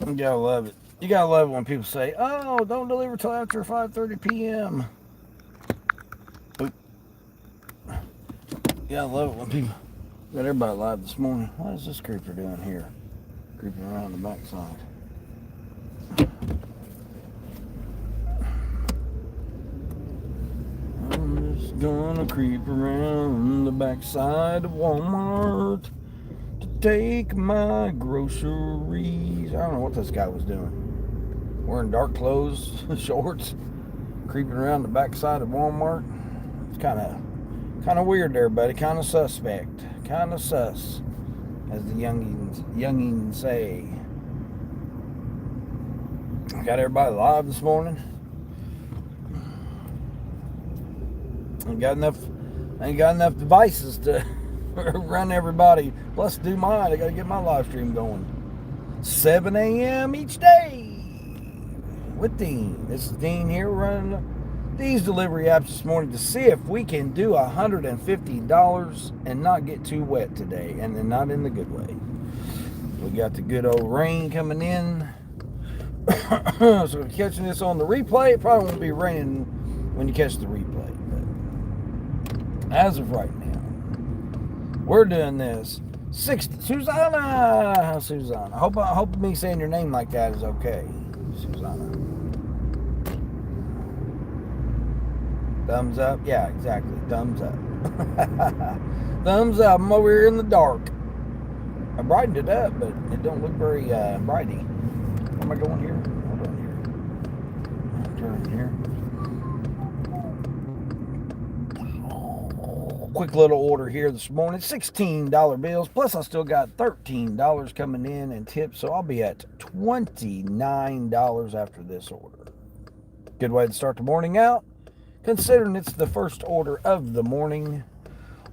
You gotta love it. You gotta love it when people say, "Oh, don't deliver till after 5:30 p.m." Oop. You gotta love it when people got everybody live this morning. What is this creeper doing here? Creeping around the backside. I'm just gonna creep around the backside of Walmart to take my groceries. I don't know what this guy was doing. Wearing dark clothes, shorts, creeping around the backside of Walmart. It's kind of weird there, buddy. Kind of suspect. Kind of sus, as the youngins say. Got everybody live this morning. Ain't got enough devices to run everybody. Plus, do mine. I got to get my live stream going. 7 a.m. each day with Dean. This is Dean here running these delivery apps this morning to see if we can do $150 and not get too wet today, and then not in the good way. We got the good old rain coming in. So if you're catching this on the replay, it probably won't be raining when you catch the replay. But as of right now, we're doing this. Susanna! Susanna. I hope me saying your name like that is okay. Susanna. Thumbs up? Yeah, exactly. Thumbs up. Thumbs up. I'm over here in the dark. I brightened it up, but it don't look very brighty. Where am I going here? Hold on here. Turn here. Quick little order here this morning. $16 bills. Plus I still got $13 coming in tips. So I'll be at $29 after this order. Good way to start the morning out, considering it's the first order of the morning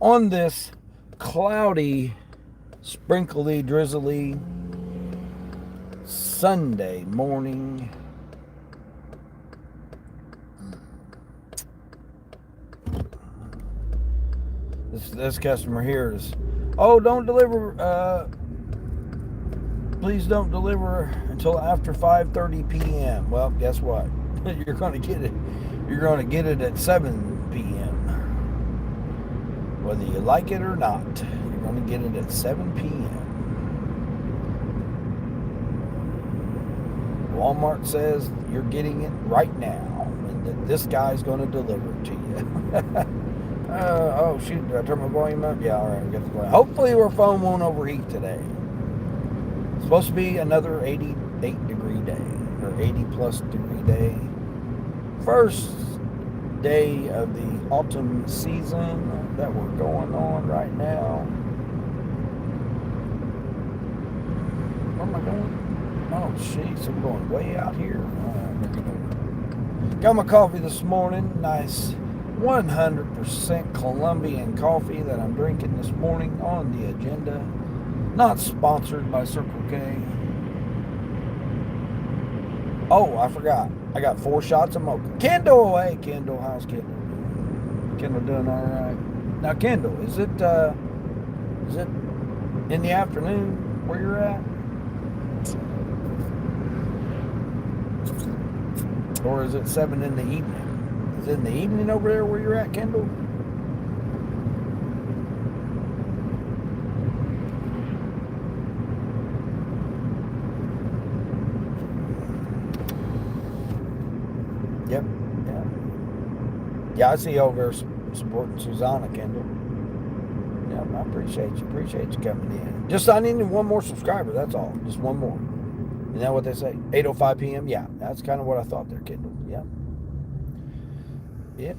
on this cloudy, sprinkly, drizzly Sunday morning. This customer here is, oh, don't deliver, please don't deliver until after 5:30 p.m. Well, guess what? You're going to get it. You're going to get it at 7 p.m. Whether you like it or not, you're going to get it at 7 p.m. Walmart says you're getting it right now, and that this guy's going to deliver it to you. Oh shoot, did I turn my volume up? Yeah, alright, we got the volume. Hopefully our phone won't overheat today. It's supposed to be another 88 degree day, or 80 plus degree day. First day of the autumn season that we're going on right now. Where am I going? Oh jeez, I'm going way out here. Got my coffee this morning, nice 100% Colombian coffee that I'm drinking this morning on the agenda. Not sponsored by Circle K. Oh, I forgot. I got 4 shots of mocha. Kendall, hey Kendall, how's Kendall doing? Kendall doing all right. Now Kendall, is it in the afternoon where you're at? Or is it 7 in the evening? Is it in the evening over there where you're at, Kendall? Yep. Yeah, I see you over there supporting Susanna, Kendall. Yeah, I appreciate you. Appreciate you coming in. Just I need one more subscriber, that's all. Just one more. Isn't that what they say? 8:05 p.m.? Yeah, that's kind of what I thought there, Kendall. Yeah. Yeah,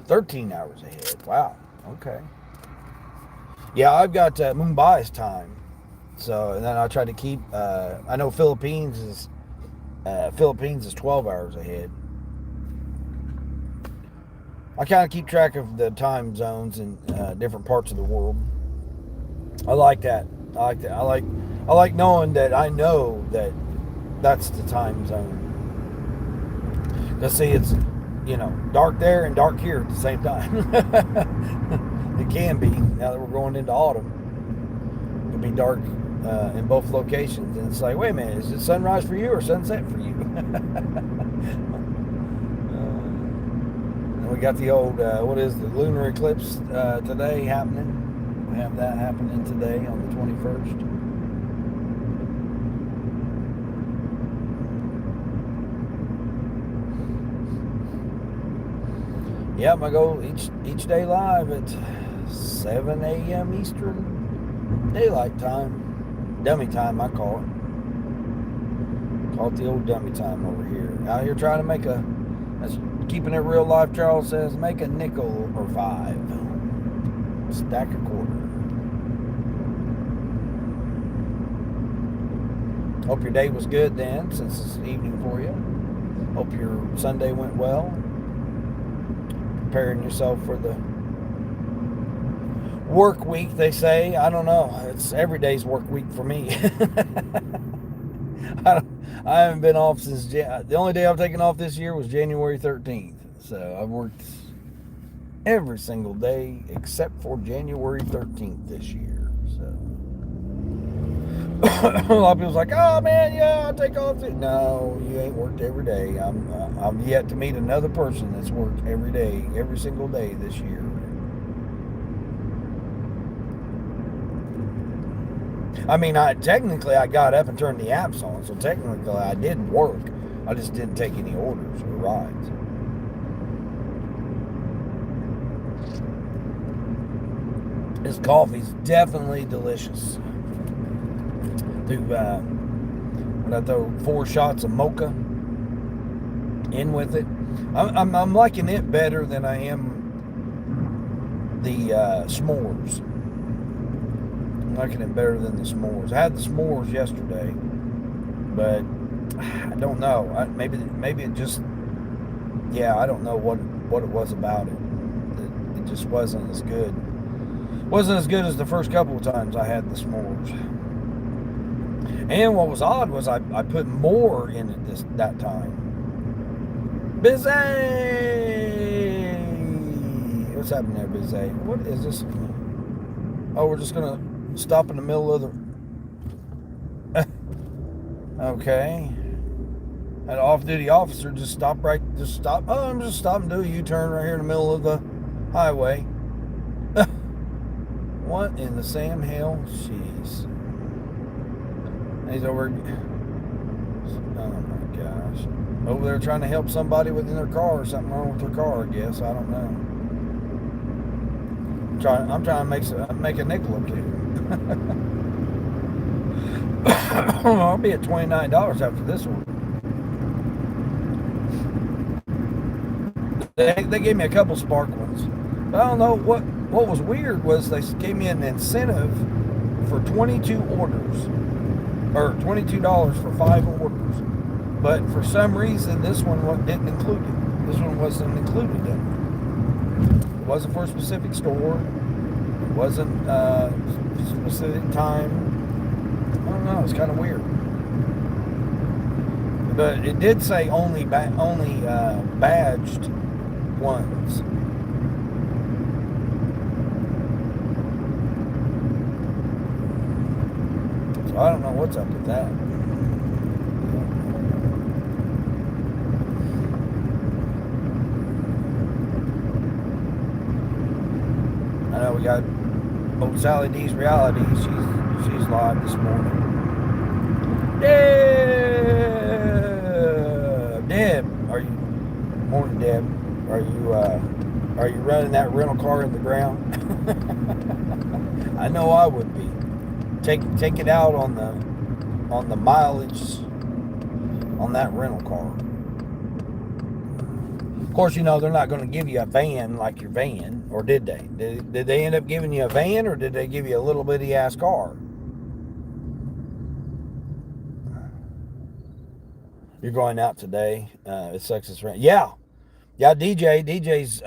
13 hours ahead. Wow. Okay. Yeah, I've got Mumbai's time. So, and then I try to keep, I know Philippines is 12 hours ahead. I kind of keep track of the time zones in different parts of the world. I like that. I like knowing that I know that that's the time zone. Because see, it's, dark there and dark here at the same time. It can be, now that we're going into autumn. It'll be dark in both locations, and it's like, wait a minute, is it sunrise for you or sunset for you? And we got the old what is the lunar eclipse today happening. We have that happening today on the 21st. Yep, I go each day live at 7 a.m. Eastern Daylight Time. Dummy time, I call it. Call it the old dummy time over here. Out here trying to make that's keeping it real life, Charles says, make a nickel or 5. Stack a quarter. Hope your day was good then, since it's evening for you. Hope your Sunday went well. Preparing yourself for the work week, they say. I don't know. It's every day's work week for me. I haven't been off since the only day I've taken off this year was January 13th. So I've worked every single day except for January 13th this year. So a lot of people's like, oh man, yeah, I take off. No, you ain't worked every day. I'm yet to meet another person that's worked every day, every single day this year. I mean, technically I got up and turned the apps on, so technically I did work. I just didn't take any orders or rides. This coffee's definitely delicious. When I throw 4 shots of mocha in with it, I'm liking it better than I am the s'mores. I'm liking it better than the s'mores. I had the s'mores yesterday, but I don't know. Maybe it just, I don't know what it was about it. It just wasn't as good. Wasn't as good as the first couple of times I had the s'mores. And what was odd was I put more in it that time. Busy! What's happening there, Busy? What is this? Oh, we're just going to stop in the middle of the... Okay. An off-duty officer just stop. Oh, I'm just stopping to do a U-turn right here in the middle of the highway. What in the Sam hell? Jeez. He's over. Oh my gosh. Over there trying to help somebody within their car or something wrong with their car, I guess. I don't know. I'm trying to make a nickel or two. I'll be at $29 after this one. They gave me a couple spark ones. But I don't know what was weird was they gave me an incentive for 22 orders. Or $22 for 5 orders. But for some reason, this one didn't include it. This one wasn't included in it. It wasn't for a specific store. It wasn't a specific time. I don't know. It's kind of weird. But it did say only badged ones. So I don't know what's up with that. I know we got old Sally D's Reality. She's live this morning. Deb, morning Deb, are you running that rental car in the ground? I know I would be. Take it out on the mileage on that rental car. Of course, they're not going to give you a van like your van, or did they? Did they end up giving you a van, or did they give you a little bitty ass car? You're going out today. It sucks. It's rain. Yeah. DJ's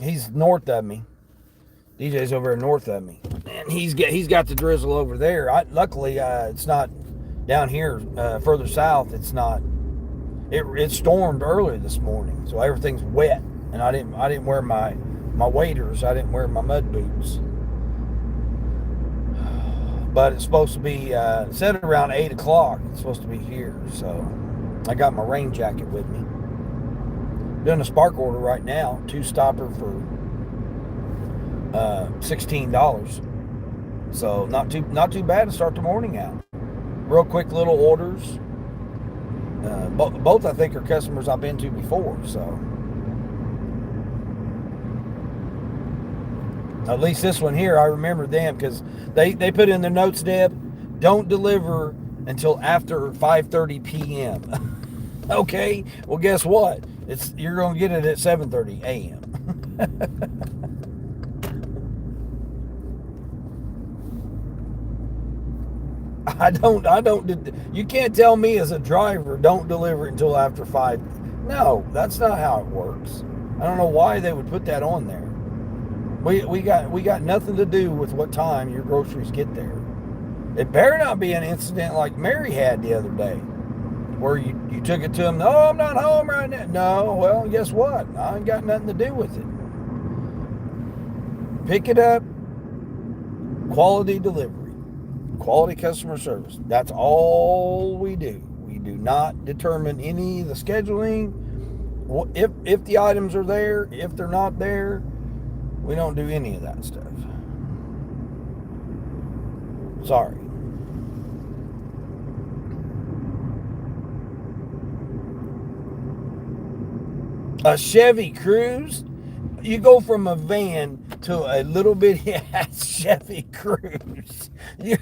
he's north of me. DJ's over north of me, and he's got the drizzle over there. Luckily, it's not down here further south. It's not. It stormed early this morning, so everything's wet, and I didn't wear my waders. I didn't wear my mud boots. but it's supposed to be set around 8 o'clock. It's supposed to be here, so I got my rain jacket with me. Doing a spark order right now, 2-stopper for $16. So not too bad to start the morning out. Real quick little orders. Both I think are customers I've been to before, so at least this one here I remember them because they put in their notes, Deb, don't deliver until after 5:30 p.m. Okay, well guess what? You're gonna get it at 7:30 a.m. I don't. You can't tell me as a driver don't deliver until after 5. No, that's not how it works. I don't know why they would put that on there. We got nothing to do with what time your groceries get there. It better not be an incident like Mary had the other day, where you took it to them. No, I'm not home right now. No, well, guess what? I ain't got nothing to do with it. Pick it up. Quality delivery. Quality customer service. That's all we do. We do not determine any of the scheduling. If the items are there, if they're not there, we don't do any of that stuff. Sorry. A Chevy Cruze? You go from a van to a little bitty ass Chevy Cruze.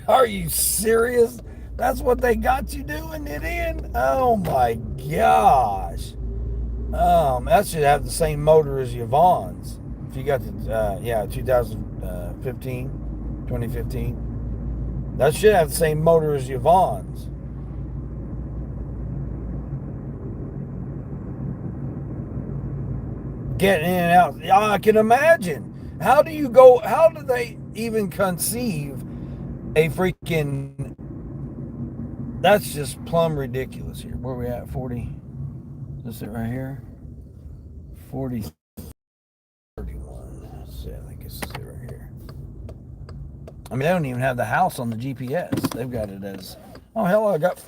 Are you serious? That's what they got you doing it in? Oh my gosh. That should have the same motor as Yvonne's. If you got the 2015, that should have the same motor as Yvonne's. Getting in and out. I can imagine. How do they even conceive a freaking... That's just plumb ridiculous here. Where are we at? 40? Is this it right here? 40, 31. Let's see, I think this is it right here. I mean, they don't even have the house on the GPS. They've got it as... Oh, hell, I got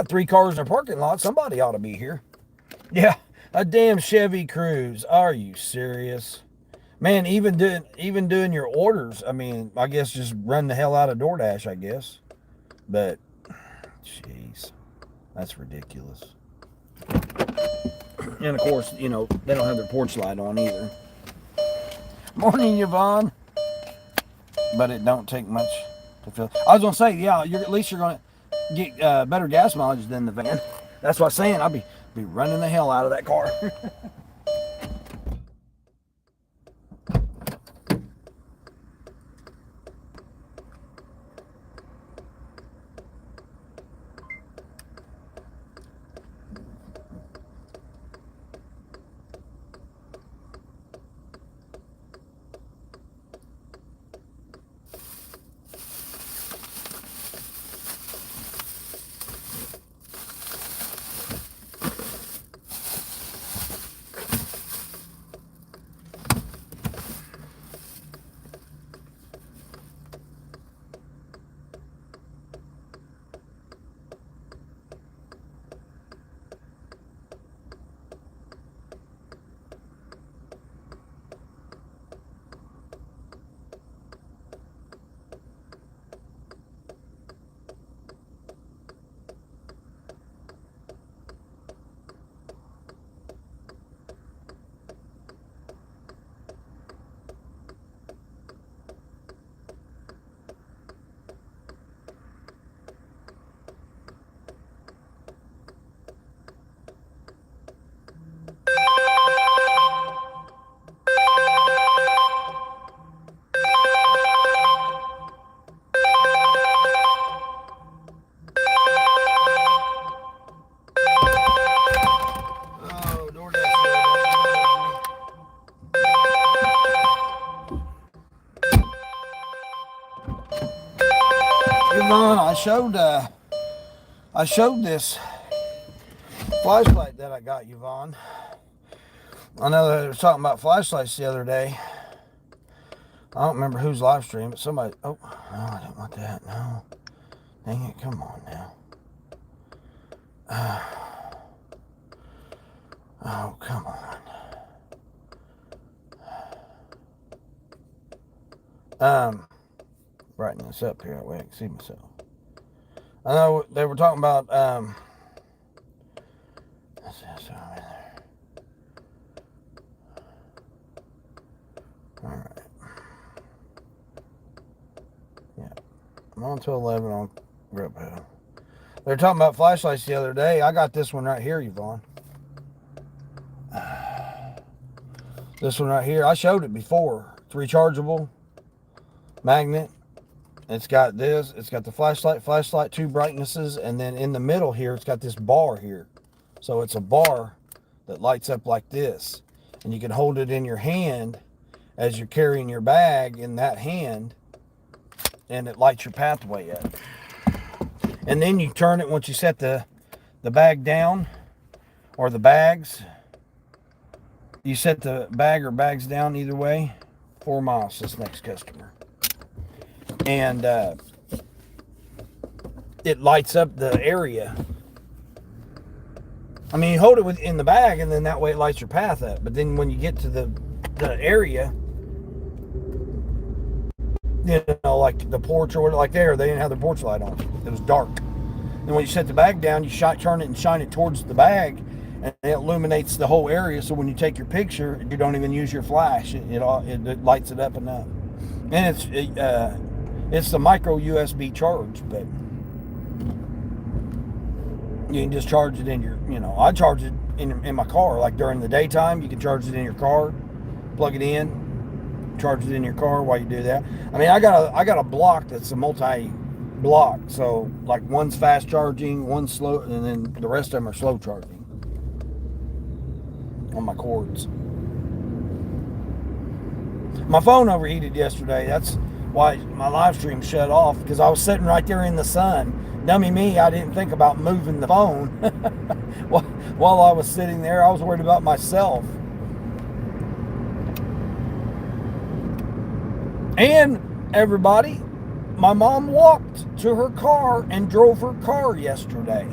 3 cars in a parking lot. Somebody ought to be here. Yeah. A damn Chevy Cruze. Are you serious? Man, even doing your orders, I mean, I guess just run the hell out of Doordash, I guess. But, jeez, that's ridiculous. And, of course, they don't have their porch light on either. Morning, Yvonne. But it don't take much to fill. I was going to say, yeah, at least you're going to get better gas mileage than the van. That's what I'm saying. I'll be running the hell out of that car. Yvonne, I showed this flashlight that I got, Yvonne. I know they were talking about flashlights the other day. I don't remember whose live stream, but somebody. Oh, no, I don't want that. No. Dang it, come on now. Oh, come on. Brighten this up here, that way I can see myself. I know they were talking about, what's this over there? Alright. Yeah. I'm on to 11 on Grubhub. They were talking about flashlights the other day. I got this one right here, Yvonne. This one right here, I showed it before. It's rechargeable, magnet. It's got this, it's got the flashlight, two brightnesses, and then in the middle here, it's got this bar here. So it's a bar that lights up like this. And you can hold it in your hand as you're carrying your bag in that hand, and it lights your pathway up. And then you turn it once you set the bag down, or the bags. You set the bag or bags down either way. 4 miles, this next customer. And it lights up the area. I mean, you hold it in the bag, and then that way it lights your path up. But then when you get to the area, you know, like the porch or whatever, like there, they didn't have the porch light on. It was dark. And when you set the bag down, you turn it and shine it towards the bag, and it illuminates the whole area. So when you take your picture, you don't even use your flash. It lights it up enough. And it's the micro USB charge, but you can just charge it in your, I charge it in my car. Like during the daytime, you can charge it in your car, plug it in, charge it in your car while you do that. I mean, I got a block that's a multi-block. So like one's fast charging, one's slow, and then the rest of them are slow charging on my cords. My phone overheated yesterday. That's why my live stream shut off, because I was sitting right there in the sun. Dummy me, I didn't think about moving the phone. While I was sitting there, I was worried about myself. And everybody, my mom walked to her car and drove her car yesterday.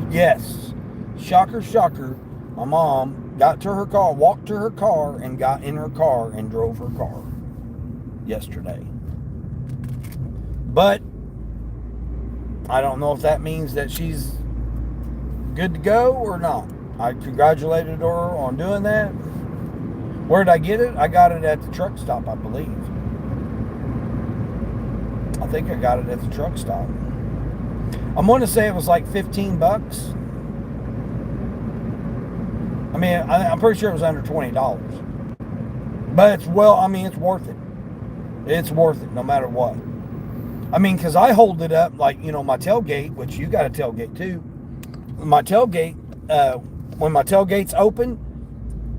Yes, shocker, shocker. My mom got to her car, walked to her car, and got in her car and drove her car yesterday. But I don't know if that means that she's good to go or not. I congratulated her on doing that. Where did I get it? I got it at the truck stop, I believe. I think I got it at the truck stop. I'm going to say it was like $15. I mean, I'm pretty sure it was under $20. But it's worth it. It's worth it no matter what. I mean, because I hold it up like, my tailgate, which you got a tailgate too. My tailgate, when my tailgate's open,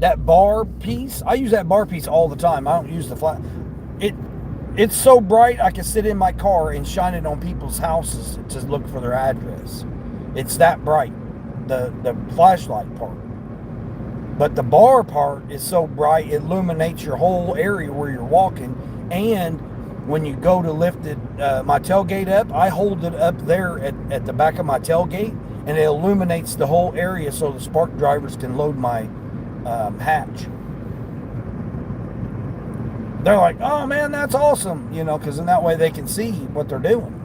that bar piece, I use that bar piece all the time. I don't use the flat. It's so bright I can sit in my car and shine it on people's houses to look for their address. It's that bright, the flashlight part. But the bar part is so bright, it illuminates your whole area where you're walking. And when you go to lift it, my tailgate up, I hold it up there at the back of my tailgate, and it illuminates the whole area so the spark drivers can load my hatch. They're like, oh man, that's awesome, because in that way they can see what they're doing.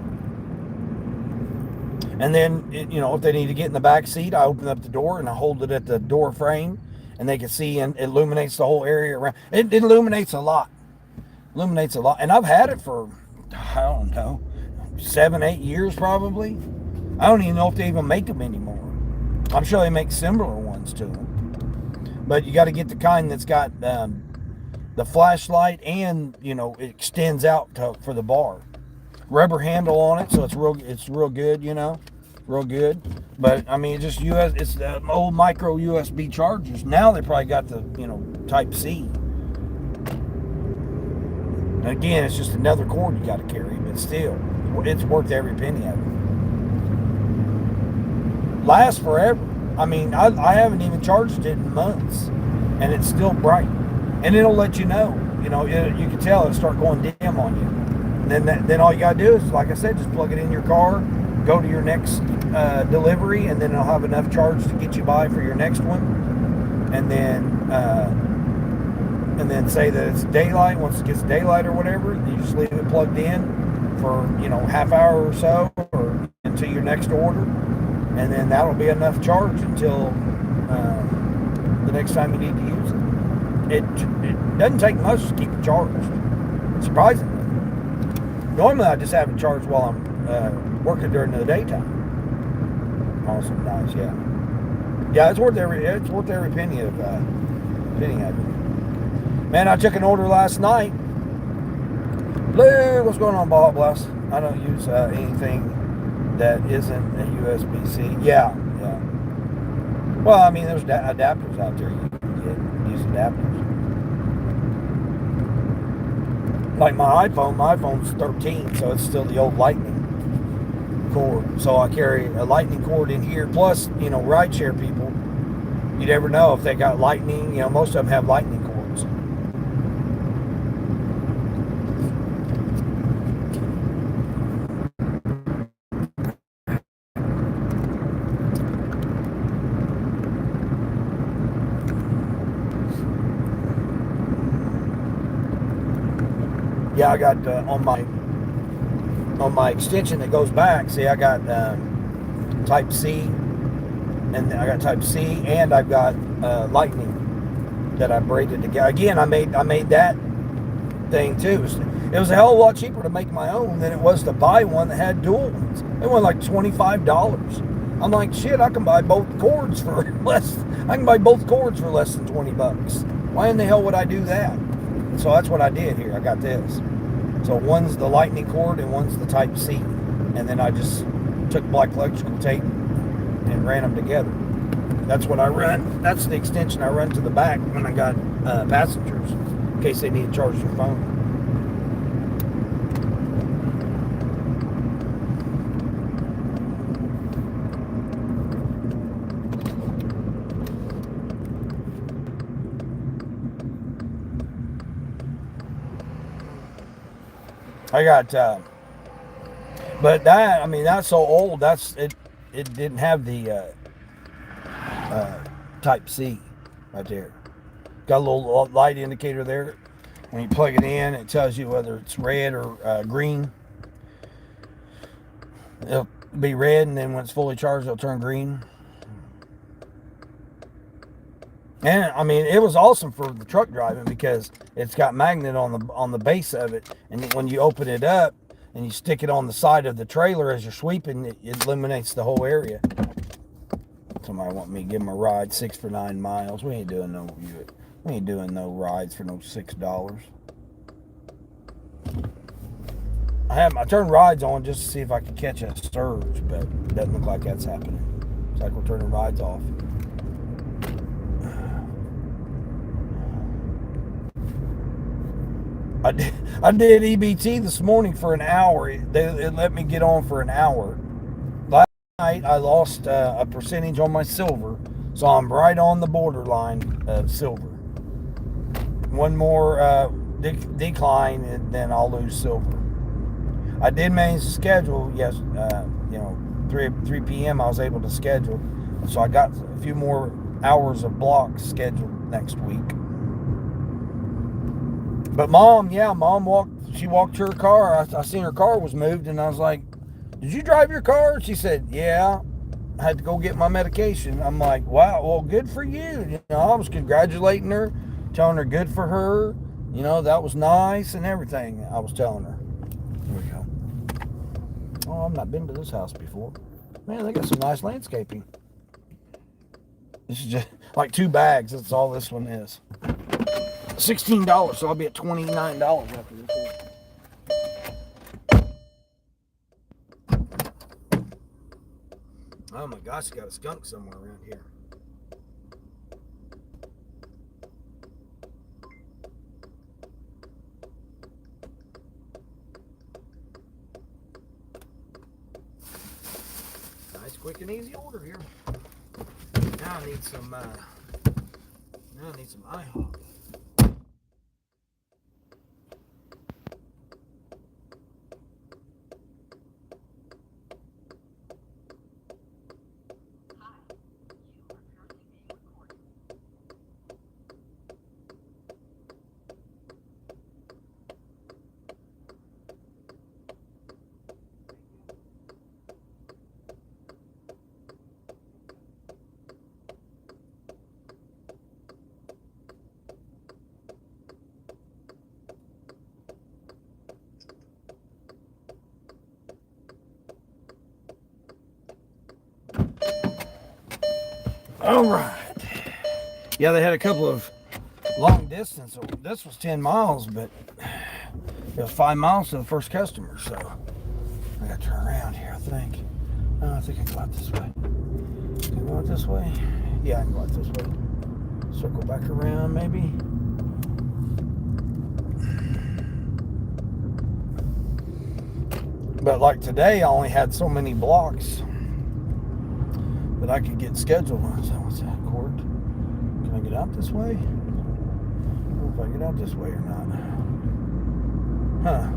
And then, if they need to get in the back seat, I open up the door and I hold it at the door frame, and they can see, and it illuminates the whole area around. It illuminates a lot. And I've had it for, I don't know, 7-8 years probably. I don't even know if they even make them anymore. I'm sure they make similar ones to them. But you got to get the kind that's got the flashlight and, it extends out for the bar. Rubber handle on it, so it's real good, real good. But I mean, it's the old micro USB chargers. Now they probably got the, Type C. And again, it's just another cord you got to carry, but still, it's worth every penny of it. Lasts forever. I mean, I haven't even charged it in months, and it's still bright. And it'll let you know. you know, you can tell it'll start going dim on you. And then all you gotta do is, like I said, just plug it in your car, go to your next delivery, and then it'll have enough charge to get you by for your next one. And then say that it's daylight. Once it gets daylight or whatever, you just leave it plugged in for, you know, half hour or so, or until your next order, and then that'll be enough charge until the next time you need to use it. It doesn't take much to keep it charged, surprisingly. Normally I just have it charged while I'm working during the daytime. Awesome, nice, yeah. Yeah, it's worth every penny of it. Man, I took an order last night. Blue, what's going on, Bob? Bless. I don't use anything that isn't a USB-C. Yeah. Well, I mean, there's adapters out there. You can use adapters. Like my iPhone's 13, so it's still the old Lightning cord. So I carry a Lightning cord in here. Plus, you know, rideshare people, you never know if they got Lightning. You know, most of them have Lightning cords. Yeah, I got on my extension that goes back. See, I got Type C, and I got Type C, and I've got Lightning that I braided together. Again, I made that thing too. It was a hell of a lot cheaper to make my own than it was to buy one that had dual ones. They were like $25. I'm like, shit, I can buy both cords for less. I can buy both cords for less than $20. Why in the hell would I do that? So that's what I did here. I got this. So one's the Lightning cord and one's the Type C. And then I just took black electrical tape and ran them together. That's what I run. That's the extension I run to the back when I got passengers, in case they need to charge their phone. I got, but that, I mean, that's so old. It didn't have the Type C right there. Got a little light indicator there. When you plug it in, it tells you whether it's red or green. It'll be red, and then when it's fully charged, it'll turn green. And I mean, it was awesome for the truck driving because it's got magnet on the base of it, and when you open it up and you stick it on the side of the trailer as you're sweeping, it eliminates the whole area. Somebody want me to give them a ride, 6 for 9 miles. We ain't doing no rides for no $6. I turned rides on just to see if I could catch a surge, but it doesn't look like that's happening. It's like we're turning rides off. I did EBT this morning for an hour. It let me get on for an hour. Last night I lost a percentage on my silver, so I'm right on the borderline of silver. One more decline, and then I'll lose silver. I did manage to schedule. Yes, 3 p.m. I was able to schedule, so I got a few more hours of blocks scheduled next week. But mom walked her car. I seen her car was moved, and I was like, did you drive your car? She said, yeah. I had to go get my medication. I'm like, wow, well, good for you. You know, I was congratulating her, telling her good for her. You know, that was nice and everything I was telling her. Here we go. Oh, I've not been to this house before. Man, they got some nice landscaping. This is just like 2 bags. That's all this one is. $16, so I'll be at $29 after this. Oh my gosh, got a skunk somewhere around here. Nice, quick and easy order here. Now I need some IHOP. All right. Yeah, they had a couple of long distance. So this was 10 miles, but it was 5 miles to the first customer. So I got to turn around here, I think. I think I can go out this way. Can I go out this way? Yeah, I can go out this way. Circle back around, maybe. But like today, I only had so many blocks that I could get scheduled. So what's that, Court? Can I get out this way? I don't know if I get out this way or not. Huh.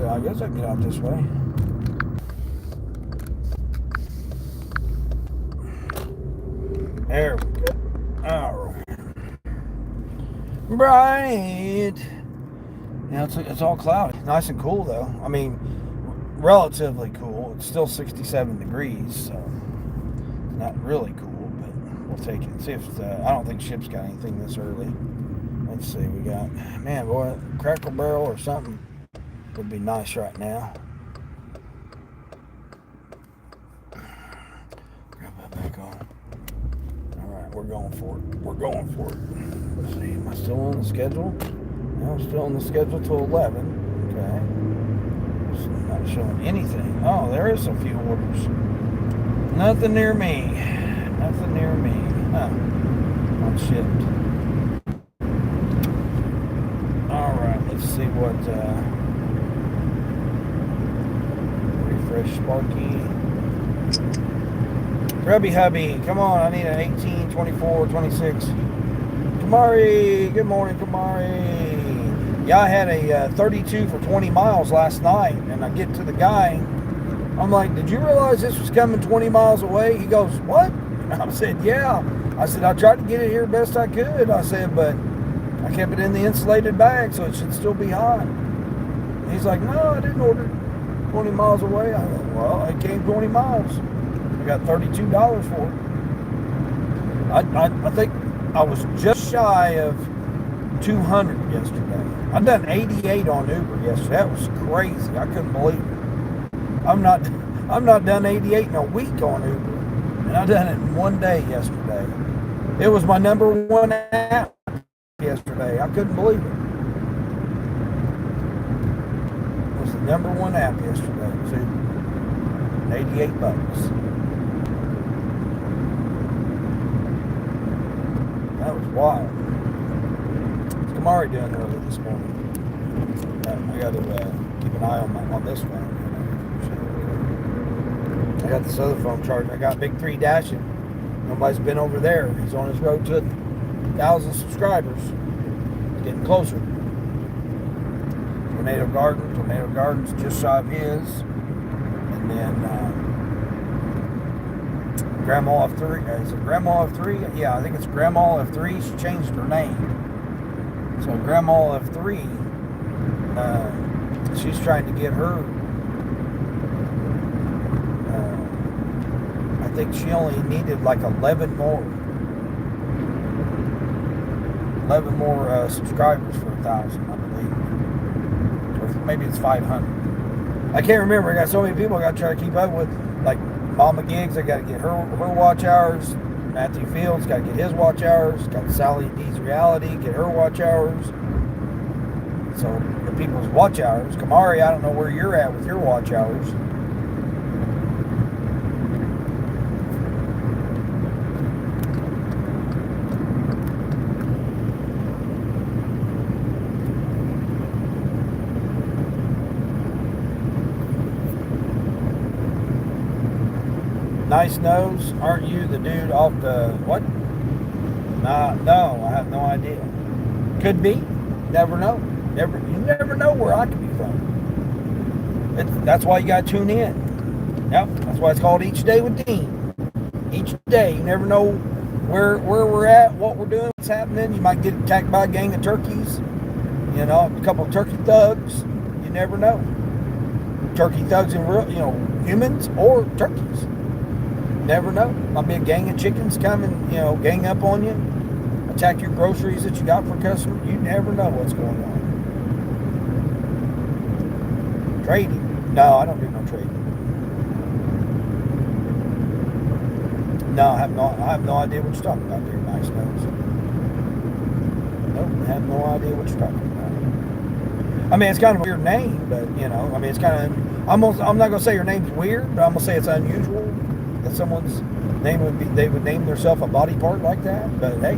I guess I can get out this way. There we go. All right. Bright. Yeah, it's all cloudy. Nice and cool, though. I mean, relatively cool. It's still 67 degrees, so not really cool, but we'll take it. See if I don't think ship's got anything this early. Let's see. We got, man, boy, Crackle Barrel or something would be nice right now. Grab that back on. All right, we're going for it. We're going for it. Let's see. Am I still on the schedule? No, I'm still on the schedule till 11. Okay. It's not showing anything. Oh, there is a few orders. Nothing near me. Nothing near me. Huh. Unshipped. All right. Let's see what. Refresh Sparky. Grubby Hubby. Come on. I need an 18, 24, 26. Kamari. Good morning, Kamari. Yeah, I had a 32 for 20 miles last night, and I get to the guy. I'm like, did you realize this was coming 20 miles away? He goes, what? I said, yeah. I said, I tried to get it here best I could. I said, but I kept it in the insulated bag, so it should still be hot. He's like, no, I didn't order 20 miles away. I said, well, it came 20 miles. I got $32 for it. I think I was just shy of 200 yesterday. I done 88 on Uber yesterday. That was crazy. I couldn't believe it. I'm not done 88 in a week on Uber, and I done it in one day yesterday. It was my number one app yesterday. I couldn't believe it. It was the number one app yesterday. It was Uber. $88. That was wild. What's Kamari doing early this morning? I got to keep an eye on this phone. I got this other phone charged. I got Big 3 dashing. Nobody's been over there. He's on his road to 1,000 subscribers. Getting closer. Tornado Gardens just shy of his. And then Grandma F3. Is it Grandma F3? Yeah, I think it's Grandma F3. She changed her name. So Grandma F3, she's trying to get her. I think she only needed like 11 more subscribers for 1,000, I believe, or maybe it's 500. I can't remember. I got so many people I got to try to keep up with. Like Mama Giggs, I got to get her watch hours. Matthew Fields, got to get his watch hours. Got Sally D's Reality, get her watch hours. So the people's watch hours. Kamari, I don't know where you're at with your watch hours. Nice nose. Aren't you the dude off the what? No, I have no idea. Could be. Never know. You never know where I could be from. That's why you got to tune in. Yep. That's why it's called Each Day with Dean. Each day, you never know where we're at, what we're doing, what's happening. You might get attacked by a gang of turkeys. You know, a couple of turkey thugs. You never know. Turkey thugs in real, humans or turkeys. Never know. Might be a gang of chickens coming, gang up on you, attack your groceries that you got for customers. You never know what's going on. Trading? No, I don't do no trading. No, I have no idea what you're talking about there, Nice Nose. Nope, I have no idea what you're talking about. I mean, it's kind of a weird name, but I mean, it's kind of. I'm not gonna say your name's weird, but I'm gonna say it's unusual that someone's name would be. They would name themselves a body part like that. But hey,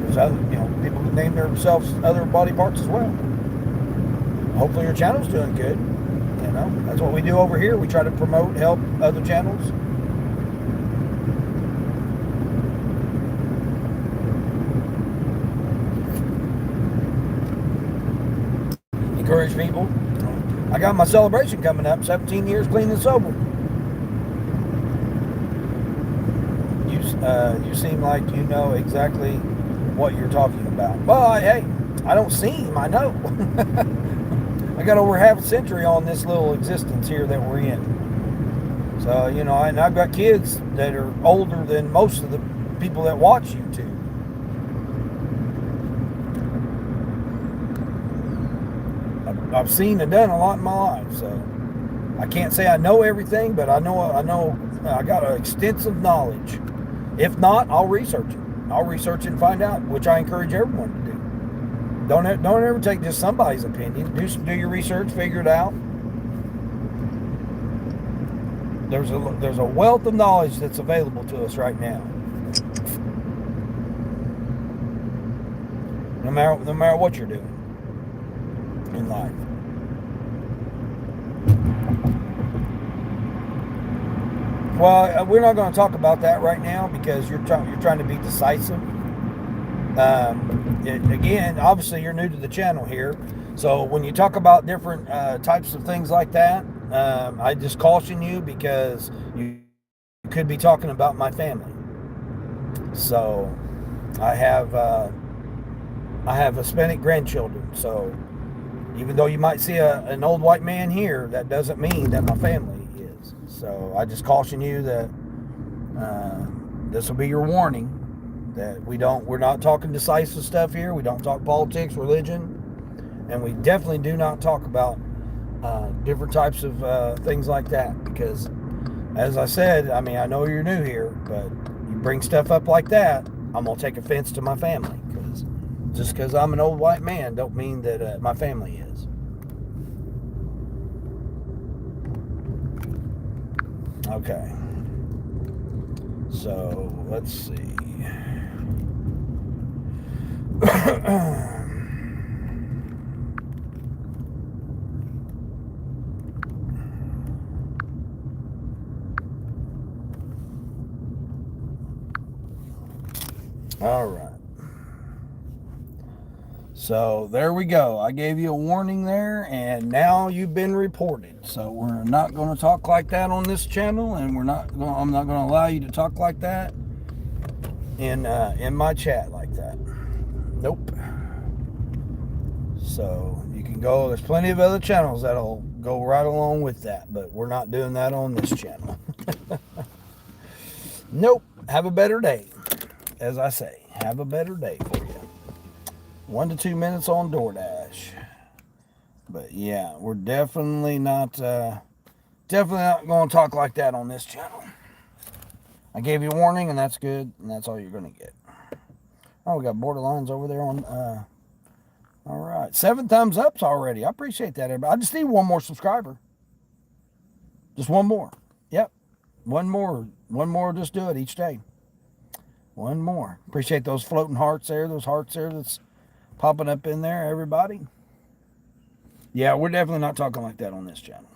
there's other people who name themselves other body parts as well. Hopefully, your channel's doing good. That's what we do over here. We try to promote, help other channels. Encourage people. I got my celebration coming up, 17 years clean and sober. You seem like you know exactly what you're talking about. Well, hey, I don't seem, I know. I got over half a century on this little existence here that we're in. So, and I've got kids that are older than most of the people that watch YouTube. I've seen and done a lot in my life, so I can't say I know everything, but I know I got an extensive knowledge. If not, I'll research it. I'll research it and find out, which I encourage everyone to do. Don't ever take just somebody's opinion. Do your research, figure it out. There's a wealth of knowledge that's available to us right now. No matter what you're doing in life. Well, we're not going to talk about that right now because you're trying to be decisive. Again, obviously you're new to the channel here, so when you talk about different types of things like that, I just caution you because you could be talking about my family. So I have Hispanic grandchildren, so even though you might see an old white man here, that doesn't mean that my family is. So I just caution you that this will be your warning that we're not talking decisive stuff here. We don't talk politics, religion, and we definitely do not talk about different types of things like that. Because, as I said, I mean, I know you're new here, but you bring stuff up like that, I'm gonna take offense to my family. Because just because I'm an old white man, don't mean that my family is. Okay. So let's see. All right. So there we go. I gave you a warning there, and now you've been reported. So we're not going to talk like that on this channel, and I'm not going to allow you to talk like that in my chat like that. Nope. So you can go. There's plenty of other channels that'll go right along with that, but we're not doing that on this channel. Nope. Have a better day. As I say, have a better day for you. 1 to 2 minutes on Doordash. But yeah, we're definitely not going to talk like that on this channel. I gave you a warning, and that's good, and that's all you're going to get. Oh, we got borderlines over there on. All right, 7 thumbs ups already. I appreciate that, everybody. I just need one more subscriber. Just one more. Yep, one more. One more. Just do it each day. One more. Appreciate those floating hearts there. Those hearts there that's popping up in there, everybody. Yeah, we're definitely not talking like that on this channel.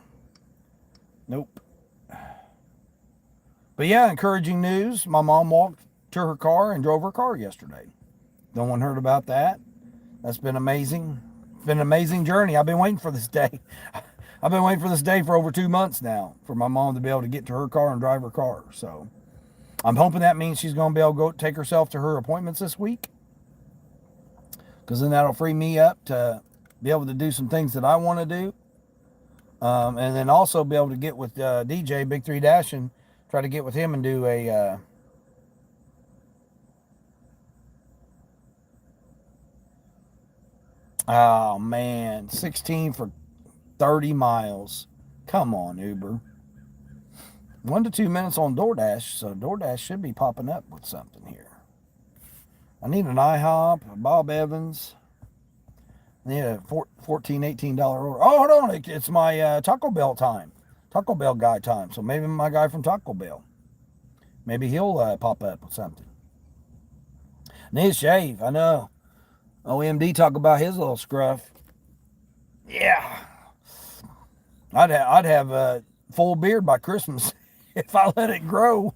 Nope. But yeah, encouraging news. My mom walked to her car and drove her car yesterday. No one heard about that. That's been amazing. It's been an amazing journey. I've been waiting for this day. I've been waiting for this day for over 2 months now for my mom to be able to get to her car and drive her car. So I'm hoping that means she's going to be able to go take herself to her appointments this week. Because then that'll free me up to be able to do some things that I want to do. And then also be able to get with DJ, Big 3 Dash, and try to get with him and do a... oh, man. 16 for 30 miles. Come on, Uber. 1 to 2 minutes on Doordash, so Doordash should be popping up with something here. I need an IHOP, a Bob Evans. I need a $14, $18 order. Oh, hold on. It's my Taco Bell time. Taco Bell guy time. So maybe my guy from Taco Bell. Maybe he'll pop up with something. Need a shave. I know. OMD talk about his little scruff. Yeah. I'd have a full beard by Christmas if I let it grow.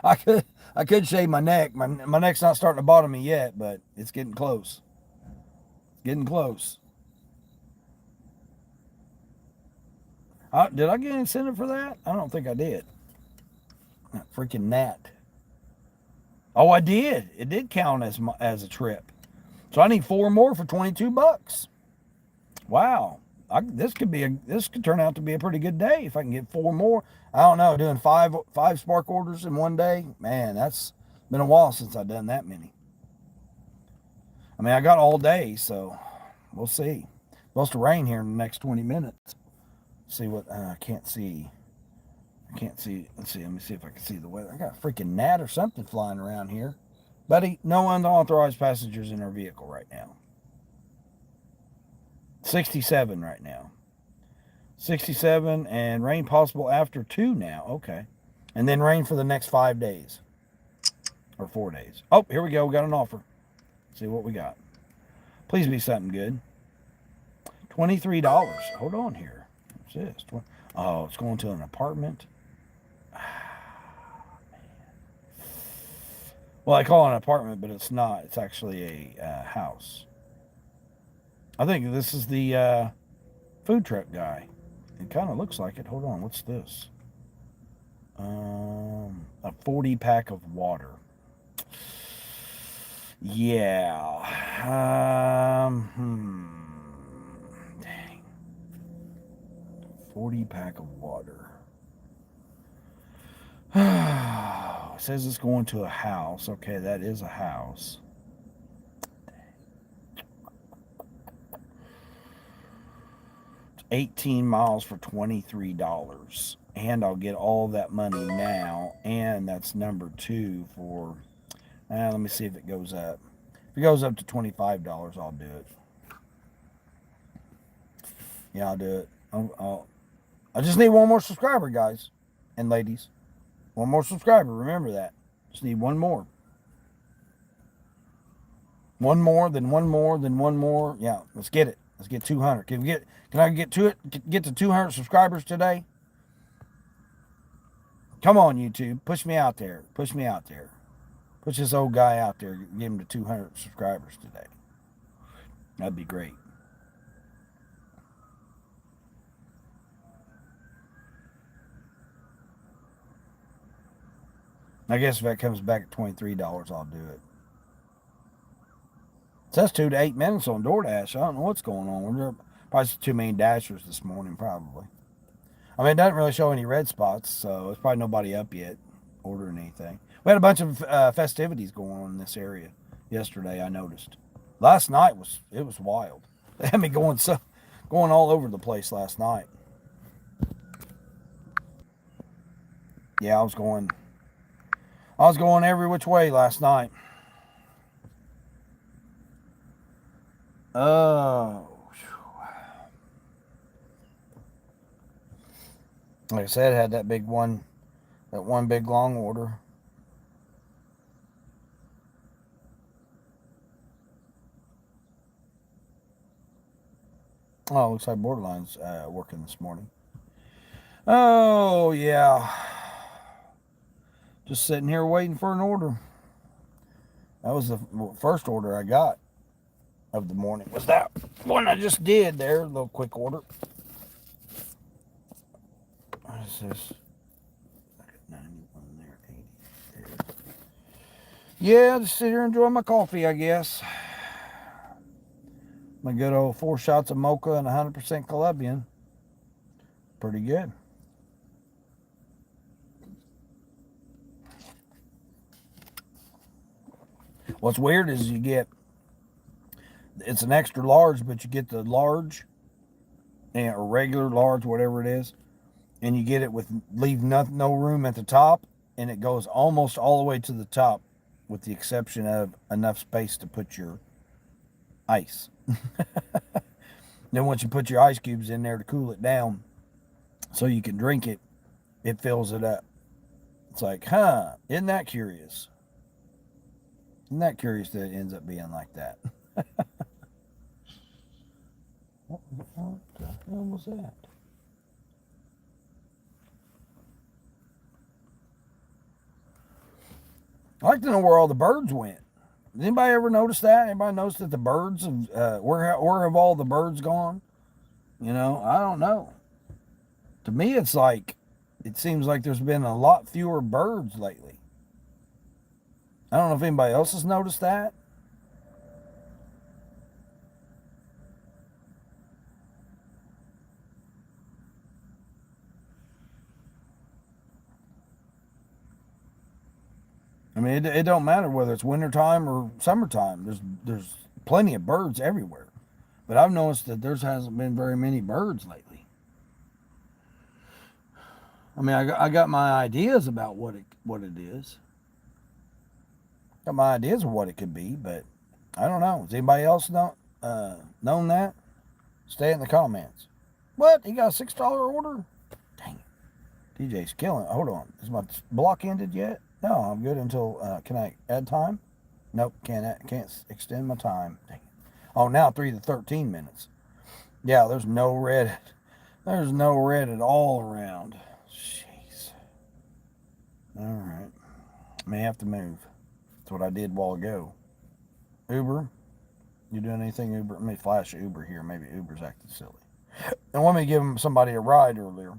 I could shave my neck. My neck's not starting to bother me yet, but it's getting close. Getting close. Did I get an incentive for that? I don't think I did. That freaking gnat. Oh, I did. It did count as a trip. So I need 4 more for $22. Wow. This could turn out to be a pretty good day if I can get 4 more. I don't know, doing five Spark orders in one day, man, that's been a while since I've done that many. I mean, I got all day, so we'll see. It's supposed to rain here in the next 20 minutes. See what I can't see. Let's see. Let me see if I can see the weather. I got a freaking gnat or something flying around here, buddy. No unauthorized passengers in our vehicle right now. 67 right now. 67 and rain possible after 2 now. Okay. And then rain for the next 5 days. Or 4 days. Oh, here we go. We got an offer. Let's see what we got. Please be something good. $23. Hold on here. What's this? Oh, it's going to an apartment. Well, I call it an apartment, but it's not. It's actually a house. I think this is the food truck guy. It kind of looks like it. Hold on. What's this? A 40 pack of water. Yeah. Dang. 40 pack of water. It says it's going to a house. Okay, that is a house. 18 miles for $23. And I'll get all that money now. And that's number 2 for... let me see if it goes up. If it goes up to $25, I'll do it. Yeah, I'll do it. I just need 1 more subscriber, guys and ladies. 1 more subscriber. Remember that. Just need 1 more. 1 more, then 1 more, then 1 more. Yeah, let's get it. Let's get 200. Can I get to 200 subscribers today? Come on, YouTube. Push me out there. Push me out there. Push this old guy out there. Get him to 200 subscribers today. That'd be great. I guess if that comes back at $23, I'll do it. It says 2 to 8 minutes on Doordash. I don't know what's going on. There are probably too many dashers this morning, probably. I mean, it doesn't really show any red spots, so it's probably nobody up yet ordering anything. We had a bunch of festivities going on in this area yesterday, I noticed. Last night it was wild. They had me going all over the place last night. Yeah, I was going every which way last night. Oh. Like I said, I had that one big long order. Oh, looks like Borderline's working this morning. Oh, yeah. Just sitting here waiting for an order. That was the first order I got of the morning. Was that one I just did there? A little quick order. What is this? 91 there, 80 there. Yeah, just sit here and enjoy my coffee, I guess. My good old 4 shots of mocha and 100% Colombian. Pretty good. What's weird is it's an extra large, but you get the large or regular large, whatever it is, and you get it with leave no room at the top, and it goes almost all the way to the top, with the exception of enough space to put your ice. Then once you put your ice cubes in there to cool it down so you can drink it, it fills it up. It's like, isn't that curious? Isn't that curious that it ends up being like that? What the hell was that? I'd like to know where all the birds went. Did anybody ever notice that? Anybody notice that the birds have, where have all the birds gone? I don't know. To me, it seems like there's been a lot fewer birds lately. I don't know if anybody else has noticed that. I mean, it don't matter whether it's wintertime or summertime. There's plenty of birds everywhere. But I've noticed that there hasn't been very many birds lately. I mean, I got my ideas about what it is. Got my ideas of what it could be, but I don't know. Does anybody else known that? Stay in the comments. What? He got a $6 order? Dang it. DJ's killing it. Hold on. Is my block ended yet? No, I'm good until, can I add time? Nope, can't extend my time. Dang it. Oh, now 3 to 13 minutes. Yeah, there's no red. There's no red at all around. Jeez. All right. May have to move. That's what I did a while ago. Uber? You doing anything, Uber? Let me flash Uber here. Maybe Uber's acting silly. And let me give somebody a ride earlier.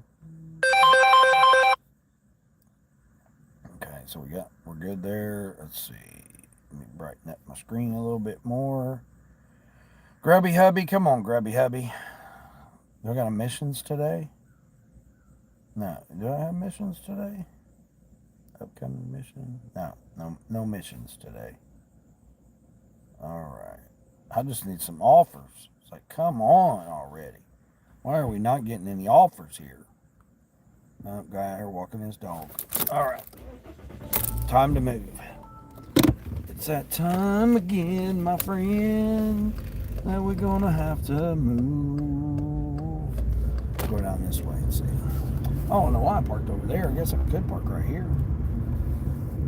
Okay, so we're good there. Let's see. Let me brighten up my screen a little bit more. Grubby Hubby, come on, Grubby Hubby. Do I got missions today? No. Do I have missions today? Upcoming mission? No missions today. All right. I just need some offers. It's like, come on already. Why are we not getting any offers here? No, guy out here walking his dog. All right. Time to move. It's that time again, my friend, that we're gonna have to move. Go down this way and see. Oh, I don't know why I parked over there. I guess I could park right here.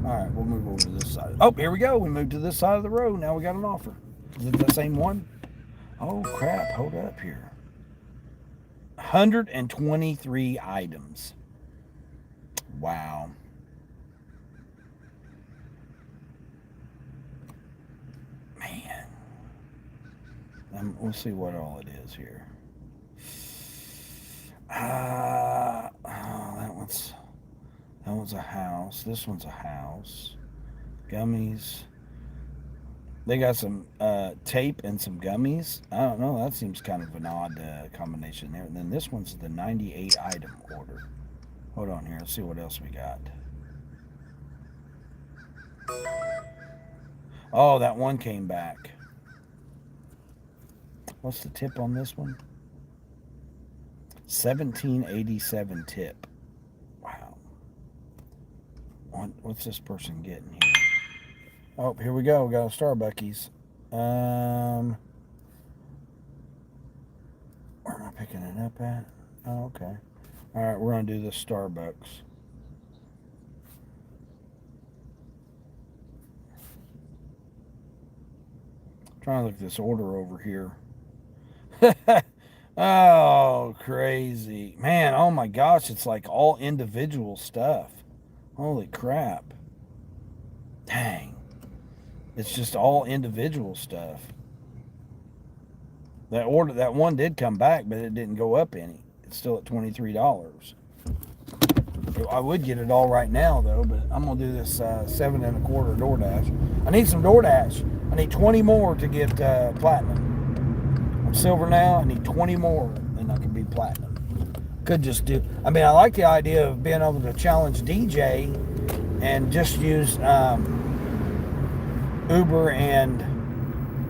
All right, we'll move over to this side. Oh, here we go. We moved to this side of the road. Now we got an offer. Is it the same one? Oh, crap. Hold up here. 123 items. Wow. Man. We'll see what all it is here. That one's a house. This one's a house. Gummies. They got some tape and some gummies. I don't know. That seems kind of an odd combination there. And then this one's the 98 item order. Hold on here. Let's see what else we got. Oh, that one came back. What's the tip on this one? $17.87 tip. Wow. What's this person getting here? Oh, here we go. We got a Starbucks. Where am I picking it up at? Oh, okay. All right, we're going to do this Starbucks. Trying to look at this order over here. Oh, crazy. Man, oh my gosh, it's like all individual stuff. Holy crap. Dang. It's just all individual stuff. That one did come back, but it didn't go up any. It's still at $23. I would get it all right now, though, but I'm going to do this 7 1/4 DoorDash. I need some DoorDash. I need 20 more to get platinum. I'm silver now. I need 20 more, and I can be platinum. Could just do... I mean, I like the idea of being able to challenge DJ and just use Uber and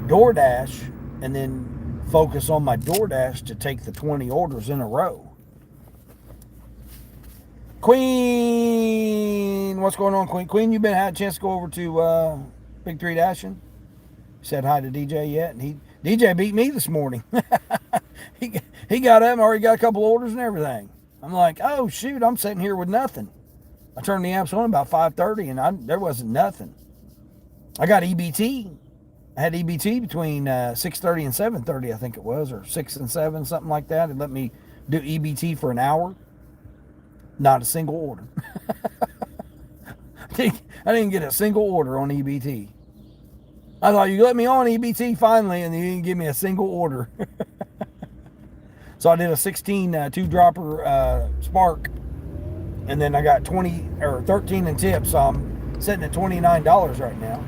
DoorDash, and then focus on my DoorDash to take the 20 orders in a row. Queen, what's going on, Queen? Queen, you been had a chance to go over to Big Three Dashing? Said hi to DJ yet? And DJ beat me this morning. he got up and already got a couple orders and everything. I'm like, oh shoot, I'm sitting here with nothing. I turned the apps on about 5:30 and there wasn't nothing. I got EBT. I had EBT between 6:30 and 7:30, I think it was, or 6 and 7, something like that. It let me do EBT for an hour. Not a single order. I didn't get a single order on EBT. I thought you let me on EBT finally, and you didn't give me a single order. So I did a 16 two-dropper Spark, and then I got 20 or 13 in tips. So I'm sitting at $29 right now.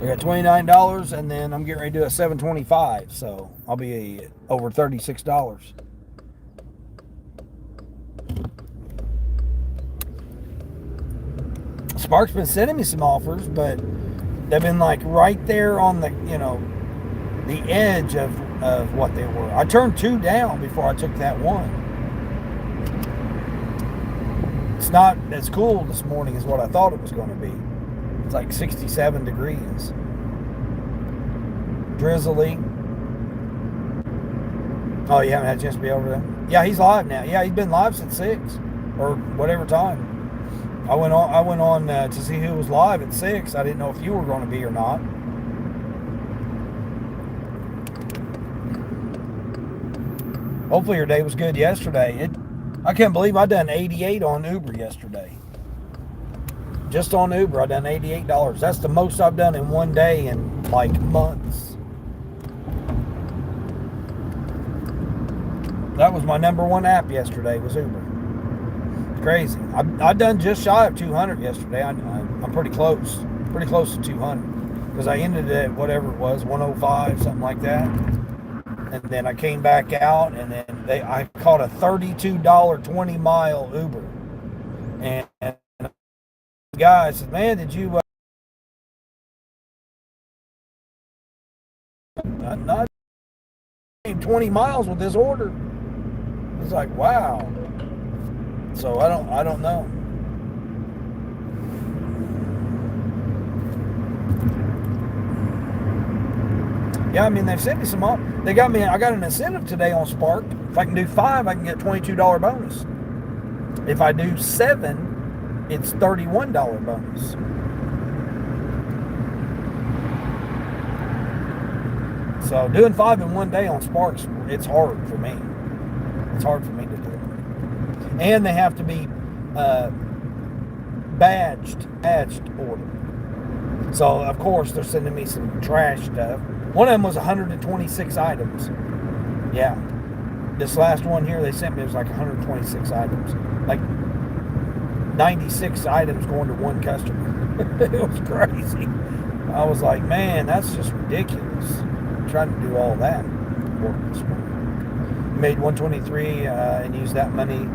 I got $29, and then I'm getting ready to do a 725, so I'll be over $36. Spark's been sending me some offers, but they've been like right there on the, the edge of what they were. I turned 2 down before I took that one. It's not as cool this morning as what I thought it was going to be. It's like 67 degrees. Drizzly. Oh, you haven't had a chance to be over there? Yeah, he's live now. Yeah, he's been live since 6 or whatever time. I went on to see who was live at 6. I didn't know if you were going to be or not. Hopefully your day was good yesterday. I can't believe I done 88 on Uber yesterday. Just on Uber, I done $88. That's the most I've done in one day in like months. That was my number one app yesterday, was Uber. Crazy. I done just shy of 200 yesterday. I'm pretty close to 200 because I ended at whatever it was, 105, something like that. And then I came back out, and then I caught a $32 20-mile Uber, and the guy said, "Man, did you not 20 miles with this order?" I was like, "Wow." So I don't know. Yeah, I mean, they've sent me some up. I got an incentive today on Spark. If I can do 5, I can get a $22 bonus. If I do 7, it's $31 bonus. So doing 5 in one day on Sparks, it's hard for me. It's hard for me to do. And they have to be badged order. So of course they're sending me some trash stuff. One of them was 126 items. Yeah. This last one here they sent me was like 126 items. Like 96 items going to one customer. It was crazy. I was like, man, that's just ridiculous. I'm trying to do all that work this morning. Made 123 and used that money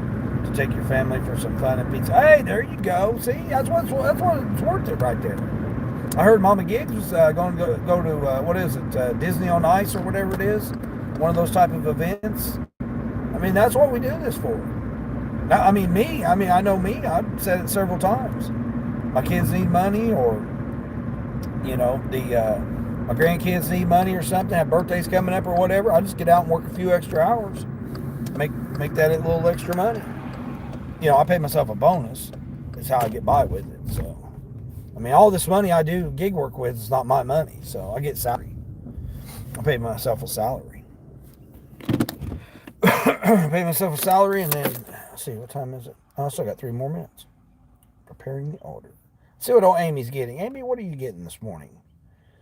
to take your family for some fun and pizza. Hey, there you go. See, that's what it's worth it right there. I heard Mama Gigs was going to go to what is it, Disney on Ice or whatever it is, one of those type of events. I mean, that's what we do this for. Now, I know me. I've said it several times. My kids need money, or my grandkids need money or something. Have birthdays coming up or whatever. I just get out and work a few extra hours, make that a little extra money. I pay myself a bonus. That's how I get by with it. So, I mean, all this money I do gig work with is not my money. So I get salary. I pay myself a salary. I pay myself a salary, and then let's see, what time is it? I still got 3 more minutes. Preparing the order. Let's see what old Amy's getting. Amy, what are you getting this morning?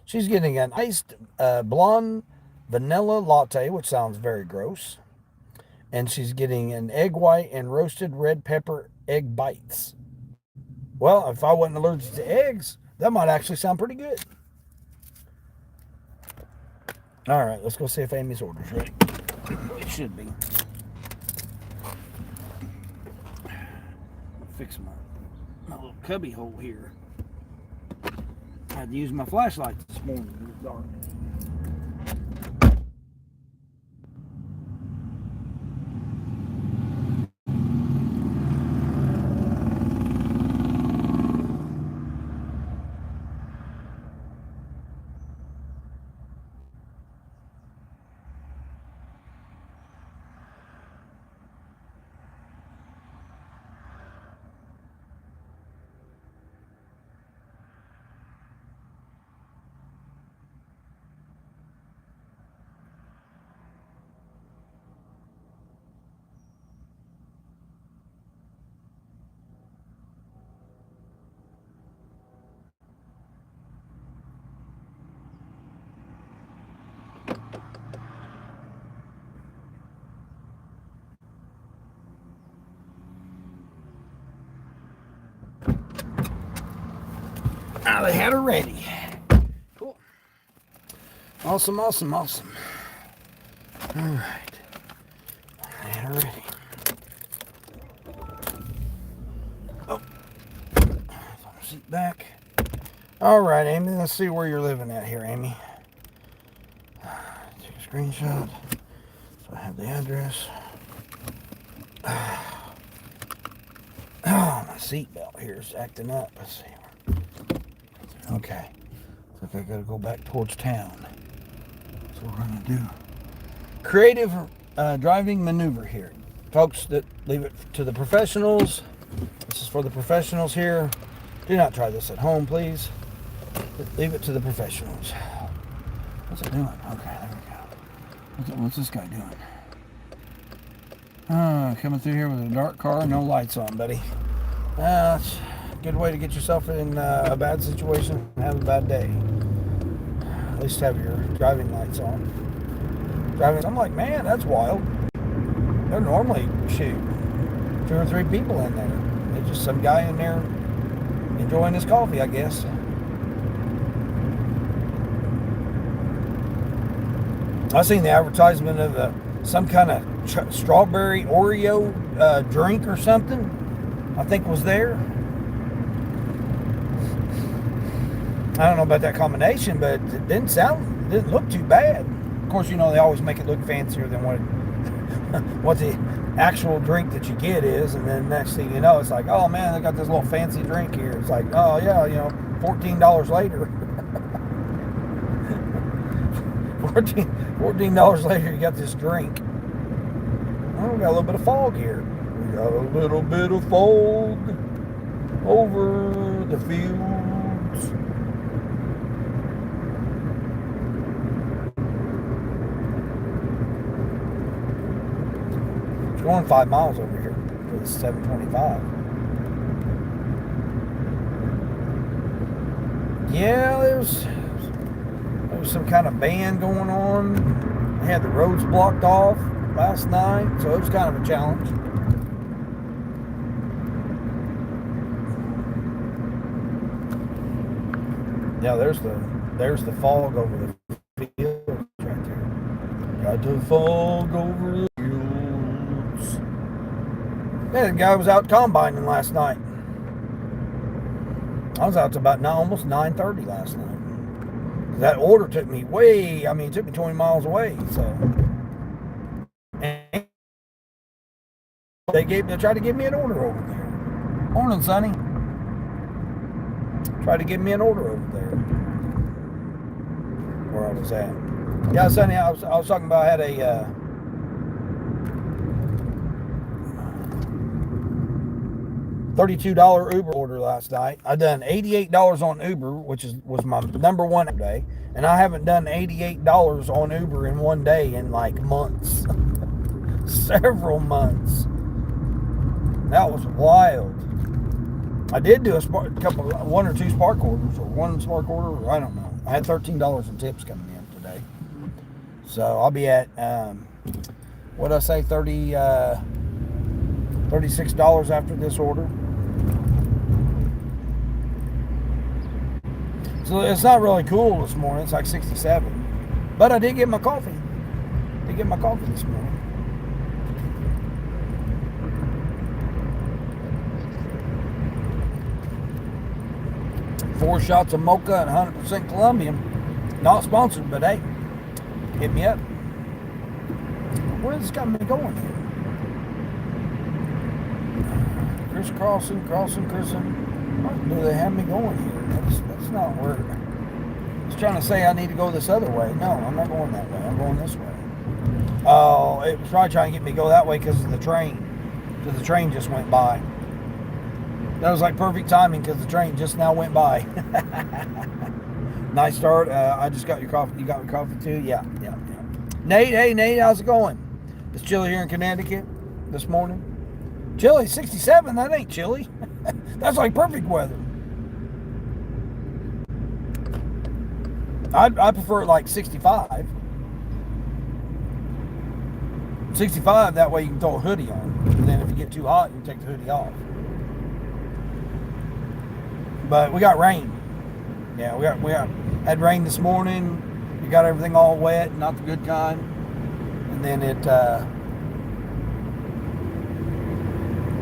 She's getting an iced blonde vanilla latte, which sounds very gross. And she's getting an egg white and roasted red pepper egg bites. Well, if I wasn't allergic to eggs, that might actually sound pretty good. All right, let's go see if Amy's order's ready. It should be. Fix my little cubby hole here. I had to use my flashlight this morning. It was dark. They had her ready. Cool. Awesome. All right. They had her ready. Oh. Seat back. All right, Amy. Let's see where you're living at here, Amy. Take a screenshot. So I have the address. Oh, my seatbelt here is acting up. Let's see. Okay. Looks like I gotta go back towards town. So we're gonna do creative driving maneuver here. Folks, that leave it to the professionals. This is for the professionals here. Do not try this at home, please. Leave it to the professionals. What's it doing? Okay, there we go. What's this guy doing? Coming through here with a dark car, no lights on, buddy. That's a good way to get yourself in a bad situation and have a bad day. At least have your driving lights on. I'm like, man, that's wild. They're normally, 2 or 3 people in there. There's just some guy in there enjoying his coffee, I guess. I seen the advertisement of some kind of strawberry Oreo drink or something. I think was there. I don't know about that combination, but it didn't look too bad. Of course, you know, they always make it look fancier than what the actual drink that you get is, and then next thing you know, it's like, oh man, they got this little fancy drink here. It's like, oh yeah, you know, $14 later. $14 later, you got this drink. Oh, we got a little bit of fog here. We got a little bit of fog over the fields. It's going 5 miles over here for the 725. Yeah, there's some kind of band going on. They had the roads blocked off last night, so it was kind of a challenge. Yeah, there's the fog over the fields right there. Got the fog over the fields. Yeah, the guy was out combining last night. I was out to about almost 9:30 last night. That order took me it took me 20 miles away, so. And they tried to give me an order over there. Morning, Sonny. Tried to give me an order over there. Where I was at. Yeah, Sonny, I was talking about I had a $32 Uber order last night. I done $88 on Uber, which was my number one day, and I haven't done $88 on Uber in one day in like months, several months. That was wild. I did do one or two Spark orders, or one Spark order, or I don't know. I had $13 in tips coming in today, so I'll be at what did I say, $36 after this order. So it's not really cool this morning. It's like 67. But I did get my coffee. This morning. Four shots of mocha and 100% Colombian. Not sponsored, but hey, hit me up. Where's this got me going here? Crisscrossing. What do they have me going here? That's not where. It's trying to say I need to go this other way. No, I'm not going that way. I'm going this way. Oh, it was probably trying to get me to go that way because of the train. Because the train just went by. That was like perfect timing because the train just now went by. Nice start. I just got your coffee. You got your coffee too? Yeah. Nate, hey Nate, how's it going? It's chilly here in Connecticut this morning. Chilly, 67, that ain't chilly. That's like perfect weather. I prefer it like 65. 65, that way you can throw a hoodie on. And then if you get too hot, you can take the hoodie off. But we got rain. Yeah, we got had rain this morning. We got everything all wet, not the good kind. And then it's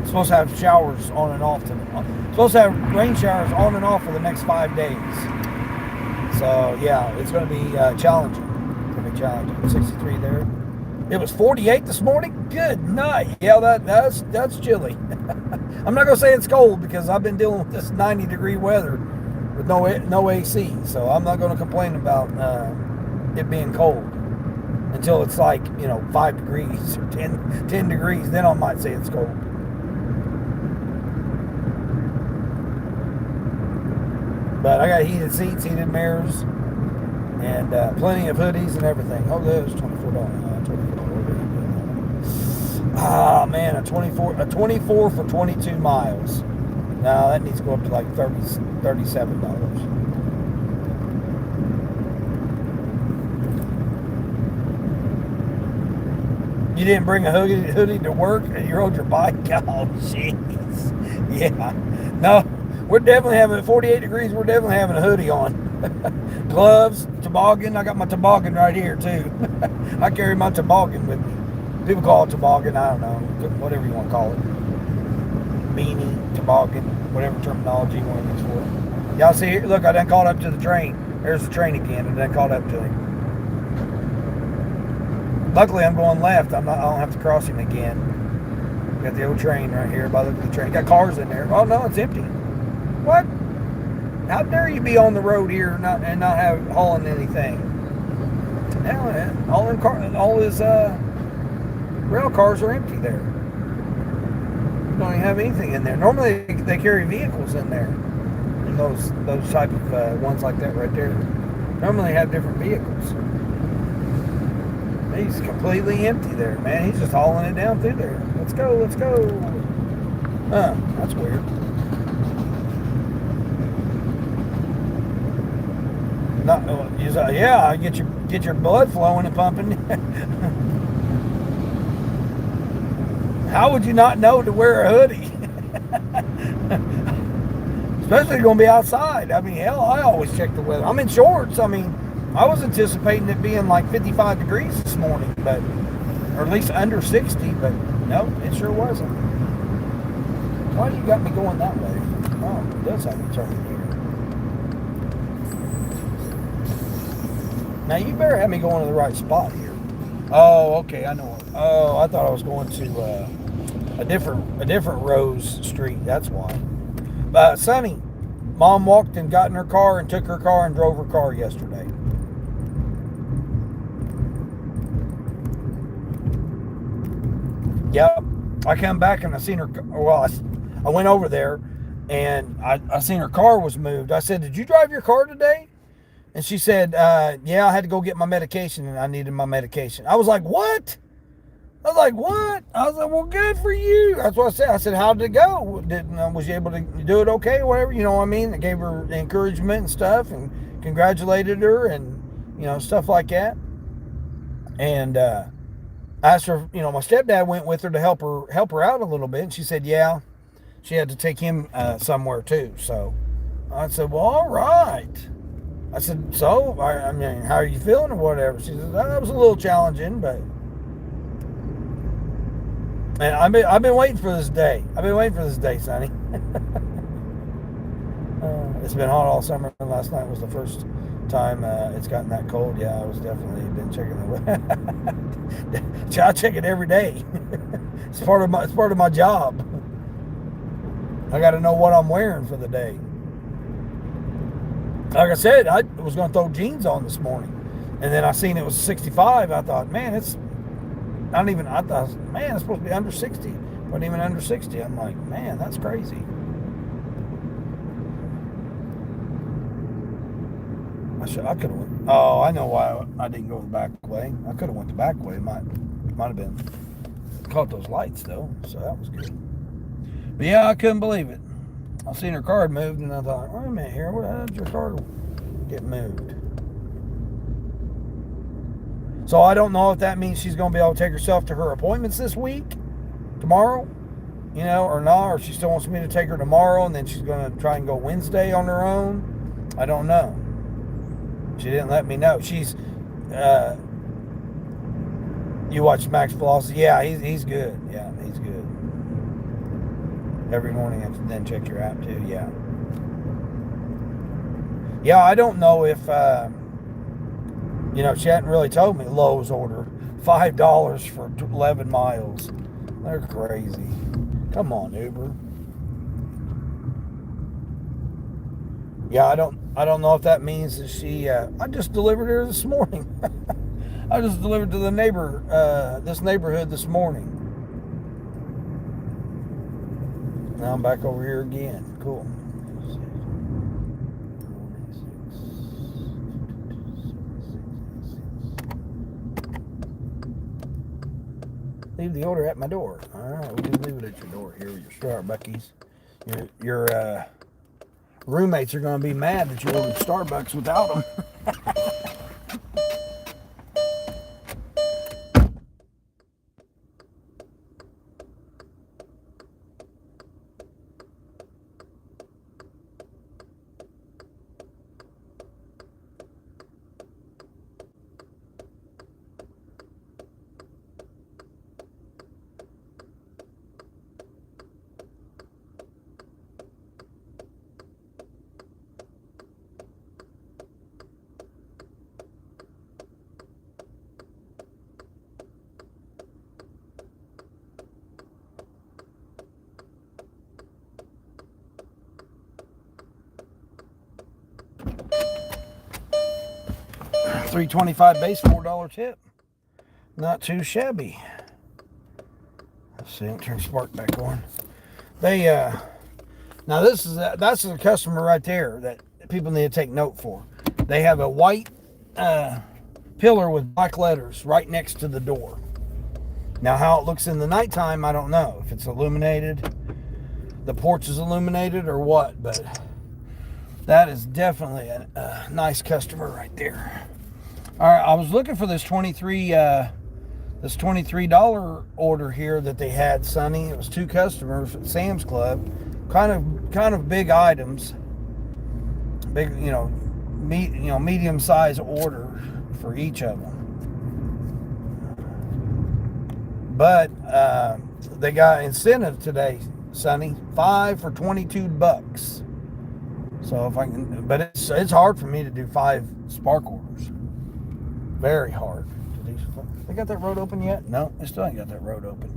supposed to have showers on and off. Supposed to have rain showers on and off for the next 5 days. So yeah, it's going to be challenging. It's going to be challenging. 63 there. It was 48 this morning. Good night. Yeah, that's chilly. I'm not going to say it's cold because I've been dealing with this 90-degree weather with no AC. So I'm not going to complain about it being cold until it's like 5 degrees or 10 degrees. Then I might say it's cold. But I got heated seats, heated mirrors, and plenty of hoodies and everything. Oh, there's $24. Ah, man, a 24 for 22 miles. Now that needs to go up to like $37. You didn't bring a hoodie to work and you rode your bike? Oh, jeez. Yeah. No, we're definitely having 48 degrees. We're definitely having a hoodie on. Gloves, toboggan. I got my toboggan right here, too. I carry my toboggan with me. People call it toboggan. I don't know. Whatever you want to call it. Beanie, toboggan, whatever terminology you want to use for it. Y'all see here? Look, I done caught up to the train. There's the train again. I done caught up to him. Luckily, I'm going left. I don't have to cross him again. Got the old train right here. By the look of the train, got cars in there. Oh no, it's empty. What? How dare you be on the road here and not have hauling anything? Now, all his rail cars are empty there. Don't even have anything in there. Normally, they carry vehicles in there. And those type of ones like that right there. Normally have different vehicles. He's completely empty there, man. He's just hauling it down through there. Let's go. Huh, that's weird. Yeah, get your blood flowing and pumping. How would you not know to wear a hoodie? Especially going to be outside. I mean, hell, I always check the weather. I'm in shorts. I mean, I was anticipating it being like 55 degrees this morning, or at least under 60, but no, it sure wasn't. Why do you got me going that way? Oh, it does have me turning here. Now, you better have me going to the right spot here. Oh, okay, I know. Oh, I thought I was going to a different Rose Street. That's why. Sonny, Mom walked and got in her car and took her car and drove her car yesterday. Yep. I come back and I seen her. Well, I went over there and I seen her car was moved. I said, "Did you drive your car today?" And she said, "Yeah, I had to go get my medication and I needed my medication." I was like, "What?" I was like, "Well, good for you." That's what I said. I said, "How did it go? Was you able to do it okay? Whatever, you know what I mean?" I gave her encouragement and stuff and congratulated her and, stuff like that. And I asked her, my stepdad went with her to help her out a little bit. And she said, yeah, she had to take him somewhere too. So I said, well, all right. I said, so, I mean, how are you feeling or whatever? She said, that was a little challenging, but. And I've been waiting for this day. Sonny. It's been hot all summer, and last night was the first time it's gotten that cold. Yeah, I was definitely been checking the weather. I check it every day. It's part of my job. I got to know what I'm wearing for the day. Like I said, I was going to throw jeans on this morning, and then I seen it was 65. I thought, man, it's supposed to be under 60. Wasn't even under 60. I'm like, man, that's crazy. I could have went. Oh, I know why I didn't go the back way. I could have went the back way. Might have been caught those lights though, so that was good. But yeah, I couldn't believe it. I seen her car moved, and I thought, wait a minute here, how did your car get moved? So I don't know if that means she's going to be able to take herself to her appointments this week, tomorrow, or not, or she still wants me to take her tomorrow, and then she's going to try and go Wednesday on her own. I don't know. She didn't let me know. She's, you watch Max Velocity? Yeah, he's good. Yeah, he's good. Every morning, and then check your app too. Yeah. Yeah, I don't know if, she hadn't really told me Lowe's order $5 for 11 miles. They're crazy. Come on, Uber. Yeah, I don't know if that means that she. I just delivered her this morning. I just delivered to this neighborhood this morning. Now I'm back over here again. Cool. Leave the order at my door. All right, we can leave it at your door. Here, your Starbuckies. Your roommates are going to be mad that you ordered Starbucks without them. $3.25 base, $4 tip. Not too shabby. Let's see. I'll turn Spark back on. They now that's a customer right there that people need to take note for. They have a white pillar with black letters right next to the door. Now, how it looks in the nighttime, I don't know if it's illuminated, the porch is illuminated, or what. But that is definitely a nice customer right there. All right, I was looking for this $23 order here that they had, Sonny. It was 2 customers at Sam's Club, kind of big items, big medium size order for each of them. But they got incentive today, Sonny, 5 for $22. So if I can, but it's hard for me to do 5 Spark orders. Very hard to do. They got that road open yet? No, they still ain't got that road open.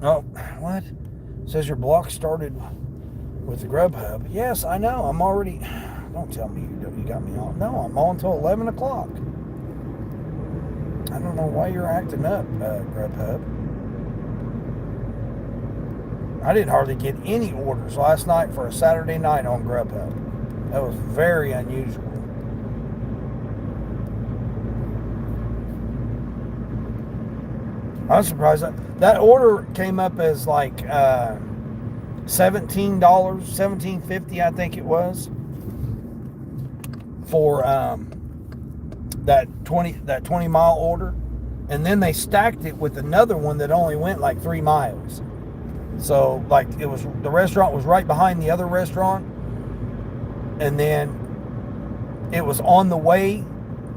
Oh, what? It says your block started with the Grubhub. Yes, I know. I'm already. Don't tell me you got me on. No, I'm on until 11 o'clock. I don't know why you're acting up, Grubhub. I didn't hardly get any orders last night for a Saturday night on Grubhub. That was very unusual. I'm surprised that order came up as like $17, $17.50, I think it was, for that 20 mile order, and then they stacked it with another one that only went like 3 miles. So like the restaurant was right behind the other restaurant, and then it was on the way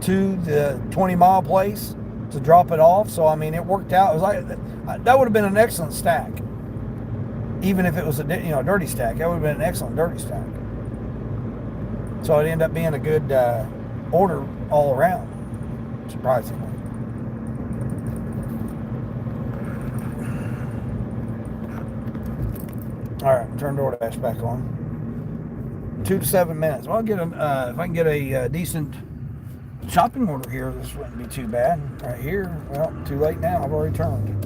to the 20 mile place to drop it off. So I mean, it worked out. It was like that would have been an excellent stack, even if it was a dirty stack. That would have been an excellent dirty stack. So it ended up being a good order all around, surprisingly. All right, turn Doordash back on. 2 to 7 minutes. Well, I'll get if I can get a decent shopping order here, this wouldn't be too bad. Right here, well, too late now. I've already turned.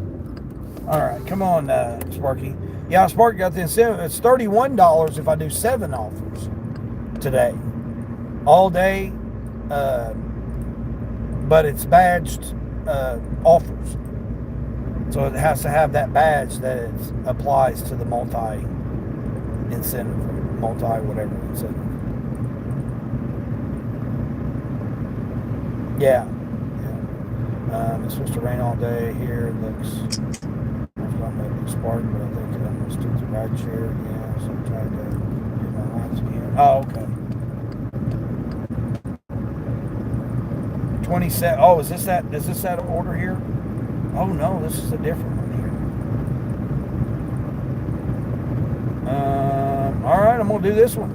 All right, come on, Sparky. Yeah, Sparky got the incentive. It's $31 if I do 7 offers today, all day. But it's badged offers, so it has to have that badge that it applies to the multi incentive, whatever incentive. Yeah. It's supposed to rain all day here. It looks, I was going to make it spark, but I think it almost took the ride share. Yeah, so I tried to get Oh, okay. 27. Oh, is this that? Is this that order here? Oh no, this is a different one here. All right, I'm gonna do this one.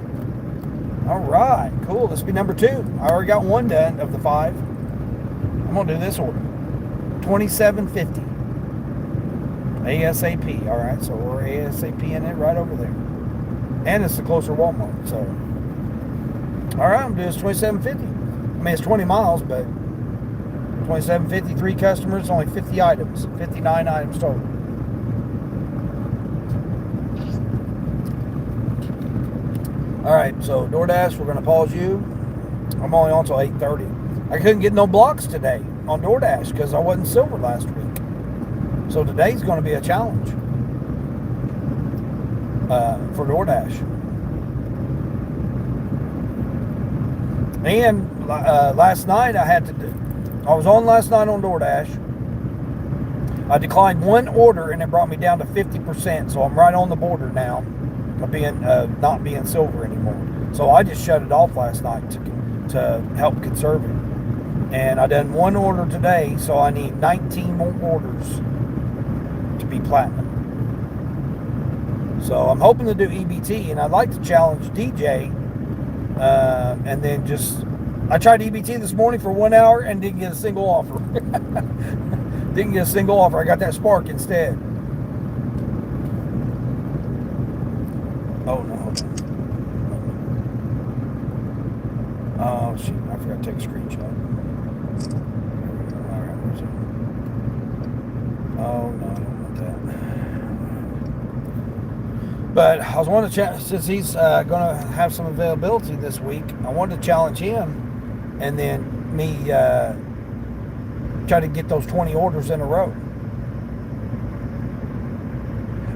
All right, cool. This will be number 2. I already got one done of the 5. I'm gonna do this order. 2750. ASAP. All right, so we're ASAP in it right over there, and it's the closer Walmart. So, all right, I'm doing this 2750. I mean, it's 20 miles, but 2750, 3 customers, only 50 items, 59 items total. All right, so DoorDash, we're gonna pause you. I'm only on till 8:30. I couldn't get no blocks today on DoorDash because I wasn't silver last week. So today's going to be a challenge for DoorDash. And last night I was on last night on DoorDash. I declined one order and it brought me down to 50%. So I'm right on the border now of being not being silver anymore. So I just shut it off last night to help conserve it. And I done one order today, so I need 19 more orders to be platinum. So I'm hoping to do EBT, and I'd like to challenge DJ, and then I tried EBT this morning for 1 hour and didn't get a single offer. Didn't get a single offer. I got that Spark instead. Oh no. Oh shoot, I forgot to take a screenshot. Alright, where's it? Oh no, I don't want that. But I was wanting to since he's gonna have some availability this week, I wanted to challenge him and then me try to get those 20 orders in a row.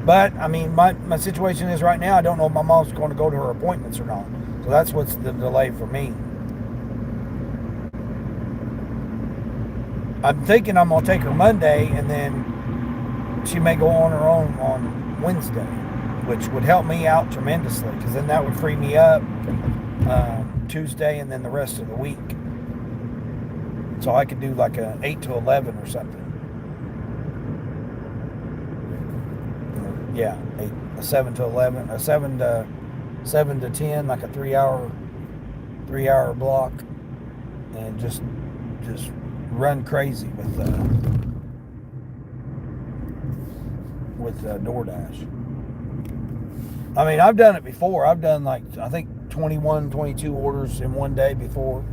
But I mean, my situation is right now I don't know if my mom's going to go to her appointments or not. So that's what's the delay for me. I'm thinking I'm going to take her Monday, and then she may go on her own on Wednesday, which would help me out tremendously, because then that would free me up Tuesday and then the rest of the week. So I could do like a 8 to 11 or something. Yeah, a 7 to 11, a 7 to 10, like a 3-hour block, and just run crazy with DoorDash. I mean, I've done it before. I've done like, I think 21, 22 orders in one day before.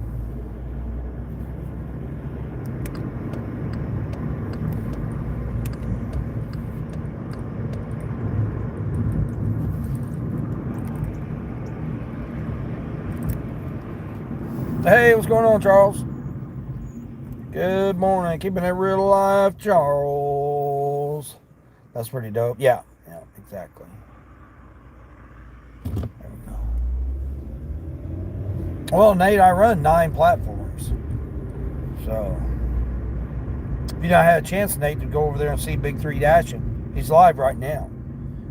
Hey, what's going on, Charles? Good morning. Keeping it real alive, Charles. That's pretty dope. Yeah, exactly. There we go. Well, Nate, I run 9 platforms. So, if you not had a chance, Nate, to go over there and see Big 3 dashing, he's live right now.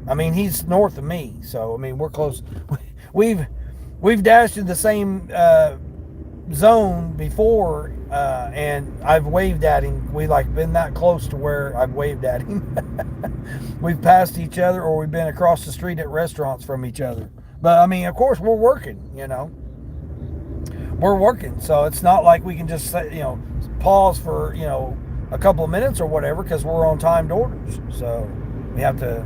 I mean, he's north of me, so I mean, we're close. We've dashed in the same zone before, and I've waved at him. We like been that close to where I've waved at him. We've passed each other, or we've been across the street at restaurants from each other. But I mean, of course, we're working. We're working, so it's not like we can just pause for a couple of minutes or whatever, because we're on timed orders. So we have to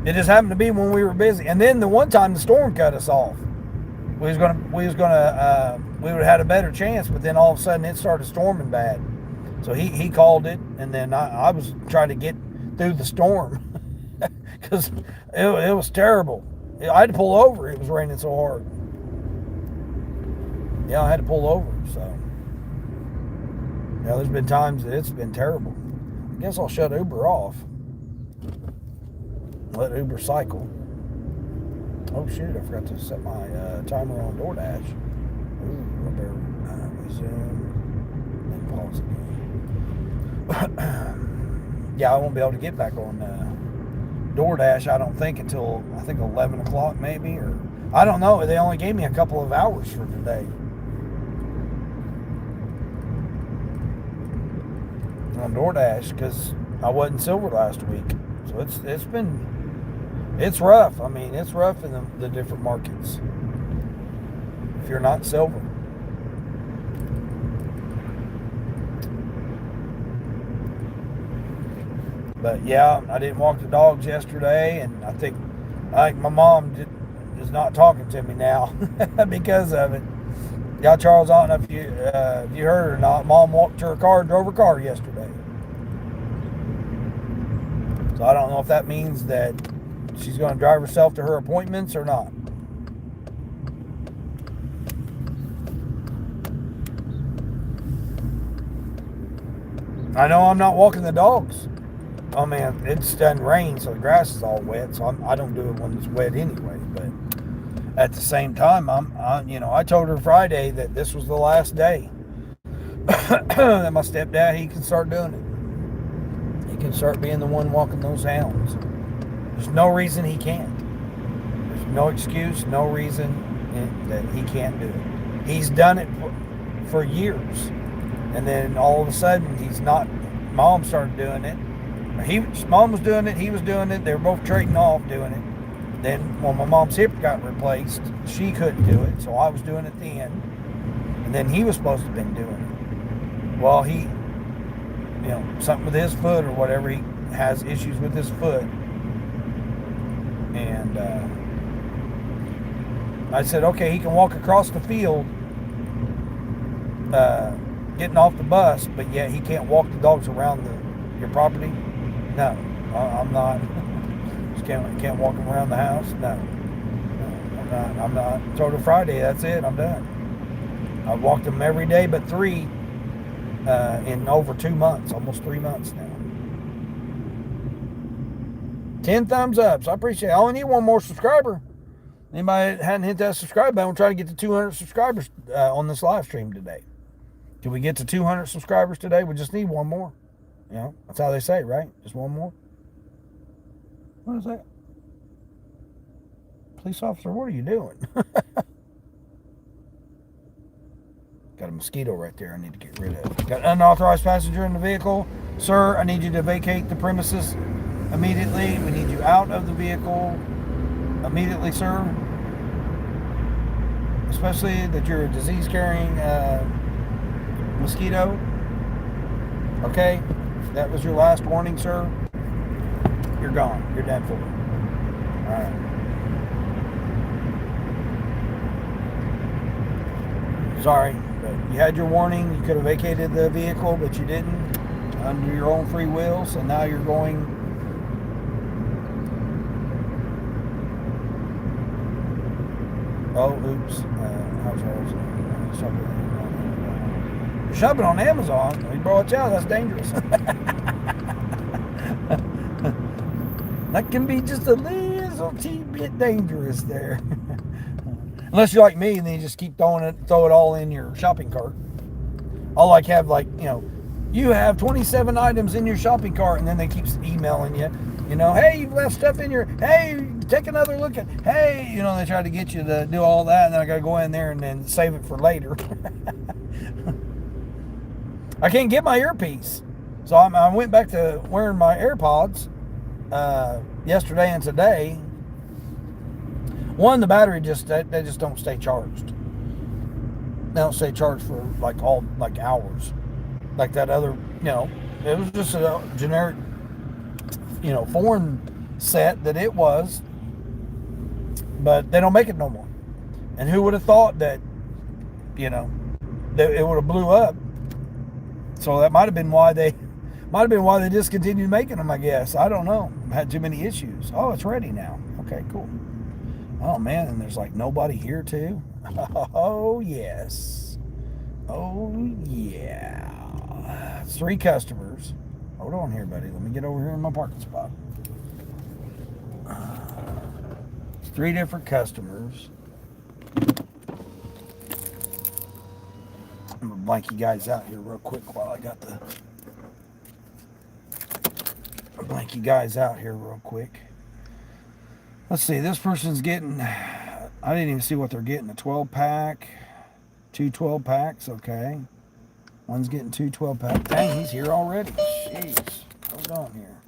It just happened to be when we were busy, and then the one time the storm cut us off. We would have had a better chance, but then all of a sudden it started storming bad. So he called it, and then I was trying to get through the storm because it was terrible. I had to pull over. It was raining so hard. Yeah, I had to pull over. So there's been times that it's been terrible. I guess I'll shut Uber off. Let Uber cycle. Oh shoot, I forgot to set my timer on DoorDash. Ooh, I better resume and pause again. Yeah, I won't be able to get back on Doordash, I don't think, until I think 11 o'clock maybe, or I don't know. They only gave me a couple of hours for today on Doordash because I wasn't silver last week. So it's rough. I mean, it's rough in the different markets if you're not silver. But yeah, I didn't walk the dogs yesterday, and I think my mom is not talking to me now because of it. Yeah, Charles, I don't know if you heard or not. Mom walked to her car, drove her car yesterday. So I don't know if that means that she's going to drive herself to her appointments or not. I know I'm not walking the dogs. Oh man, it's done rain, so the grass is all wet. So I don't do it when it's wet anyway. But at the same time, I told her Friday that this was the last day that my stepdad, he can start doing it. He can start being the one walking those hounds. There's no reason he can't. There's no excuse, no reason that he can't do it. He's done it for years, and then all of a sudden he's not. Mom started doing it. Mom was doing it. He was doing it. They were both trading off doing it. Then when my mom's hip got replaced, she couldn't do it, so I was doing it then. And then he was supposed to have been doing it. Well, he, something with his foot or whatever. He has issues with his foot. And I said, okay, he can walk across the field getting off the bus, but yet he can't walk the dogs around your property. No, I'm not. Just can't walk them around the house. No, I'm not. Told her Friday, that's it. I'm done. I've walked them every day but 3 in over 2 months, almost 3 months now. 10 thumbs up. So I appreciate it. I only need one more subscriber. Anybody that hadn't hit that subscribe button, we're trying to get to 200 subscribers on this live stream today. Can we get to 200 subscribers today? We just need one more. That's how they say, right? Just one more. What is that? Police officer, what are you doing? Got a mosquito right there I need to get rid of. Got an unauthorized passenger in the vehicle. Sir, I need you to vacate the premises immediately. We need you out of the vehicle immediately, sir. Especially that you're a disease-carrying mosquito. Okay? That was your last warning, sir. You're gone. You're done for. All right. Sorry, but you had your warning. You could have vacated the vehicle, but you didn't under your own free will. So now you're going. Oh, oops. How's yours? You're shopping on Amazon. You brought it out. That's dangerous. That can be just a little teeny bit dangerous there. Unless you're like me and then you just keep throw it all in your shopping cart. I'll have you have 27 items in your shopping cart, and then they keep emailing you, hey, you've left stuff in your, hey, take another look at, hey, they try to get you to do all that, and then I got to go in there and then save it for later. I can't get my earpiece. So I went back to wearing my AirPods yesterday and today. One, the battery they just don't stay charged. They don't stay charged for hours. Like that other, it was just a generic, foreign set that it was. But they don't make it no more. And who would have thought that, that it would have blew up. So that might have been why they discontinued making them, I guess. I don't know. Had too many issues. Oh, it's ready now. Okay, cool. Oh man, and there's nobody here too. Oh yes. Oh yeah. It's 3 customers. Hold on here, buddy. Let me get over here in my parking spot. It's 3 different customers. I'm gonna blank you guys out here real quick while I got the. Blank you guys out here real quick. Let's see. This person's getting. I didn't even see what they're getting. A 12 pack, two 12 packs. Okay. One's getting two 12 packs. Dang, he's here already. Jeez. Hold on here.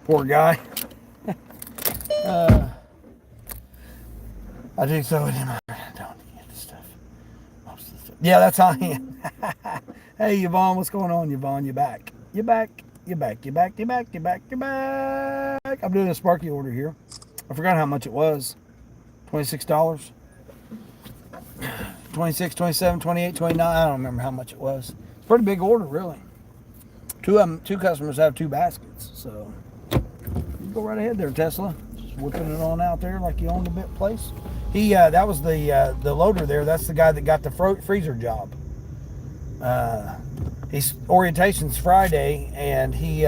Poor guy. Uh, I do throw it in my... Don't get the stuff. Most of the stuff. Yeah, that's how I am. Hey, Yvonne, what's going on, Yvonne? You back. You back. You back. You back. You back. You back. You back. I'm doing a Sparky order here. I forgot how much it was. $26. 26, 27, 28, 29. I don't remember how much it was. It's a pretty big order, really. Two customers have 2 baskets, so you go right ahead there, Tesla. Just whipping it on out there like you own the bit place. That was the loader there. That's the guy that got the freezer job. His orientation's Friday, and he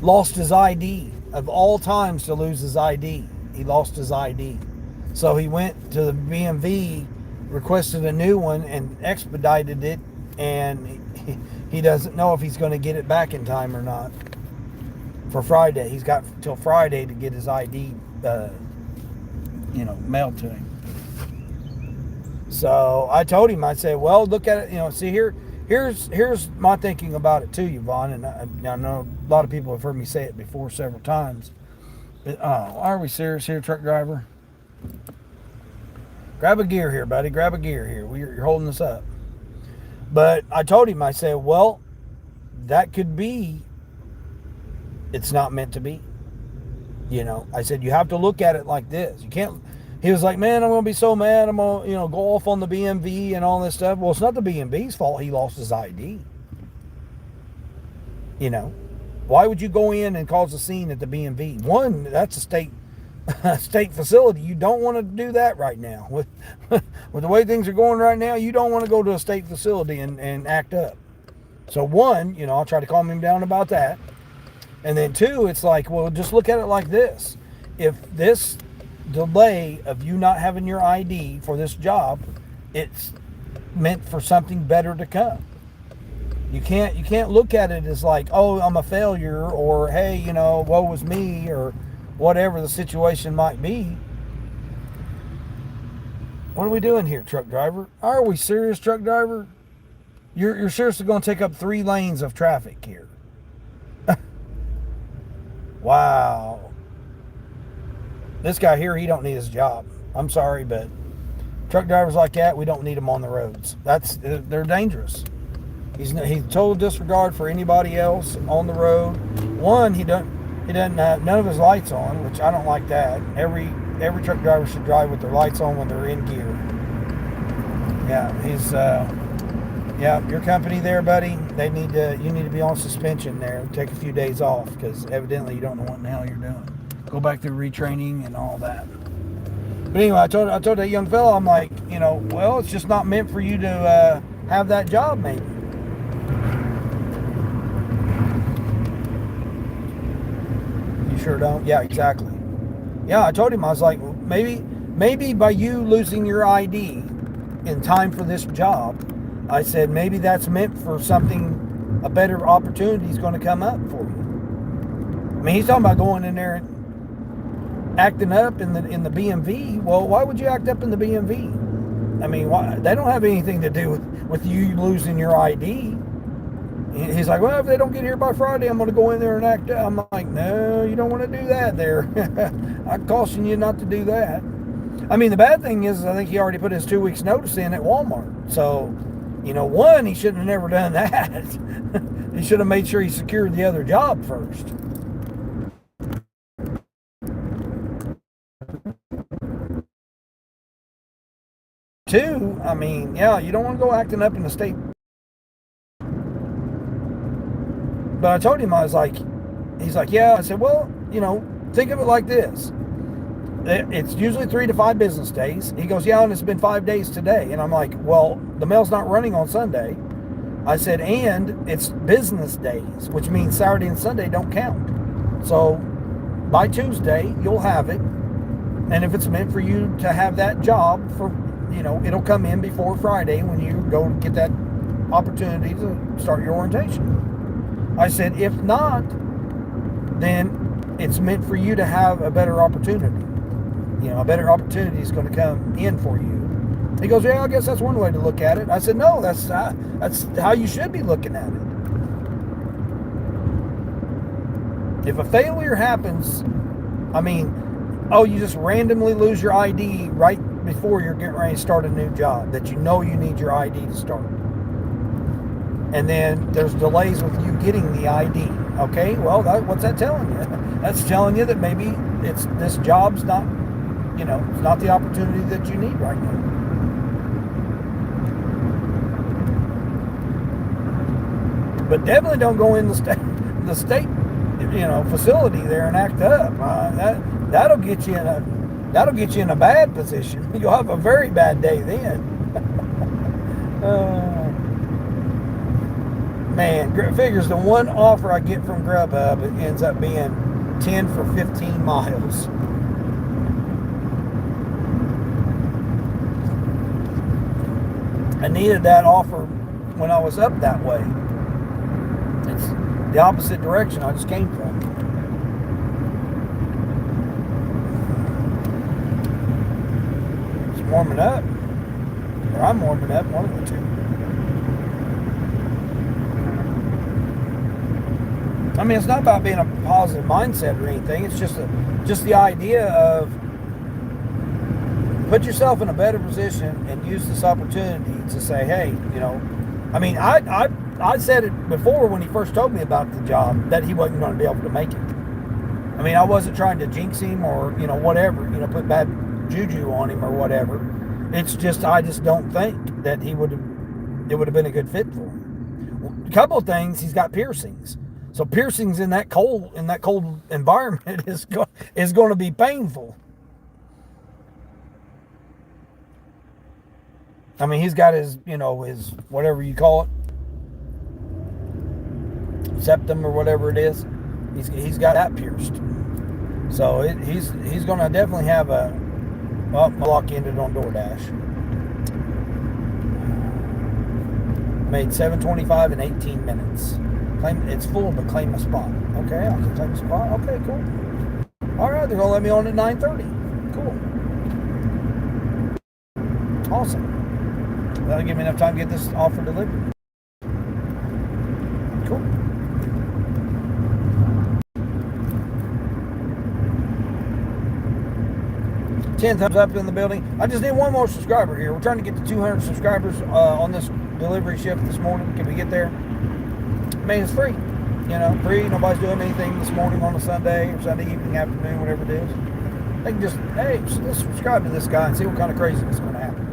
lost his ID. Of all times to lose his ID, he lost his ID. So he went to the BMV, requested a new one, and expedited it, and he doesn't know if he's going to get it back in time or not for Friday. He's got till Friday to get his ID, mailed to him. So I told him, I said, well, look at it, see here's my thinking about it too, Yvonne, and I know a lot of people have heard me say it before several times. But, are we serious here, truck driver? Grab a gear here, buddy. Grab a gear here. You're holding us up. But I told him, I said, well, that could be, it's not meant to be. I said, you have to look at it like this. You can't, he was like, man, I'm going to be so mad. I'm going to, go off on the BMV and all this stuff. Well, it's not the BMV's fault he lost his ID. Why would you go in and cause a scene at the BMV? One, that's a state facility. You don't want to do that right now. With the way things are going right now, you don't want to go to a state facility and act up. So one, I'll try to calm him down about that. And then two, it's like, well, just look at it like this. If this delay of you not having your ID for this job, it's meant for something better to come. You can't look at it as like, oh, I'm a failure, or hey, woe was me, or whatever the situation might be. What are we doing here, truck driver? Are we serious, truck driver? You're seriously going to take up 3 lanes of traffic here. Wow. This guy here, he don't need his job. I'm sorry, but truck drivers like that, we don't need them on the roads. They're dangerous. He's total disregard for anybody else on the road. One, he doesn't have none of his lights on, which I don't like that. Every truck driver should drive with their lights on when they're in gear. Yeah, your company there, buddy, you need to be on suspension there. Take a few days off, because evidently you don't know what in the hell you're doing. Go back through retraining and all that. But anyway, I told that young fellow, I'm like, well, it's just not meant for you to have that job, maybe. You sure don't? Yeah, exactly. Yeah, I told him, I was like, well, maybe by you losing your ID in time for this job, I said, maybe that's meant for something, a better opportunity is going to come up for you. I mean, he's talking about going in there and acting up in the BMV. Well, why would you act up in the BMV? I mean, they don't have anything to do with you losing your ID. He's like, well, if they don't get here by Friday, I'm going to go in there and act up. I'm like, no, you don't want to do that there. I caution you not to do that. I mean, the bad thing is, I think he already put his 2 weeks notice in at Walmart. So, one, he shouldn't have never done that. He should have made sure he secured the other job first. Two, I mean, yeah, you don't want to go acting up in the state. But I told him, I was like, he's like, yeah. I said, well, think of it like this. It's usually 3 to 5 business days. He goes, yeah, and it's been 5 days today. And I'm like, well, the mail's not running on Sunday. I said, and it's business days, which means Saturday and Sunday don't count. So by Tuesday, you'll have it. And if it's meant for you to have that job, it'll come in before Friday when you go get that opportunity to start your orientation. I said, if not, then it's meant for you to have a better opportunity. A better opportunity is going to come in for you. He goes, yeah, I guess that's one way to look at it. I said, no, that's how you should be looking at it. If a failure happens, I mean, oh, you just randomly lose your ID right before you're getting ready to start a new job that you know you need your ID to start. And then there's delays with you getting the ID. Okay, well, what's that telling you? That's telling you that maybe this job's not, it's not the opportunity that you need right now. But definitely don't go in the state, facility there and act up. That'll get you in a bad position. You'll have a very bad day then. Man, figures the one offer I get from Grubhub, it ends up being 10 for 15 miles. I needed that offer when I was up that way. It's the opposite direction I just came from. It's warming up. Or I'm warming up, one of the two. I mean, it's not about being a positive mindset or anything. It's just the idea of put yourself in a better position and use this opportunity to say, hey, I mean, I said it before when he first told me about the job that he wasn't going to be able to make it. I mean, I wasn't trying to jinx him or, whatever, put bad juju on him or whatever. It's just, I just don't think that it would have been a good fit for him. A couple of things, he's got piercings. So piercings in that cold environment is going to be painful. I mean, he's got his whatever you call it, septum or whatever it is. He's got that pierced. So he's going to definitely have my lock ended on Doordash. Made $7.25 in 18 minutes. It's full, but claim a spot. Okay, I can claim a spot. Okay, cool. All right, they're going to let me on at 9:30. Cool. Awesome. That'll give me enough time to get this offer delivered. Cool. 10 thumbs up in the building. I just need one more subscriber here. We're trying to get to 200 subscribers on this delivery shift this morning. Can we get there? I mean, it's free. Free. Nobody's doing anything this morning on a Sunday or Sunday evening, afternoon, whatever it is. They can just, hey, let's subscribe to this guy and see what kind of craziness is going to happen.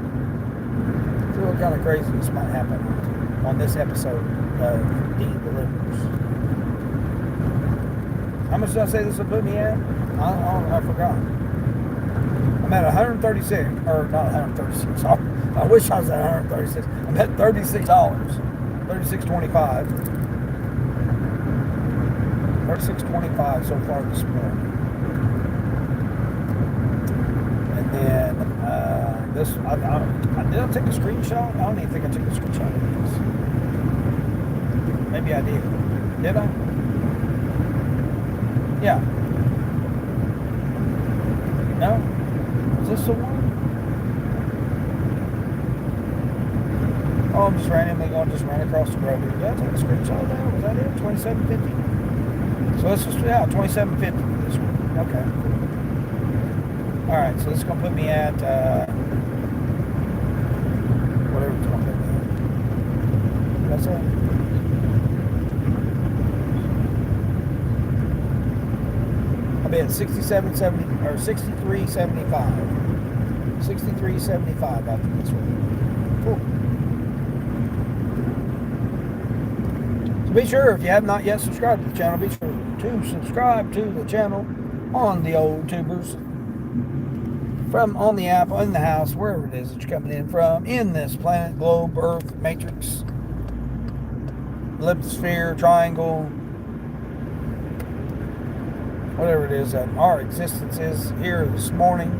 See what kind of craziness might happen on this episode of Deliveries. How much did I say this would put me at? I forgot. I'm at 136, or not 136. I wish I was at 136. I'm at $36. $36.25. $36.25 so far this morning. And then this, did I take a screenshot? I don't even think I took a screenshot of this. Maybe I did. Did I? Yeah. No? Is this the one? Oh, I'm just randomly going to just run across the road here. Did I take a screenshot of that? Was that it? 2750? So this is, 2750 for this one. Okay. Alright, so this is going to put me at, whatever it's going to put me at. That's it. I'll be at 67.70 or 63.75. 63.75 after this one. Cool. So be sure, if you have not yet subscribed to the channel, be sure to subscribe to the channel on the old tubers. From on the app, in the house, wherever it is that you're coming in from, in this planet, globe, earth, matrix, ellipsosphere, triangle, whatever it is that our existence is here this morning.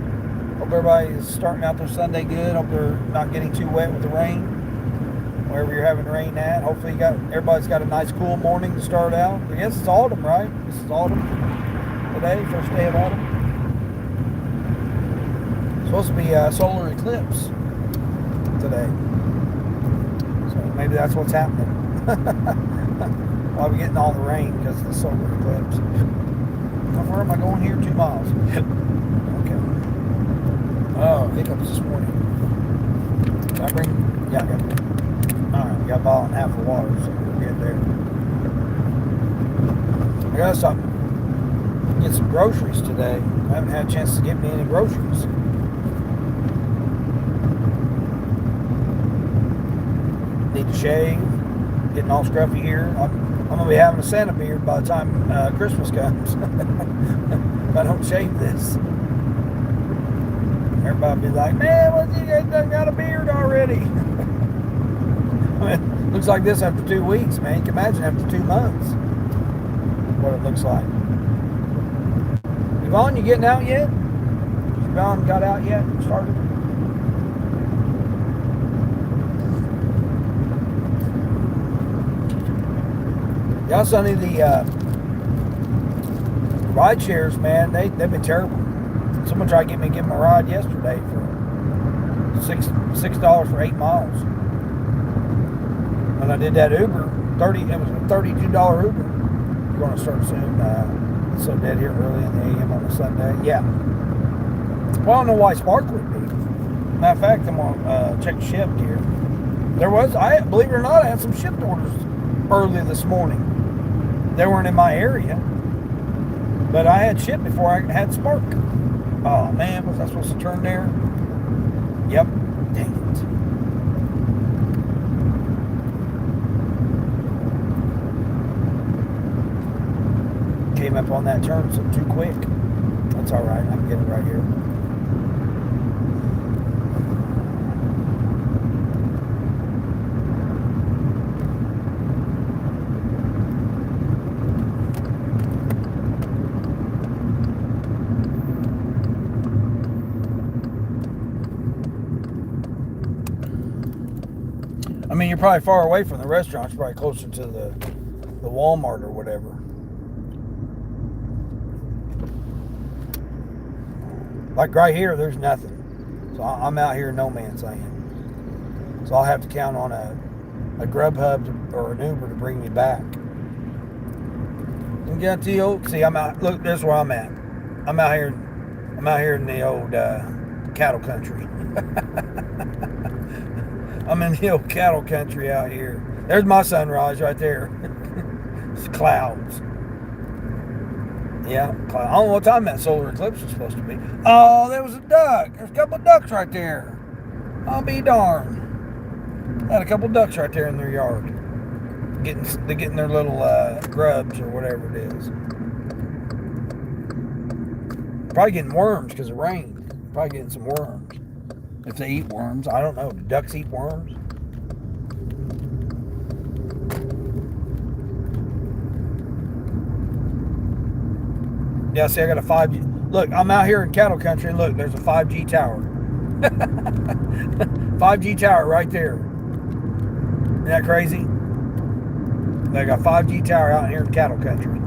Hope everybody is starting out their Sunday good. Hope they're not getting too wet with the rain. Wherever you're having rain at. Hopefully everybody's got a nice cool morning to start out. I guess it's autumn, right? This is autumn today, first day of autumn. Supposed to be a solar eclipse today. So maybe that's what's happening. Why are we getting all the rain? Because of the solar eclipse. How far am I going here? 2 miles. Okay. Oh, hiccups this morning. Can I bring? Yeah, I got it. Alright, we got a bottle and half of water, so we're good there. I gotta stop get some groceries today. I haven't had a chance to get me any groceries. Need to shave. Getting all scruffy here. I'm gonna be having a Santa beard by the time Christmas comes. If I don't shave this. Everybody be like, man, what, you guys done got a beard already? I mean, looks like this after 2 weeks, man. You can imagine after 2 months what it looks like. Yvonne, you getting out yet? Yvonne got out yet? Started? Yeah, Sonny, the ride shares, man, they've been terrible. Someone tried to give me a ride yesterday for $6 for 8 miles. When I did that Uber, it was a $32 Uber. We're going to start soon. It's so dead here early in the AM on a Sunday. Yeah. Well, I don't know why Spark would be. Matter of fact, I'm going to check shipped here. Believe it or not, I had some shipped orders early this morning. They weren't in my area, but I had shipped before I had Spark. Oh man, was I supposed to turn there? Yep. Dang it. Came up on that turn so too quick. That's alright, I can get it right here. I mean, you're probably far away from the restaurant. You're probably closer to the Walmart or whatever. Like right here, there's nothing. So I'm out here in no man's land. So I'll have to count on a Grubhub or an Uber to bring me back. And get to the old, see, I'm out. Look, this is where I'm at. I'm out here in the old cattle country. I'm in the old cattle country out here. There's my sunrise right there. It's clouds. Yeah, I don't know what time that solar eclipse is supposed to be. Oh, there was a duck. There's a couple of ducks right there. I'll be darned. Had a couple of ducks right there in their yard. They're getting their little grubs or whatever it is. Probably getting worms because it rained. Probably getting some worms. If they eat worms, I don't know. Do ducks eat worms? Yeah, see, I got a 5G. Look, I'm out here in cattle country, and look, there's a 5G tower. 5G tower right there. Isn't that crazy? They got a 5G tower out here in cattle country.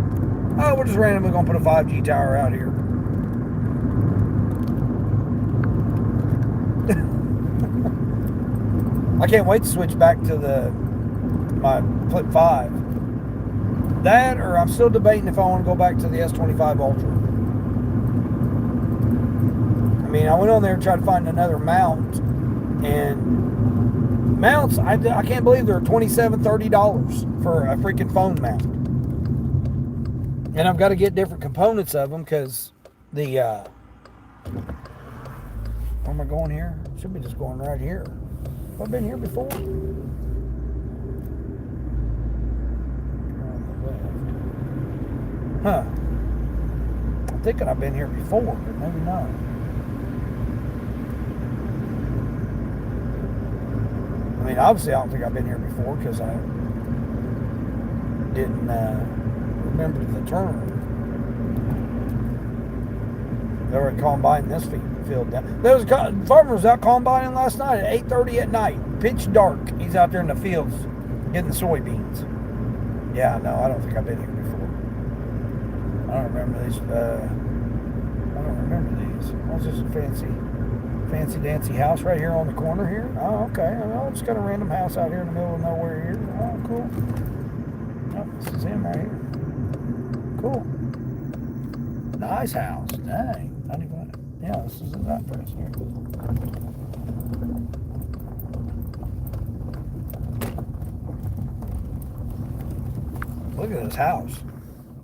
Oh, we're just randomly going to put a 5G tower out here. I can't wait to switch back to my Flip 5. That, or I'm still debating if I want to go back to the S25 Ultra. I mean, I went on there and tried to find another mount, and mounts, I can't believe they're $27, $30 for a freaking phone mount. And I've got to get different components of them because the, where am I going here? Should be just going right here. Have I been here before? Huh. I'm thinking I've been here before, but maybe not. I mean, obviously I don't think I've been here before because I didn't remember the turn. They were combining this field down. There was farmers out combining last night at 8:30 at night. Pitch dark. He's out there in the fields getting the soybeans. Yeah, no, I don't think I've been here before. I don't remember these. What's this fancy dancy house right here on the corner here? Oh, okay. Well, it's got a random house out here in the middle of nowhere here. Oh, cool. Oh, this is him right here. Cool. Nice house. Dang. 95. Yeah, this is his address here. Look at this house.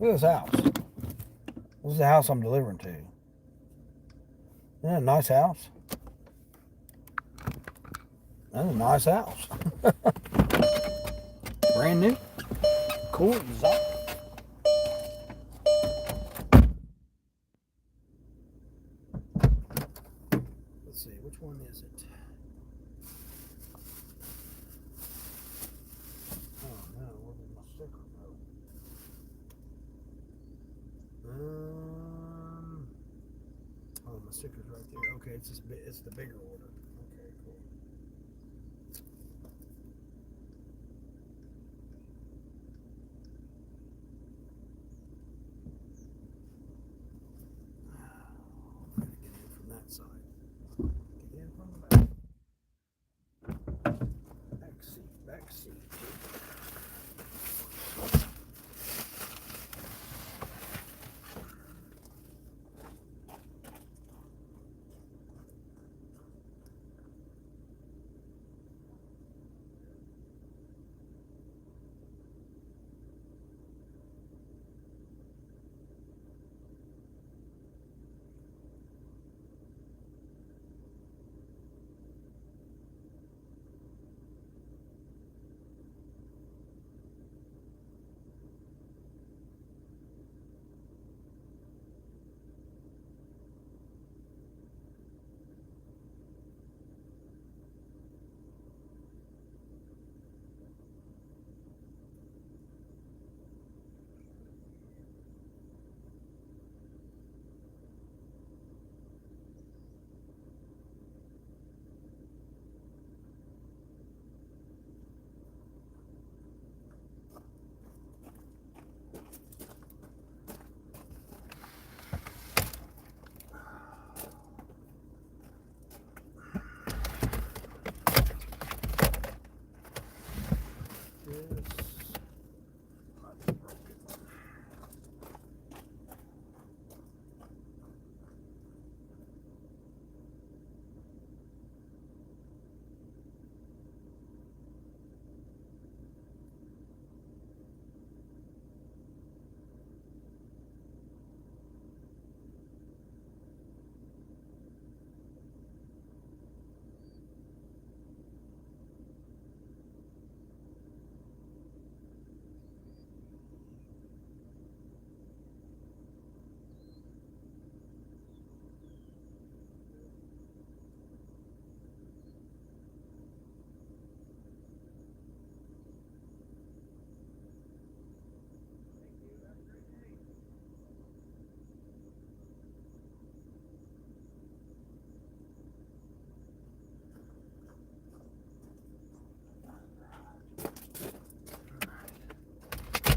Look at this house. This is the house I'm delivering to. Isn't that a nice house? That's a nice house. Brand new. Cool design. Let's see, which one is it? Oh no, where did my sticker go? Oh, my sticker's right there. Okay, it's the bigger order. Okay, cool. Get in from that side. Get in from the back. Back seat.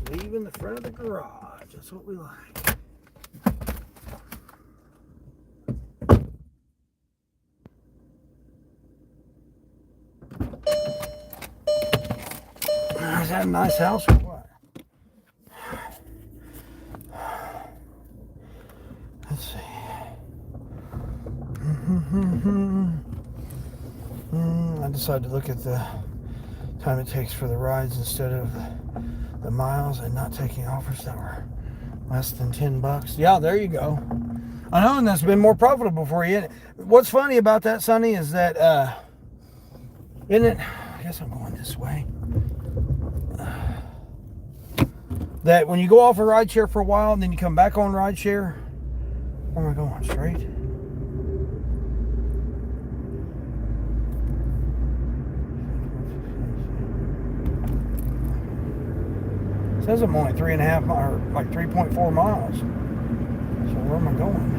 Leaving the front of the garage. That's what we like. Is that a nice house or what? Let's see. I decided to look at the time it takes for the rides instead of the miles and not taking offers that were less than $10. Yeah, there you go. I know, and that's been more profitable for you. What's funny about that, Sonny, is that, isn't it? I guess I'm going this way. That when you go off a rideshare for a while and then you come back on rideshare, where am I going? Straight? It says I'm only 3.5 miles, or like 3.4 miles. So where am I going?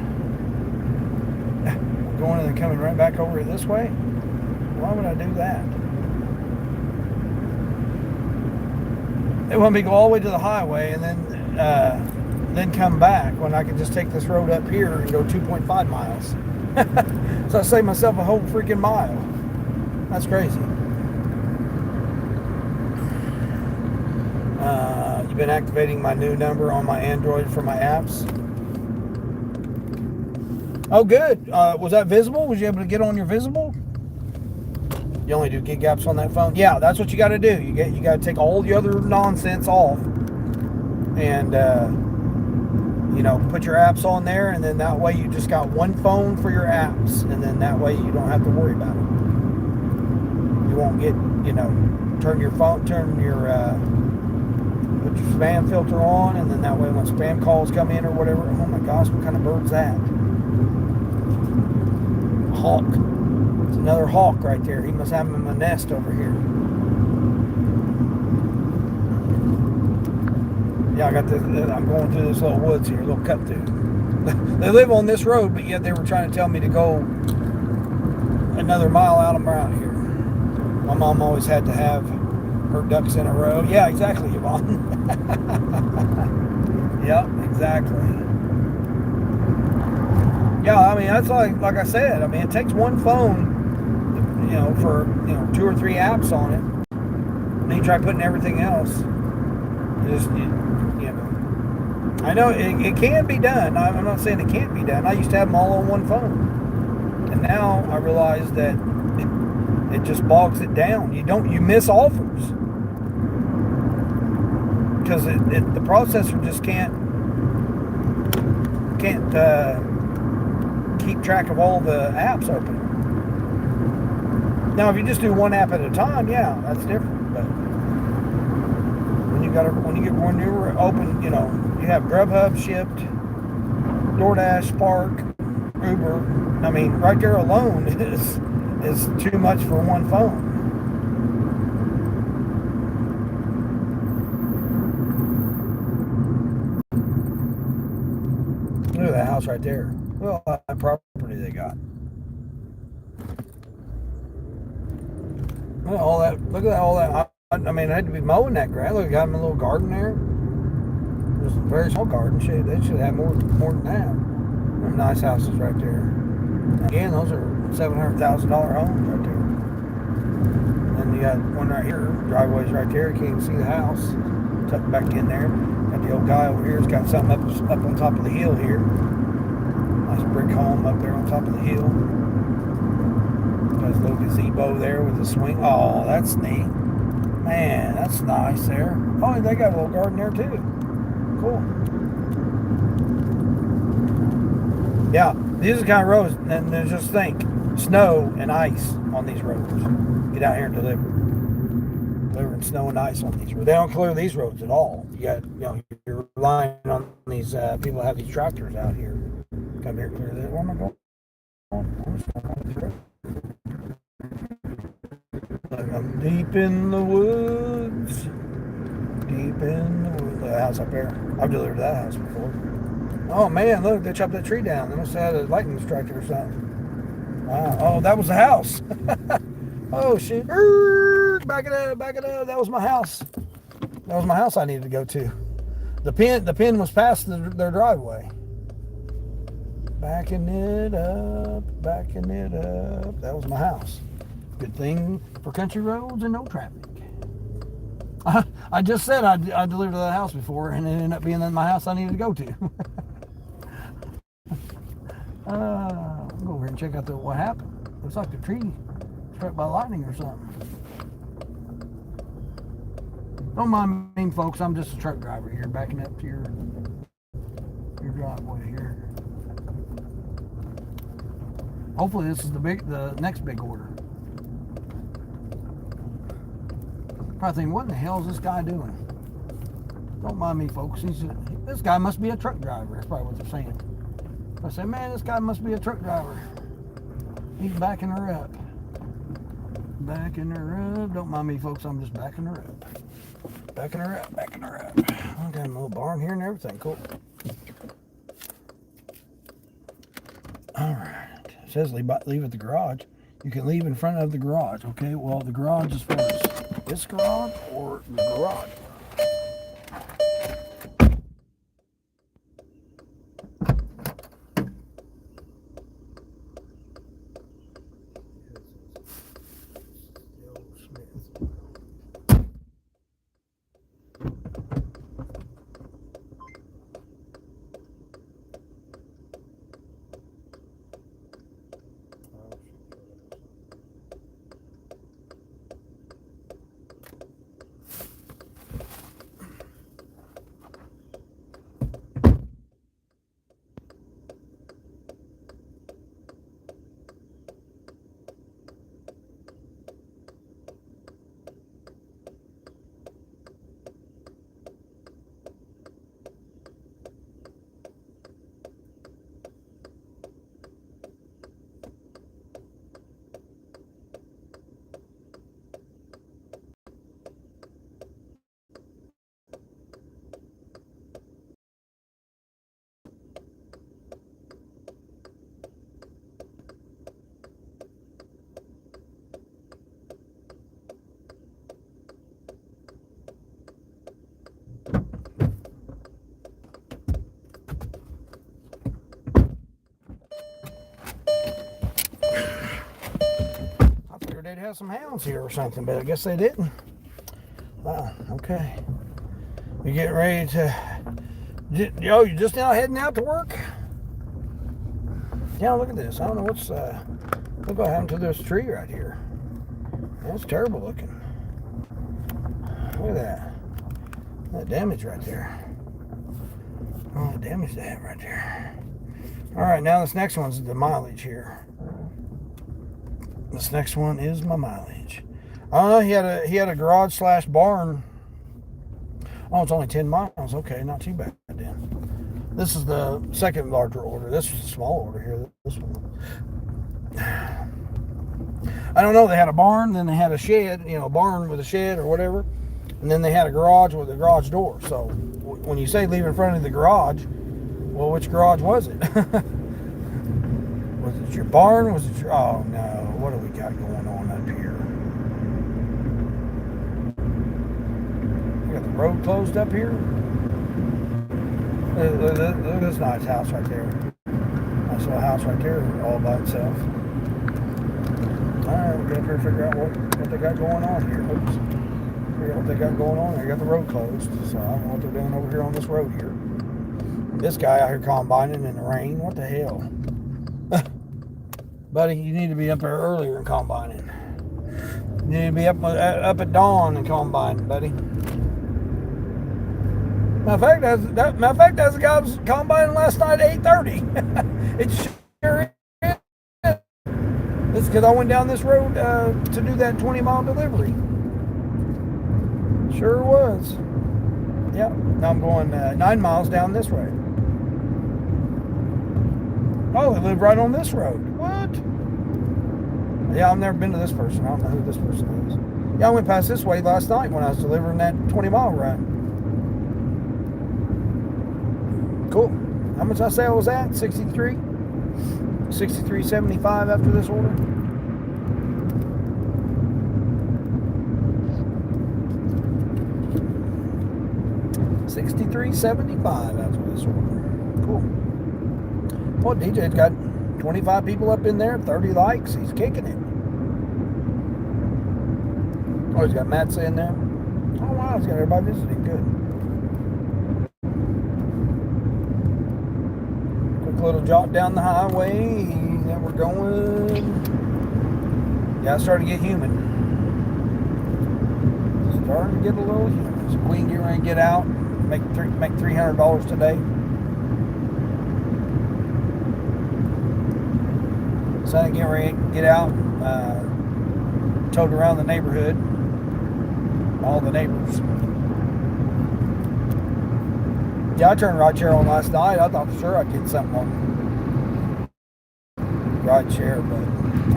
I'm going and then coming right back over this way? Why would I do that? They want me to go all the way to the highway and then come back when I can just take this road up here and go 2.5 miles. So I saved myself a whole freaking mile. That's crazy. You've been activating my new number on my Android for my apps. Oh, good. Was that visible? Was you able to get on your visible? You only do gig apps on that phone. Yeah, that's what you got to do. You got to take all the other nonsense off, and put your apps on there, and then that way you just got one phone for your apps, and then that way you don't have to worry about it. You won't get turn your put your spam filter on, and then that way when spam calls come in or whatever, oh my gosh, what kind of bird's that? Hawk. It's another hawk right there. He must have him in a nest over here. Yeah, I got this. I'm going through this little woods here, a little cut through. They live on this road, but yet they were trying to tell me to go another mile out around here. My mom always had to have her ducks in a row. Yeah, exactly, Yvonne. Yep, exactly. Yeah, I mean, that's like I said. I mean, it takes one phone, for 2 or 3 apps on it. And you try putting everything else. I know it can be done. I'm not saying it can't be done. I used to have them all on one phone, and now I realize that it just bogs it down. You miss offers because the processor just can't keep track of all the apps open. Now, if you just do one app at a time, yeah, that's different. But when you get more newer open, you have Grubhub, Shipped, Doordash, Spark, Uber. I mean, right there alone is too much for one phone. Look at that house right there. Well, that property they got. All that. Look at all that. I mean, I had to be mowing that grass. Look, got them a little garden there. There's a very small garden. They should have more than that. Them nice houses right there. Again, those are $700,000 homes right there. And you got one right here. Driveway's right there. You can't even see the house. Tucked back in there. Got the old guy over here. He's got something up on top of the hill here. Nice brick home up there on top of the hill. Got his little gazebo there with a swing. Oh, that's neat. Man, that's nice there. Oh, they got a little garden there too. Cool. Yeah, these are the kind of roads, and just think, snow and ice on these roads. Get out here and deliver. Delivering snow and ice on these roads. They don't clear these roads at all. You're relying on these people that have these tractors out here. Come here, clear that. Where am I going? I'm deep in the woods. Deep in the woods. The house up there. I've delivered that house before. Oh man, look, they chopped that tree down. They must have had a lightning strike or something. Wow. Oh, that was the house. Oh shit. Back it up. That was my house. That was my house I needed to go to. The pin was past their driveway. Backing it up. That was my house. Good thing for country roads and no traffic. I just said I delivered to that house before, and it ended up being in my house I needed to go to. I'll go over here and check out what happened. Looks like the tree struck by lightning or something. Don't mind me, folks. I'm just a truck driver here, backing up to your driveway here. Hopefully, this is the next big order. I think, what in the hell is this guy doing? Don't mind me, folks. This guy must be a truck driver. That's probably what they're saying. I said, man, this guy must be a truck driver. He's backing her up. Don't mind me, folks. I'm just backing her up. Backing her up. I got a little barn here and everything. Cool. All right. It says leave at the garage. You can leave in front of the garage. Okay, well, the garage as far as this garage or the garage. they'd have some hounds here or something, but I guess they didn't. Wow, okay. You getting ready to... Yo, you just now heading out to work? Yeah, look at this. I don't know what's... look what happened to this tree right here. That's terrible looking. Look at that. That damage right there. Oh, the damage they have right there. Alright, now this next one's the mileage here. This next one is my mileage. He had a garage slash barn. Oh, it's only 10 miles. Okay, not too bad then. This is the second larger order. This is a small order here. This one. I don't know. They had a barn, then they had a shed. You know, a barn with a shed or whatever, and then they had a garage with a garage door. So when you say leave in front of the garage, well, which garage was it? Was it your barn? Was it your... Oh no! What do we got going on up here? We got the road closed up here. Look at this nice house right there. Nice little house right there, all by itself. Alright, we're gonna figure out what they got going on here. Oops. Figure out what they got going on. They got the road closed, so I don't know what they're doing over here on this road here. This guy out here combining in the rain. What the hell? Buddy, you need to be up there earlier and combining. You need to be up at dawn and combining, buddy. Matter of fact, that's the guy was combining last night at 8:30. It sure is. It's because I went down this road to do that 20-mile delivery. Sure was. Yep. Now I'm going 9 miles down this way. Oh, they live right on this road. What? Yeah, I've never been to this person. I don't know who this person is. Yeah, I went past this way last night when I was delivering that 20-mile run. Cool. How much I say I was at? 63? 63.75 after this order? $63.75 after this order. Cool. Well, DJ's got 25 people up in there, 30 likes. He's kicking it. Oh, he's got Matt in there. Oh, wow, he's got everybody visiting. Good. Quick little jaunt down the highway that we're going. Yeah, it's starting to get humid. It's starting to get a little humid. So we can get ready and get out, make $300 today. So I get ready to get out, towed around the neighborhood, all the neighbors. Yeah, I turned ride share on last night. I thought for sure I'd get something on ride share, but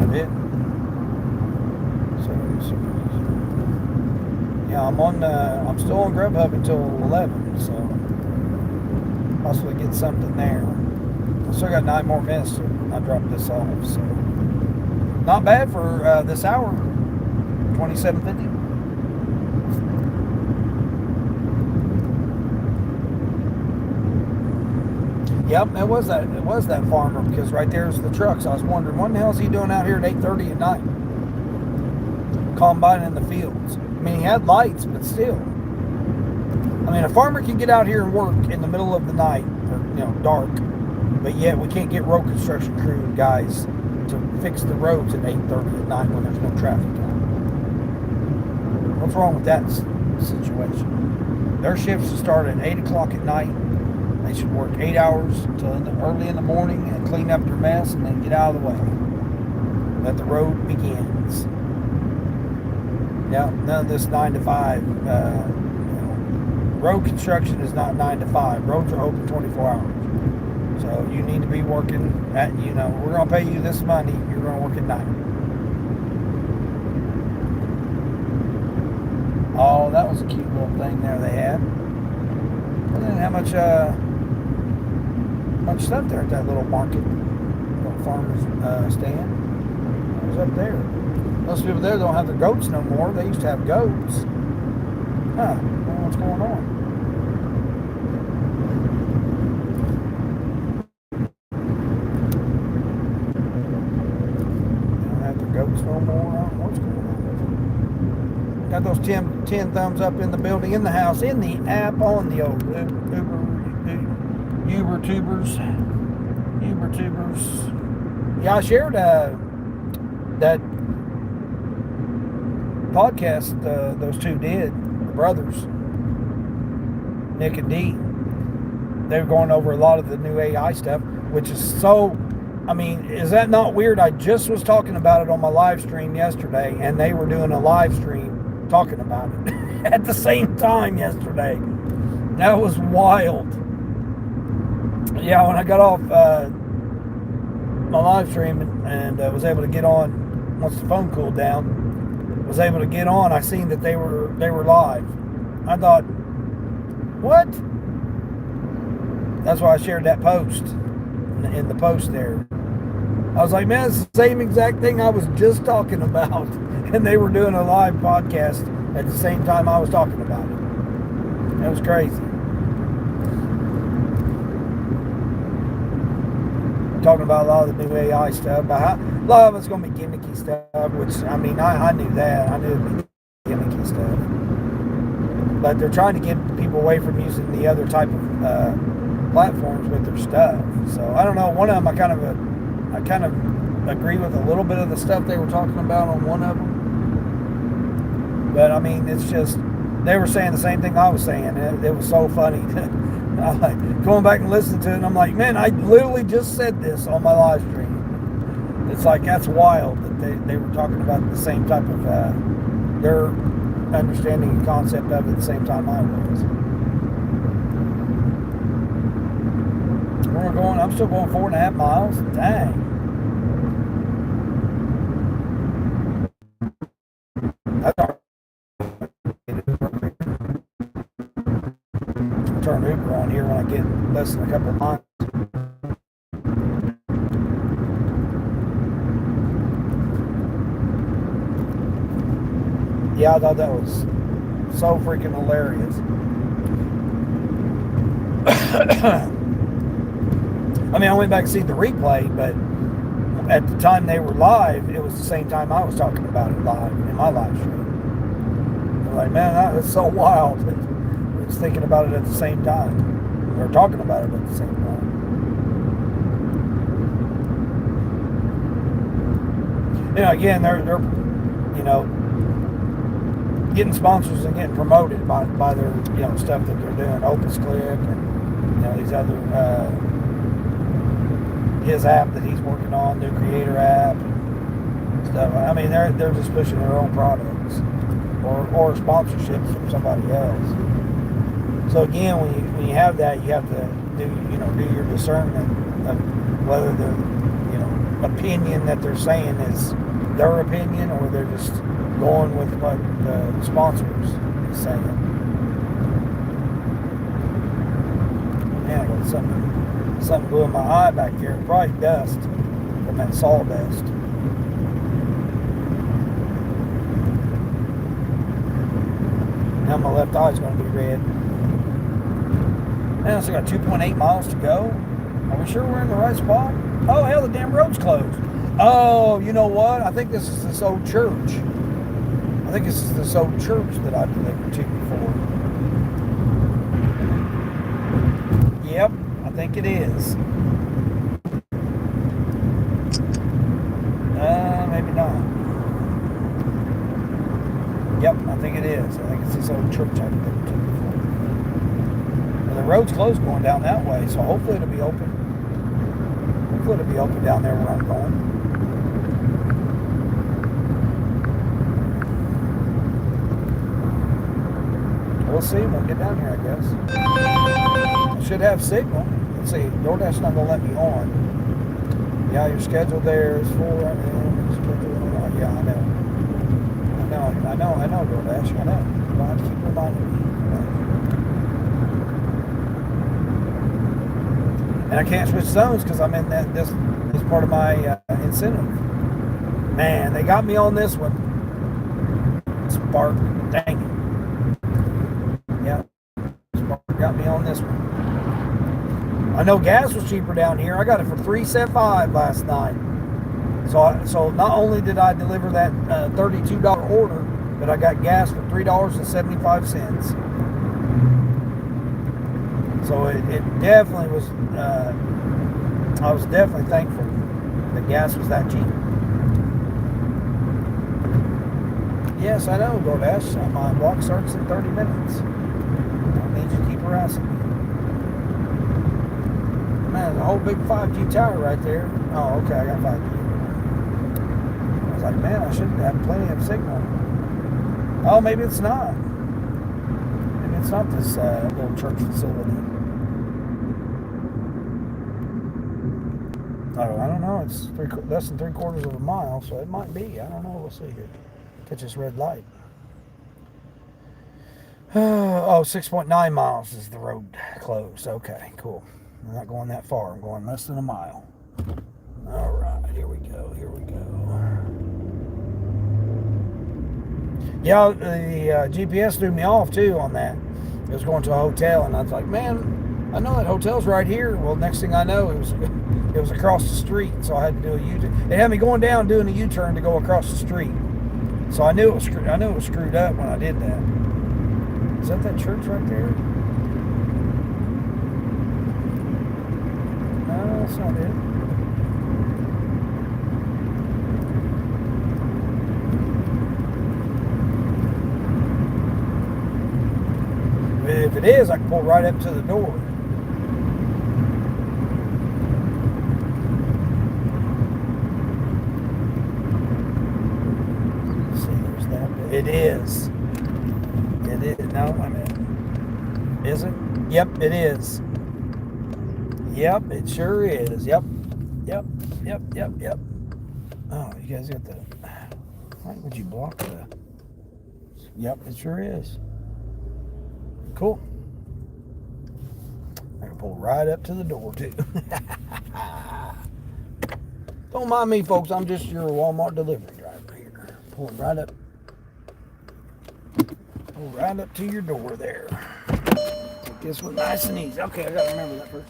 I didn't. So yeah, I'm still on Grubhub until 11, so possibly get something there. I still got 9 more minutes till I drop this off, so not bad for this hour. $27.50. Yep, it was that farmer, because right there's the trucks. I was wondering, what the hell is he doing out here at 8:30 at night? Combining in the fields. I mean, he had lights, but still. I mean, a farmer can get out here and work in the middle of the night, or dark, but yet we can't get road construction crew guys to fix the roads at 8:30 at night when there's no traffic on. What's wrong with that situation? Their shifts start at 8 o'clock at night. They should work 8 hours until early in the morning and clean up their mess and then get out of the way. Let the road begins. Yeah, none of this 9 to 5. Road construction is not 9 to 5. Roads are open 24 hours. So you need to be working at, we're going to pay you this money. You're going to work at night. Oh, that was a cute little thing there they had. And then how much stuff there at that little market, little farmer's stand. It was up there. Those people there don't have the goats no more. They used to have goats. Huh, I don't know what's going on. They don't have the goats works no more. I don't know what's going on with it. Got those 10 thumbs up in the building, in the house, in the app, on the old Uber tubers. Yeah, I shared that podcast those two did, the brothers, Nick and Dee. They were going over a lot of the new AI stuff, which is so, I mean, is that not weird? I just was talking about it on my live stream yesterday, and they were doing a live stream talking about it at the same time yesterday. That was wild. Yeah, when I got off my live stream and was able to get on once the phone cooled down, was able to get on, I seen that they were live. I thought, what? That's why I shared that post in the post there. I was like, man, it's the same exact thing I was just talking about. And they were doing a live podcast at the same time I was talking about it. It was crazy. Talking about a lot of the new AI stuff, about how a lot of it's going to be gimmicky stuff, which, I mean, I knew that. I knew it would be gimmicky stuff. But they're trying to get people away from using the other type of platforms with their stuff. So I don't know. One of them, I kind of agree with a little bit of the stuff they were talking about on one of them. But I mean, it's just, they were saying the same thing I was saying. It was so funny. I like going back and listening to it, and I'm like, man, I literally just said this on my live stream. It's like, that's wild that they were talking about the same type of their understanding and concept of it at the same time I was. We're going, I'm still going 4.5 miles. Dang. I'll turn Uber on here when I get less than a couple of miles. Yeah, I thought that was so freaking hilarious. I mean, I went back and see the replay, but at the time they were live, it was the same time I was talking about it live in my live stream. I'm like, man, that's so wild. I was thinking about it at the same time. We were talking about it at the same time. You know, again, they're you know, getting sponsors and getting promoted by their, you know, stuff that they're doing. Opus Click and, you know, these other his app that he's working on, new creator app and stuff. I mean, they're just pushing their own products or sponsorships from somebody else. So again, when you have that, you have to do your discernment of whether the, you know, opinion that they're saying is their opinion, or they're just going with what the sponsors is saying. Man, I got something blew in my eye back here. Probably dust from that sawdust. Now my left eye is going to be red. Man, I still got 2.8 miles to go. Are we sure we're in the right spot? Oh, hell, the damn road's closed. Oh, you know what? I think this is this old church. I think this is this old church that I delivered to before. Yep, I think it is. Maybe not. Yep, I think it is. I think it's this old church I delivered to before. Well, the road's closed going down that way, so hopefully it'll be open. Hopefully it'll be open down there where I'm going. We'll see. We'll get down here, I guess. I should have signal. Let's see. DoorDash not going to let me on. Yeah, your schedule there is full right now. Yeah, I know. I know, DoorDash. I know. You don't have to keep reminding me. And I can't switch zones because I'm in this is part of my incentive. Man, they got me on this one. Spark. Dang it. Yeah, Spark got me on this one. I know gas was cheaper down here. I got it for $3.75 last night. So not only did I deliver that $32 order, but I got gas for $3.75. So it definitely was. I was definitely thankful that gas was that cheap. Yes, I know, Doordash. My walk starts in 30 minutes. I need you to keep harassing me. Man, there's a whole big 5G tower right there. Oh, okay, I got 5G. I was like, man, I should have plenty of signal. Oh, maybe it's not. Maybe it's not this little church facility. Oh, I don't know. It's less than 3/4 of a mile, so it might be. I don't know. We'll see here. Catch this red light. Oh, 6.9 miles is the road closed. Okay, cool. I'm not going that far. I'm going less than a mile. All right, here we go. Here we go. Yeah, the GPS threw me off too on that. It was going to a hotel, and I was like, man, I know that hotel's right here. Well, next thing I know, it was across the street, so I had to do a U-turn. They had me going down doing a U-turn to go across the street. So I knew it was screwed up when I did that. Is that church right there? No, that's not it. If it is, I can pull right up to the door. Let's see, there's that. It is. It is. No, I mean, is it? Yep, it is. Yep, it sure is. Yep. Oh, you guys got the. Why would you block the? Yep, it sure is. Cool. I can pull right up to the door too. Don't mind me, folks. I'm just your Walmart delivery driver here. Pulling right up. Pull right up to your door there. Take this one nice and easy. Okay, I gotta remember that first.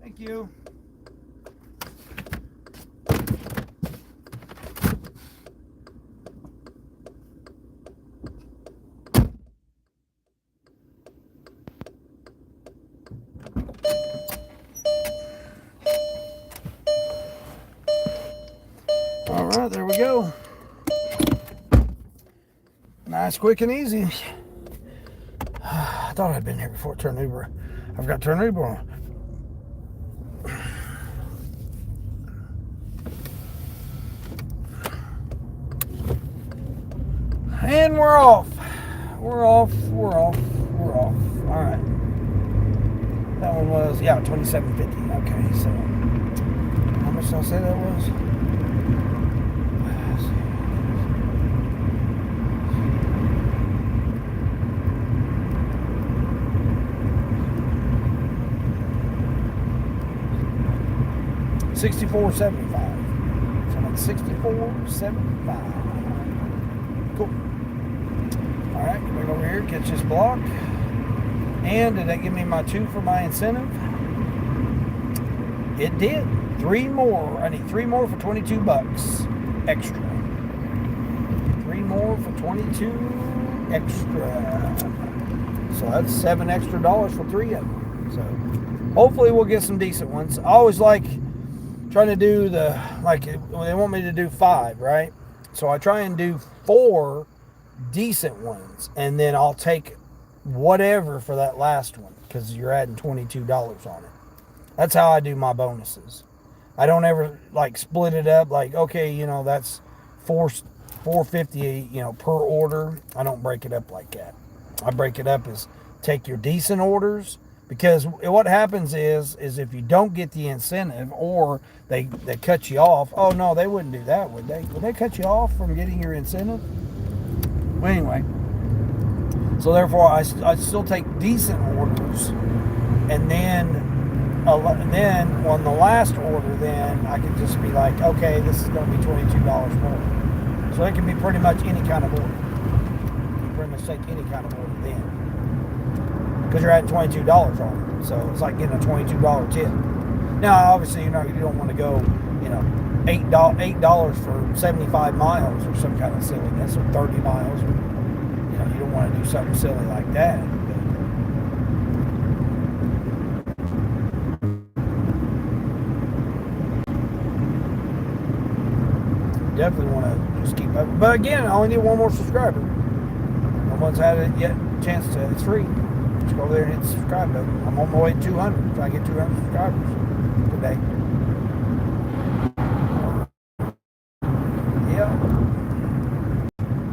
Thank you. All right, there we go. Nice, quick, and easy. I thought I'd been here before. Turn Uber. I've got turn Uber on. And we're off. We're off. All right. That one was, yeah, $27.50. Okay, so how much did I say that was? $64.75. So I'm at $64.75. Cool. All right, right over here, catch this block. And did that give me my 2 for my incentive? It did. 3 more. I need 3 more for $22 extra. 3 more for $22 extra. So that's $7 extra for 3 of them. So hopefully we'll get some decent ones. I always like trying to do they want me to do 5, right? So I try and do 4 decent ones, and then I'll take whatever for that last one because you're adding $22 on it. That's how I do my bonuses. I don't ever like split it up like, okay, that's $4.50, per order. I don't break it up like that. I break it up as take your decent orders, because what happens is if you don't get the incentive, or they cut you off. Oh no, they wouldn't do that, would they? Would they cut you off from getting your incentive? Well, anyway, so therefore I still take decent orders, and then on the last order, then I can just be like, okay, this is going to be $22 more. So it can be pretty much any kind of order. You can pretty much take any kind of order then, because you're adding $22 on it. So it's like getting a $22 tip. Now, obviously, you don't want to go, $8 for 75 miles or some kind of silliness, or 30 miles, or you don't want to do something silly like that. Definitely want to just keep up. But again, I only need one more subscriber. No one's had it yet. Chance to. It's free. Just go over there and hit the subscribe button. I'm on my way to 200. Try to get 200 subscribers today. Yeah.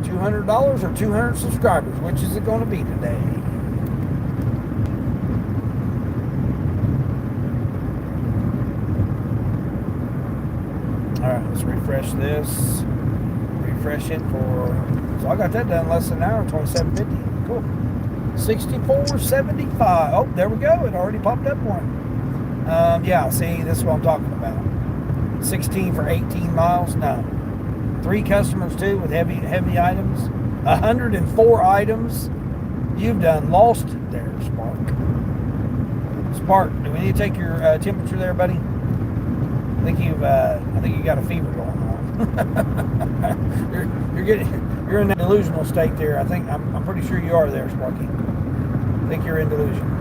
$200 or 200 subscribers. Which is it going to be today? All right, let's refresh this. Refresh it so I got that done in less than an hour, $27.50. Cool. $64.75. Oh, there we go. It already popped up one. Yeah, see, this is what I'm talking about. 16 for 18 miles. No. 3 customers too with heavy items. 104 items. You've done lost it there, Spark. Spark, do we need to take your temperature there, buddy? I think you got a fever going on. you're in that delusional state there. I'm pretty sure you are there, Sparky. I think you're in delusion.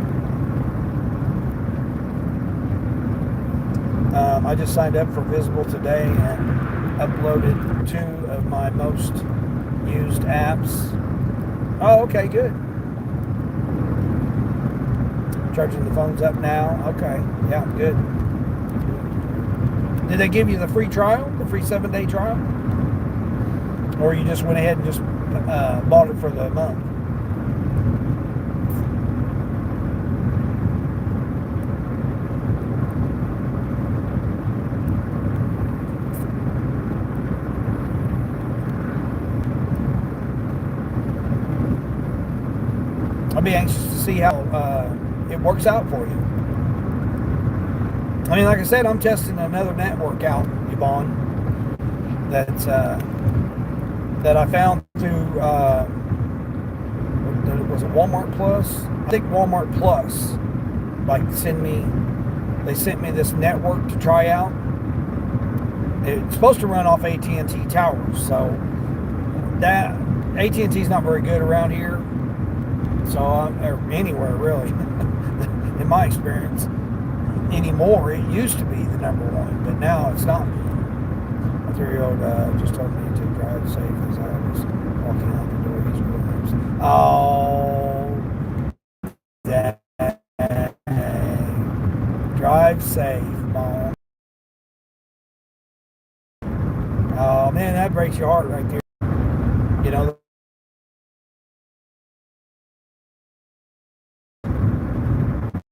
I just signed up for Visible today and uploaded 2 of my most used apps. Oh, okay, good. Charging the phones up now. Okay, yeah, good. Did they give you the free trial, the free 7-day trial? Or you just went ahead and just bought it for the month? I'll be anxious to see how it works out for you. I mean, like I said, I'm testing another network out, Yvonne, that I found through, was it Walmart Plus? I think Walmart Plus, they sent me this network to try out. It's supposed to run off AT&T towers, so that AT&T's not very good around here, so or anywhere really, in my experience. Anymore, it used to be the #1, but now it's not. My 3-year-old just told me to drive safe as I was walking out the door. He's rooms. Oh, dang. Drive safe, Mom. Oh man, that breaks your heart right there.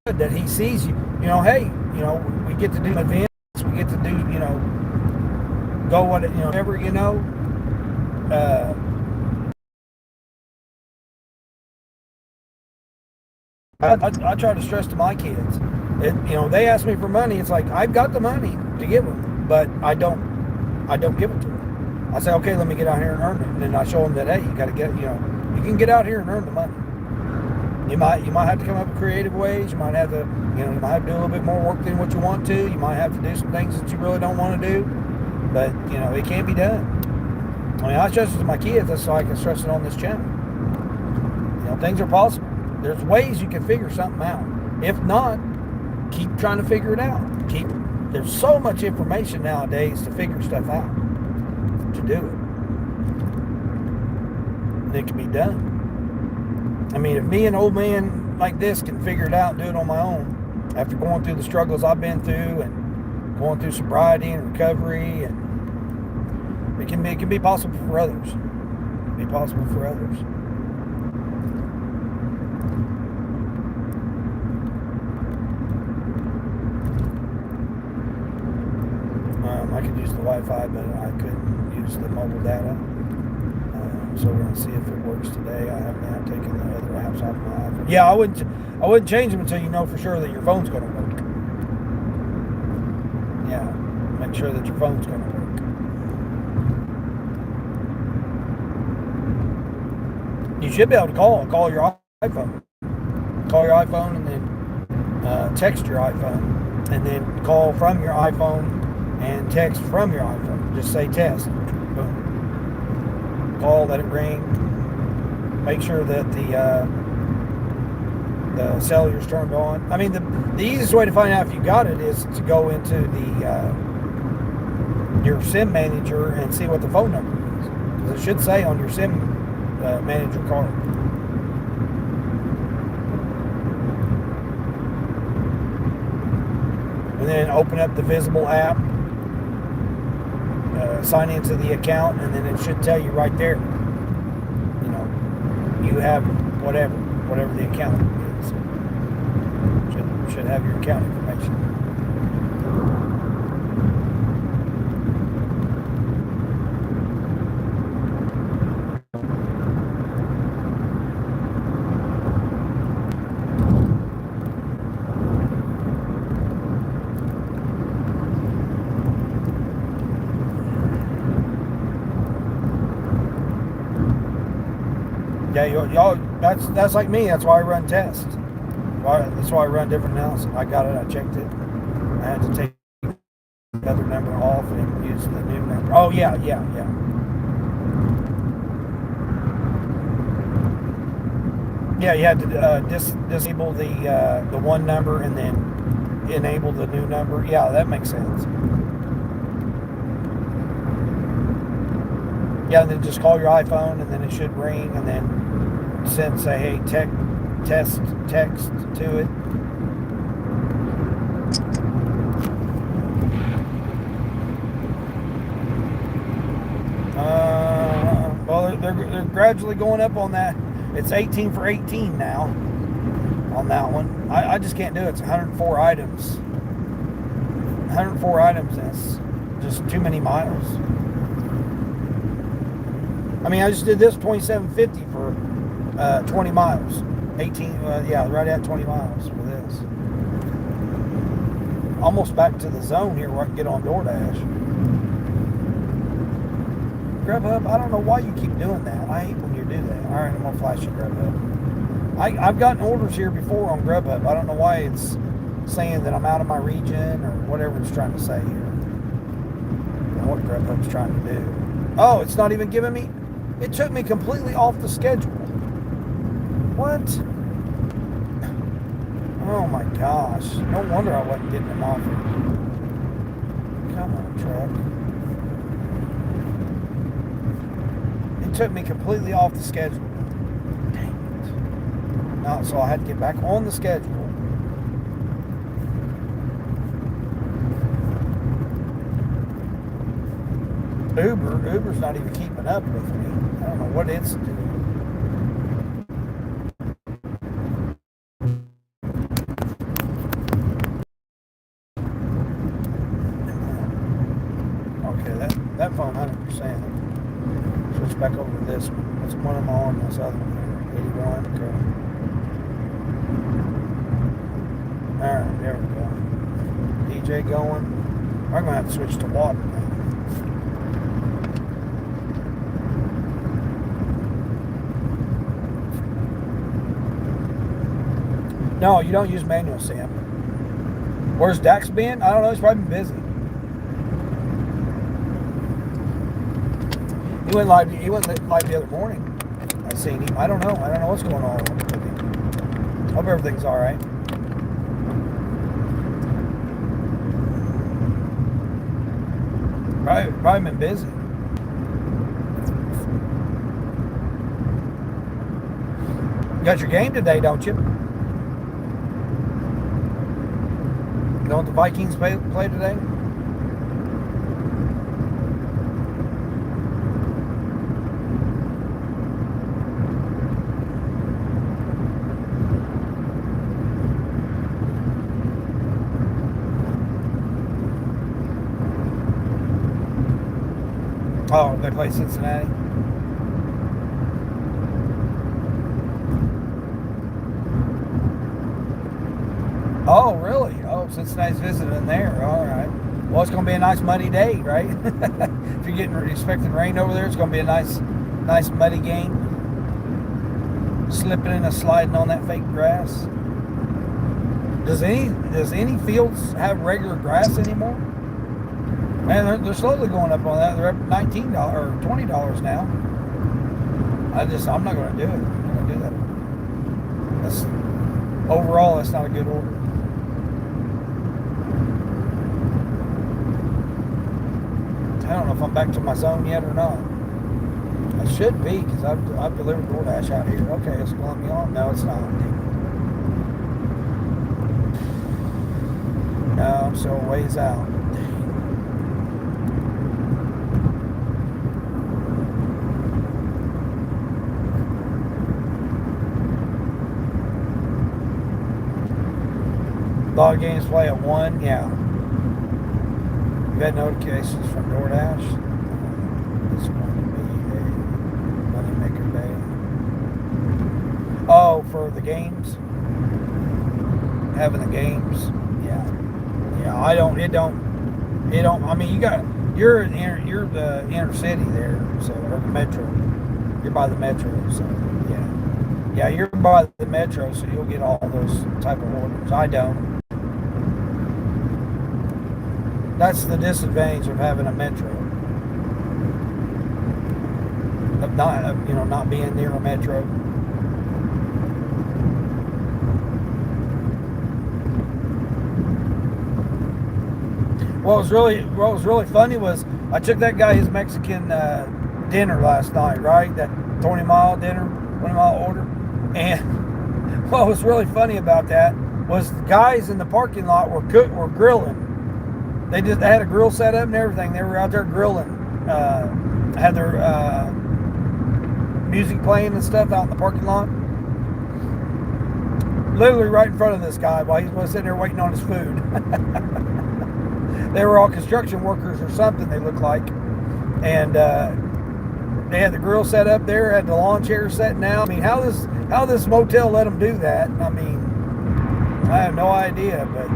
That he sees you. Hey, we get to do events, we get to do, go whatever, I try to stress to my kids, they ask me for money. It's like, I've got the money to give them, but I don't give it to them. I say, okay, let me get out here and earn it. And then I show them that, hey, you got to get, you can get out here and earn the money. You might have to come up with creative ways. You might have to, you might have to do a little bit more work than what you want to. You might have to do some things that you really don't want to do, but it can be done. I mean, I stress it to my kids. That's why I can stress it on this channel. Things are possible. There's ways you can figure something out. If not, keep trying to figure it out. There's so much information nowadays to figure stuff out, to do it. and it can be done. I mean, if me, an old man like this, can figure it out and do it on my own, after going through the struggles I've been through and going through sobriety and recovery, and it can be possible for others. It can be possible for others. I could use the Wi-Fi, but I couldn't use the mobile data. So we're going to see if it works today. I have not taken the other apps off my iPhone. Yeah, I wouldn't change them until you know for sure that your phone's going to work. Yeah, make sure that your phone's going to work. You should be able to call your iPhone. Call your iPhone and then text your iPhone, and then call from your iPhone and text from your iPhone. Just say test. Boom. Call, let it ring. Make sure that the cellular's turned on. I mean, the easiest way to find out if you got it is to go into your SIM manager and see what the phone number is. Because it should say on your SIM manager card. And then open up the Visible app. Sign into the account, and then it should tell you right there, you know, you have whatever the account is. Should have your account information. Yeah, y'all. That's like me. That's why I run tests. That's why I run different analysis. I got it. I checked it. I had to take the other number off and use the new number. Oh yeah. Yeah, you had to disable the one number and then enable the new number. Yeah, that makes sense. Yeah, and then just call your iPhone, and then it should ring, and then say, hey, text to it. Well, they're gradually going up on that. It's 18 for 18 now on that one. I just can't do it. It's 104 items. 104 items, and it's just too many miles. I mean, I just did this 27.50 for 20 miles. 18, yeah, right at 20 miles for this. Almost back to the zone here where I can get on Doordash. Grubhub, I don't know why you keep doing that. I hate when you do that. All right, I'm going to flash you Grubhub. I've gotten orders here before on Grubhub. I don't know why it's saying that I'm out of my region or whatever it's trying to say here. I don't know what Grubhub's trying to do. Oh, it's not even giving me... It took me completely off the schedule. What? Oh my gosh. No wonder I wasn't getting an offer. Come on, truck. It took me completely off the schedule. Dang it. No, so I had to get back on the schedule. Uber's not even keeping up with me. I don't know what it's doing. Okay, that phone 100%. Switch back over to this one. That's one I'm on. This other one here, 81. Okay. All right, there we go. DJ going. I'm gonna have to switch to water now. No, you don't use manual, Sam. Where's Dax been? I don't know. He's probably been busy. He went live the other morning. I seen him. I don't know what's going on with him. Hope everything's all right. Probably been busy. Got your game today, don't you? Don't the Vikings play today? Oh, they play Cincinnati. Oh, really? Oh, Cincinnati's visiting there. All right. Well, it's going to be a nice muddy day, right? If you're expecting rain over there, it's going to be a nice muddy game. Slipping and sliding on that fake grass. Does any fields have regular grass anymore? Man, they're slowly going up on that. They're up $19 or $20 now. I'm not going to do it. I'm not going to do that. Overall, that's not a good order. I don't know if I'm back to my zone yet or not. I should be, because I've delivered Doordash out here. Okay, it's going to let me on. No, it's not. No, I'm still a ways out. A lot of games play at 1, yeah. You've had notifications from Doordash. It's going to be a moneymaker day. Oh, for the games? Having the games? Yeah. Yeah, I mean, you're the inner city there, so, or the metro. You're by the metro, so, yeah. Yeah, you're by the metro, so you'll get all those type of orders. I don't. That's the disadvantage of having a metro. Of not being near a metro. What was really funny was I took that guy his Mexican dinner last night, right? That 20-mile dinner, 20-mile order. And what was really funny about that was the guys in the parking lot were grilling. They had a grill set up and everything. They were out there grilling. Had their music playing and stuff out in the parking lot. Literally right in front of this guy while he was sitting there waiting on his food. They were all construction workers or something, they looked like. And they had the grill set up there, had the lawn chairs setting out. I mean, how this motel let them do that? I mean, I have no idea, but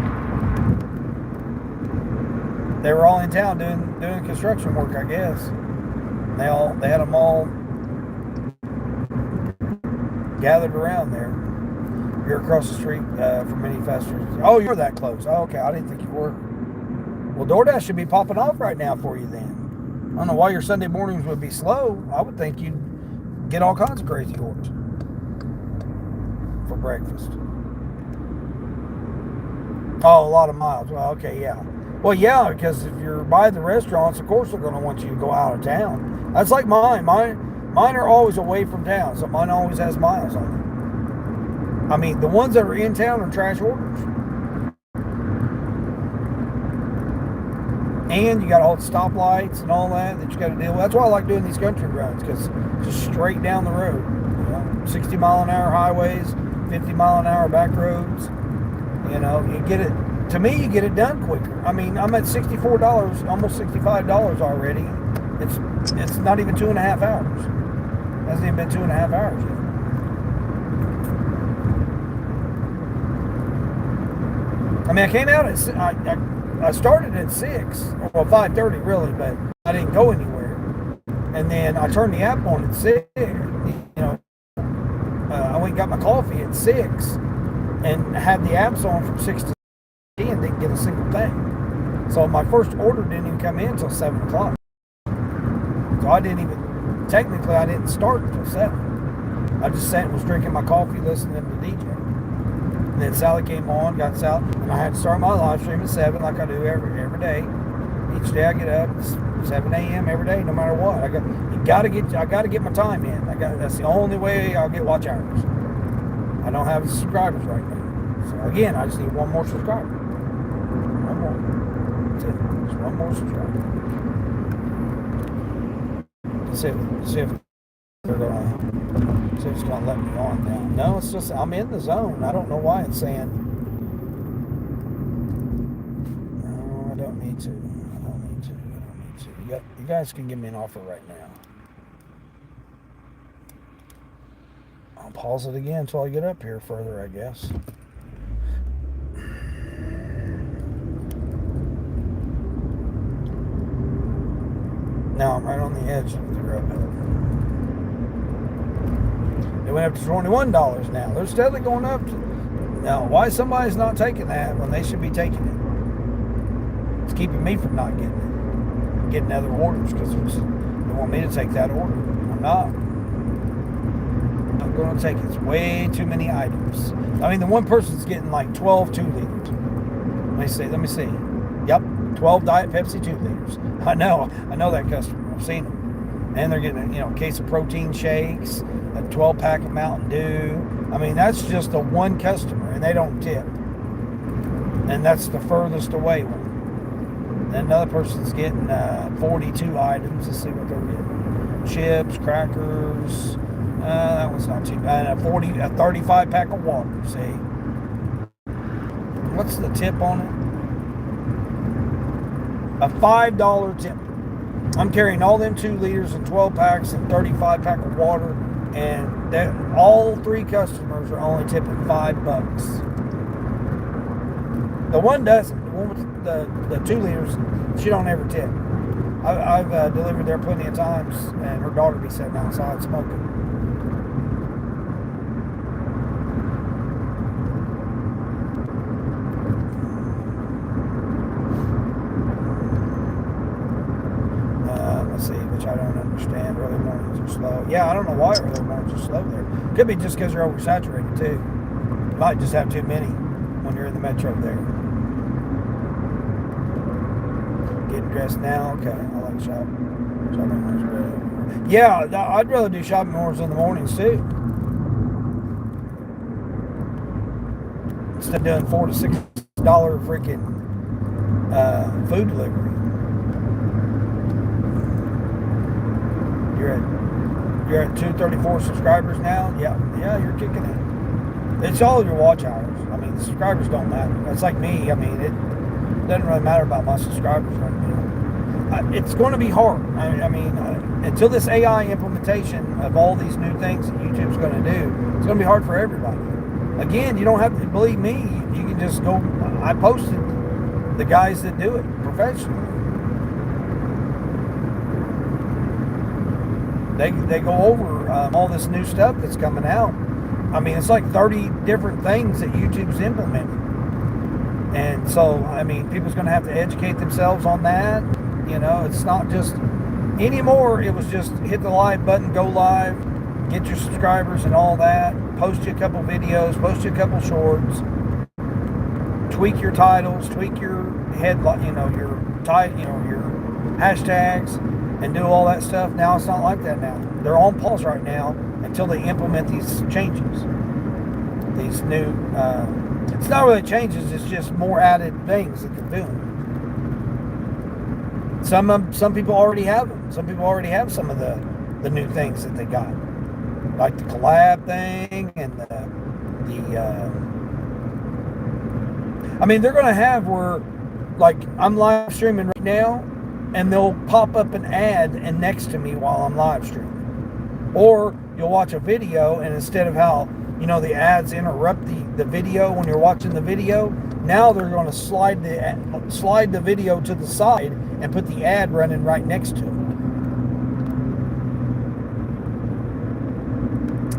they were all in town doing construction work, I guess. They had them all gathered around there. You're across the street from many festivals. Oh, you're that close. Oh, okay, I didn't think you were. Well, DoorDash should be popping off right now for you then. I don't know why your Sunday mornings would be slow. I would think you'd get all kinds of crazy orders for breakfast. Oh, a lot of miles. Well, okay, yeah. Well, yeah, because if you're by the restaurants, of course they're going to want you to go out of town. That's like mine. Mine are always away from town, so mine always has miles on it. I mean, the ones that are in town are trash orders. And you got all the stoplights and all that you got to deal with. That's why I like doing these country runs, because just straight down the road. 60-mile-an-hour highways, 50-mile-an-hour back roads. You get it. To me, you get it done quicker. I mean, I'm at $64, almost $65 already. It's not even 2.5 hours. It hasn't even been 2.5 hours yet. I mean, I came out at I started at 6, well 5:30 really, but I didn't go anywhere. And then I turned the app on at 6. I went and got my coffee at 6, and had the apps on from 6 to 10 and didn't get a single thing. So my first order didn't even come in until 7 o'clock. So I didn't start until 7. I just sat and was drinking my coffee, listening to the DJ. And then Sally came on, got Sally, and I had to start my live stream at 7 like I do every day. Each day I get up, it's 7 a.m. every day, no matter what. I got to get my time in. That's the only way I'll get watch hours. I don't have subscribers right now. So again, I just need one more subscriber. One more. That's it. Just one more subscriber. See if they're gonna see if it's gonna let me on now. No, it's just I'm in the zone. I don't know why it's saying. No, I don't need to. You guys can give me an offer right now. I'll pause it again until I get up here further, I guess. Now I'm right on the edge of the road. It went up to $21 now. They're steadily going up. Now, why somebody's not taking that when they should be taking it? It's keeping me from not getting other orders because they want me to take that order. I'm not. I'm going to take it. It's way too many items. I mean, the one person's getting like 12 2-liters. Let me see. Yep, 12 Diet Pepsi 2-liters. I know that customer. I've seen them. And they're getting, a case of protein shakes, a 12-pack of Mountain Dew. I mean, that's just a one customer, and they don't tip. And that's the furthest away one. And another person's getting 42 items. Let's see what they're getting. Chips, crackers. That one's not too bad. A 35-pack of water, see. What's the tip on it? A $5 tip. I'm carrying all them 2 liters and 12 packs and 35-pack of water, and all 3 customers are only tipping $5. The one doesn't. The one with the 2 liters, she don't ever tip. I've delivered there plenty of times, and her daughter be sitting outside smoking. Let's see, which I don't understand. Early mornings are slow. Yeah, I don't know why early mornings are slow there. Could be just because you're oversaturated too. You might just have too many when you're in the metro there. Getting dressed now. Okay, I like shopping mornings better. Yeah, I'd rather do shopping mornings in the mornings too. Instead of doing $4 to $6 freaking food delivery. You're at 234 subscribers now. Yeah, you're kicking it. It's all your watch hours. I mean, the subscribers don't matter. It's like me. I mean, it doesn't really matter about my subscribers right now. It's going to be hard. I mean, until this AI implementation of all these new things that YouTube's going to do, it's going to be hard for everybody. Again, you don't have to believe me. You can just go. I posted the guys that do it professionally. They go over all this new stuff that's coming out. I mean, it's like 30 different things that YouTube's implementing. And so, I mean, people's going to have to educate themselves on that. It's not just anymore. It was just hit the live button, go live, get your subscribers and all that. Post you a couple videos, post you a couple shorts. Tweak your titles, tweak your headline, your hashtags. And do all that stuff. Now it's not like that now. They're on pause right now until they implement these changes. These new, it's not really changes, it's just more added things that they're doing. Some people already have them. Some people already have some of the new things that they got. Like the collab thing and I mean, they're going to have where, like, I'm live streaming right now, and they'll pop up an ad and next to me while I'm live streaming. Or you'll watch a video, and instead of how, the ads interrupt the video when you're watching the video, now they're going to slide the video to the side and put the ad running right next to it.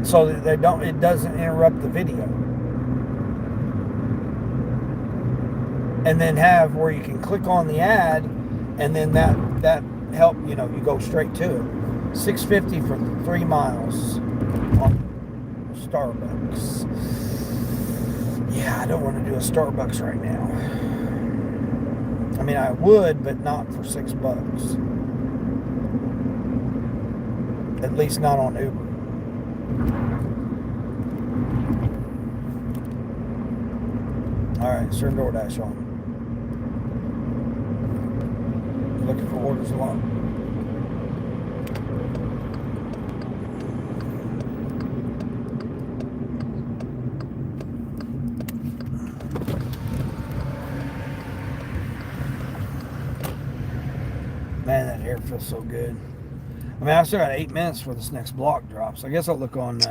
So that it doesn't interrupt the video. And then have where you can click on the ad, and then that help, you go straight to it. $6.50 for 3 miles on Starbucks. Yeah, I don't want to do a Starbucks right now. I mean, I would, but not for $6. At least not on Uber. All right, turn Doordash on. Looking for orders a lot. Man, that air feels so good. I mean, I still got 8 minutes for this next block drops. I guess I'll look on. It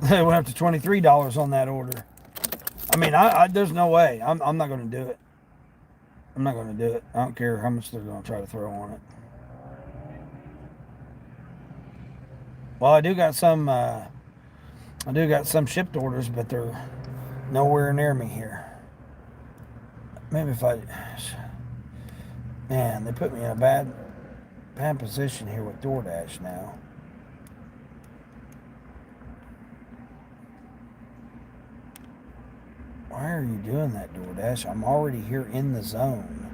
went up to $23 on that order. I mean, there's no way. I'm not going to do it. I'm not going to do it. I don't care how much they're going to try to throw on it. Well, I do got some. I do got some shipped orders, but they're nowhere near me here. Maybe if I. Man, they put me in a bad position here with Doordash now. Why are you doing that, Doordash? I'm already here in the zone.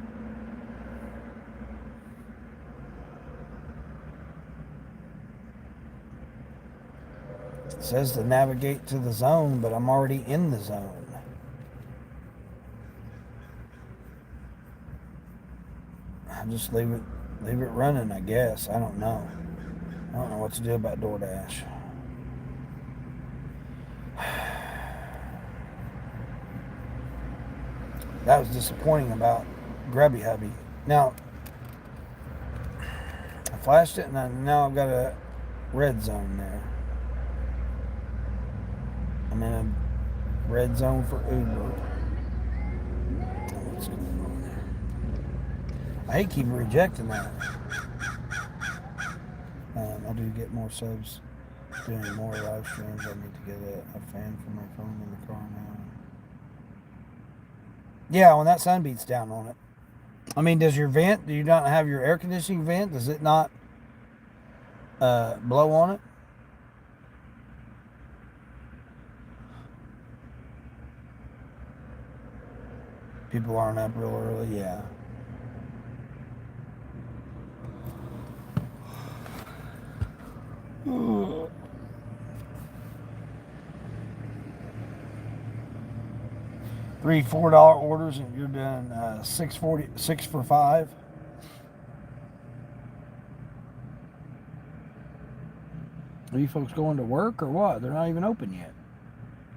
It says to navigate to the zone, but I'm already in the zone. I'll just leave it running, I guess. I don't know. I don't know what to do about Doordash. That was disappointing about Grubby Hubby. Now, I flashed it, and now I've got a red zone there. I'm in a red zone for Uber. What's going on there? I hate keep rejecting that. I do get more subs doing more live streams. I need to get a fan for my phone in the car now. Yeah, when that sun beats down on it. I mean, does your vent, do you not have your air conditioning vent? Does it not blow on it? People aren't up real early, yeah. $3-4 orders, and you're doing $6 for $5. Are you folks going to work or what? They're not even open yet.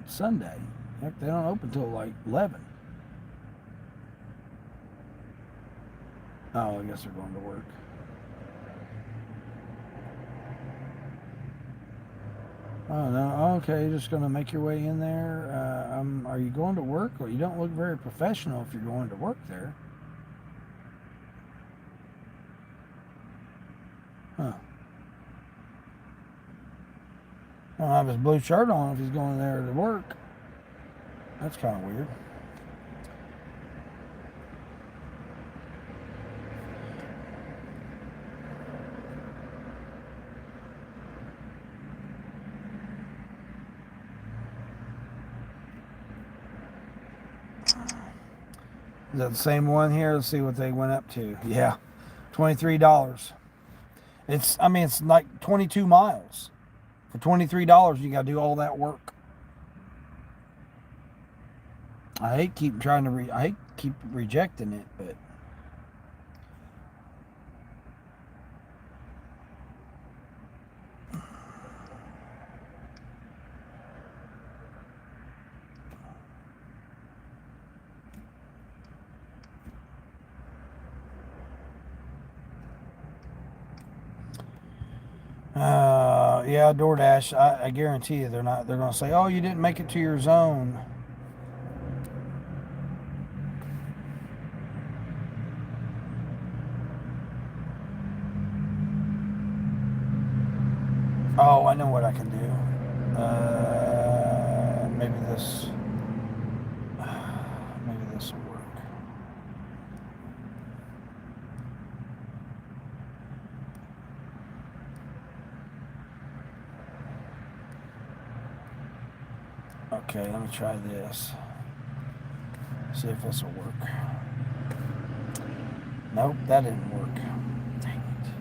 It's Sunday. Heck, they don't open till like 11. Oh, I guess they're going to work. Oh, no. Okay, you're just going to make your way in there. Are you going to work? Well, you don't look very professional if you're going to work there. Huh. I don't have his blue shirt on if he's going there to work. That's kind of weird. Is that the same one here? Let's see what they went up to. Yeah, $23. It's like 22 miles. For $23, you got to do all that work. I hate keep rejecting it, but yeah, DoorDash. I guarantee you, they're not. They're going to say, "Oh, you didn't make it to your zone." Oh, I know what I can do. Maybe this. Maybe this will work. Okay, let me try this. See if this will work. Nope, that didn't work. Dang it.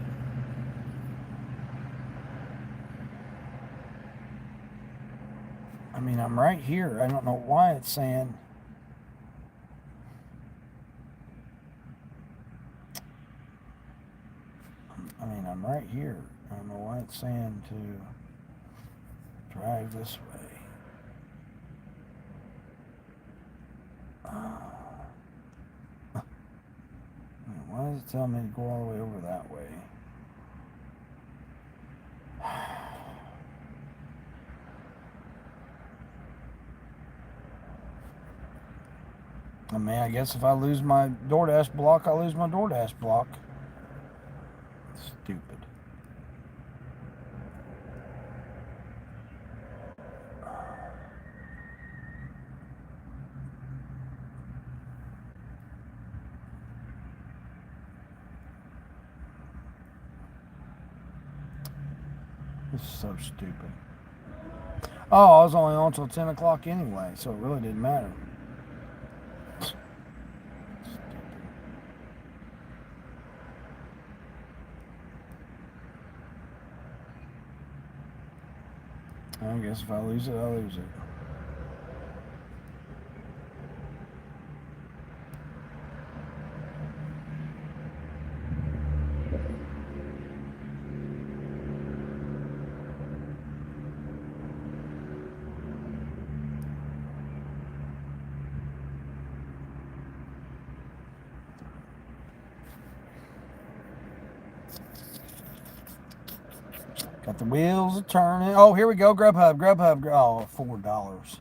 I mean, I'm right here. I don't know why it's saying. I mean, I'm right here. I don't know why it's saying to drive this way. Why does it tell me to go all the way over that way? I mean, I guess if I lose my Doordash block, I lose my Doordash block. Stupid. This is so stupid. Oh, I was only on till 10 o'clock anyway, so it really didn't matter. I guess if I lose it, I lose it. Got the wheels turning. Oh, here we go. Grubhub. Oh, $4.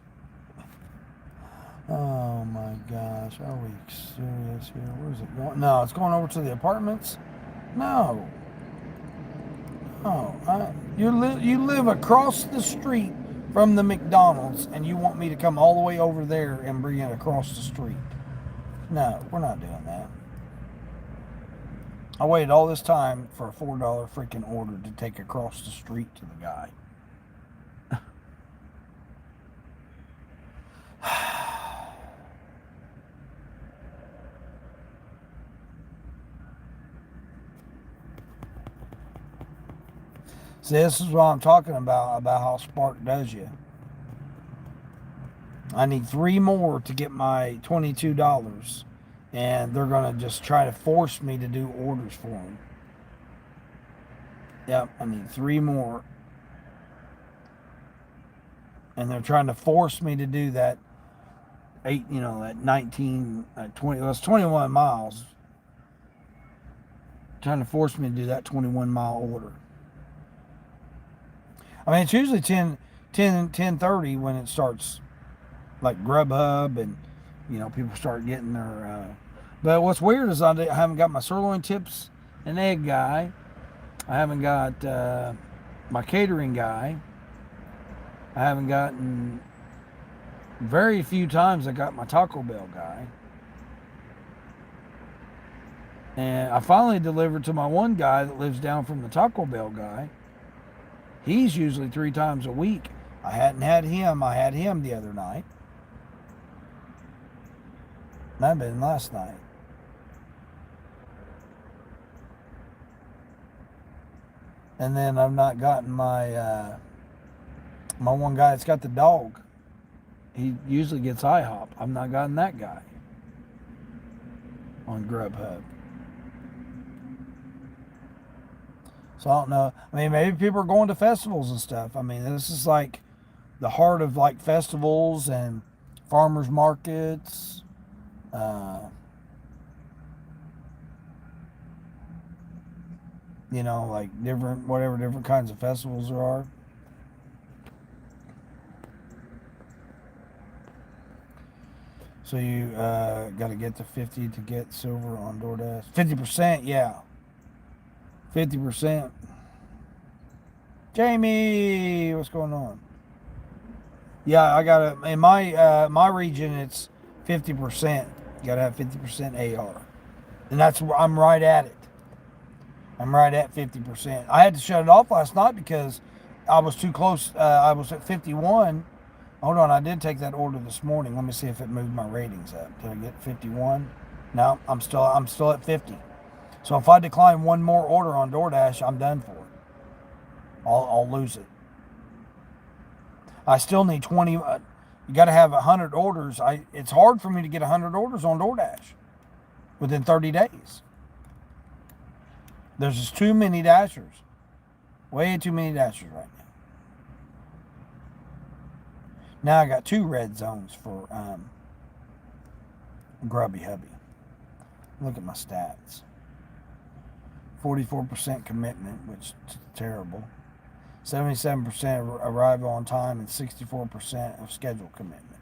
Oh my gosh. Are we serious here? Where's it going? No, it's going over to the apartments. No. Oh, you live across the street from the McDonald's, and you want me to come all the way over there and bring it across the street? No, we're not doing that. I waited all this time for a $4 freaking order to take across the street to the guy. See, this is what I'm talking about how Spark does you. I need 3 more to get my $22. And they're going to just try to force me to do orders for them. Yep, I need 3 more. And they're trying to force me to do that 20, well, it's 21 miles. Trying to force me to do that 21-mile order. I mean, it's usually 10:30 when it starts, like Grubhub, and, people start getting their... But what's weird is I haven't got my sirloin tips and egg guy. I haven't got my catering guy. I haven't gotten... Very few times I got my Taco Bell guy. And I finally delivered to my one guy that lives down from the Taco Bell guy. He's usually 3 times a week. I hadn't had him. I had him the other night. That'd been last night. And then I've not gotten my my one guy that's got the dog. He usually gets IHOP. I've not gotten that guy on Grubhub. So I don't know. I mean, maybe people are going to festivals and stuff. I mean, this is like the heart of like festivals and farmers markets. Like different kinds of festivals there are. So you got to get to 50 to get silver on Doordash. 50%, yeah. 50%. Jamie, what's going on? Yeah, I got to, in my region, it's 50%. You got to have 50% AR. And that's where I'm right at it. I'm right at 50%. I had to shut it off last night because I was too close. I was at 51. Hold on, I did take that order this morning. Let me see if it moved my ratings up. Did I get 51? No, I'm still at 50. So if I decline one more order on Doordash, I'm done for it. I'll lose it. I still need 20. You got to have 100 orders. It's hard for me to get 100 orders on Doordash within 30 days. There's just too many dashers. Way too many dashers right now. Now I got 2 red zones for Grubby Hubby. Look at my stats. 44% commitment, which is terrible. 77% arrival on time and 64% of schedule commitment.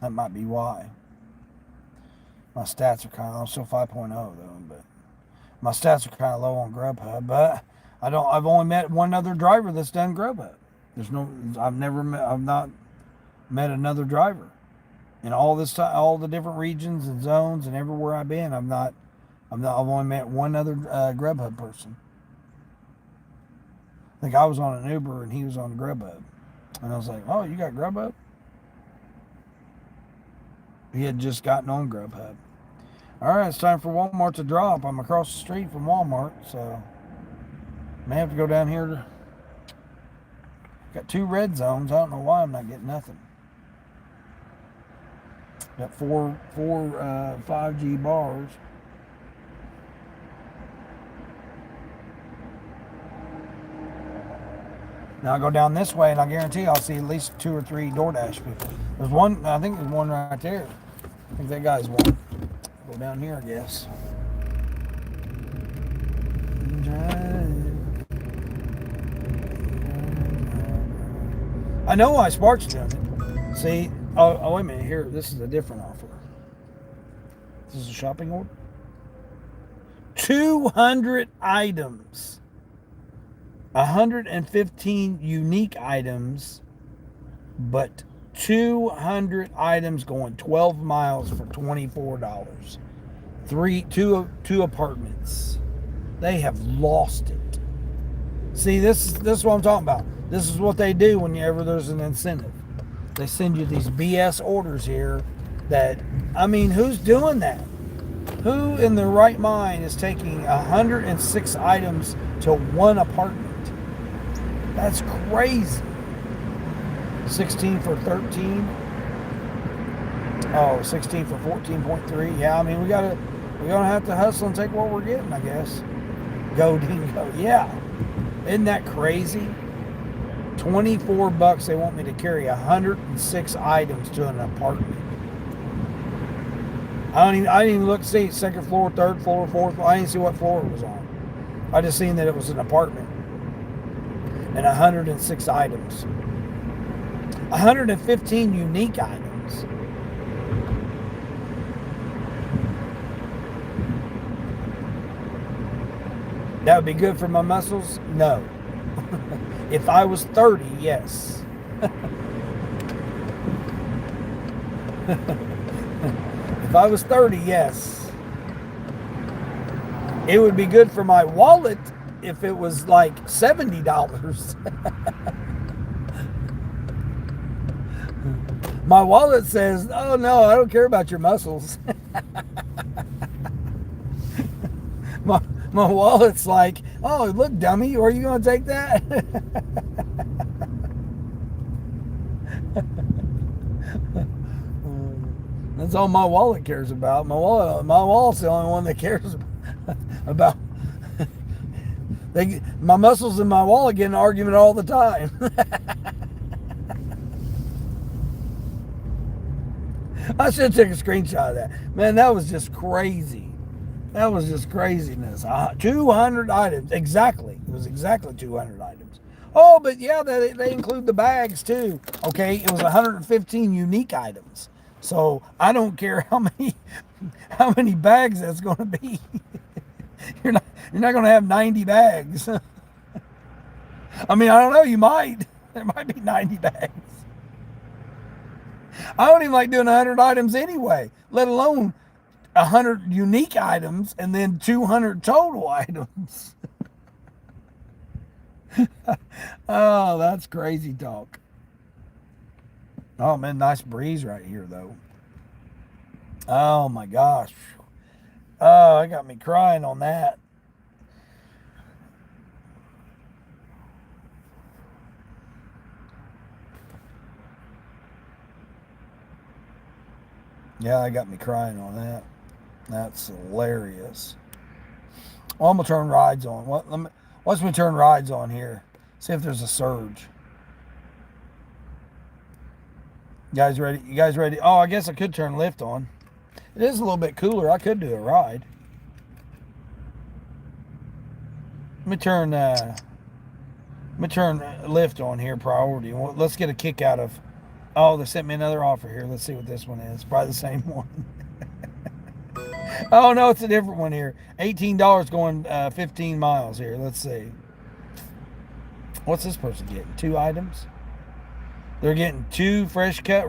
That might be why. My stats are kind of, I'm still 5.0 though, but my stats are kind of low on Grubhub. But I've only met one other driver that's done Grubhub. I've not met another driver in all this time, all the different regions and zones and everywhere I've been. I've only met one other Grubhub person. I think I was on an Uber and he was on Grubhub, and I was like, "Oh, you got Grubhub?" He had just gotten on Grubhub. All right, it's time for Walmart to drop. I'm across the street from Walmart, so may have to go down here. Got 2 red zones. I don't know why I'm not getting nothing. Got four 5G bars. Now I go down this way, and I guarantee I'll see at least 2 or 3 DoorDash people. There's one. I think there's one right there. I think that guy's one. Go down here, I guess. I know why Spark's doing it. See? Oh, wait a minute. Here, this is a different offer. This is a shopping order. 200 items. 115 unique items, but 200 items going 12 miles for $24. Two apartments. They have lost it. See, this is what I'm talking about. This is what they do whenever there's an incentive. They send you these BS orders here that, I mean, who's doing that? Who in their right mind is taking 106 items to one apartment? That's crazy. 16 for 13. Oh, 16 for 14.3. Yeah, I mean, we're gonna have to hustle and take what we're getting, I guess. Go dingo. Yeah. Isn't that crazy? $24 they want me to carry 106 items to an apartment. I didn't even look to see second floor, third floor, fourth floor. I didn't see what floor it was on. I just seen that it was an apartment. And 106 items. 115 unique items. That would be good for my muscles? No. If I was 30, yes. If I was 30, yes. It would be good for my wallet if it was like $70. My wallet says, "Oh no, I don't care about your muscles." My wallet's like, "Oh, look, dummy, are you going to take that?" That's all my wallet cares about. My wallet's the only one that cares about. My muscles and my wallet get in an argument all the time. I should take a screenshot of that. Man, that was just crazy. That was just craziness. 200 items. Exactly. It was exactly 200 items. Oh, but yeah, they include the bags too. Okay, it was 115 unique items. So I don't care how many bags that's going to be. You're not going to have 90 bags. I mean, I don't know. You might. There might be 90 bags. I don't even like doing 100 items anyway, let alone 100 unique items and then 200 total items. Oh, that's crazy talk. Oh, man, nice breeze right here, though. Oh, my gosh. Oh, it got me crying on that. Yeah, that got me crying on that. That's hilarious. Well, I'm gonna turn rides on. Watch me turn rides on here. See if there's a surge. You guys ready? You guys ready? Oh, I guess I could turn lift on. It is a little bit cooler. I could do a ride. Let me turn. Let me turn lift on here. Priority. Let's get a kick out of. Oh, they sent me another offer here. Let's see what this one is. Probably the same one. Oh no, it's a different one here. $18 going 15 miles here. Let's see. What's this person getting? 2 items. They're getting 2 fresh cut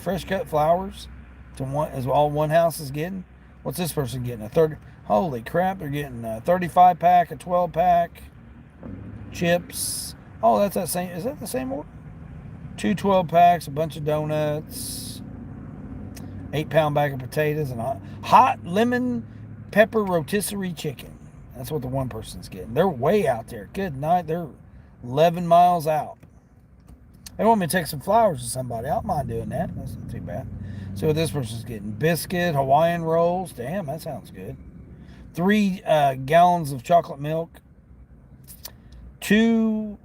fresh cut flowers to one as all one house is getting. What's this person getting? A 30. Holy crap! They're getting a 35 pack, a 12 pack, chips. Oh, that's that same. Is that the same order? 2 12 packs, a bunch of donuts, 8-pound bag of potatoes, and a hot lemon pepper rotisserie chicken. That's what the one person's getting. They're way out there. Good night. They're 11 miles out. They want me to take some flowers to somebody. I don't mind doing that. That's not too bad. See what this person's getting. Biscuit, Hawaiian rolls. Damn, that sounds good. 3 gallons of chocolate milk. 2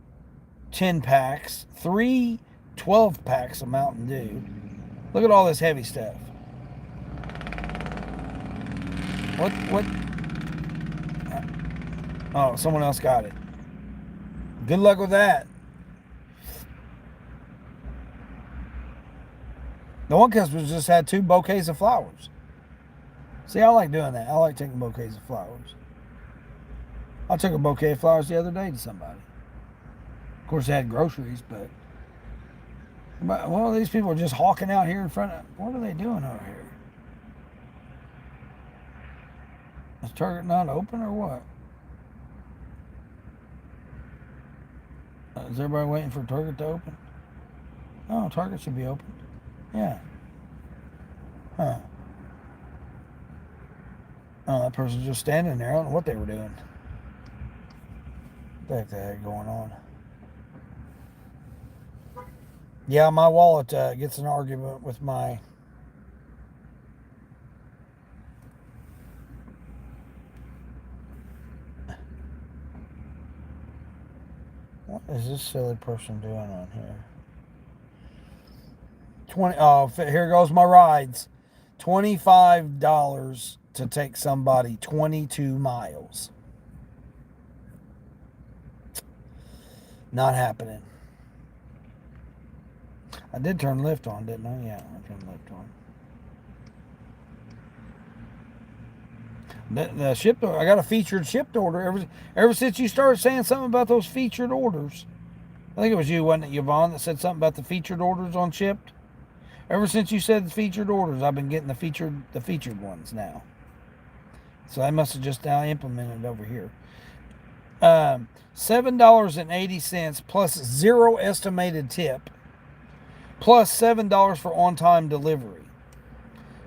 10 packs. 3 12 packs of Mountain Dew. Look at all this heavy stuff. What? Oh, someone else got it. Good luck with that. The one customer just had 2 bouquets of flowers. See, I like doing that. I like taking bouquets of flowers. I took a bouquet of flowers the other day to somebody. Of course, they had groceries, but well, these people are just hawking out here in front of. What are they doing over here? Is Target not open or what? Is everybody waiting for Target to open? Oh, Target should be open. Yeah. Huh. Oh, that person's just standing there. I don't know what they were doing. What the heck going on? Yeah, my wallet gets an argument with my. What is this silly person doing on here? 20. Oh, here goes my rides. $25 to take somebody 22 miles. Not happening. I did turn lift on, didn't I? Yeah, I turned lift on. The shipped order, I got a featured shipped order. Ever since you started saying something about those featured orders, I think it was you, wasn't it, Yvonne, that said something about the featured orders on shipped? Ever since you said the featured orders, I've been getting the featured ones now. So I must have just now implemented it over here. $7.80 plus 0 estimated tip, plus $7 for on-time delivery.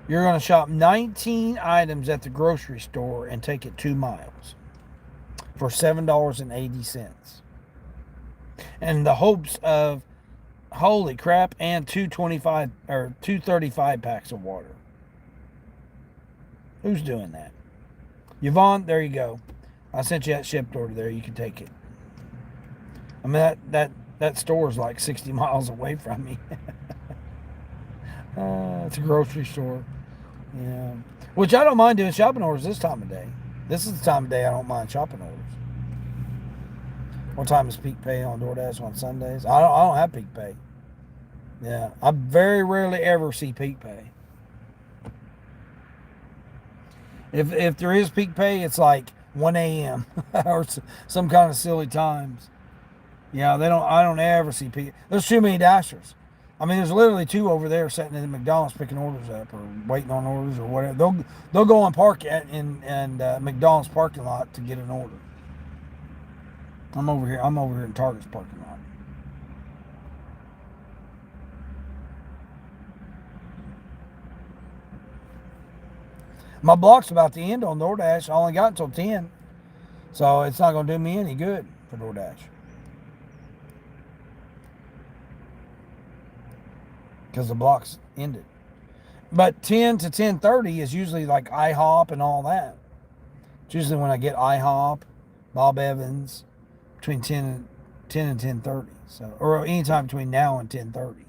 You're going to shop 19 items at the grocery store and take it 2 miles for $7.80. And the hopes of, holy crap, and 225 or 235 packs of water. Who's doing that? Yvonne, there you go. I sent you that shipped order there. You can take it. I mean, that store is like 60 miles away from me. It's a grocery store. Yeah. Which I don't mind doing shopping orders this time of day. This is the time of day I don't mind shopping orders. What time is peak pay on Doordash on Sundays? I don't have peak pay. Yeah. I very rarely ever see peak pay. If there is peak pay, it's like 1 a.m. or some kind of silly times. Yeah, I don't ever see peak. There's too many dashers. I mean, there's literally 2 over there sitting in McDonald's picking orders up or waiting on orders or whatever. They'll go and park in McDonald's parking lot to get an order. I'm over here in Target's parking lot. My block's about to end on Doordash. I only got until 10. So it's not going to do me any good for Doordash. Because the block's ended. But 10 to 10:30 is usually like IHOP and all that. It's usually when I get IHOP, Bob Evans, between 10 and 10:30. So, or anytime between now and 10:30.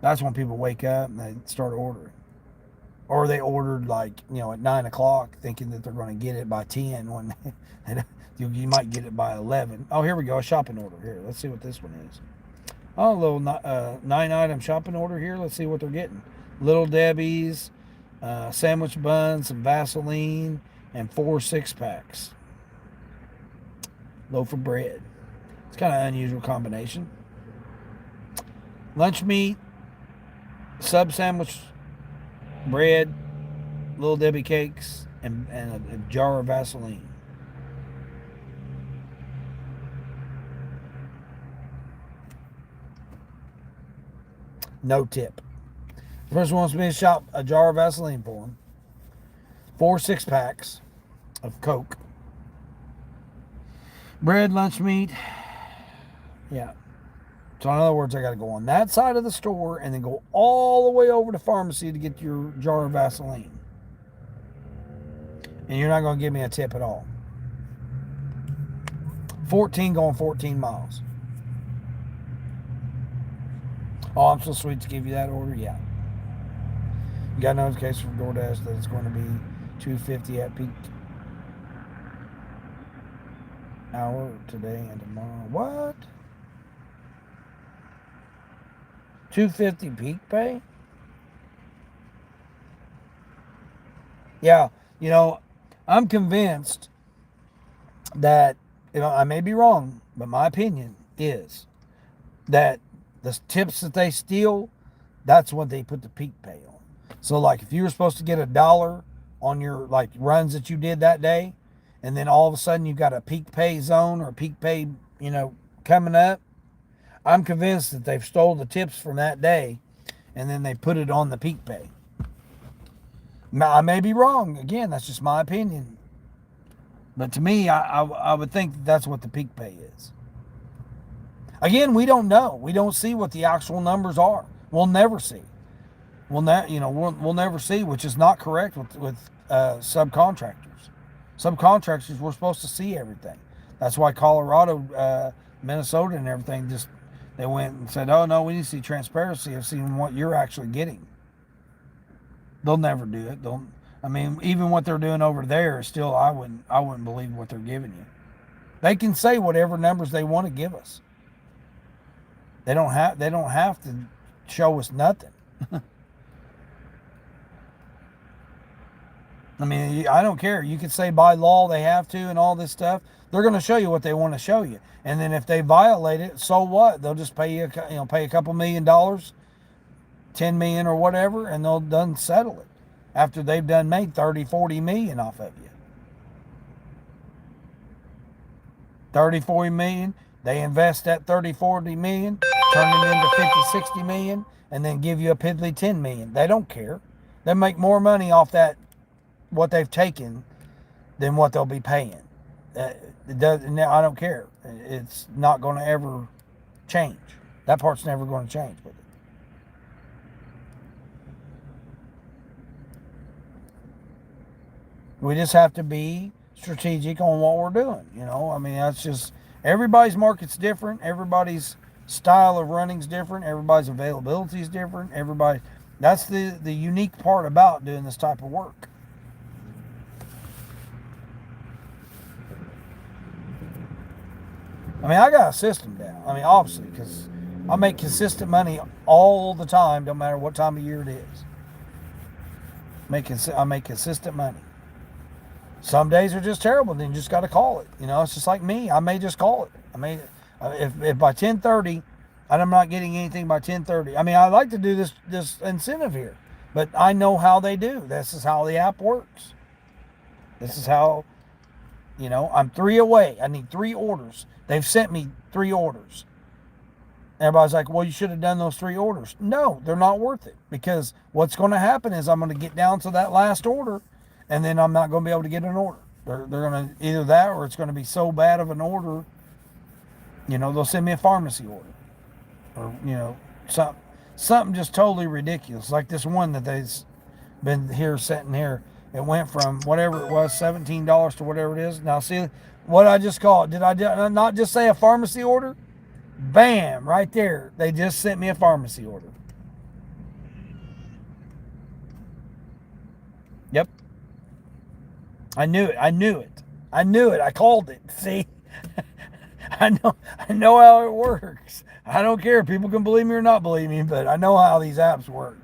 That's when people wake up and they start ordering. Or they ordered like, at 9 o'clock thinking that they're going to get it by 10 when you might get it by 11. Oh, here we go. A shopping order here. Let's see what this one is. Oh, a little 9-item shopping order here. Let's see what they're getting. Little Debbie's, sandwich buns, some Vaseline, and 4 6-packs. Loaf of bread. It's kind of an unusual combination. Lunch meat, sub sandwich, bread, Little Debbie cakes, and a jar of Vaseline. No tip. The person wants me to shop a jar of Vaseline for him. 4 6-packs of Coke. Bread, lunch meat. Yeah. So in other words, I got to go on that side of the store and then go all the way over to pharmacy to get your jar of Vaseline. And you're not going to give me a tip at all. 14 going 14 miles. Oh, I'm so sweet to give you that order? Yeah. You got a notification from Doordash that it's going to be $2.50 at peak hour today and tomorrow. What? $2.50 peak pay? Yeah, I'm convinced that, I may be wrong, but my opinion is that the tips that they steal, that's what they put the peak pay on. So like if you were supposed to get $1 on your like runs that you did that day, and then all of a sudden you've got a peak pay zone or a peak pay, coming up, I'm convinced that they've stole the tips from that day and then they put it on the peak pay. Now, I may be wrong. Again, that's just my opinion. But to me, I would think that's what the peak pay is. Again, we don't know. We don't see what the actual numbers are. We'll never see. We'll never see, which is not correct with subcontractors. Subcontractors, we're supposed to see everything. That's why Colorado, Minnesota, and everything they went and said, "Oh no, we need to see transparency of seeing what you're actually getting." They'll never do it. Even what they're doing over there is still, I wouldn't believe what they're giving you. They can say whatever numbers they want to give us. They don't have to show us nothing. I don't care. You could say by law they have to and all this stuff. They're going to show you what they want to show you. And then if they violate it, so what? They'll just pay you, pay a couple $1 million, 10 million or whatever, and they'll done settle it after they've done made 30, 40 million off of you. 30, 40 million. They invest that 30, 40 million, turn it into 50, 60 million, and then give you a piddly 10 million. They don't care. They make more money off that, what they've taken, than what they'll be paying. I don't care. It's not going to ever change. That part's never going to change with it. We just have to be strategic on what we're doing. That's just, everybody's market's different. Everybody's style of running's different. Everybody's availability is different. That's the unique part about doing this type of work. I got a system down. Obviously, because I make consistent money all the time, no matter what time of year it is. I make consistent money. Some days are just terrible, then you just got to call it. It's just like me. I may just call it. If by 10:30, and I'm not getting anything by 10:30. I like to do this incentive here, but I know how they do. This is how the app works. This is how, I'm 3 away. I need 3 orders. They've sent me 3 orders. Everybody's like, well, you should have done those 3 orders. No, they're not worth it, because what's going to happen is I'm going to get down to that last order, and then I'm not going to be able to get an order. They're going to either that, or it's going to be so bad of an order, they'll send me a pharmacy order, or something. something just totally ridiculous. Like this one that they've been here, sitting here. It went from whatever it was, $17 to whatever it is. Now, see what I just called. Did I not just say a pharmacy order? Bam, right there. They just sent me a pharmacy order. Yep. I knew it. I called it. See? I know how it works. I don't care. People can believe me or not believe me, but I know how these apps work.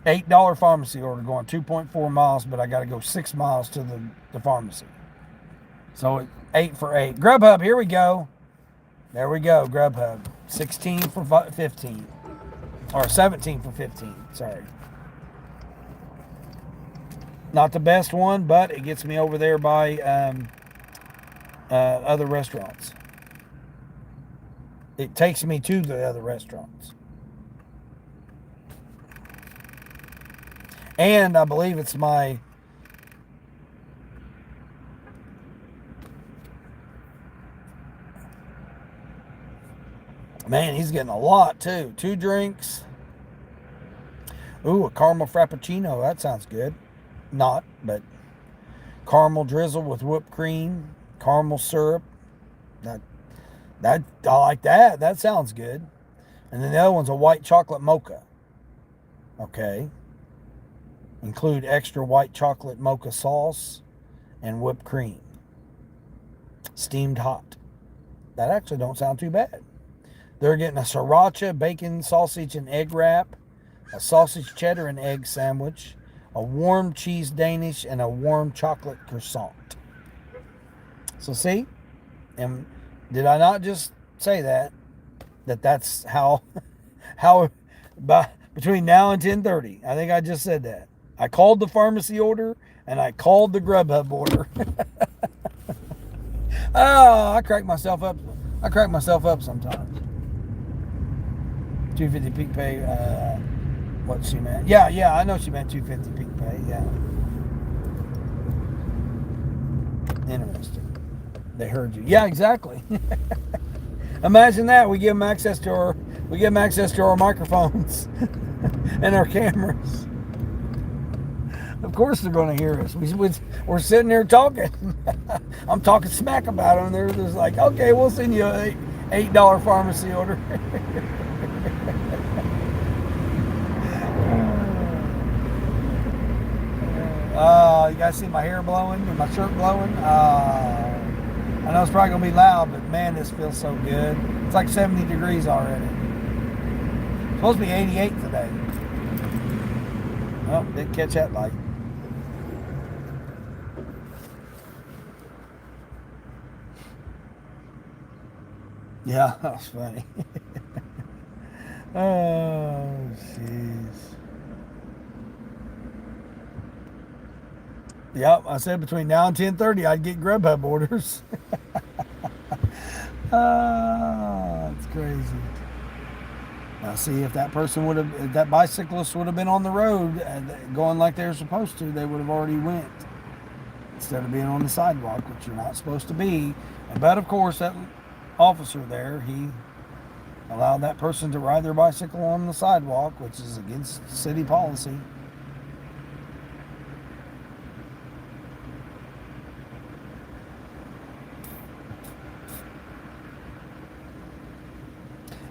$8 pharmacy order going 2.4 miles, but I got to go 6 miles to the pharmacy. So 8 for 8. Grubhub, here we go. There we go, Grubhub. 16 for 15. Or 17 for 15, sorry. Not the best one, but it gets me over there by other restaurants. It takes me to the other restaurants. And I believe it's my man, he's getting a lot too. 2 drinks. Ooh, a caramel frappuccino. That sounds good. Not, but caramel drizzle with whipped cream, caramel syrup. That I like that. That sounds good. And then the other one's a white chocolate mocha. Okay. Include extra white chocolate mocha sauce and whipped cream. Steamed hot. That actually don't sound too bad. They're getting a sriracha, bacon, sausage, and egg wrap, a sausage, cheddar, and egg sandwich, a warm cheese Danish, and a warm chocolate croissant. So see? And did I not just say that's how between now and 10:30. I think I just said that. I called the pharmacy order and I called the Grubhub order. Oh, I crack myself up. Sometimes. 250 peak pay. What she meant? Yeah, I know she meant 250 peak pay. Yeah. Interesting. They heard you. Yeah, exactly. Imagine that. We give them access to our microphones and our cameras. Of course they're going to hear us. We're sitting there talking. I'm talking smack about them. They're just like, okay, we'll send you an $8 pharmacy order. You guys see my hair blowing and my shirt blowing? I know it's probably going to be loud, but man, this feels so good. It's like 70 degrees already. It's supposed to be 88 today. Oh, didn't catch that light. Yeah, that was funny. Oh, jeez. Yep, I said between now and 10:30 I'd get Grubhub orders. It's crazy. Now see, if that bicyclist would have been on the road going like they're supposed to, they would have already went. Instead of being on the sidewalk, which you're not supposed to be. But of course, that officer there, he allowed that person to ride their bicycle on the sidewalk, which is against city policy.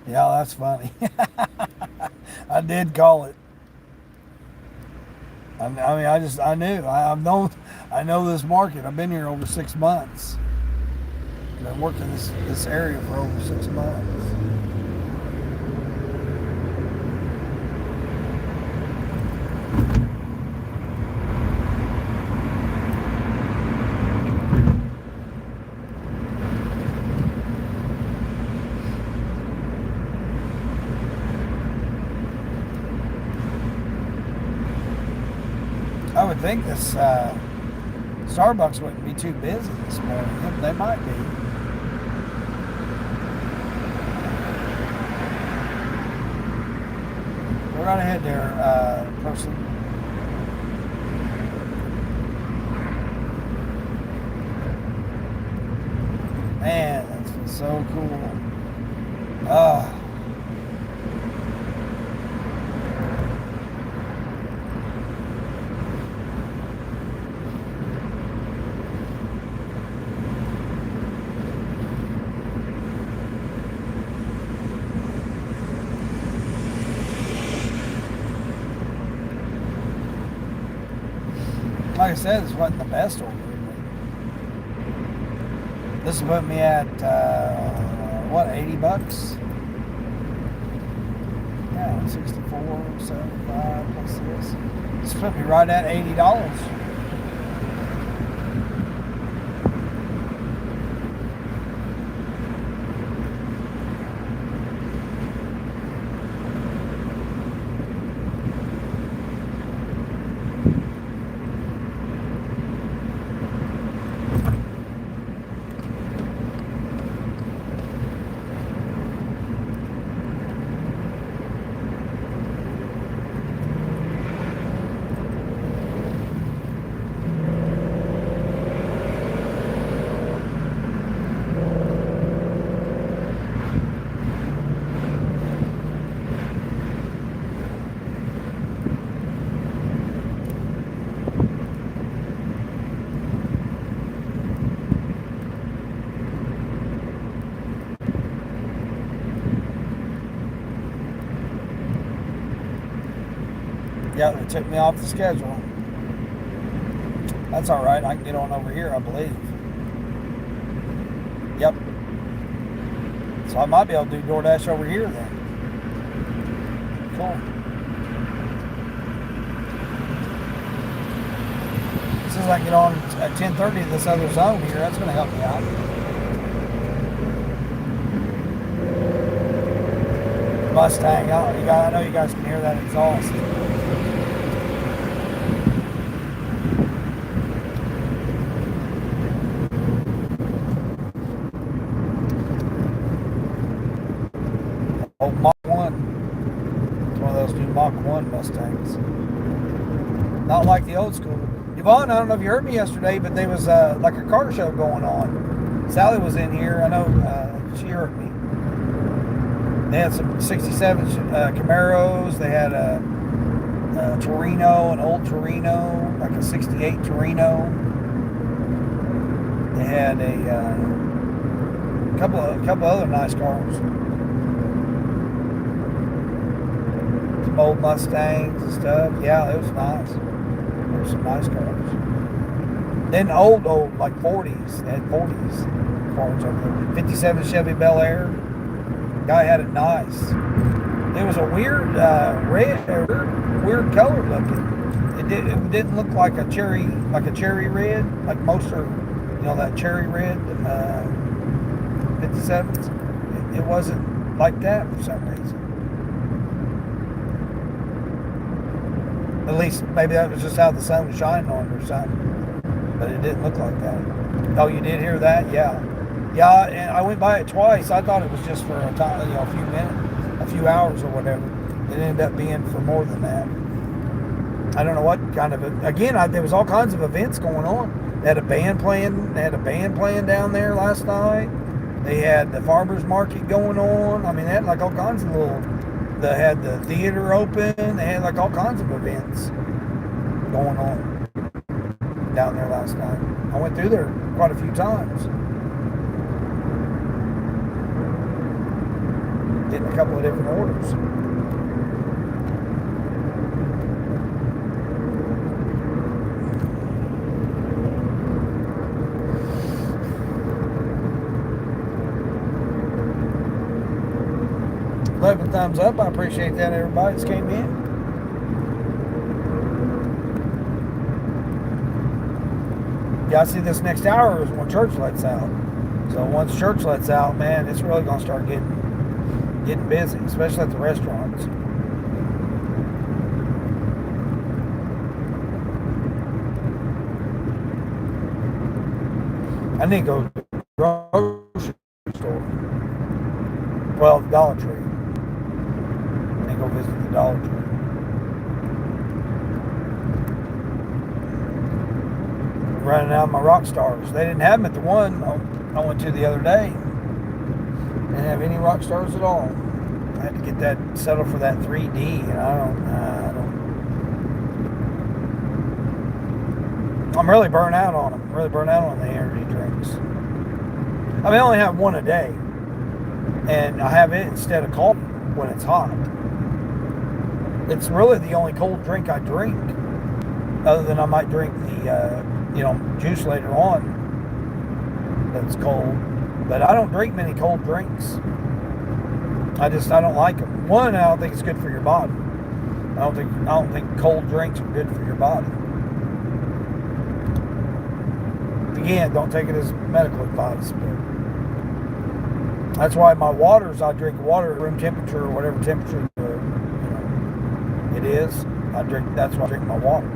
Yeah, that's funny. I did call it. I knew. I know this market. I've been here over 6 months. I've been working this area for over 6 months. I would think this Starbucks wouldn't be too busy this morning. They might be. Go right ahead there, person. So cool. Ah. Like I said, this wasn't the best order. This will put me at, what, $80? Yeah, 64.75 plus this. This put me right at $80. Yeah, they took me off the schedule. That's all right. I can get on over here, I believe. Yep. So I might be able to do Doordash over here then. Cool. As soon as I can get on at 10:30 this other zone here, that's going to help me out. Mustang. I know you guys can hear that exhaust. Old Mach 1. It's one of those new Mach 1 Mustangs. Not like the old school. Yvonne, I don't know if you heard me yesterday, but there was like a car show going on. Sally was in here. I know she heard me. They had some 67 Camaros. They had a Torino, an old Torino, like a 68 Torino. They had a couple other nice cars. Some old Mustangs and stuff. Yeah, it was nice. There were some nice cars. Then old, like 40s. They had 40s cars over there. 57 Chevy Bel Air. Guy had it nice. It was a weird weird color looking. It didn't look like a cherry red, like most are, that cherry red 57s. It wasn't like that for some reason. At least maybe that was just how the sun was shining on it or something. But it didn't look like that. Oh, you did hear that? Yeah. Yeah, and I went by it twice. I thought it was just for a time, a few minutes, a few hours or whatever. It ended up being for more than that. I don't know what kind of there was all kinds of events going on. They had a band playing down there last night. They had the farmers market going on. I mean, they had like all kinds of they had the theater open. They had like all kinds of events going on down there last night. I went through there quite a few times. Getting a couple of different orders. 11 thumbs up. I appreciate that, everybody that's came in. Yeah, I see this next hour is when church lets out. So once church lets out, man, it's really going to start getting busy, especially at the restaurants. I need to go to the grocery store. Well, the Dollar Tree. I need to go visit the Dollar Tree. Running out of my rock stars. They didn't have them at the one I went to the other day. Didn't have any rock stars at all. I had to get that settled for that 3D, and I'm really burnt out on them. Really burnt out on the energy drinks. I mean, I only have one a day, and I have it instead of coffee when it's hot. It's really the only cold drink I drink, other than I might drink the juice later on that's cold. But I don't drink many cold drinks. I don't like them. One, I don't think it's good for your body. I don't think cold drinks are good for your body. Again, don't take it as medical advice, but that's why my waters, I drink water at room temperature or whatever temperature it is. That's why I drink my water.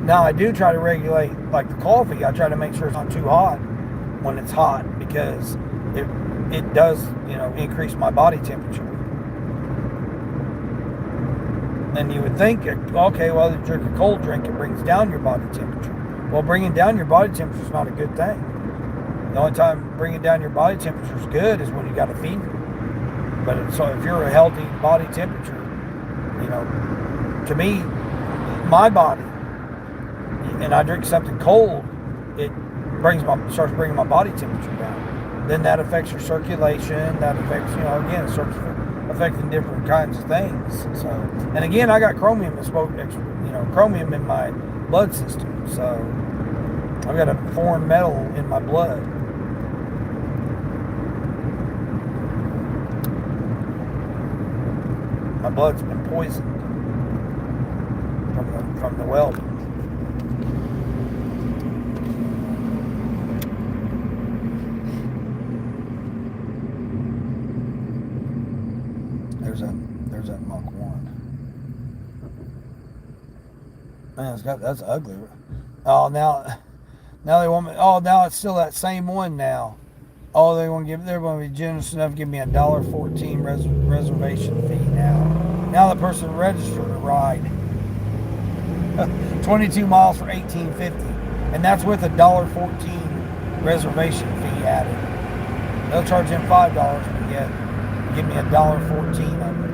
Now I do try to regulate, like the coffee. I try to make sure it's not too hot when it's hot, because it does increase my body temperature. And you would think, okay, well, you drink a cold drink, it brings down your body temperature. Well, bringing down your body temperature is not a good thing. The only time bringing down your body temperature is good is when you got a fever. But so if you're a healthy body temperature, to me, my body, and I drink something cold, it starts bringing my body temperature down. Then that affects your circulation. That affects, again, it starts affecting different kinds of things. So, and again, I got chromium in my blood system. So I've got a foreign metal in my blood. My blood's been poisoned from the welding. There's that Mach 1. Man, that's ugly. Oh, now they want me. Oh, now it's still that same one now. Oh, they're going to be generous enough to give me $1.14 reservation fee now. Now the person registered a ride. 22 miles for $18.50, and that's with $1.14 reservation fee added. They'll charge him $5, but yet give me $1.14 of it.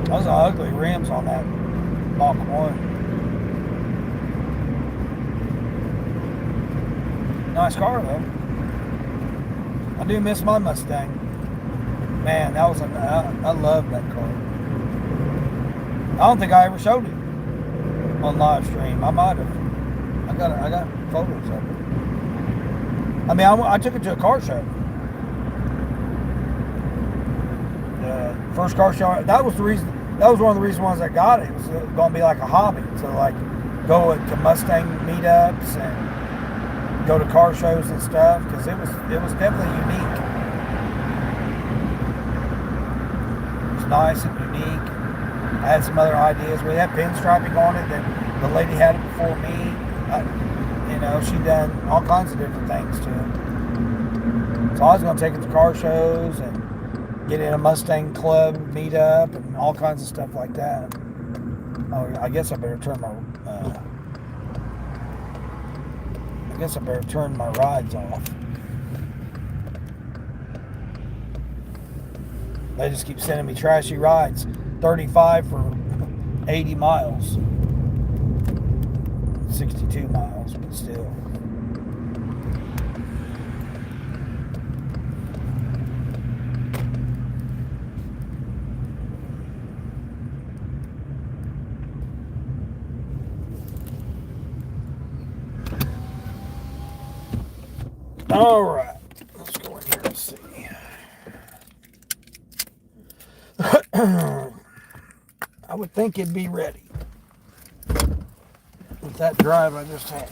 Those are ugly rims on that Mach 1. Nice car though. I do miss my Mustang. Man, I love that car. I don't think I ever showed it on live stream. I might have. I got photos of it. I mean, I took it to a car show. The first car show. That was one of the reasons why I got it. It was going to be like a hobby. So like go to Mustang meetups and go to car shows and stuff, because it was definitely unique. It was nice and unique. I had some other ideas. We had pinstriping on it. That the lady had it before me. She done all kinds of different things to it. So I was going to take it to car shows and get in a Mustang club meetup and all kinds of stuff like that. Oh, I guess I better turn my rides off. They just keep sending me trashy rides. 35 for 80 miles. 62 miles, but still. All right, let's go in here and see. I would think it'd be ready with that drive I just had.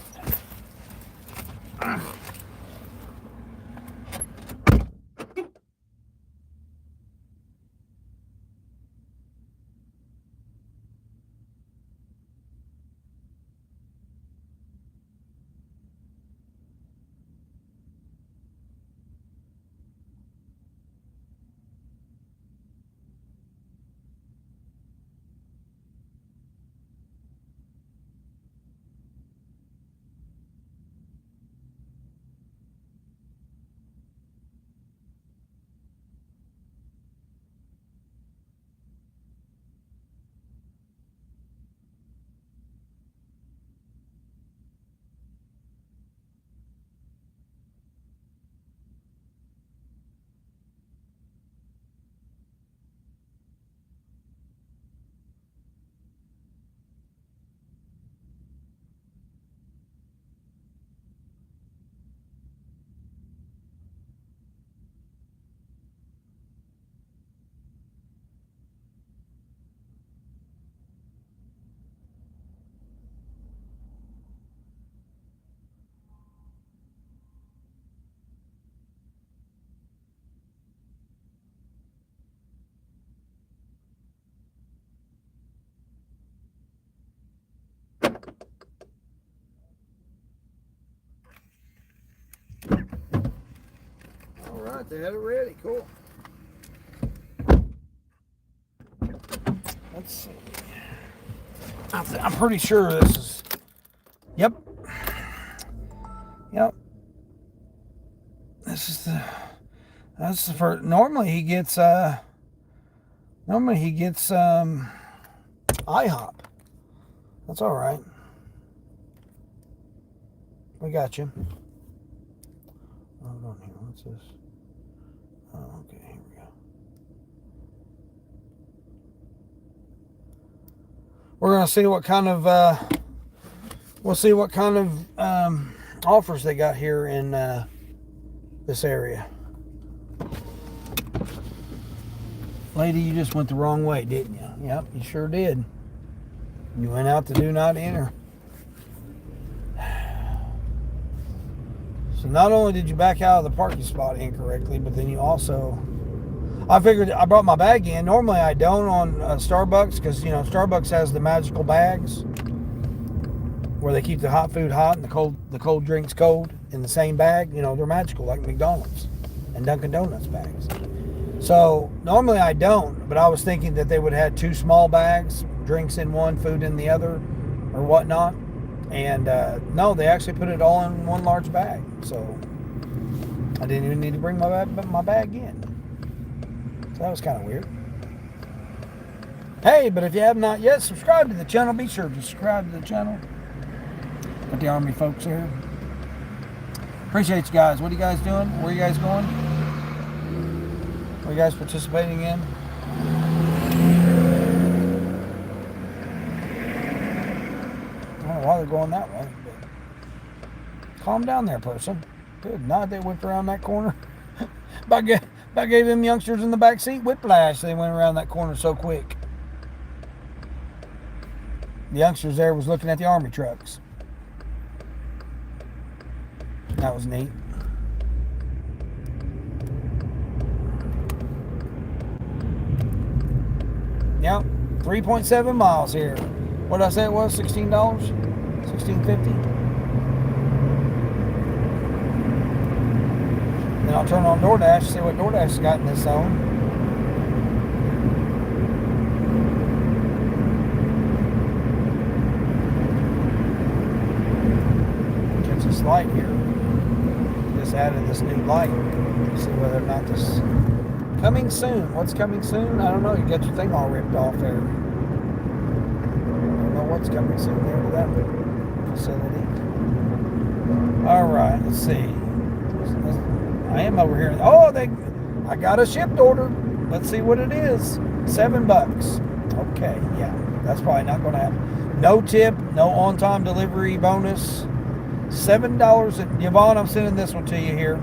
All right, they had it ready. Cool. Let's see. I'm pretty sure this is. Yep. Yep. This is the. That's the first. Normally he gets. IHOP. That's all right. We got you. Hold on here. What's this? Oh, okay. Here we go. We're gonna see what kind of. We'll see what kind of offers they got here in this area. Lady, you just went the wrong way, didn't you? Yep, you sure did. You went out to do not enter. So not only did you back out of the parking spot incorrectly, but then you also... I figured I brought my bag in. Normally I don't on Starbucks because, you know, Starbucks has the magical bags where they keep the hot food hot and the cold drinks cold in the same bag. You know, they're magical like McDonald's and Dunkin' Donuts bags. So normally I don't, but I was thinking that they would have 2 small bags, drinks in one, food in the other, or whatnot. And no, they actually put it all in one large bag. So I didn't even need to bring my bag in. So that was kind of weird. Hey, but if you have not yet subscribed to the channel, be sure to subscribe to the channel. Got the Army folks here. Appreciate you guys. What are you guys doing? Where are you guys going? What are you guys participating in? I don't know why they're going that way, but calm down there, person. Good night, they whipped around that corner. About gave them youngsters in the back seat whiplash. They went around that corner so quick. The youngsters there was looking at the Army trucks. That was neat. Yep, 3.7 miles here. What did I say it was? $16? $16.50? Then I'll turn on Doordash, see what Doordash has got in this zone. Catch this light here. Just added this new light. See whether or not this... Coming soon. What's coming soon? I don't know. You got your thing all ripped off there. I don't know what's coming soon there to that facility. All right. Let's see. I am over here. Oh, I got a shipped order. Let's see what it is. $7. Okay. Yeah. That's probably not going to happen. No tip. No on-time delivery bonus. $7. Yvonne, I'm sending this one to you here.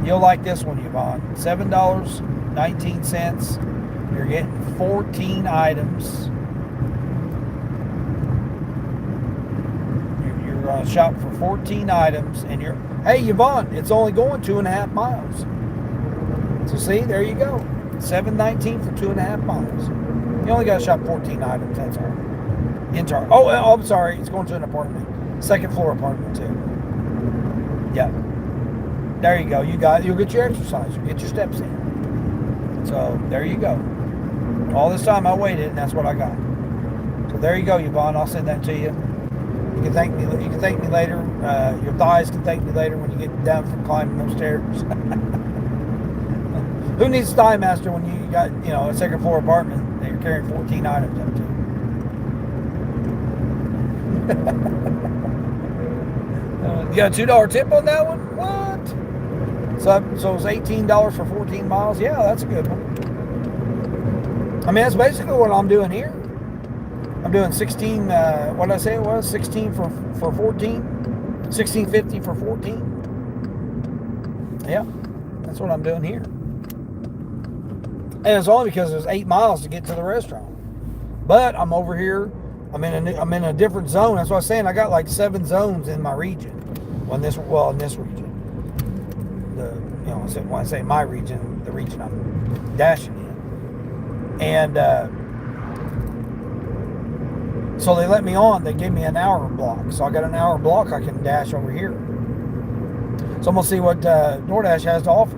You'll like this one, Yvonne. $7.19. You're getting 14 items. You're going to shop for 14 items, and hey, Yvonne, it's only going 2.5 miles. So see, there you go. $7.19 for 2.5 miles. You only got to shop 14 items. That's all. Oh, I'm sorry. It's going to an apartment, 2nd floor apartment too. Yeah. There you go. You'll get your exercise. You'll get your steps in. So there you go. All this time I waited, and that's what I got. So there you go, Yvonne. I'll send that to you. You can thank me. You can thank me later. Your thighs can thank me later when you get down from climbing those stairs. Who needs Thigh Master when you got a 2nd floor apartment that you're carrying 14 items up to? You got a $2 tip on that one? What? So it was $18 for 14 miles. Yeah, that's a good one. I mean, that's basically what I'm doing here. I'm doing 16. What did I say it was? 16 for 14. 16.50 for 14. Yeah, that's what I'm doing here. And it's only because there's 8 miles to get to the restaurant. But I'm over here. I'm in a different zone. That's what I was saying. I got like 7 zones in my region. In this region. When I say my region, the region I'm dashing in. And so they let me on. They gave me an hour block. So I got an hour block I can dash over here. So I'm gonna see what DoorDash has to offer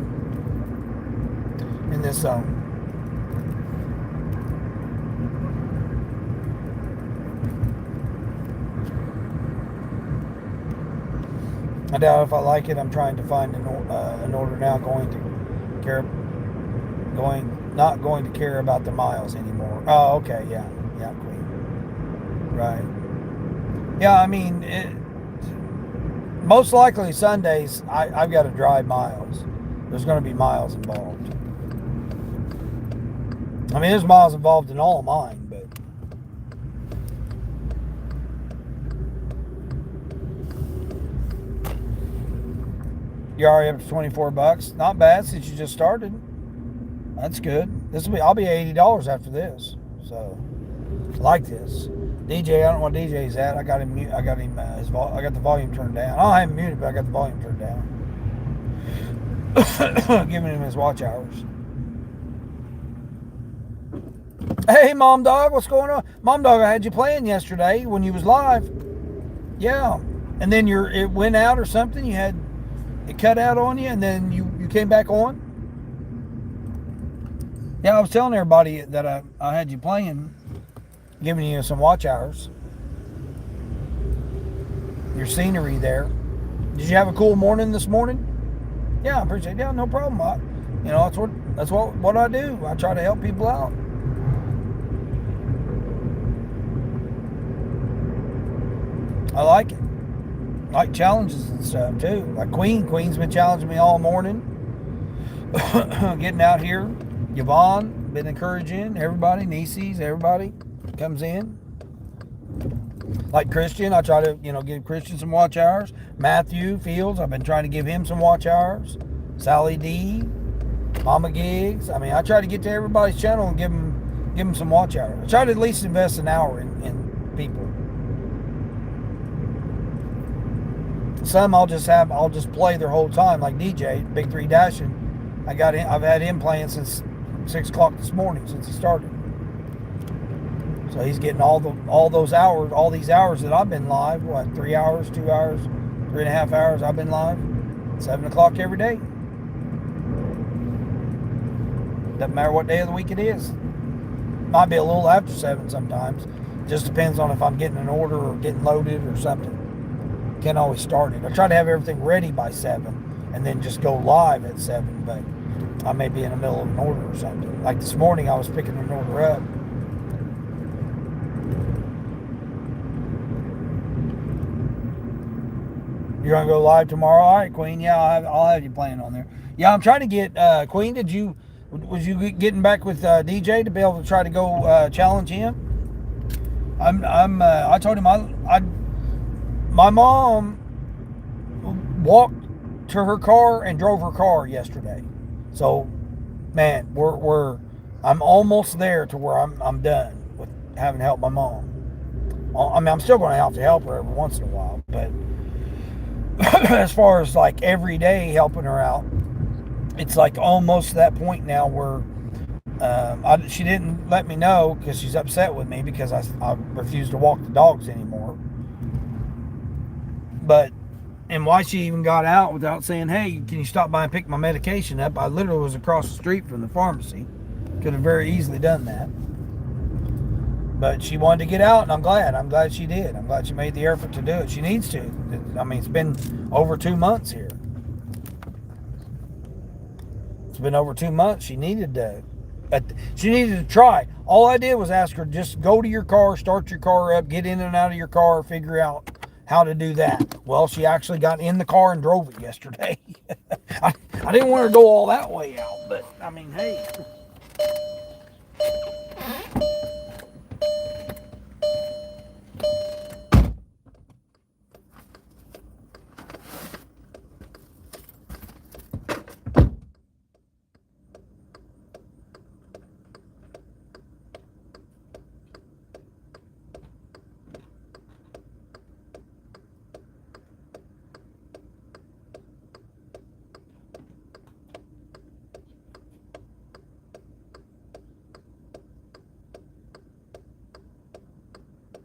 in this zone. I doubt if I like it. I'm trying to find an order now. Not going to care about the miles anymore. Oh, okay, yeah, Queen, right? Yeah, I mean, most likely Sundays I've got to drive miles. There's going to be miles involved. I mean, there's miles involved in all of mine, but you're already up to $24. Not bad since you just started. That's good. I'll be $80 after this. So I like this. DJ, I don't know what DJ's at. I got him. I got the volume turned down. I don't have him muted, but I got the volume turned down. Giving him his watch hours. Hey, Mom Dog, what's going on? Mom Dog, I had you playing yesterday when you was live. Yeah, and then it went out or something. It cut out on you, and then you came back on. Yeah, I was telling everybody that I had you playing, giving you some watch hours. Your scenery there. Did you have a cool morning this morning? Yeah, I appreciate it. Yeah, no problem. That's what I do. I try to help people out. I like it. I like challenges and stuff too. Like Queen's been challenging me all morning. Getting out here. Yvonne been encouraging everybody. Nieces, everybody comes in. Like Christian, I try to give Christian some watch hours. Matthew Fields, I've been trying to give him some watch hours. Sally D, Mama Gigs. I mean, I try to get to everybody's channel and give them some watch hours. I try to at least invest an hour in people. Some I'll just play their whole time, like DJ Big 3 Dashing. I've had him playing since 6 o'clock this morning since he started. So he's getting all these hours that I've been live. What, 3 hours, 2 hours, 3.5 hours I've been live. 7 o'clock every day. Doesn't matter what day of the week it is. Might be a little after 7 sometimes. Just depends on if I'm getting an order or getting loaded or something. Can't always start it. I try to have everything ready by 7 and then just go live at 7, but I may be in the middle of an order or something. Like this morning I was picking an order up. You're gonna go live tomorrow? All right, Queen. Yeah, I'll have you playing on there. Yeah, I'm trying to get Queen. Was you getting back with DJ to be able to try to go challenge him? I told him my mom walked to her car and drove her car yesterday. So, man, I'm almost there to where I'm done with having to help my mom. I mean, I'm still going to have to help her every once in a while, but as far as like every day helping her out, it's like almost to that point now where she didn't let me know because she's upset with me because I refused to walk the dogs anymore. And why she even got out without saying, hey, can you stop by and pick my medication up? I literally was across the street from the pharmacy. Could have very easily done that. But she wanted to get out, and I'm glad she did. I'm glad she made the effort to do it. She needs to. I mean, it's been over 2 months here. It's been over 2 months. She needed to try. All I did was ask her, just go to your car, start your car up, get in and out of your car, figure out how to do that. Well, she actually got in the car and drove it yesterday. I didn't want her to go all that way out, but I mean, hey.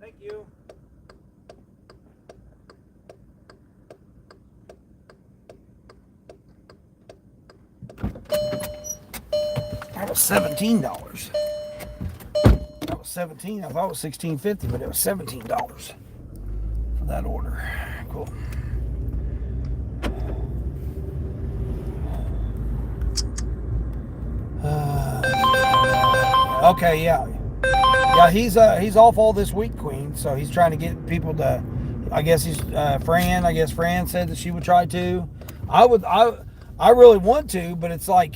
Thank you. That was $17. That was $17. I thought it was $16.50, but it was $17 for that order. Cool. Okay, yeah. Yeah, he's off all this week, Queen. So he's trying to get people to. I guess he's Fran. I guess Fran said that she would try to. I really want to, but it's like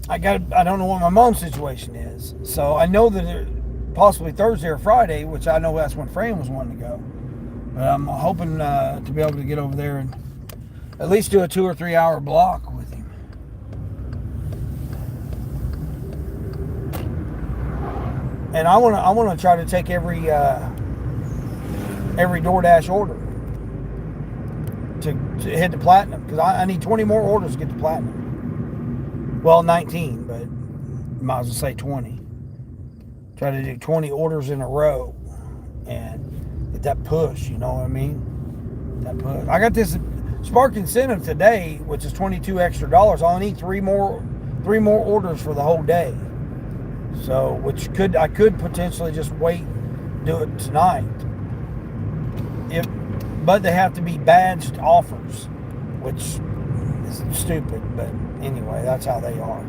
I don't know what my mom's situation is. So I know that possibly Thursday or Friday, which I know that's when Fran was wanting to go. But I'm hoping to be able to get over there and at least do a 2 or 3 hour block with him. And I want to try to take every Doordash order to head to platinum, because I need 20 more orders to get to platinum. Well, 19, but might as well say 20. Try to do 20 orders in a row and get that push. You know what I mean? That push. I got this Spark incentive today, which is $22 extra. I only need three more orders for the whole day. So, I could potentially just wait, do it tonight. But they have to be badged offers, which is stupid. But anyway, that's how they are.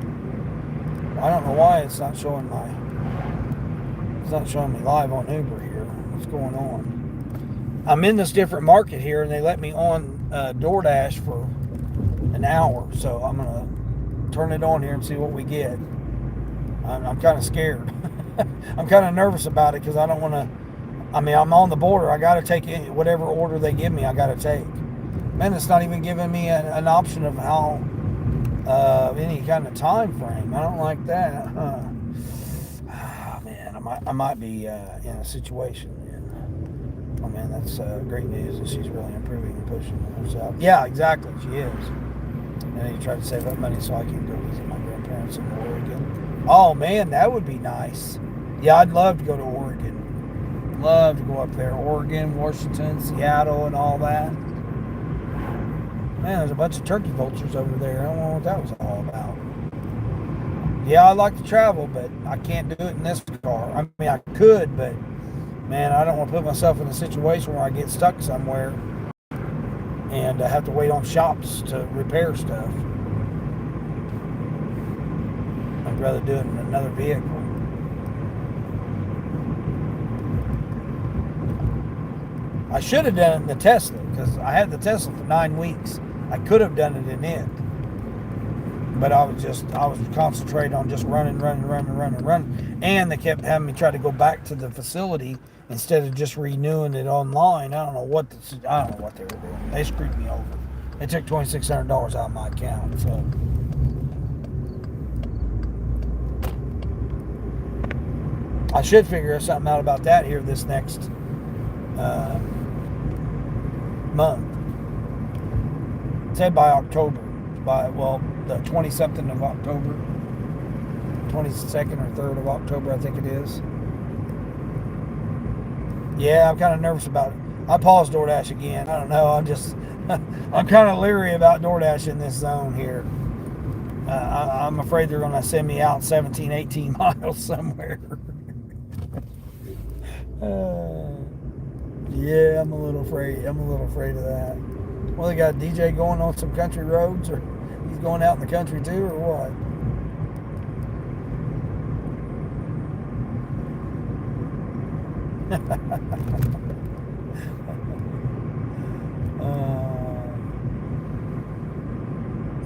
I don't know why it's not showing me live on Uber here. What's going on? I'm in this different market here, and they let me on Doordash for an hour. So I'm gonna turn it on here and see what we get. I'm kind of scared. I'm kind of nervous about it because I don't want to. I mean, I'm on the border. I got to take whatever order they give me. I got to take. Man, it's not even giving me an option of how any kind of time frame. I don't like that. Oh, man, I might be in a situation. Oh man, that's great news that she's really improving and pushing herself. Yeah, exactly. She is. And I tried to save up money so I can go visit my grandparents in Oregon. Oh man, that would be nice. Yeah, I'd love to go to Oregon. Love to go up there. Oregon, Washington, Seattle, and all that. Man, there's a bunch of turkey vultures over there. I don't know what that was all about. Yeah, I'd like to travel, but I can't do it in this car. I mean, I could, but man, I don't want to put myself in a situation where I get stuck somewhere and I have to wait on shops to repair stuff. I'd rather do it in another vehicle. I should have done it in the Tesla, because I had the Tesla for 9 weeks. I could have done it in it. But I was concentrating on just running. And they kept having me try to go back to the facility instead of just renewing it online. I don't know what they were doing. They screwed me over. They took $2,600 out of my account. So I should figure something out about that here this next month. It said by October. The 20-something of October. 22nd or 3rd of October, I think it is. Yeah, I'm kind of nervous about it. I paused Doordash again. I don't know. I'm kind of leery about Doordash in this zone here. I'm afraid they're going to send me out 17, 18 miles somewhere. Yeah, I'm a little afraid of that. Well, they got a DJ going on some country roads, or he's going out in the country too, or what?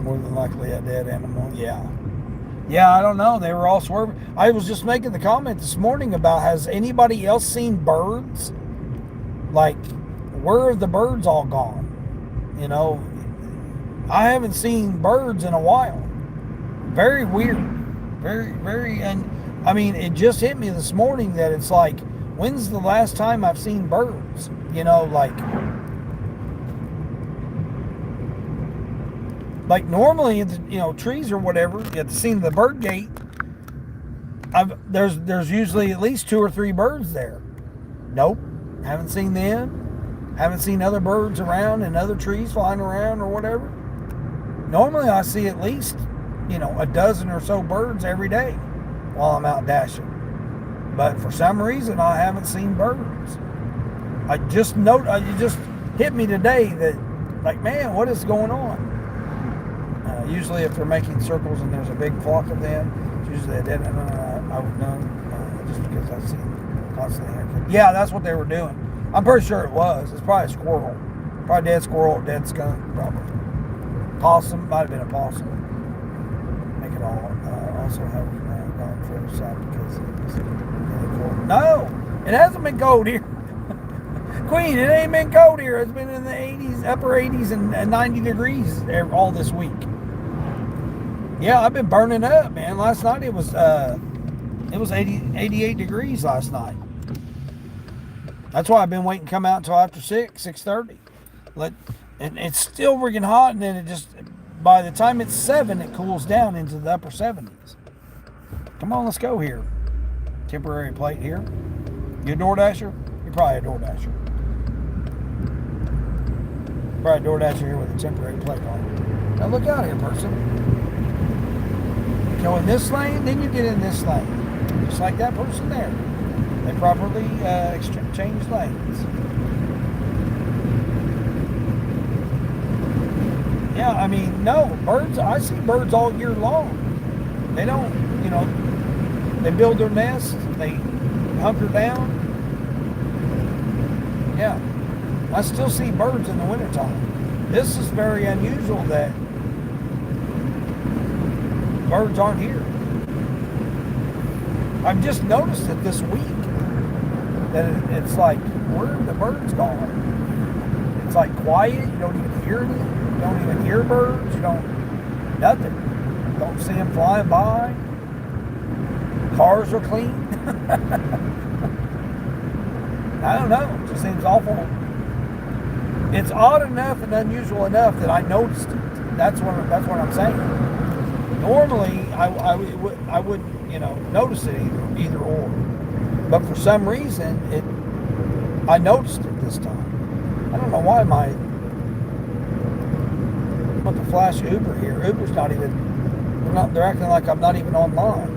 More than likely a dead animal. Yeah, I don't know. They were all swerving. I was just making the comment this morning about, has anybody else seen birds? Like, where have the birds all gone? You know, I haven't seen birds in a while. Very weird. Very, and I mean, it just hit me this morning that it's like, when's the last time I've seen birds? You know, like normally, you know, trees or whatever, at the scene of the bird gate, there's usually at least 2 or 3 birds there. Nope, haven't seen them. Haven't seen other birds around and other trees flying around or whatever. Normally I see at least a dozen or so birds every day while I'm out dashing. But for some reason, I haven't seen birds. It just hit me today that, like, man, what is going on? Usually, if they're making circles and there's a big flock of them, it's usually a dead. I would know just because I've seen constantly. Yeah, that's what they were doing. I'm pretty sure it was. It's probably a squirrel, probably dead squirrel, dead skunk, probably possum. Might have been a possum. Make it all. Also have gone further south because it's really cold. No, it hasn't been cold here. Queen, it ain't been cold here. It's been in the 80s, upper 80s and 90 degrees all this week. Yeah, I've been burning up, man. Last night it was 88 degrees last night. That's why I've been waiting to come out until after 6:30. And it's still freaking hot, and then it just, by the time it's 7, it cools down into the upper 70s. Come on, let's go here. Temporary plate here. You a DoorDasher? You're probably a DoorDasher. Probably a DoorDasher here with a temporary plate on it. Now look out here, person. Go in this lane, then you get in this lane. Just like that person there. They properly changed lanes. Yeah, I mean, no, birds, I see birds all year long. They don't, they build their nests, they hunker down. Yeah, I still see birds in the wintertime. This is very unusual that birds aren't here. I've just noticed it this week that it's like, where are the birds gone? It's like quiet. You don't even hear any. You don't even hear birds. You don't, nothing. You don't see them flying by. Cars are clean. I don't know. It just seems awful. It's odd enough and unusual enough that I noticed it. That's what I'm saying. Normally, I wouldn't, notice it either or. But for some reason, I noticed it this time. I don't know why I'm about to flash Uber here. Uber's not even, they're acting like I'm not even online.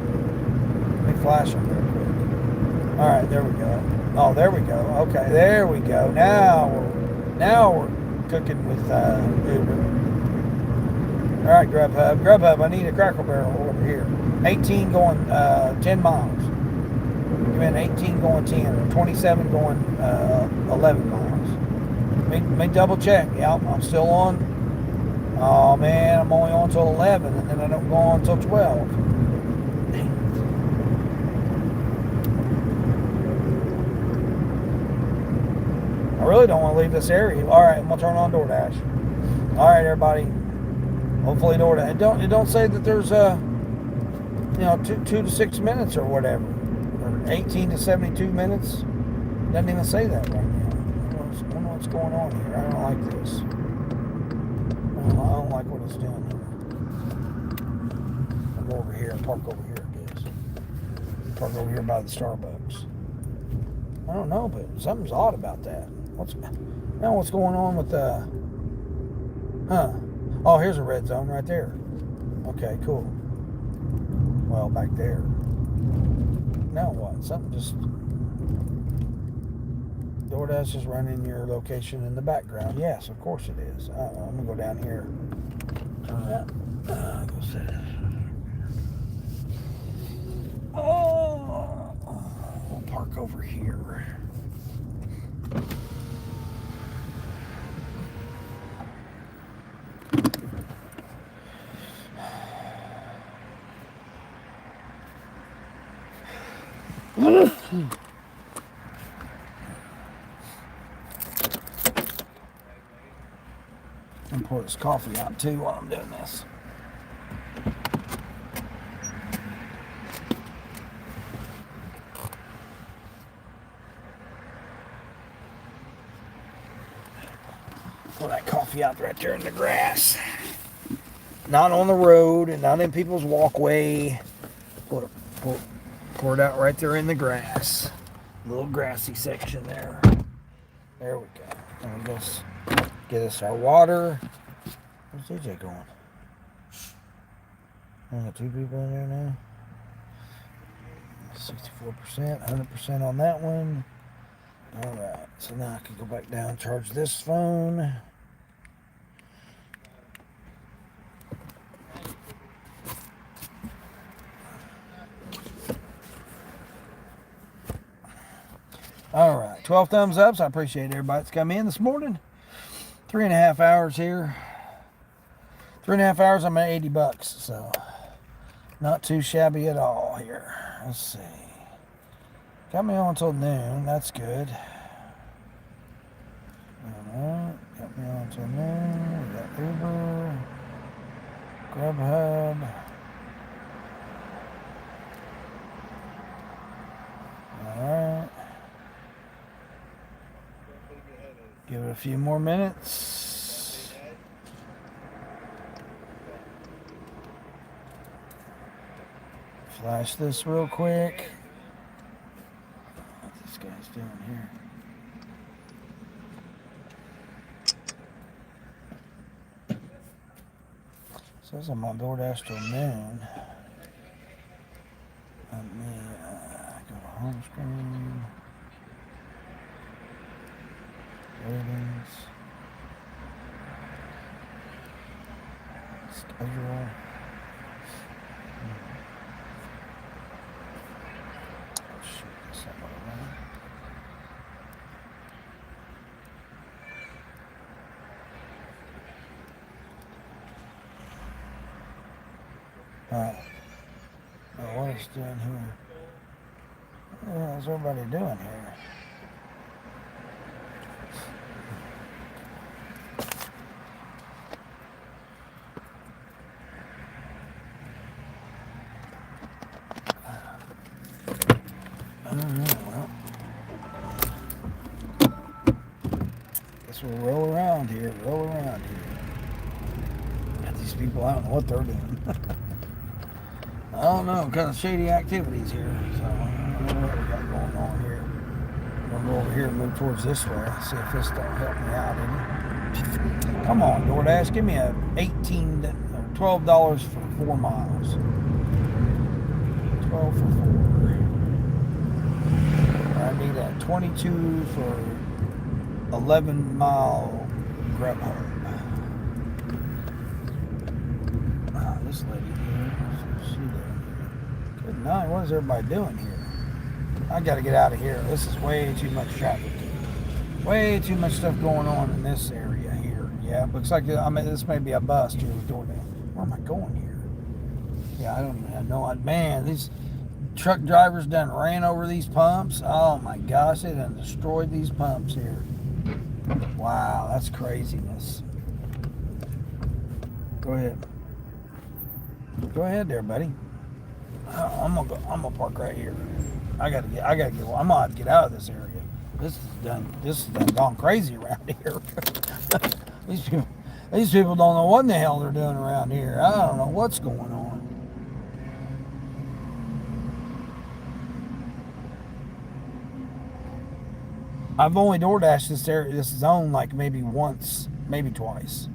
Let me flash them real quick. All right, there we go. Oh, there we go. Okay, there we go. Now we're cooking with Uber. All right, Grubhub, I need a Cracker Barrel over here. 18 going 10 miles. Come in 18 going 10, or 27 going 11 miles. Let me double check. Yeah, I'm still on. Oh man, I'm only on till 11, and then I don't go on until 12. I really don't want to leave this area. All right, I'm gonna turn on DoorDash. All right, everybody. Hopefully DoorDash. It don't say that there's 2 to 6 minutes or whatever, or 18 to 72 minutes. Doesn't even say that right now. I don't know what's going on here. I don't like this. I don't like what it's doing here. I'll go over here and park over here, I guess. Park over here by the Starbucks. I don't know, but something's odd about that. What's going on with the... Oh, here's a red zone right there. Okay, cool. Well, back there. Now what? Something just... DoorDash is running your location in the background. Yes, of course it is. I'm going to go down here. Turn that. Go set it. Oh! We'll park over here. And pour this coffee out too while I'm doing this. Pour that coffee out right there in the grass. Not on the road and not in people's walkway. Pour it out right there in the grass. Little grassy section there. There we go. And we'll just get us our water. Where's DJ going? I got 2 people in there now. 64%, 100% on that one. Alright, so now I can go back down and charge this phone. Alright, 12 thumbs up. So I appreciate everybody that's come in this morning. 3.5 hours here. 3.5 hours, I'm at $80, so not too shabby at all here. Let's see. Got me on until noon. That's good. Alright, got me on until noon. We got Uber, Grubhub. Alright. Give it a few more minutes. Flash this real quick. What this guy's doing here? Says I'm on Doordash till noon. Let me go to home screen. Ratings. Schedule. Shoot this up already. Alright. What is doing here? What is everybody doing here? We'll roll around here. Got these people, I don't know what they're doing. I don't know, kind of shady activities here. So I don't know what we got going on here. I'm gonna go over here and move towards this way. See if this don't help me out any. Come on, Doordash, give me a $12 for 4 miles. 12 for 4. I need a 22 for 11-mile Grubhub. This lady here, what's she doing here? Good night, what is everybody doing here? I gotta get out of here. This is way too much traffic. Way too much stuff going on in this area here. Yeah, looks like this may be a bust here with Doordash. Where am I going here? Yeah, I don't have no idea. Man, these truck drivers done ran over these pumps. Oh my gosh, they done destroyed these pumps here. Wow, that's craziness. Go ahead. Go ahead there, buddy. I'm gonna park right here. I gotta get. I'm gonna have to get out of this area. This is done gone crazy around here. These people don't know what in the hell they're doing around here. I don't know what's going on. I've only DoorDashed this zone like maybe once, maybe twice.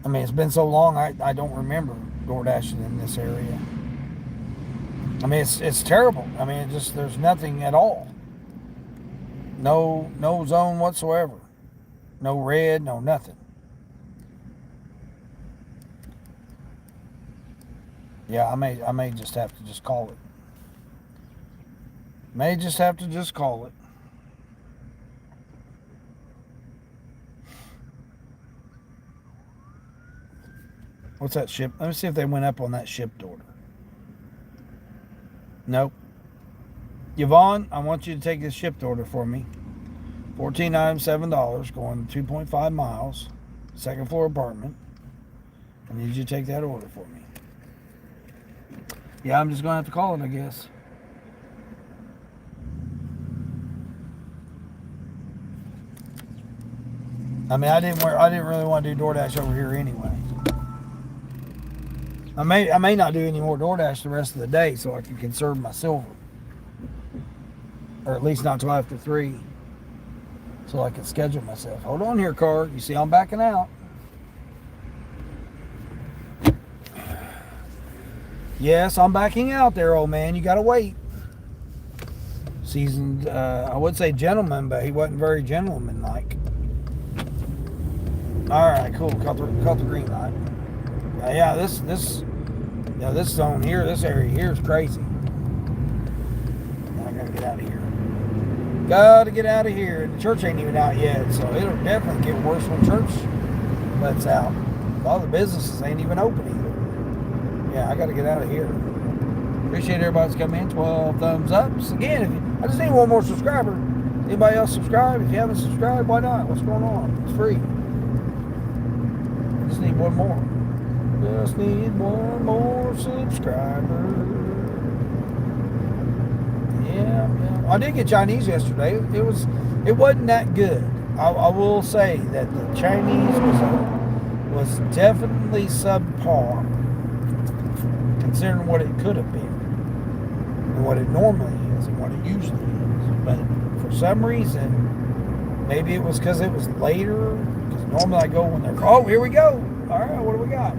I mean, it's been so long, I don't remember DoorDashing in this area. I mean, it's terrible. I mean, there's nothing at all. No zone whatsoever. No red, no nothing. Yeah, I may just have to just call it. May just have to just call it. What's that ship? Let me see if they went up on that shipped order. Nope. Yvonne, I want you to take this shipped order for me. 14 items, $7, going 2.5 miles. Second floor apartment. I need you to take that order for me. Yeah, I'm just going to have to call it, I guess. I mean, I didn't really want to do DoorDash over here anyway. I may not do any more DoorDash the rest of the day so I can conserve my silver. Or at least not till after 3. So I can schedule myself. Hold on here, car. You see I'm backing out. Yes, I'm backing out there, old man. You got to wait. Seasoned, I would say gentleman, but he wasn't very gentleman-like. All right, cool. Cut the green light. Yeah, this zone here, this area here is crazy. I gotta get out of here. Gotta get out of here. The church ain't even out yet, so it'll definitely get worse when church lets out. A lot of the businesses ain't even open either. Yeah, I gotta get out of here. Appreciate everybody's coming in. 12 thumbs ups. Again, I just need one more subscriber. Anybody else subscribe? If you haven't subscribed, why not? What's going on? It's free. I just need one more. Just need one more subscriber. Yeah. I did get Chinese yesterday. It wasn't that good. I will say that the Chinese was definitely subpar, considering what it could have been, and what it normally is, and what it usually is. But for some reason, maybe it was because it was later. Because normally I go when they're. Oh, here we go. All right, what do we got?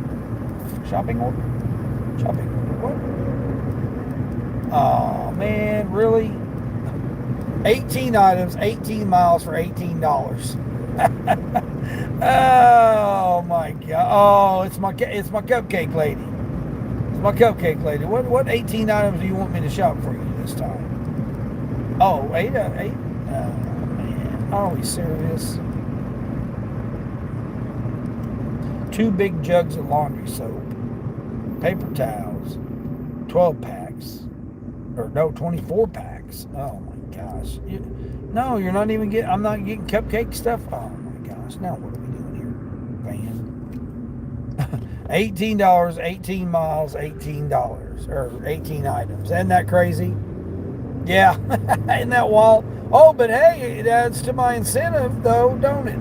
Shopping order. What? Oh man, really? 18 items, 18 miles for $18. Oh my God! Oh, it's my cupcake lady. It's my cupcake lady. What 18 items do you want me to shop for you this time? Oh, eight. Oh man, are we serious? 2 big jugs of laundry soap, paper towels, 12 packs, or no, 24 packs. Oh my gosh. No, you're not even getting, I'm not getting cupcake stuff. Oh my gosh. Now what are we doing here? Van. $18, 18 miles, $18, or 18 items. Isn't that crazy? Yeah. Isn't that wild? Oh, but hey, it adds to my incentive though, don't it?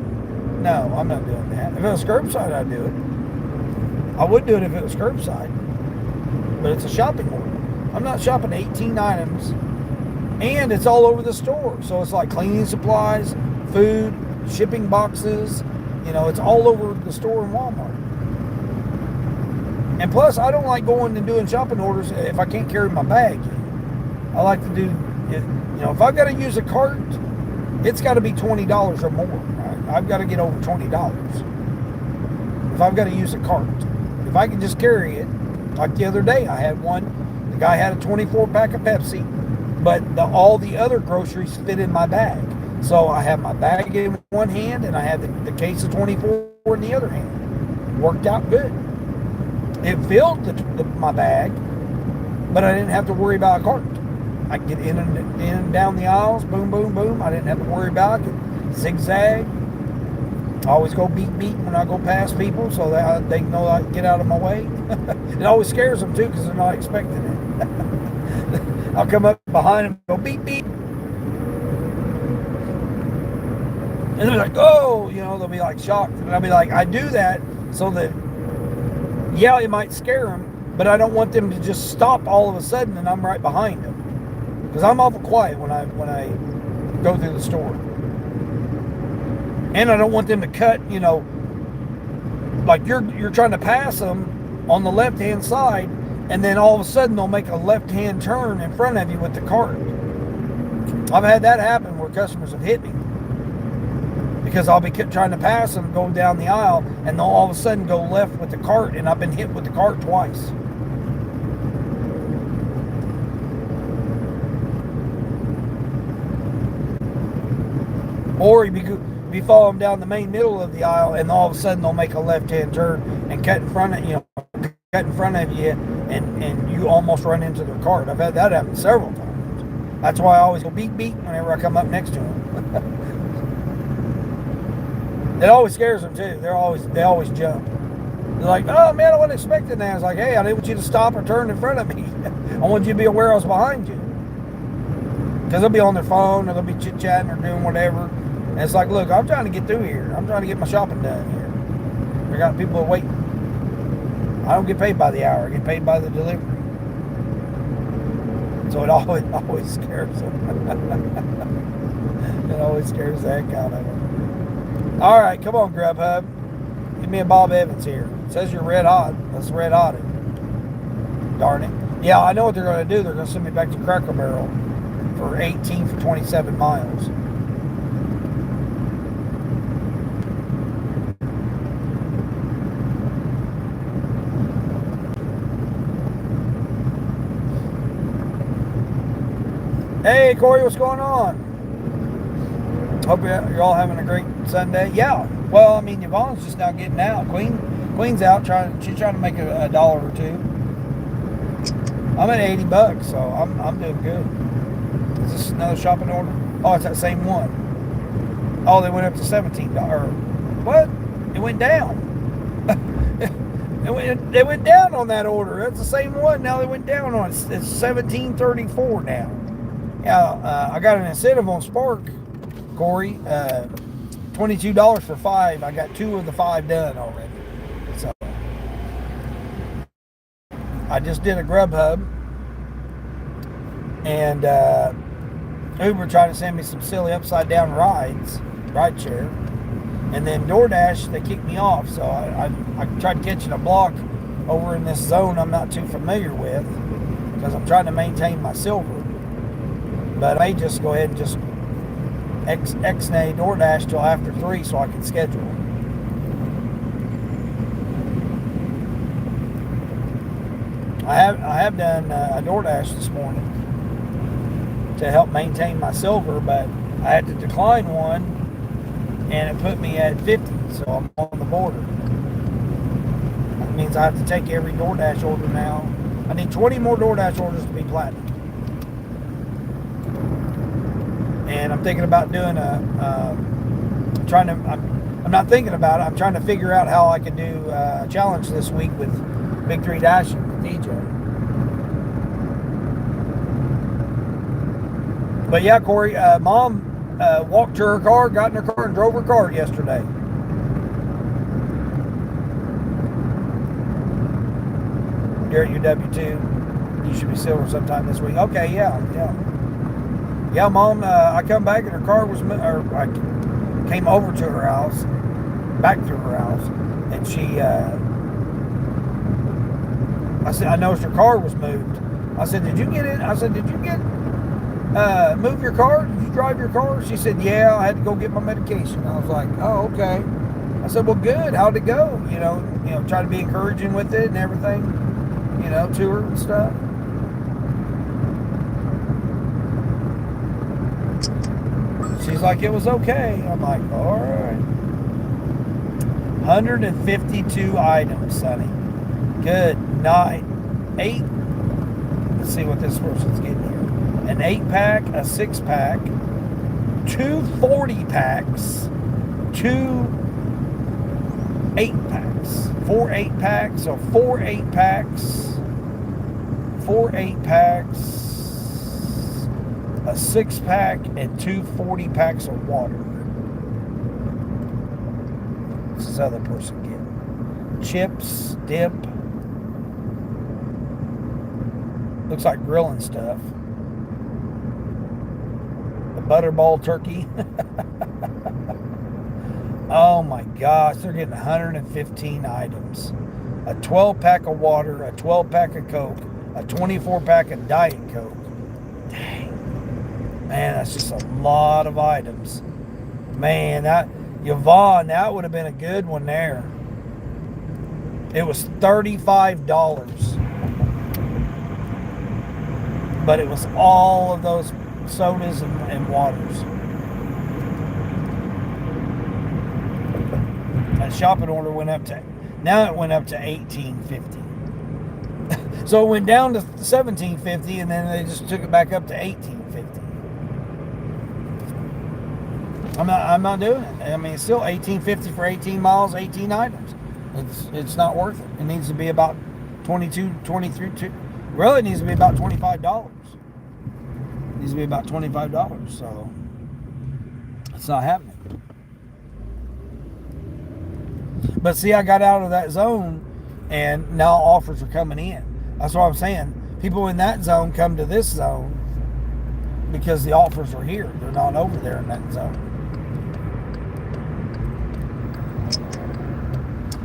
No, I'm not doing that. If it was curbside, I'd do it. I would do it if it was curbside. But it's a shopping order. I'm not shopping 18 items. And it's all over the store. So it's like cleaning supplies, food, shipping boxes. You know, it's all over the store in Walmart. And plus, I don't like going and doing shopping orders if I can't carry my bag. I like to do, if I've got to use a cart, it's got to be $20 or more. Right? I've got to get over $20 if I've got to use a cart. If I can just carry it, like the other day, I had one. The guy had a 24 pack of Pepsi, but all the other groceries fit in my bag. So I had my bag in one hand, and I had the case of 24 in the other hand. Worked out good. It filled my bag, but I didn't have to worry about a cart. I could get in and down the aisles, boom, boom, boom. I didn't have to worry about it. Zigzag. I always go beep, beep when I go past people so that they know I can get out of my way. It always scares them, too, because they're not expecting it. I'll come up behind them and go beep, beep. And they're like, oh, they'll be like shocked. And I'll be like, I do that so that, yeah, it might scare them, but I don't want them to just stop all of a sudden and I'm right behind them. Because I'm awful quiet when I go through the store. And I don't want them to cut, like you're trying to pass them on the left-hand side, and then all of a sudden they'll make a left-hand turn in front of you with the cart. I've had that happen where customers have hit me. Because I'll be trying to pass them, go down the aisle, and they'll all of a sudden go left with the cart, and I've been hit with the cart twice. Or you follow them down the main middle of the aisle, and all of a sudden they'll make a left-hand turn and cut in front of you, and you almost run into their cart. I've had that happen several times. That's why I always go beep beep whenever I come up next to them. It always scares them too. They always jump. They're like, oh man, I wasn't expecting that. I was like, hey, I didn't want you to stop or turn in front of me. I want you to be aware I was behind you. Because they'll be on their phone or they'll be chit-chatting or doing whatever. And it's like, look, I'm trying to get through here. I'm trying to get my shopping done here. I got people waiting. I don't get paid by the hour. I get paid by the delivery. So it always scares them. It always scares the heck out of them. All right, come on, Grubhub. Give me a Bob Evans here. It says you're red hot. Let's red hot it. Darn it. Yeah, I know what they're going to do. They're going to send me back to Cracker Barrel for 18 for 27 miles. Hey, Corey, what's going on? Hope you're all having a great Sunday. Yeah. Well, I mean, Yvonne's just now getting out. Queen's out she's trying to make a dollar or two. I'm at $80, so I'm doing good. Is this another shopping order? Oh, it's that same one. Oh, they went up to $17. What? It went down. They went down on that order. That's the same one. Now they went down on it. It's $17.34 now. Yeah, I got an incentive on Spark, Corey. $22 for 5. I got 2 of the 5 done already. So I just did a Grubhub, and Uber tried to send me some silly upside down ride share, and then Doordash, they kicked me off. So I tried catching a block over in this zone I'm not too familiar with, because I'm trying to maintain my silver. But I may just go ahead and just ex-nay Doordash till after 3 so I can schedule. I have done a Doordash this morning to help maintain my silver, but I had to decline one, and it put me at 50, so I'm on the border. That means I have to take every Doordash order now. I need 20 more Doordash orders to be platinum. And I'm thinking about doing I'm not thinking about it. I'm trying to figure out how I can do a challenge this week with Big 3 Dashing with DJ. But yeah, Corey, Mom walked to her car, got in her car, and drove her car yesterday. You're at your W2. You should be silver sometime this week. Okay, yeah. Yeah, Mom, I come back and her car was, or I came over to her house, back to her house, and she, I said, I noticed her car was moved. I said, did you get in? I said, did you move your car? Did you drive your car? She said, yeah, I had to go get my medication. I was like, oh, okay. I said, well, good. How'd it go? You know, try to be encouraging with it and everything, to her and stuff. She's like, it was okay. I'm like, all right. 152 items, Sonny. Good night. 8. Let's see what this person's getting here. An 8-pack, a 6-pack, 2 40-packs, 2 8-packs, 4 8-packs, so 4 8-packs, 4 8-packs, a 6-pack, and 2 40-packs of water. What's this other person getting? Chips, dip. Looks like grilling stuff. A butterball turkey. Oh my gosh, they're getting 115 items. A 12-pack of water, a 12-pack of Coke, a 24-pack of Diet Coke. Dang. Man, that's just a lot of items. Man, Yvonne, that would have been a good one there. It was $35. But it was all of those sodas and waters. That shopping order went up to $18.50. So it went down to $17.50, and then they just took it back up to $18.50. I'm not doing it. I mean, it's still $18.50 for 18 miles, 18 items. It's not worth it. It needs to be about 22, 23. Really, it needs to be about $25. It needs to be about $25. So it's not happening. But see, I got out of that zone, and now offers are coming in. That's what I'm saying. People in that zone come to this zone because the offers are here. They're not over there in that zone.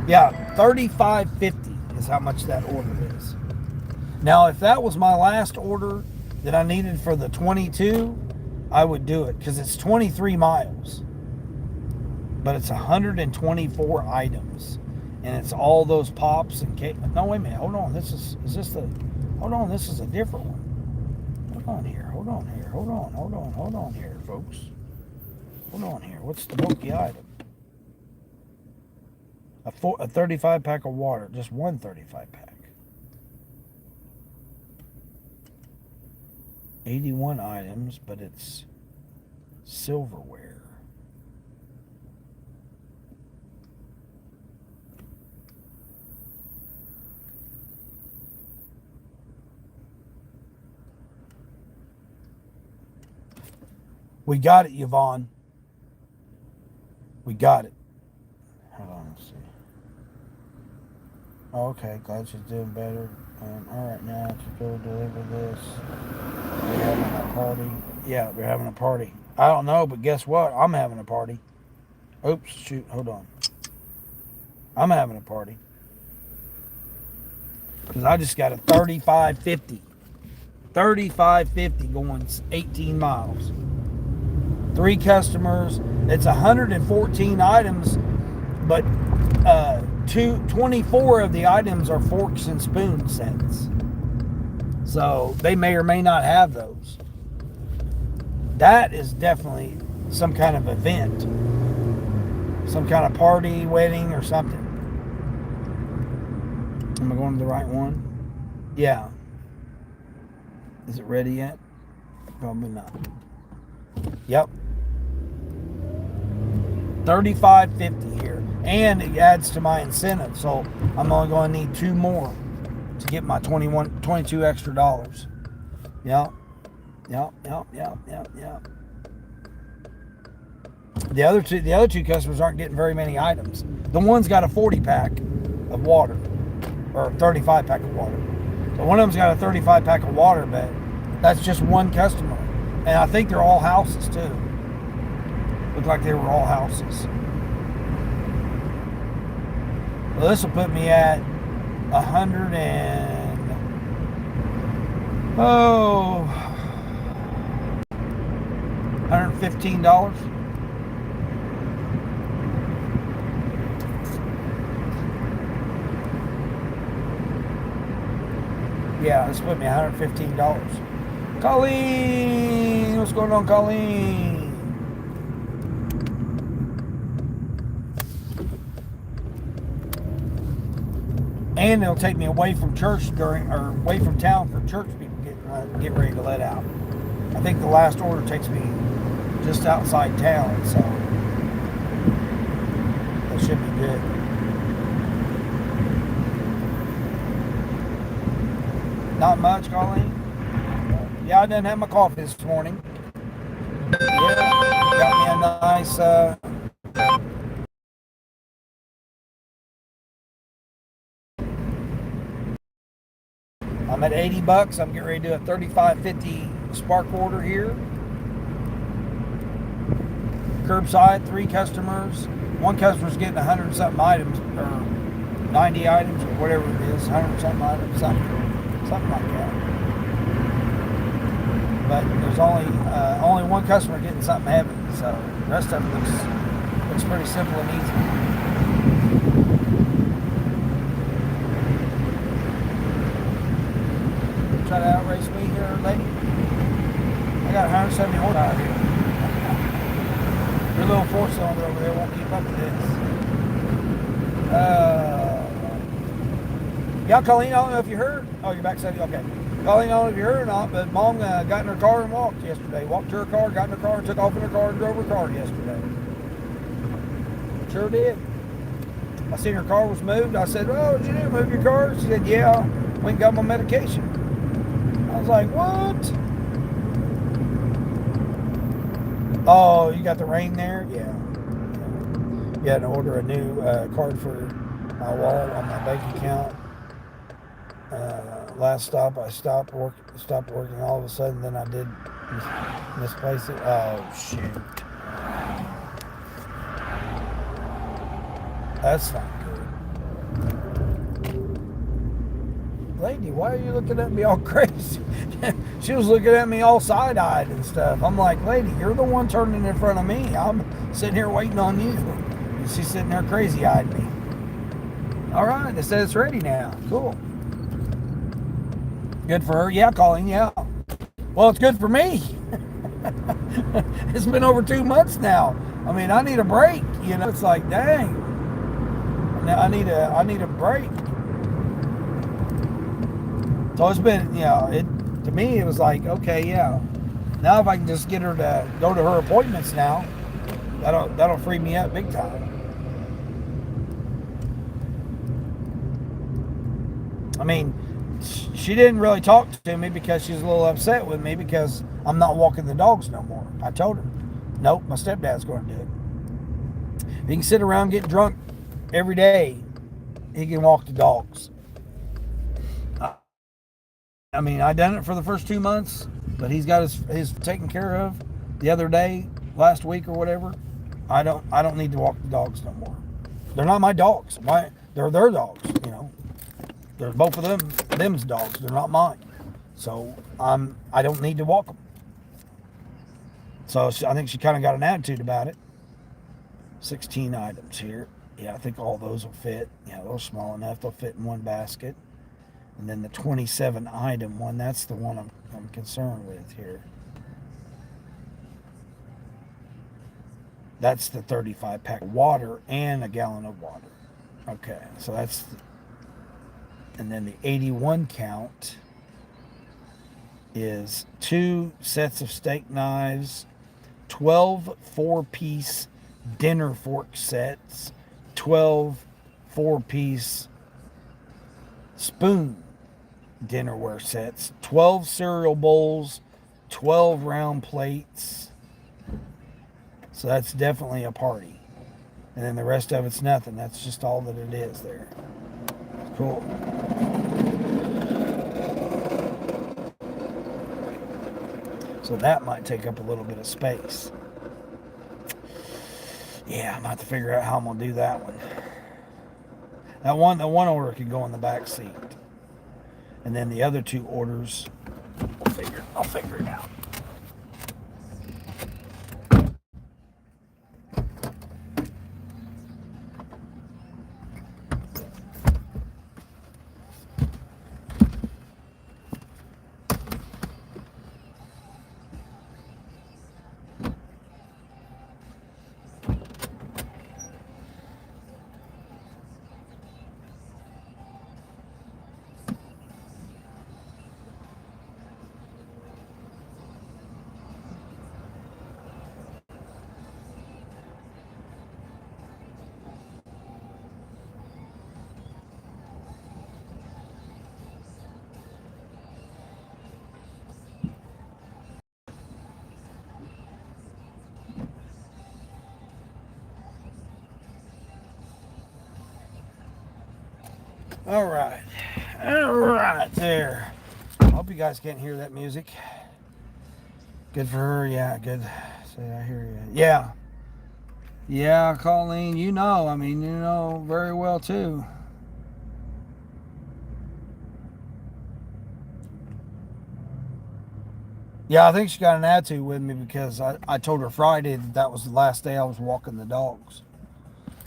Yeah, $35.50 is how much that order is. Now, if that was my last order that I needed for the 22, I would do it because it's 23 miles, but it's 124 items, and it's all those pops and cake. No, wait a minute. Hold on. This is this the? Hold on. This is a different one. Hold on here. Hold on here. Hold on. Hold on. Hold on here, folks. Hold on here. What's the bulky item? A 35 pack of water. Just one 35 pack. 81 items, but it's silverware. We got it, Yvonne. We got it. Hold on, let's see. Oh, okay, glad she's doing better. All right, now to go deliver this. They're having a party. Yeah, they're having a party. I don't know, but guess what? I'm having a party. Oops, shoot, hold on. I'm having a party. Because I just got a 3550. 3550 going 18 miles. 3 customers. It's 114 items, but 24 of the items are forks and spoon sets. So they may or may not have those. That is definitely some kind of event. Some kind of party, wedding, or something. Am I going to the right one? Yeah. Is it ready yet? Probably not. Yep. 35.50 here. And it adds to my incentive. So I'm only going to need 2 more to get my 22 extra dollars. Yep. Yep. The other two customers aren't getting very many items. The one's got a 40 pack of water, or a 35 pack of water. So one of them's got a 35 pack of water, but that's just one customer. And I think they're all houses too. Looked like they were all houses. Well, this will put me at $115. Yeah, this put me $115. Colleen, what's going on, Colleen? And it'll take me away from church away from town for church people get ready to let out. I think the last order takes me just outside town, so that should be good. Not much, Colleen? Yeah, I didn't have my coffee this morning. Yeah, got me a nice I'm at $80. I'm getting ready to do a $35.50 Spark order here. Curbside, 3 customers. One customer's getting 100 something items, or 90 items, or whatever it is, 100 something items, something like that. But there's only one customer getting something heavy, so the rest of it looks pretty simple and easy. Try to outrace me here, lady. I got 170 horse out here. Your little 4-cylinder over there won't keep up with this. Yeah, Colleen, I don't know if you heard. Oh, you're back 70. Okay. Colleen, I don't know if you heard or not, but Mom got in her car and walked yesterday. Walked to her car, got in her car, and took off in her car and drove her car yesterday. Sure did. I seen her car was moved. I said, "Oh, did you do? Move your car?" She said, "Yeah, went and got my medication." I was like, "What?" Oh, you got the rain there? Yeah. You had to order a new card for my wallet on my bank account. Last stop, I stopped working. All of a sudden, then I did misplace it. Oh, shoot. That's not good. lady, why are you looking at me all crazy? She was looking at me all side-eyed and stuff. I'm like, lady, you're the one turning in front of me. I'm sitting here waiting on you. And she's sitting there crazy-eyed me. All right, it says it's ready now. Cool. Good for her. Yeah, Colleen, yeah. Well, it's good for me. It's been over 2 months now. I mean, I need a break. You know, it's like, dang. I need a break. So it's been, you know, to me it was like, okay, yeah. Now if I can just get her to go to her appointments now, that'll free me up big time. I mean, she didn't really talk to me because she's a little upset with me because I'm not walking the dogs no more. I told her, nope, my stepdad's going to do it. If he can sit around and get drunk every day, he can walk the dogs. I mean, I done it for the first 2 months, but he's got his taken care of. The other day, last week or whatever, I don't need to walk the dogs no more. They're not my dogs. They're their dogs. You know, they're both of them's dogs. They're not mine. So I don't need to walk them. So I think she kind of got an attitude about it. 16 items here. Yeah, I think all those will fit. Yeah, they're small enough. They'll fit in one basket. And then the 27 item one, that's the one I'm concerned with here. That's the 35 pack of water and a gallon of water. Okay, so that's, and then the 81 count is 2 sets of steak knives, 12 4-piece dinner fork sets, 12 4-piece spoon dinnerware sets, 12 cereal bowls, 12 round plates. So that's definitely a party. And then the rest of it's nothing. That's just all that it is there. Cool. So that might take up a little bit of space. Yeah, I'm going to have to figure out how I'm going to do that one. That one order could go in the back seat. And then the other 2 orders, I'll figure it out. All right there. I hope you guys can't hear that music. Good for her, yeah, good. Say, I hear you. Yeah, Colleen, you know very well too. Yeah, I think she got an attitude with me because I told her Friday that was the last day I was walking the dogs.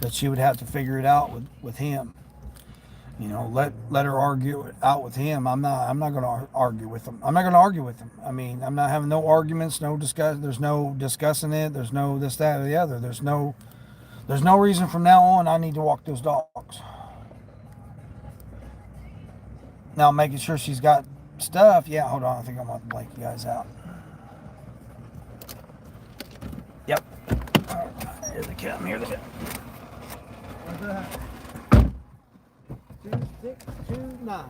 That she would have to figure it out with him. You know, let her argue it out with him. I'm not going to argue with him. I'm not going to argue with him. I mean, I'm not having no arguments, no discuss. There's no discussing it. There's no this, that, or the other. There's no reason from now on I need to walk those dogs. Now, making sure she's got stuff. Yeah, hold on. I think I'm going to blank you guys out. Yep. All right, here they come. Here they come. What's that? 2629.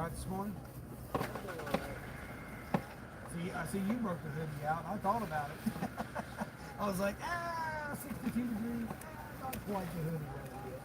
right this morning? See, I see you broke the hoodie out. I thought about it. I was like, 62 degrees. Not quite the hoodie weather yet.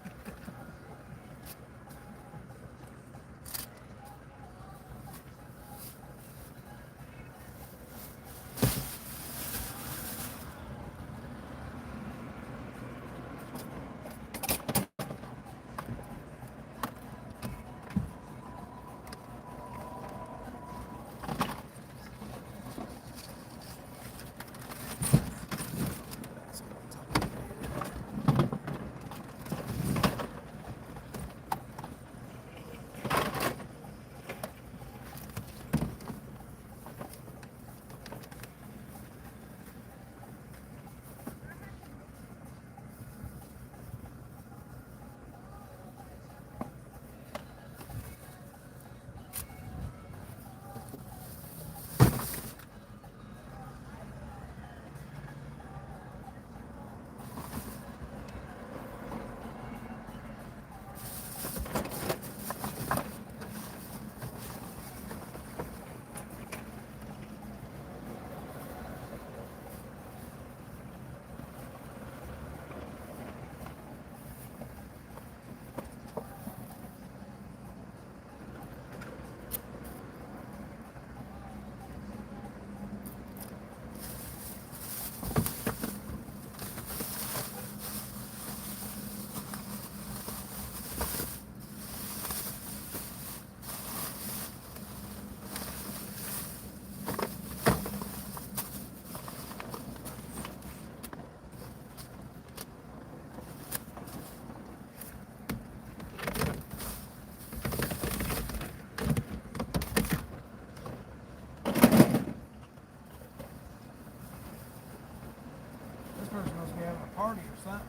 This person must be having a party or something.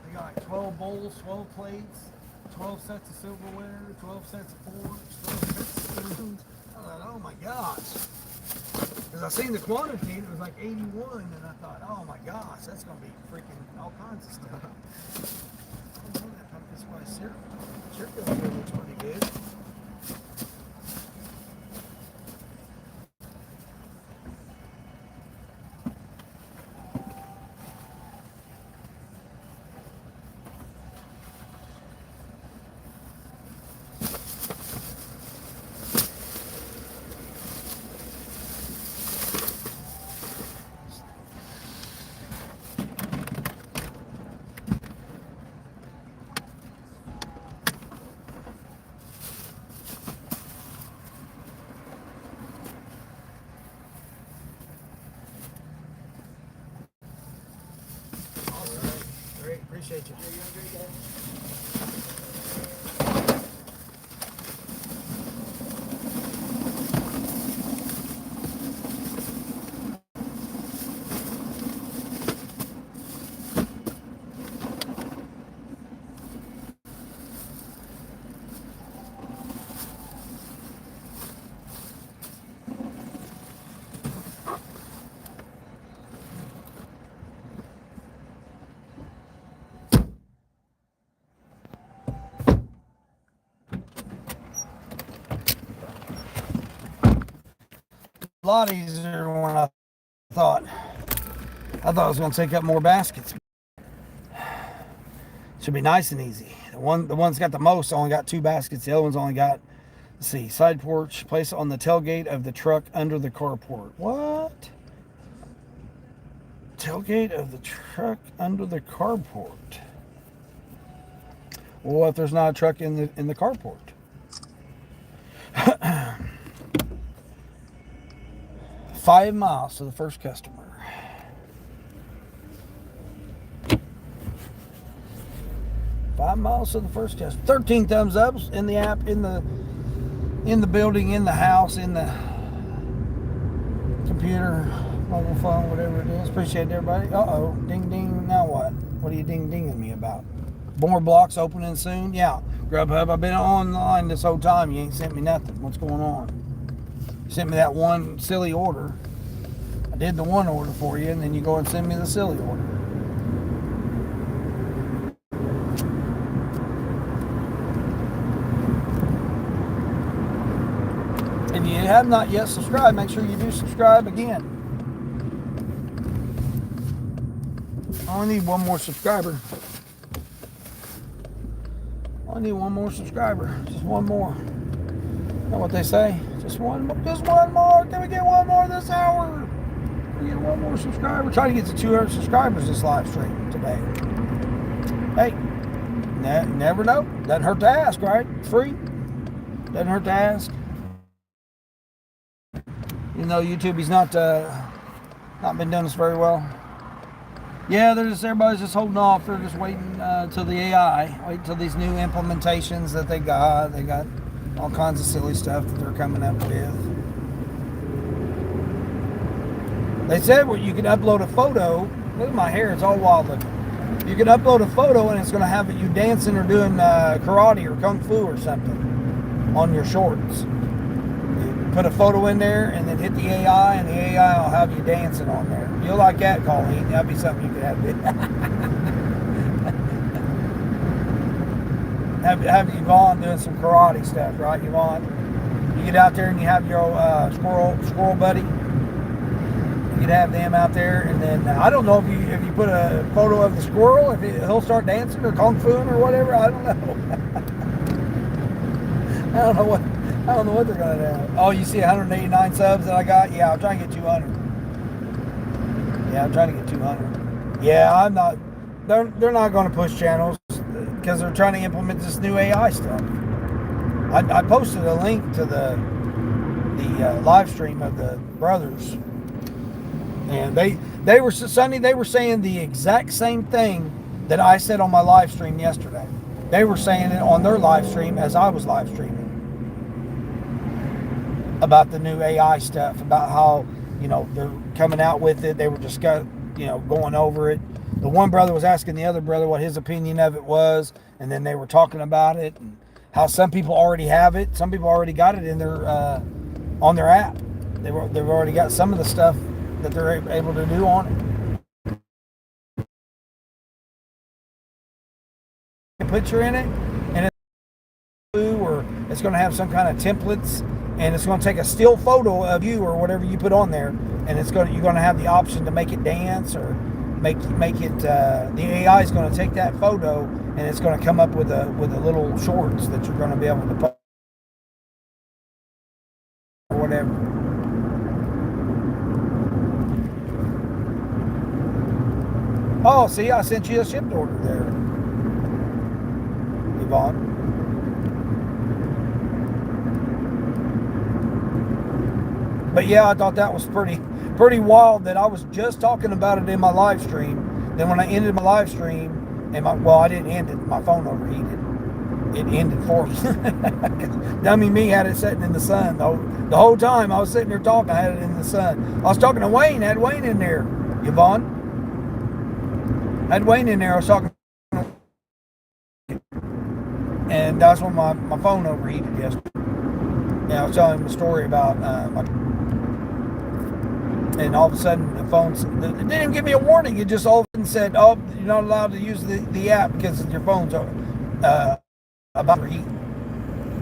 They got like 12 bowls, 12 plates, 12 sets of silverware, 12 sets of forks, 12 sets of spoons. I thought, oh my gosh. Because I seen the quantity, and it was like 81, and I thought, oh my gosh, that's going to be freaking all kinds of stuff. I don't know that pumpkin spice syrup. Syrup looks pretty good. Great, appreciate you. A lot easier when I thought. I thought it was going to take up more baskets. Should be nice and easy. The one's got the most only got 2 baskets. The other one's only got, let's see, side porch. Place it on the tailgate of the truck under the carport. What? Tailgate of the truck under the carport. Well, what if there's not a truck in the carport? 5 miles to the first customer. Five miles to the first customer. 13 thumbs up in the app, in the building, in the house, in the computer, mobile phone, whatever it is. Appreciate it, everybody. Uh-oh. Ding, ding. Now what? What are you ding-dinging me about? More blocks opening soon? Yeah. Grubhub, I've been online this whole time. You ain't sent me nothing. What's going on? You sent me that one silly order. I did the one order for you, and then you go and send me the silly order. you have not yet subscribed, make sure you do subscribe again. I only need one more subscriber. I need one more subscriber. Just one more. You know what they say? Just one more. Just one more. Can we get one more this hour? Can we get one more subscriber? We're trying to get to 200 subscribers this live stream today. Hey, never know. Doesn't hurt to ask, right? It's free. Doesn't hurt to ask. You know, YouTube's not been doing this very well. Yeah, everybody's just holding off. They're just waiting till the AI, wait till these new implementations that they got. They got all kinds of silly stuff that they're coming up with. They said you can upload a photo. Look at my hair; it's all wild looking. You can upload a photo and it's going to have you dancing or doing karate or kung fu or something on your shorts. You put a photo in there and then hit the AI, and the AI will have you dancing on there. You'll like that, Colleen. That'd be something you could have. have Yvonne doing some karate stuff, right, Yvonne? You get out there and you have your squirrel buddy. You could have them out there, and then I don't know if you put a photo of the squirrel, if he'll start dancing or kung fu or whatever. I don't know. I don't know what they're gonna do. Oh, you see 189 subs that I got? Yeah, I'm trying to get 200. Yeah, I'm trying to get 200. Yeah, I'm not. They're not going to push channels because they're trying to implement this new AI stuff. I posted a link to the live stream of the brothers, and they were Sunday. They were saying the exact same thing that I said on my live stream yesterday. They were saying it on their live stream as I was live streaming about the new AI stuff, about how they're coming out with it. They were just going over it. The one brother was asking the other brother what his opinion of it was, and then they were talking about it and how some people already have it. Some people already got it in their on their app. They've already got some of the stuff that they're able to do on it. A picture in it, and it's going to have some kind of templates, and it's going to take a still photo of you or whatever you put on there, and you're going to have the option to make it dance or make it. The AI is going to take that photo, and it's going to come up with a little shorts that you're going to be able to put or whatever. Oh, see, I sent you a shipped order there, Yvonne. But yeah, I thought that was pretty wild that I was just talking about it in my live stream. Then when I ended my live stream, I didn't end it. My phone overheated. It ended for me. Dummy me had it sitting in the sun. The whole time I was sitting there talking, I had it in the sun. I was talking to Wayne. I had Wayne in there. Yvonne. I had Wayne in there. I was talking. And that's when my phone overheated yesterday. Yeah, I was telling him a story about and all of a sudden the phone, it didn't even give me a warning. It just all of a sudden said, "Oh, you're not allowed to use the app because your phone's about to heat."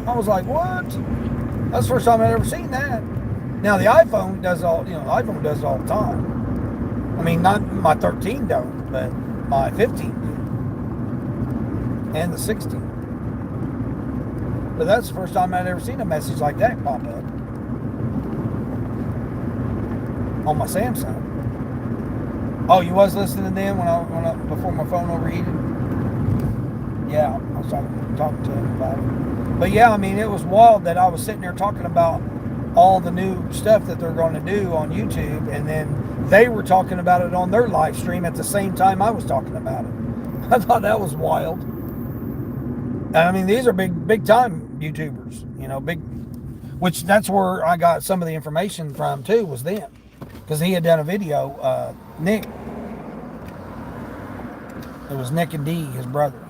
I was like, "What?" That's the first time I'd ever seen that. Now the iPhone does all, the iPhone does it all the time. I mean, not my 13 don't, but my 15 did, and the 16. But that's the first time I'd ever seen a message like that pop up on my Samsung. Oh, you was listening then when I before my phone overheated? Yeah, I was talking to him about it. But yeah, I mean, it was wild that I was sitting there talking about all the new stuff that they're going to do on YouTube, and then they were talking about it on their live stream at the same time I was talking about it. I thought that was wild. And I mean, these are big time YouTubers, which that's where I got some of the information from too, was them. Because he had done a video, Nick. It was Nick and Dee, his brother.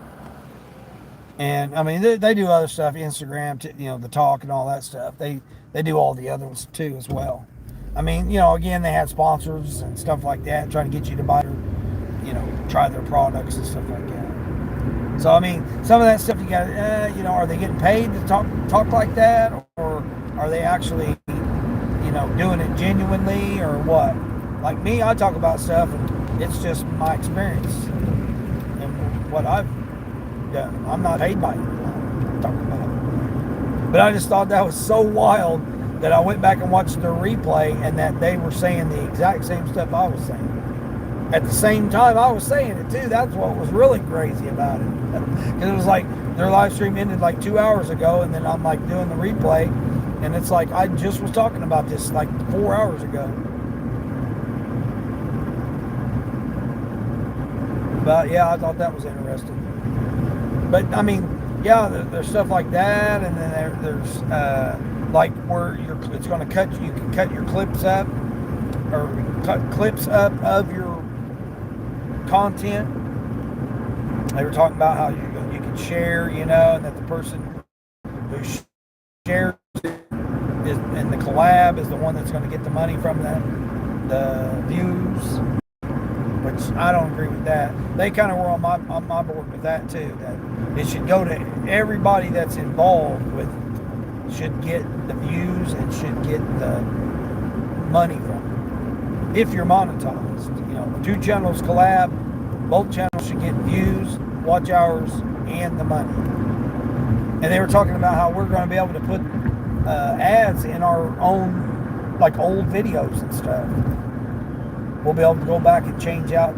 And I mean, they do other stuff, Instagram, the talk and all that stuff. They do all the other ones too as well. I mean, again, they had sponsors and stuff like that, trying to get you to buy their, try their products and stuff like that. So I mean, some of that stuff you got, are they getting paid to talk like that, or are they actually doing it genuinely or what. Like me, I talk about stuff and it's just my experience and what I've done. I'm not paid by anyone to talk about it. But I just thought that was so wild that I went back and watched the replay and that they were saying the exact same stuff I was saying. At the same time, I was saying it too. That's what was really crazy about it. Because it was like their live stream ended like 2 hours ago, and then I'm like doing the replay, and it's like I just was talking about this like 4 hours ago. But yeah, I thought that was interesting. But I mean, yeah, there's stuff like that, and then there's like where it's going to cut. You can cut your clips up, or cut clips up of your content. They were talking about how you can share, and that the person who shares is, and the collab is the one that's going to get the money from the views. Which I don't agree with that. They kind of were on my board with that too. That it should go to everybody that's involved with, should get the views and should get the money from it. If you're monetized, two channels collab, both channels should get views, watch hours, and the money. And they were talking about how we're going to be able to put ads in our own, like old videos and stuff. We'll be able to go back and change out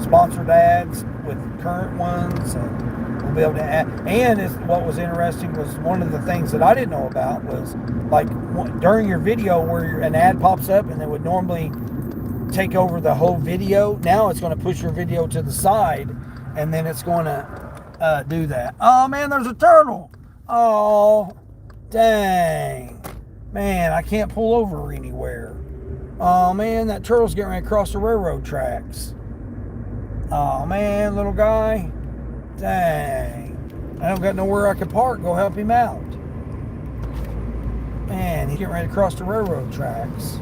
sponsored ads with current ones, and we'll be able to add. And what was interesting was one of the things that I didn't know about was like during your video where an ad pops up and it would normally take over the whole video. Now it's going to push your video to the side, and then it's going to do that. Oh man, there's a turtle. Oh, dang. Man, I can't pull over anywhere. Oh man, that turtle's getting ready to cross the railroad tracks. Oh man, little guy. Dang. I don't got nowhere I can park. Go help him out. Man, he's getting ready to cross the railroad tracks.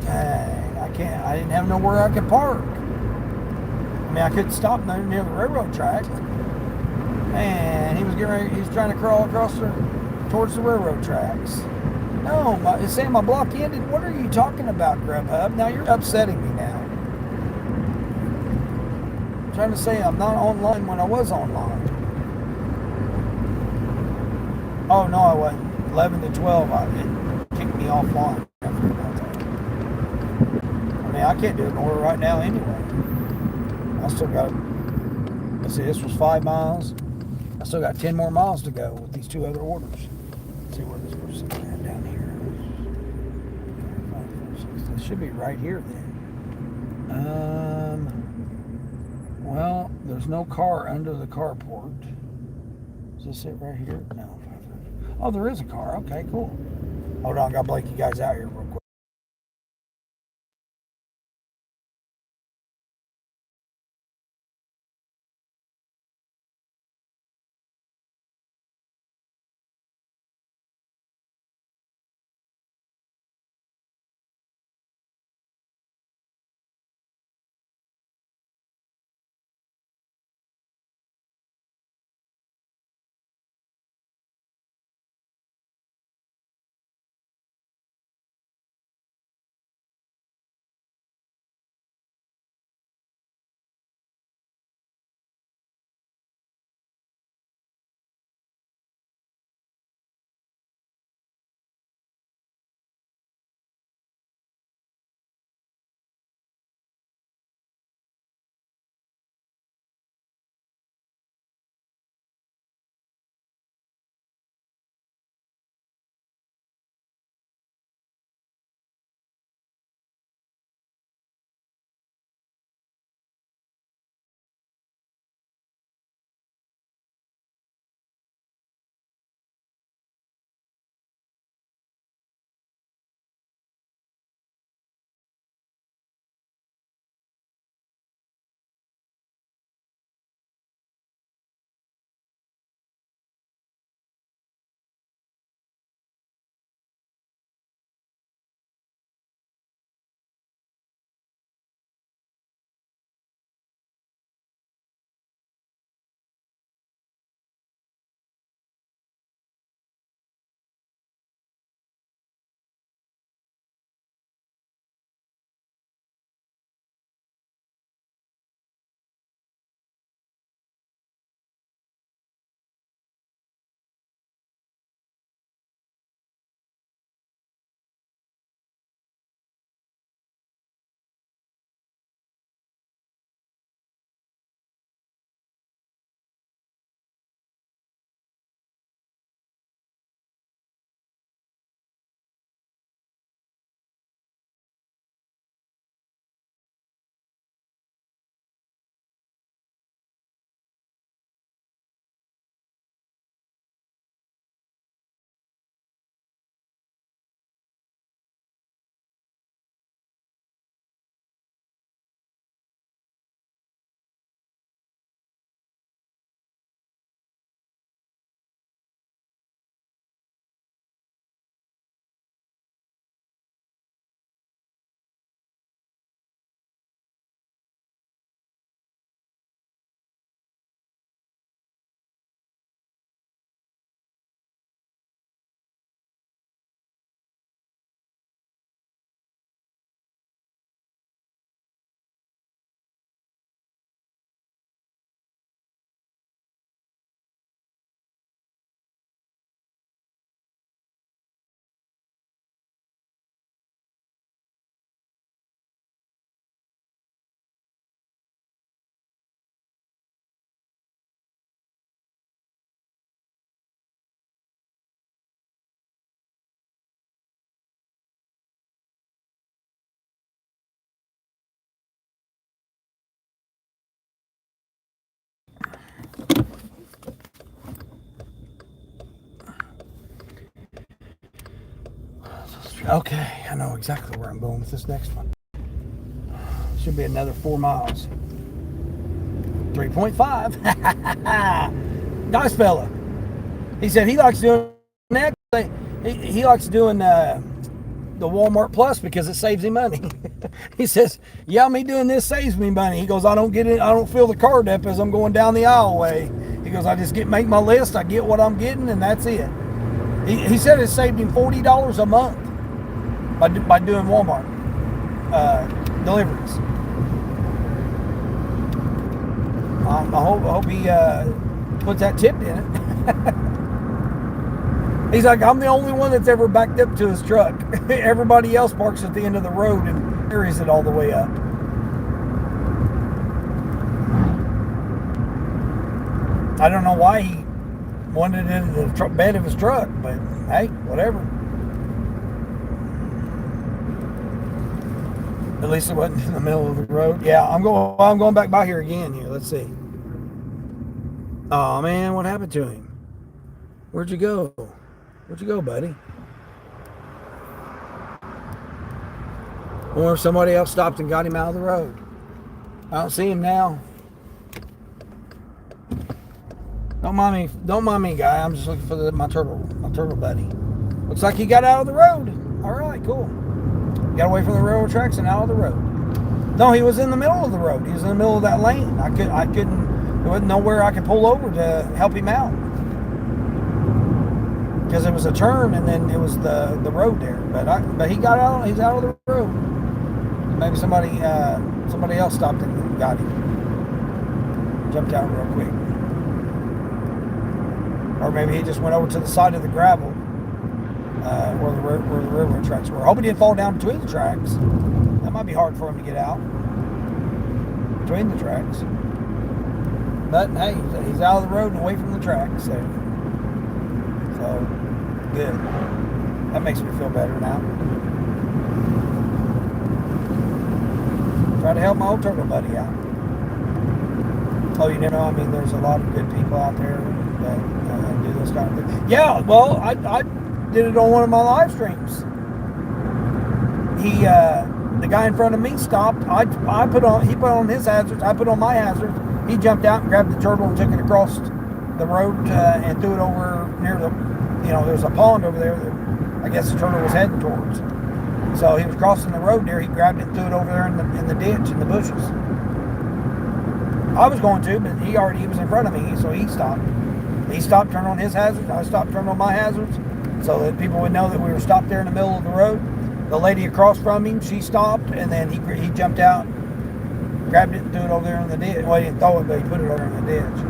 Dang, I didn't have nowhere I could park. I mean, I couldn't stop near the railroad track. Man, he was trying to crawl across towards the railroad tracks. No, it's saying my block ended. What are you talking about, Grubhub? Now you're upsetting me now. I'm trying to say I'm not online when I was online. Oh, no, I wasn't. 11 to 12, it kicked me offline. I mean, I can't do it nowhere right now anyway. I still got, let's see, this was 5 miles. I still got 10 more miles to go with these 2 other orders. Let's see where this person's at down here. It should be right here then. Well, there's no car under the carport. Is this it right here? No. Oh, there is a car. Okay, cool. Hold on, I gotta blank you guys out here real quick. Okay, I know exactly where I'm going with this next one. Should be another 4 miles. 3.5. Nice fella. He said he likes doing that. He likes doing the Walmart Plus because it saves him money. He says, "Yeah, me doing this saves me money." He goes, "I don't get it. I don't fill the card up as I'm going down the aisleway." He goes, "I just make my list. I get what I'm getting, and that's it." He said it saved him $40 a month by doing Walmart deliveries. I hope he puts that tip in it. He's like, "I'm the only one that's ever backed up to his truck. Everybody else parks at the end of the road and carries it all the way up." I don't know why he wanted it in the bed of his truck, but hey, whatever. At least it wasn't in the middle of the road. Yeah, I'm going back by here again. Here, let's see. Oh man, what happened to him? Where'd you go? Where'd you go, buddy? Or if somebody else stopped and got him out of the road. I don't see him now. Don't mind me, guy. I'm just looking for my turtle buddy. Looks like he got out of the road. All right, cool. Got away from the railroad tracks and out of the road. No, he was in the middle of the road. He was in the middle of that lane. I couldn't. There wasn't nowhere I could pull over to help him out because it was a turn and then it was the road there. But he got out. He's out of the road. Maybe somebody else stopped and got him. Jumped out real quick. Or maybe he just went over to the side of the gravel where the railroad tracks were. I hope he didn't fall down between the tracks. That might be hard for him to get out between the tracks. But hey, he's out of the road and away from the tracks. So good. That makes me feel better now. Try to help my old turtle buddy out. Oh, you know, I mean, there's a lot of good people out there that do this kind of thing. Yeah, well, I did it on one of my live streams. The guy in front of me stopped. He put on his hazards. I put on my hazards. He jumped out and grabbed the turtle and took it across the road and threw it over near there's a pond over there that I guess the turtle was heading towards. So he was crossing the road there. He grabbed it and threw it over there in the ditch in the bushes. I was going to, but he was in front of me, so he stopped. He stopped, turned on his hazards. I stopped, turned on my hazards, so that people would know that we were stopped there in the middle of the road. The lady across from him, she stopped, and then he jumped out, grabbed it, and threw it over there in the ditch. Well, he didn't throw it, but he put it over in the ditch.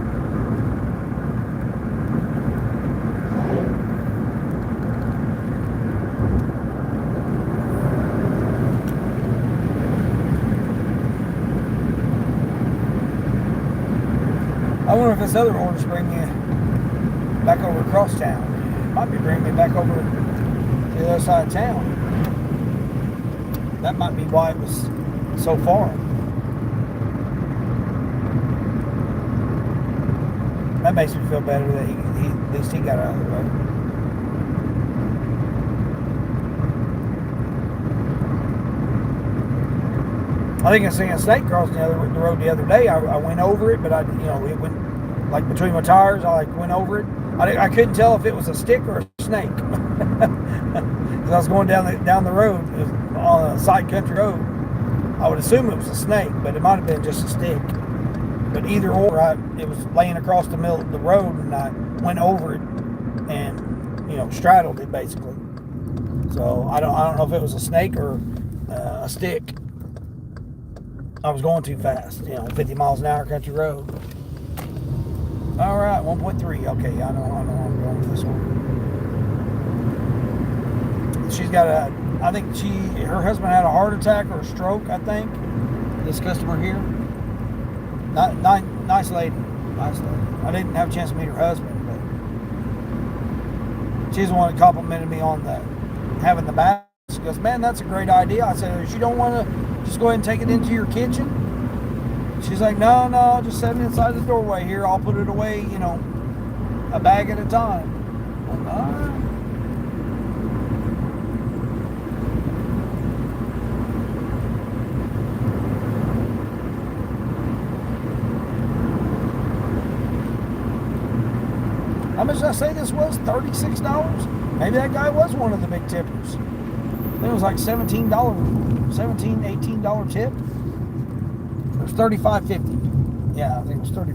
I wonder if this other order's bring me back over across town. It might be bringing me back over to the other side of town. That might be why it was so far. That makes me feel better that at least he got out of the road. I think I seen a snake crossing the road the other day. I went over it, but it went like between my tires. I went over it. I couldn't tell if it was a stick or a snake because I was going down the road on a side country road. I would assume it was a snake, but it might have been just a stick. But either or, it was laying across the middle of the road, and I went over it and straddled it basically. So I don't know if it was a snake or a stick. I was going too fast, 50 miles an hour country road. All right, 1.3. Okay, I know I'm going with this one. She's got I think her husband had a heart attack or a stroke, I think. This customer here. Nice lady. Nice lady. I didn't have a chance to meet her husband, but she's the one that complimented me on having the bath. She goes, "Man, that's a great idea." I said, "You don't want to just go ahead and take it into your kitchen?" She's like, No, just set it inside the doorway here. I'll put it away, a bag at a time. I'm like, all right. How much did I say this was? $36? Maybe that guy was one of the big tippers. I think it was like $17, $18 tip. It was $35.50. Yeah, I think it was $35.50 is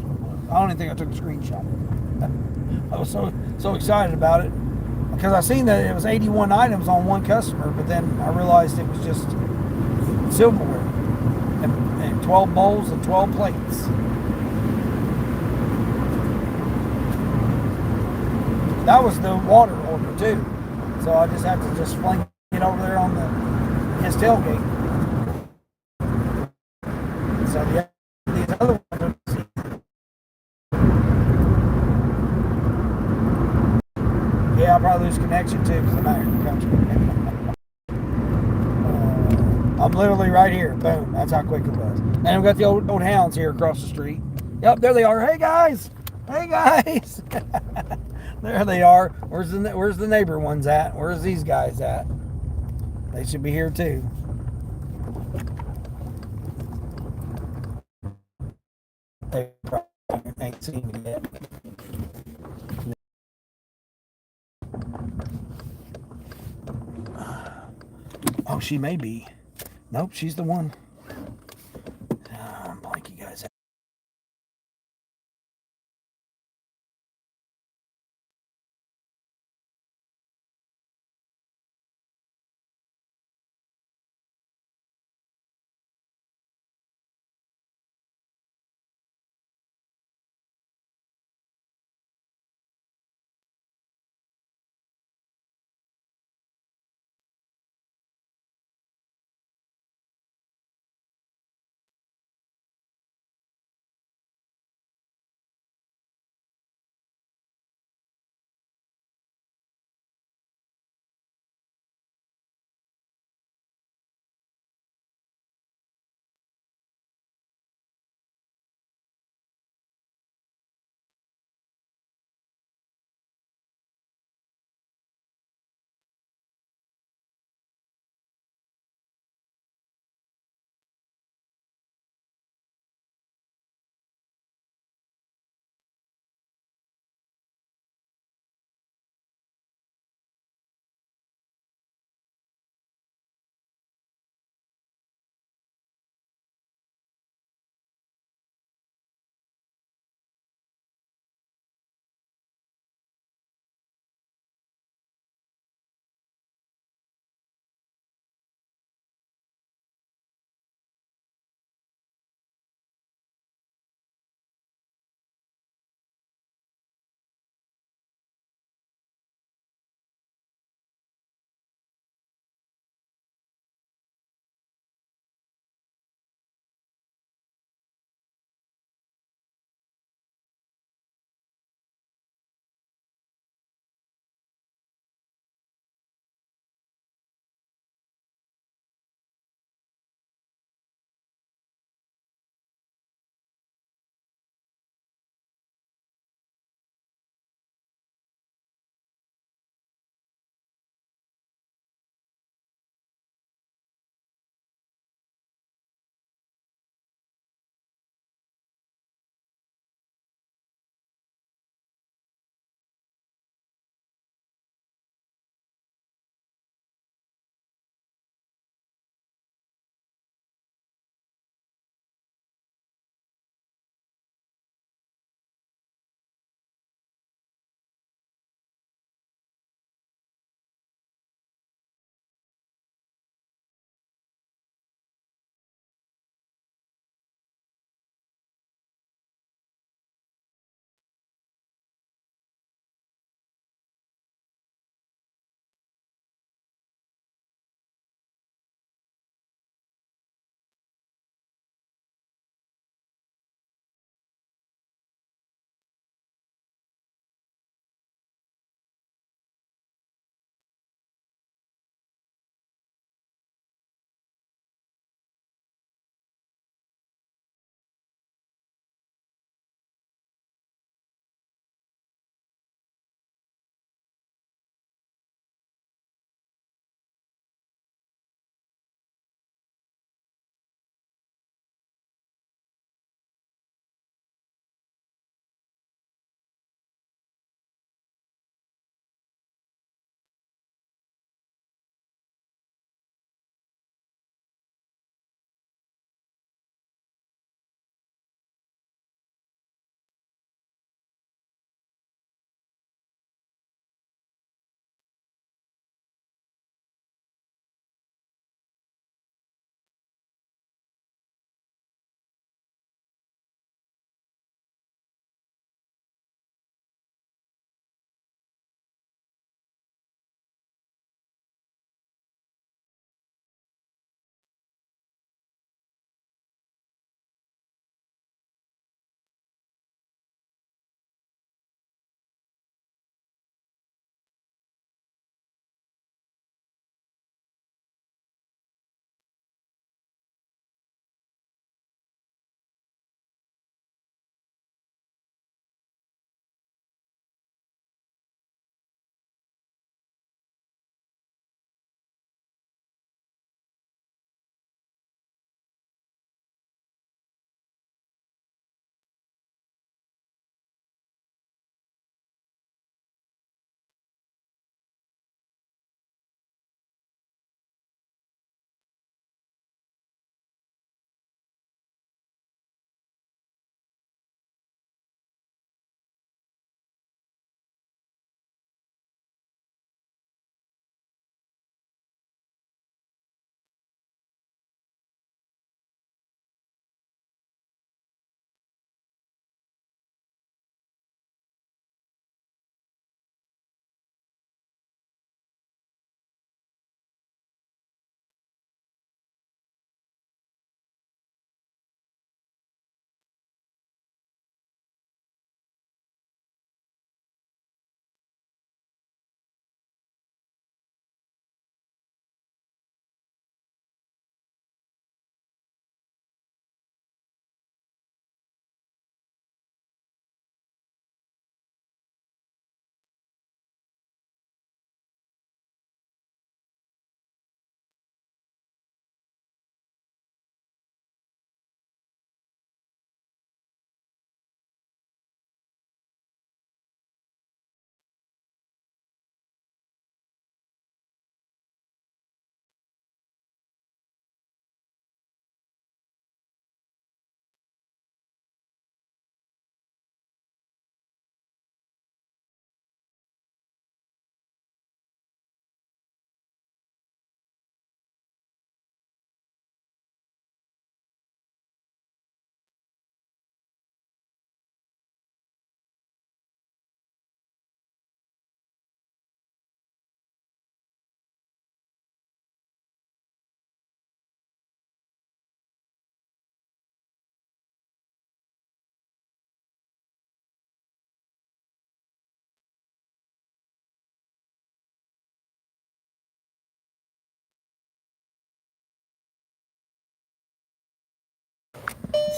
what it was. I don't even think I took a screenshot of it. I was so excited about it because I seen that it was 81 items on one customer, but then I realized it was just silverware and 12 bowls and 12 plates. That was the water order too, so I just had to just flank it over there on his tailgate. So these other ones, yeah, I'll probably lose connection too because I'm out here in the country. I'm literally right here. Boom. That's how quick it was. And we've got the old hounds here across the street. Yep, there they are. Hey guys. Hey guys. There they are. Where's the neighbor ones at? Where's these guys at? They should be here too. They probably ain't seen me yet. Oh, she may be. Nope, she's the one. I'm blank, you guys.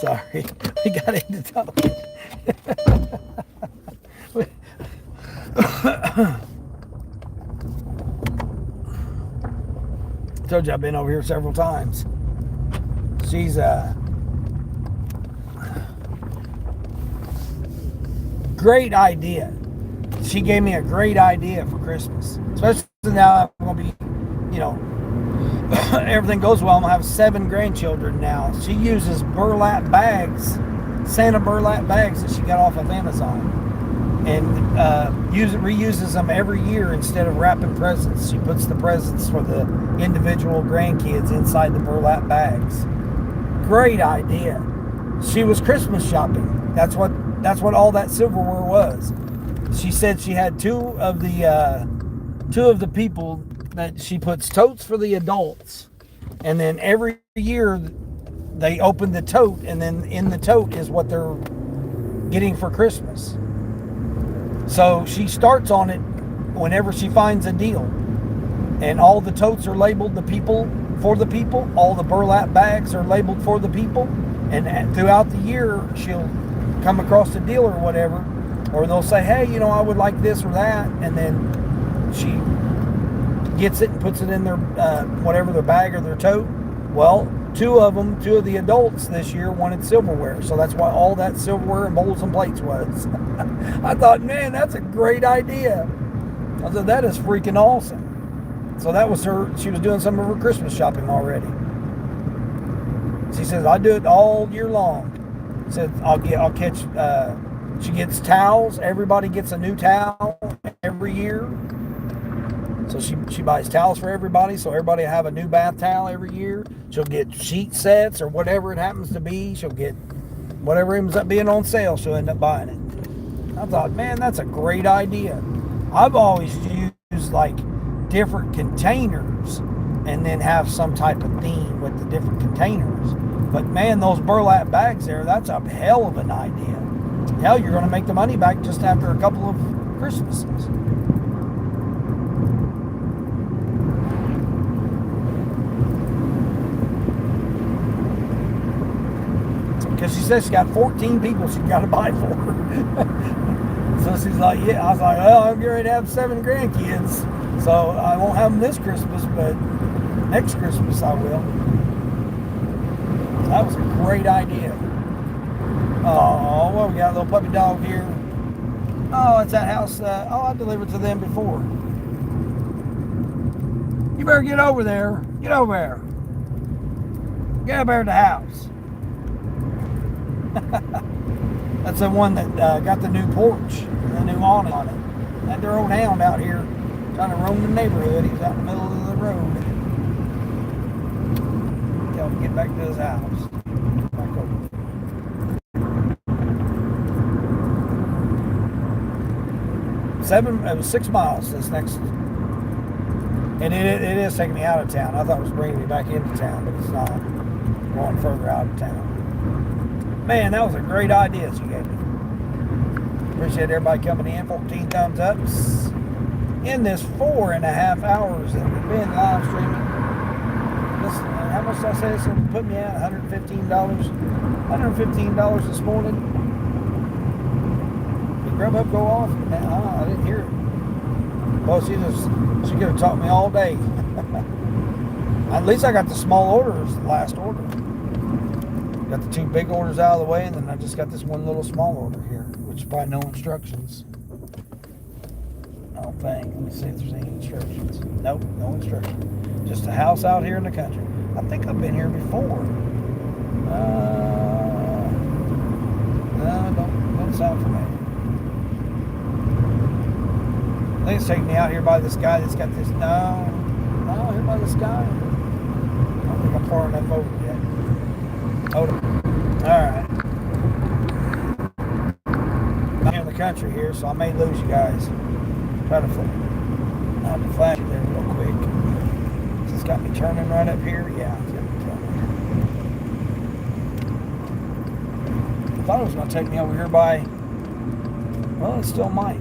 Sorry, we got into talking. Told you I've been over here several times. She's great idea. She gave me a great idea for Christmas. Especially now I'm gonna be, you know, everything goes well. I'm gonna have 7 grandchildren now. She uses burlap bags, Santa burlap bags that she got off of Amazon, and reuses them every year instead of wrapping presents. She puts the presents for the individual grandkids inside the burlap bags. Great idea. She was Christmas shopping. That's what all that silverware was. She said she had two of the people that she puts totes for the adults, and then every year they open the tote, and then in the tote is what they're getting for Christmas. So she starts on it whenever she finds a deal, and all the totes are labeled for the people. All the burlap bags are labeled for the people, and throughout the year she'll come across a deal or whatever, or they'll say, hey, you know, I would like this or that, and then she gets it and puts it in their whatever, their bag or their tote. Well, two of the adults this year wanted silverware, so that's why all that silverware and bowls and plates was. I thought, man, that's a great idea. I said, that is freaking awesome. So that was her. She was doing some of her Christmas shopping already. She says, I do it all year long. She said, I'll catch. She gets towels. Everybody gets a new towel every year. So she buys towels for everybody, so everybody will have a new bath towel every year. She'll get sheet sets or whatever it happens to be. She'll get whatever ends up being on sale. She'll end up buying it. I thought, man, that's a great idea. I've always used like different containers and then have some type of theme with the different containers. But man, those burlap bags there, that's a hell of an idea. Hell, you're going to make the money back just after a couple of Christmases. Because she says she got 14 people she got to buy for her. So she's like, yeah. I was like, well, I'm getting ready to have 7 grandkids. So I won't have them this Christmas, but next Christmas I will. That was a great idea. Oh, well, we got a little puppy dog here. Oh, it's that house. I delivered to them before. You better get over there. Get over there. Get over there to the house. That's the one that got the new porch and the new awning on it. That their old hound out here trying to roam the neighborhood. He's out in the middle of the road. Tell him to get back to his house. Back over. It was 6 miles this next, and it is taking me out of town. I thought it was bringing me back into town, but it's not. I'm going further out of town. Man, that was a great idea she gave me. Appreciate everybody coming in. 14 thumbs ups in this 4.5 hours that we've been live streaming. Listen, how much did I say this will put me at? $115. $115 this morning. Did Grubhub go off? I didn't hear it. Well, she could have taught me all day. At least I got the small orders, the last order. Got the 2 big orders out of the way, and then I just got this one little small order here, which is probably no instructions. I don't think. Let me see if there's any instructions. Nope, no instructions. Just a house out here in the country. I think I've been here before. No, don't sound familiar. I think it's taking me out here by this guy that's got this. No, here by this guy. I don't think I'm far enough over yet. Hold on. Alright. I'm in the country here, so I may lose you guys. Try to flash you there real quick. It's got me turning right up here. Yeah, it's got me turning. I thought it was going to take me over here by, well, it still might.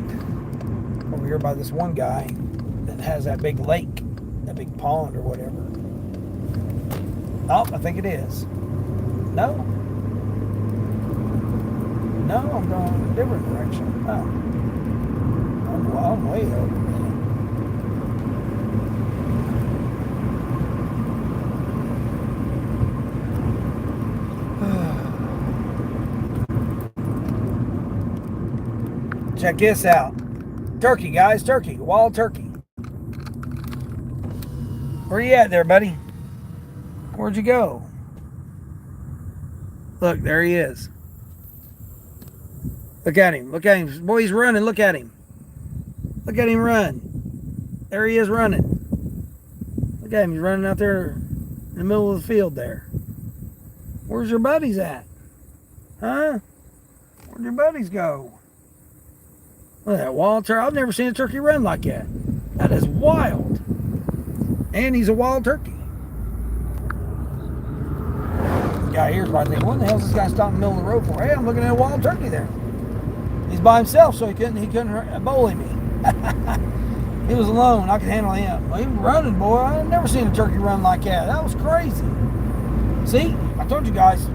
Over here by this one guy that has that big lake, that big pond or whatever. Oh, I think it is. No. No, I'm going a different direction. Oh. I'm way over, man. Check this out. Turkey, guys, turkey, wild turkey. Where you at there, buddy? Where'd you go? Look, there he is. Look at him. Look at him. Boy, he's running. Look at him. Look at him run. There he is running. Look at him. He's running out there in the middle of the field there. Where's your buddies at? Huh? Where'd your buddies go? Look at that wild turkey. I've never seen a turkey run like that. That is wild. And he's a wild turkey. This guy here's probably thinking, what the hell is this guy stopping in the middle of the road for? Hey, I'm looking at a wild turkey there. He's by himself, so he couldn't bully me. He was alone. I could handle him. Well, he was running, boy. I've never seen a turkey run like that. That was crazy. See, I told you guys,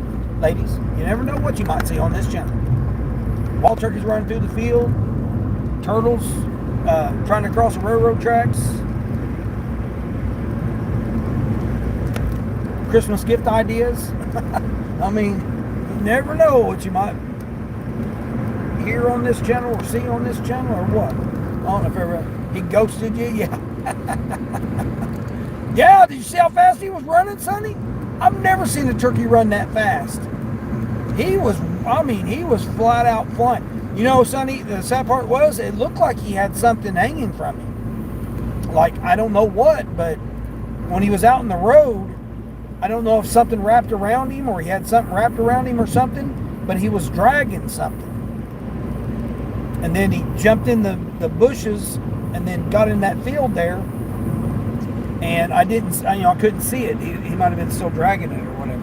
ladies, you never know what you might see on this channel. Wild turkeys running through the field, turtles trying to cross the railroad tracks, Christmas gift ideas. I mean, you never know what you might hear on this channel or see on this channel or what. I don't know if ever he ghosted you. Yeah. Yeah, did you see how fast he was running, Sonny? I've never seen a turkey run that fast. He was flat out flying. You know, Sonny, the sad part was it looked like he had something hanging from him. Like, I don't know what, but when he was out in the road, I don't know if something wrapped around him or he had something wrapped around him or something, but he was dragging something. And then he jumped in the bushes and then got in that field there. And I couldn't see it. He might have been still dragging it or whatever.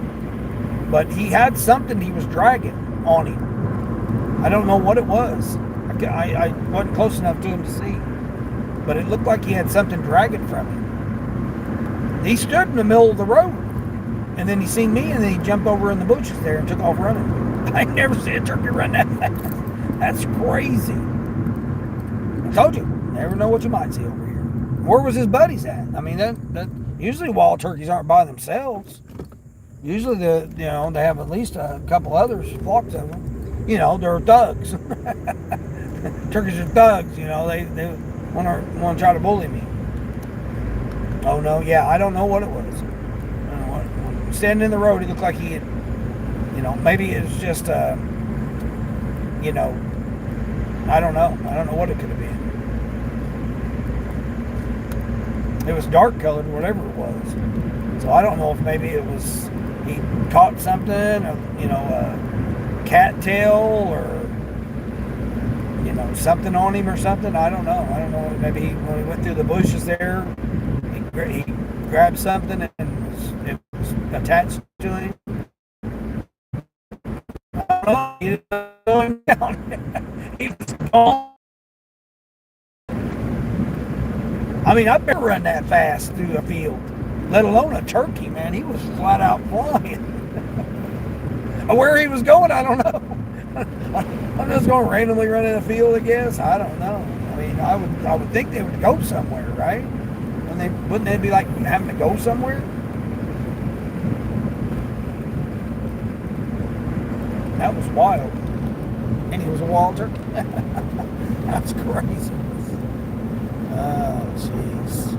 But he had something he was dragging on him. I don't know what it was. I wasn't close enough to him to see. But it looked like he had something dragging from him. He stood in the middle of the road. And then he seen me and then he jumped over in the bushes there and took off running. I never seen a turkey run that fast. That's crazy. I told you, never know what you might see over here. Where was his buddies at? I mean, that usually wild turkeys aren't by themselves. Usually, they have at least a couple others, flocks of them. You know, they're thugs. Turkeys are thugs. You know, they want to try to bully me. Oh no, yeah, I don't know what it was. I don't know what. Standing in the road, he looked like he had, maybe it was just I don't know. I don't know what it could have been. It was dark colored, whatever it was. So I don't know if maybe it was he caught something, or, a cattail, or something on him or something. I don't know. Maybe when he went through the bushes there, he grabbed something and it was attached to him. I don't know. He didn't slow him down. He was gone. I mean, I've never run that fast through a field, let alone a turkey, man. He was flat out flying. Where he was going, I don't know. I'm just going to randomly run in a field, I guess. I don't know. I mean, I would think they would go somewhere, right? And wouldn't they be like having to go somewhere? That was wild. And he was a wild turkey. That's crazy. Oh, jeez.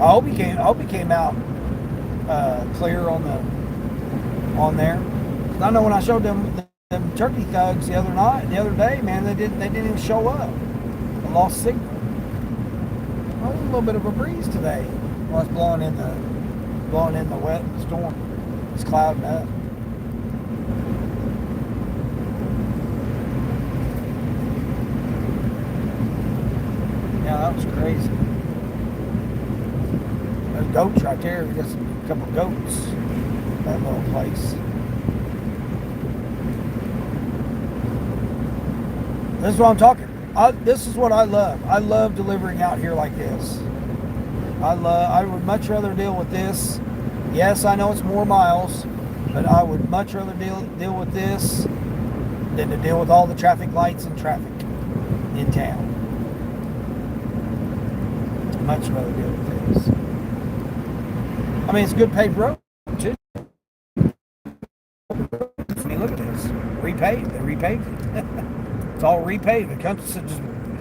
I hope he came out clear on there. 'Cause I know when I showed them turkey thugs the other day, man, they didn't even show up. They lost signal. Well, there's a little bit of a breeze today. Well, it's blowing in the wet storm. It's clouding up. Yeah, that was crazy. There's goats right there. We got a couple of goats. That little place. This is what I'm talking. This is what I love. I love delivering out here like this. I would much rather deal with this. Yes, I know it's more miles, but I would much rather deal with this than to deal with all the traffic lights and traffic in town. I'd much rather deal with this. I mean, it's good paved road too. I mean, look at this. Repaved. They repaved it. It's all repaved. It comes to just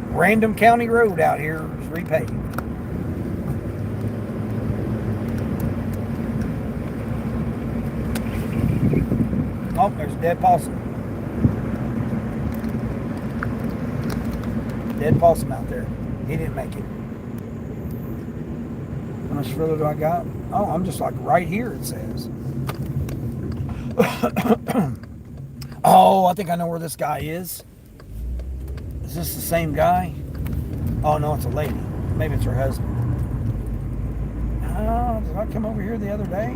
random county road out here is repaved. Oh, there's a dead possum. Dead possum out there. He didn't make it. How much further do I got? Oh, I'm just like right here, it says. Oh, I think I know where this guy is. Is this the same guy? Oh, no, it's a lady. Maybe it's her husband. Did I come over here the other day?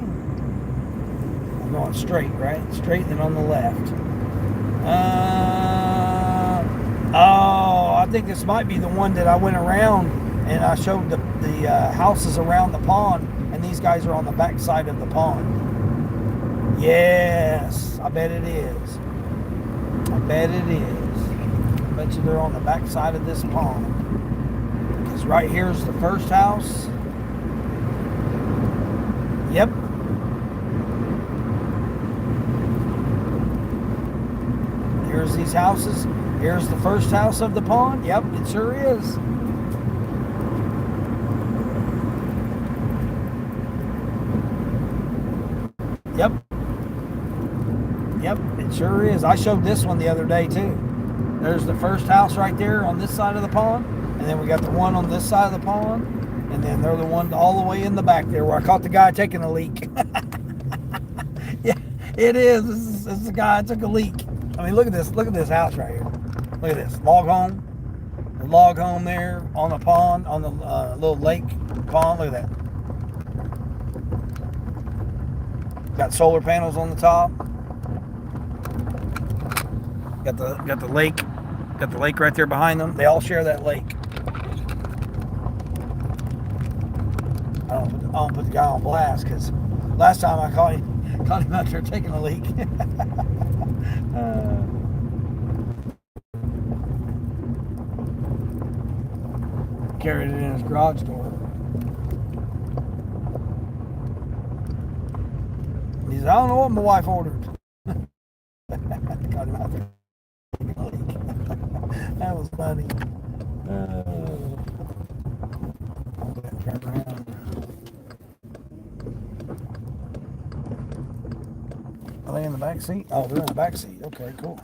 I'm going straight, right? Straight, then on the left. I think this might be the one that I went around and I showed the houses around the pond, and these guys are on the back side of the pond. Yes, I bet it is. I bet it is. I bet you they're on the back side of this pond. Because right here's the first house. Yep. Here's these houses. Here's the first house of the pond. Yep, it sure is. Yep. Yep, it sure is. I showed this one the other day too. There's the first house right there on this side of the pond. And then we got the one on this side of the pond. And then they're the one all the way in the back there where I caught the guy taking a leak. Yeah, it is. This is the guy that took a leak. I mean, look at this. Look at this house right here. Look at this. Log home. The log home there on the pond, on the little lake pond. Look at that. Got solar panels on the top. Got the lake. Got the lake right there behind them. They all share that lake. I don't put the guy on blast because last time I caught him out there taking a leak. Carried it in his garage door. He said, I don't know what my wife ordered. Caught him out there taking a leak. That was funny. Turn around. Are they in the back seat? Oh, they're in the back seat. Okay, cool.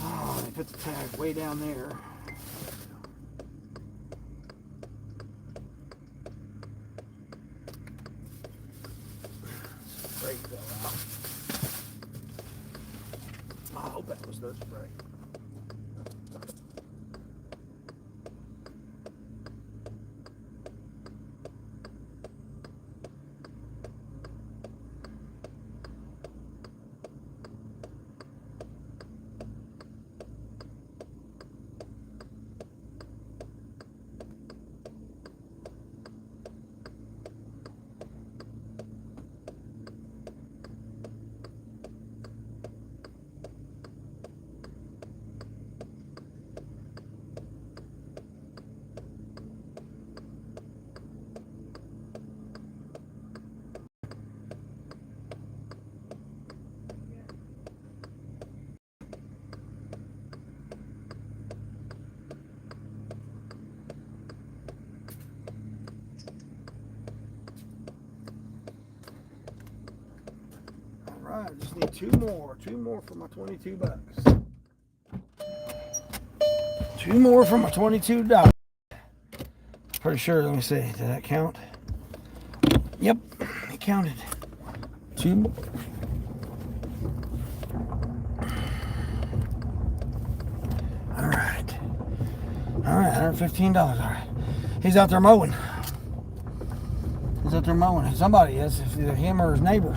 Oh, they put the tag way down there. Spray fell out. I hope that was their spray. Alright, I just need two more for my $22. Two more for my $22. Pretty sure, let me see, did that count? Yep, it counted. Two more. Alright, $115, alright. He's out there mowing. He's out there mowing. Somebody is. If either him or his neighbor.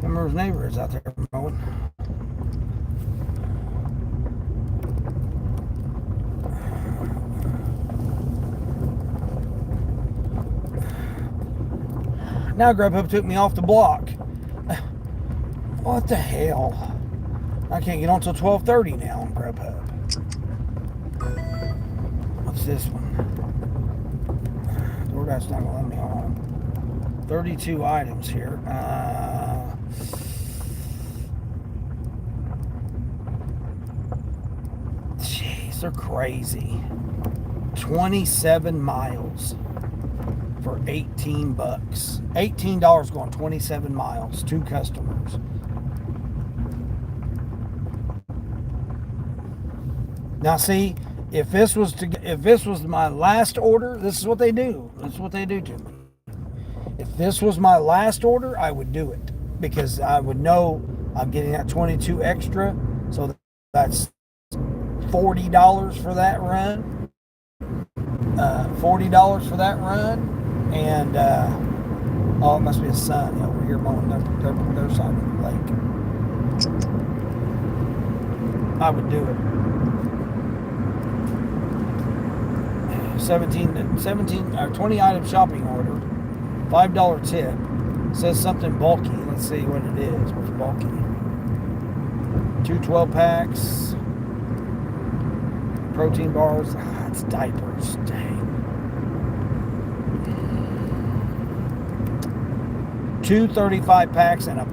Him or his neighbor is out there mowing. Now Grubhub took me off the block. What the hell? I can't get on till 12:30 now on Grubhub. What's this one? Doordash not gonna let me on. 32 items here. Jeez, they're crazy. 27 miles for $18. $18 going 27 miles. 2 customers. Now see, if this was my last order, this is what they do. This is what they do to me. If this was my last order, I would do it because I would know I'm getting that 22 extra. So that's $40 for that run. $40 for that run, and it must be a sun over here mowing their side of the lake. I would do it. 20 item shopping order, $5 tip. Says something bulky. Let's see what it is. What's bulky? 2 12-packs. Protein bars. It's diapers. Dang. 2 35-packs and a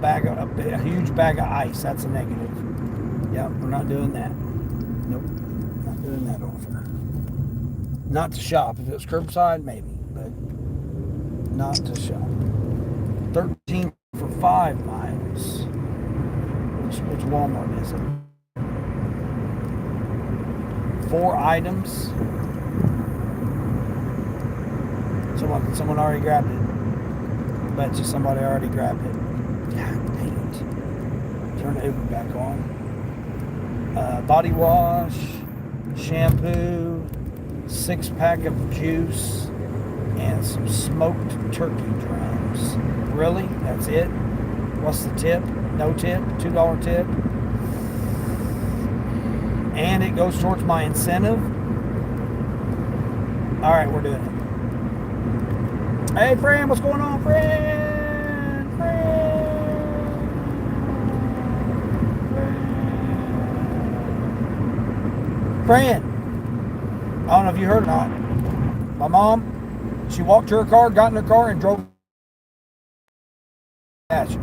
huge bag of ice. That's a negative. Yep, we're not doing that. Nope, not doing that offer. Not to shop. If it was curbside, maybe, but not to shop. 13 for 5 miles. Which Walmart is it? 4 items. Someone already grabbed it. Bet you somebody already grabbed it. God dang it. Turn the Uber back on. Body wash, shampoo, 6-pack of juice, and some smoked turkey drums. Really? That's it? What's the tip? No tip? $2 tip? And it goes towards my incentive. All right, we're doing it. Hey, friend, what's going on, friend? Friend. I don't know if you heard or not. My mom, she walked to her car, got in her car, and drove. She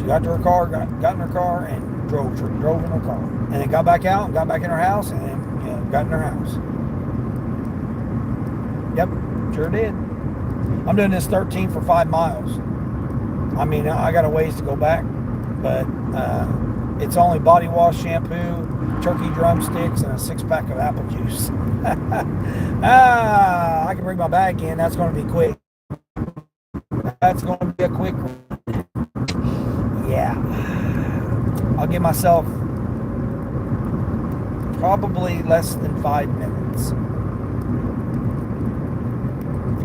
got to her car, got in her car, and drove in her car, and then got back out and got back in her house, and then got in her house. Yep, sure did. I'm doing this 13 for 5 miles. I mean, I got a ways to go back, but it's only body wash, shampoo, turkey drumsticks, and a 6-pack of apple juice. I can bring my bag in. That's going to be quick. That's going to be a quick one. Yeah. I'll give myself probably less than 5 minutes.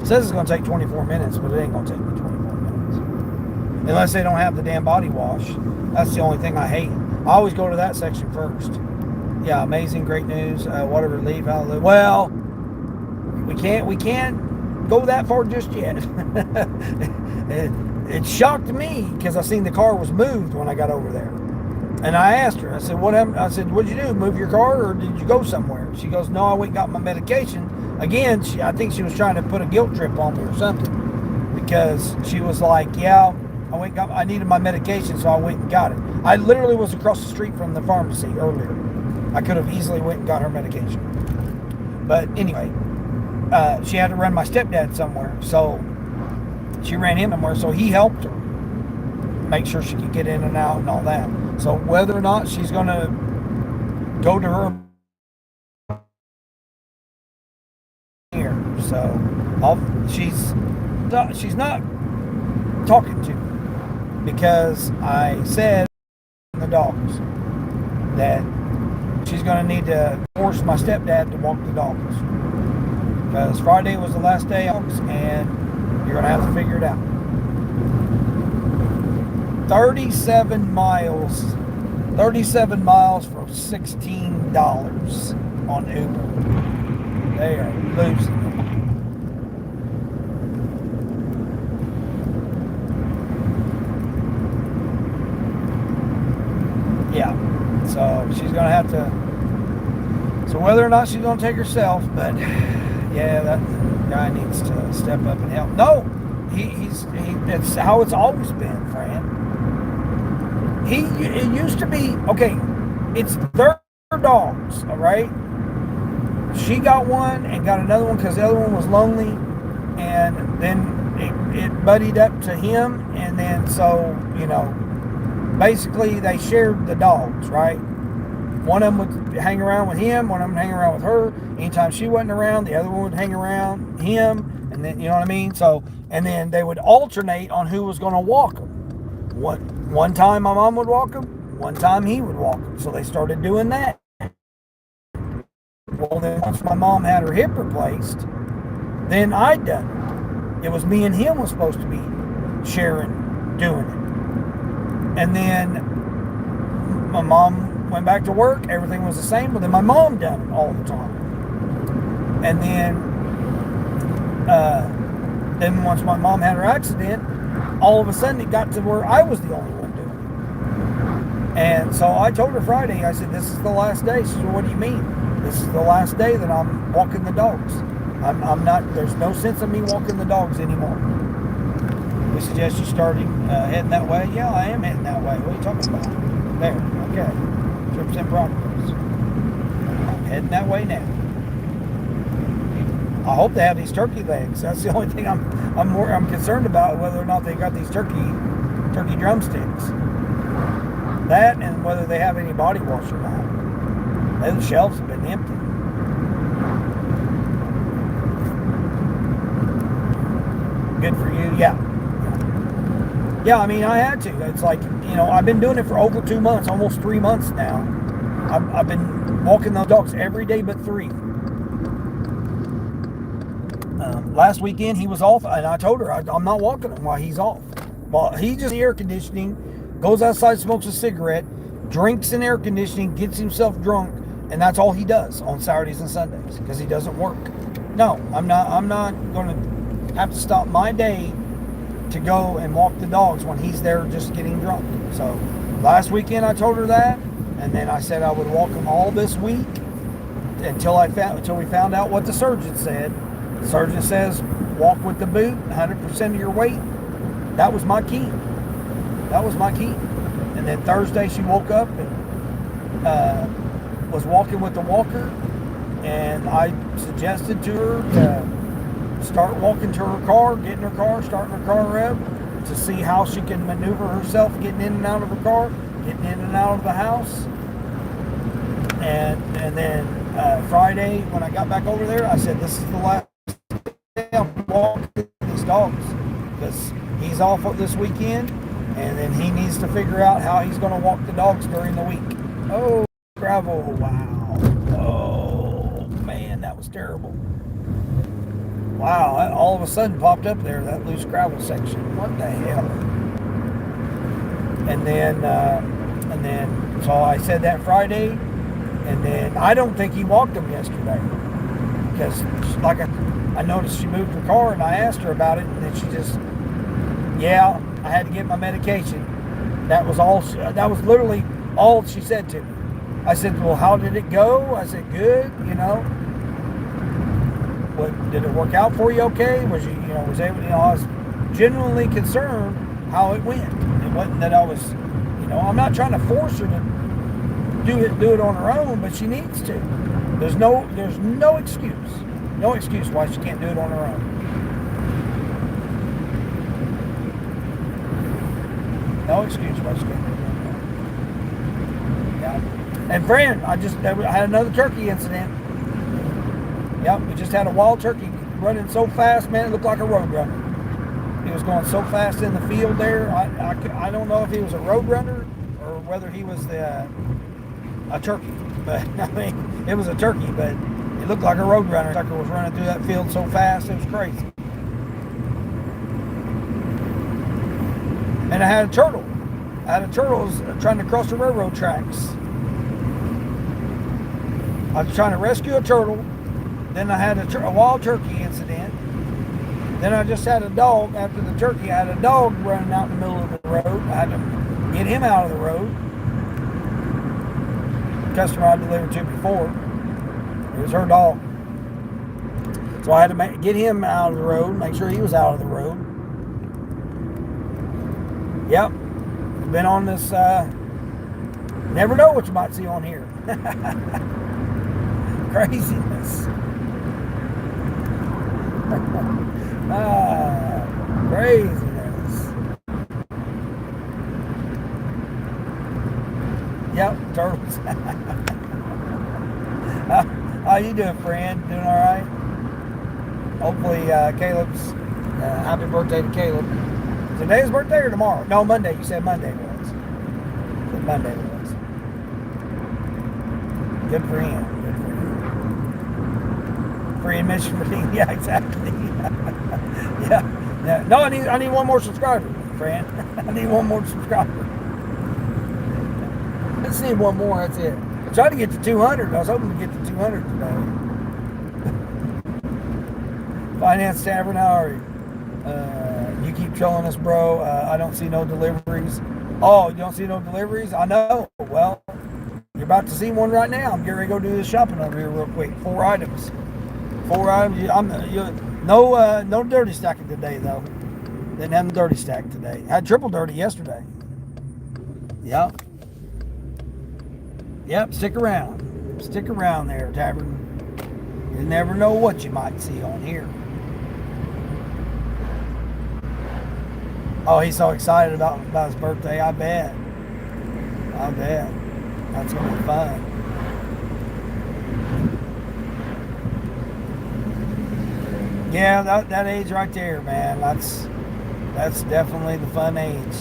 It says it's going to take 24 minutes, but it ain't going to take me 24 minutes. Unless they don't have the damn body wash. That's the only thing I hate. I always go to that section first. Yeah, amazing, great news. What a relief, hallelujah. Well, we can't go that far just yet. It shocked me because I seen the car was moved when I got over there. And I asked her, I said, what happened? I said, what'd you do? Move your car or did you go somewhere? She goes, no, I went and got my medication. Again, I think she was trying to put a guilt trip on me or something. Because she was like, yeah, I needed my medication, so I went and got it. I literally was across the street from the pharmacy earlier. I could have easily went and got her medication. But anyway, she had to run my stepdad somewhere. So she ran him somewhere, so he helped her make sure she could get in and out and all that. So whether or not she's going to go to her here, so she's not talking to me because I said to the dogs that she's going to need to force my stepdad to walk the dogs because Friday was the last day of August, and you're going to have to figure it out. 37 miles for $16 on Uber. They are losing it. Yeah, so she's going to have to. So whether or not she's going to take herself, but yeah, that guy needs to step up and help. No, it's how it's always been, Fran. It used to be, okay, it's their dogs, all right? She got one and got another one because the other one was lonely, and then it buddied up to him, and then so, basically they shared the dogs, right? One of them would hang around with him, one of them would hang around with her. Anytime she wasn't around, the other one would hang around him, and then, you know what I mean? So, and then they would alternate on who was going to walk them. One time my mom would walk him, one time he would walk him. So they started doing that. Well, then once my mom had her hip replaced, then I'd done it. It was me and him was supposed to be sharing, doing it. And then my mom went back to work, everything was the same, but then my mom done it all the time. And then once my mom had her accident, all of a sudden it got to where I was the only one doing it. And so I told her Friday, I said, this is the last day. She said, what do you mean? This is the last day that I'm walking the dogs. I'm not, there's no sense of me walking the dogs anymore. We suggest you starting heading that way. Yeah, I am heading that way. What are you talking about? There, okay. 3% progress. I'm heading that way now. I hope they have these turkey legs. That's the only thing I'm concerned about, whether or not they got these turkey drumsticks. That and whether they have any body wash or not. Those shelves have been empty. Good for you, yeah. Yeah, I mean, I had to. It's like, I've been doing it for over 2 months, almost 3 months now. I've been walking those dogs every day but 3. Last weekend he was off, and I told her I'm not walking him while he's off. Well, he just air conditioning, goes outside, smokes a cigarette, drinks in air conditioning, gets himself drunk, and that's all he does on Saturdays and Sundays because he doesn't work. No, I'm not going to have to stop my day to go and walk the dogs when he's there just getting drunk. So last weekend I told her that, and then I said I would walk him all this week until we found out what the surgeon said. The surgeon says walk with the boot, 100% of your weight. That was my key. And then Thursday she woke up and was walking with the walker, and I suggested to her to start walking to her car, get in her car, starting her car up to see how she can maneuver herself getting in and out of her car, getting in and out of the house. And then Friday when I got back over there, I said, this is the last day I'm walking these dogs because he's off this weekend, and then he needs to figure out how he's going to walk the dogs during the week. Oh, gravel, wow. Oh, man, that was terrible. Wow, that all of a sudden popped up there, that loose gravel section. What the hell? And then, so I said that Friday, and then I don't think he walked them yesterday. Because, like I noticed she moved her car, and I asked her about it, and then she just, yeah, I had to get my medication. That was literally all she said to me. I said, well, how did it go? I said, good, What, did it work out for you okay? Was you, was able, I was genuinely concerned how it went. It wasn't that I was, I'm not trying to force her to do it on her own, but she needs to. There's no excuse. No excuse why she can't do it on her own. No excuse why she can't do it on her own. Yeah. And friend, I had another turkey incident. Yep, we just had a wild turkey running so fast, man, it looked like a road runner. He was going so fast in the field there. I don't know if he was a road runner or whether he was a turkey. But I mean, it was a turkey, but He looked like a road runner. Sucker was running through that field so fast, it was crazy. And I had a turtle. Was trying to cross the railroad tracks. I was trying to rescue a turtle. Then I had a wild turkey incident. Then I just had a dog. After the turkey, I had a dog running out in the middle of the road. I had to get him out of the road. The customer I delivered to before, it was her dog. So I had to get him out of the road, make sure he was out of the road. Yep. Been on this, never know what you might see on here. Craziness. Craziness. Yep, turtles. How you doing, friend? Doing all right? Hopefully, Caleb's, happy birthday to Caleb. Today's birthday or tomorrow? No, Monday. You said Monday was. Monday was. Good for him. Good for him. Free admission for him. Yeah, exactly. Yeah. No, I need one more subscriber, friend. I need one more subscriber. I just need one more. That's it. I tried to get to 200. I was hoping to get to 200 today. Finance Tavern, how are you? You keep trolling us, bro. I don't see no deliveries. Oh, you don't see no deliveries? I know. Well, you're about to see one right now. I'm getting ready to go do this shopping over here real quick. 4 items. 4 items. No dirty stacking today, though. Didn't have the dirty stack today. Had triple dirty yesterday. Yep. Yep, stick around. Stick around there, Tavern. You never know what you might see on here. Oh, he's so excited about his birthday. I bet. That's going to be fun. Yeah, that age right there, man. That's definitely the fun age.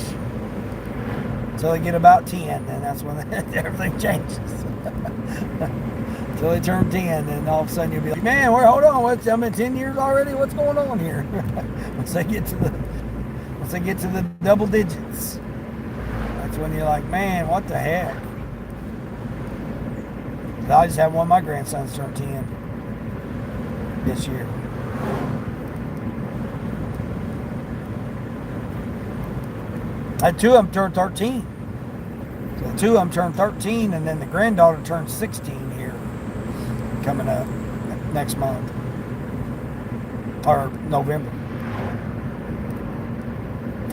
Until they get about 10, and that's when everything changes. Until they turn 10, and all of a sudden you'll be like, man, hold on, I'm in 10 years already? What's going on here? Once they get to the double digits, that's when you're like, man, what the heck? I just had one of my grandsons turn 10 this year. I had 2 of them turn 13. So the 2 of them turned 13, and then the granddaughter turned 16 here, coming up next month, or November.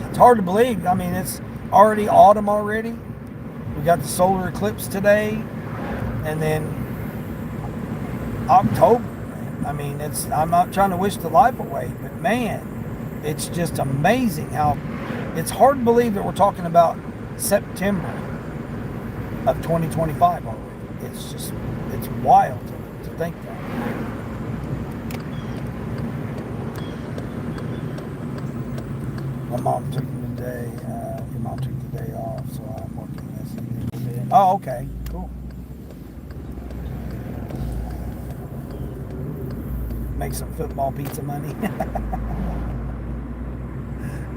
It's hard to believe. I mean, it's already autumn already. We got the solar eclipse today, and then October. I mean, I'm not trying to wish the life away, but man, it's just amazing how it's hard to believe that we're talking about September of 2025 already. It's wild to think that. My mom took the day. Your mom took the day off, so I'm working this a bit. Oh, okay, cool. Make some football pizza money.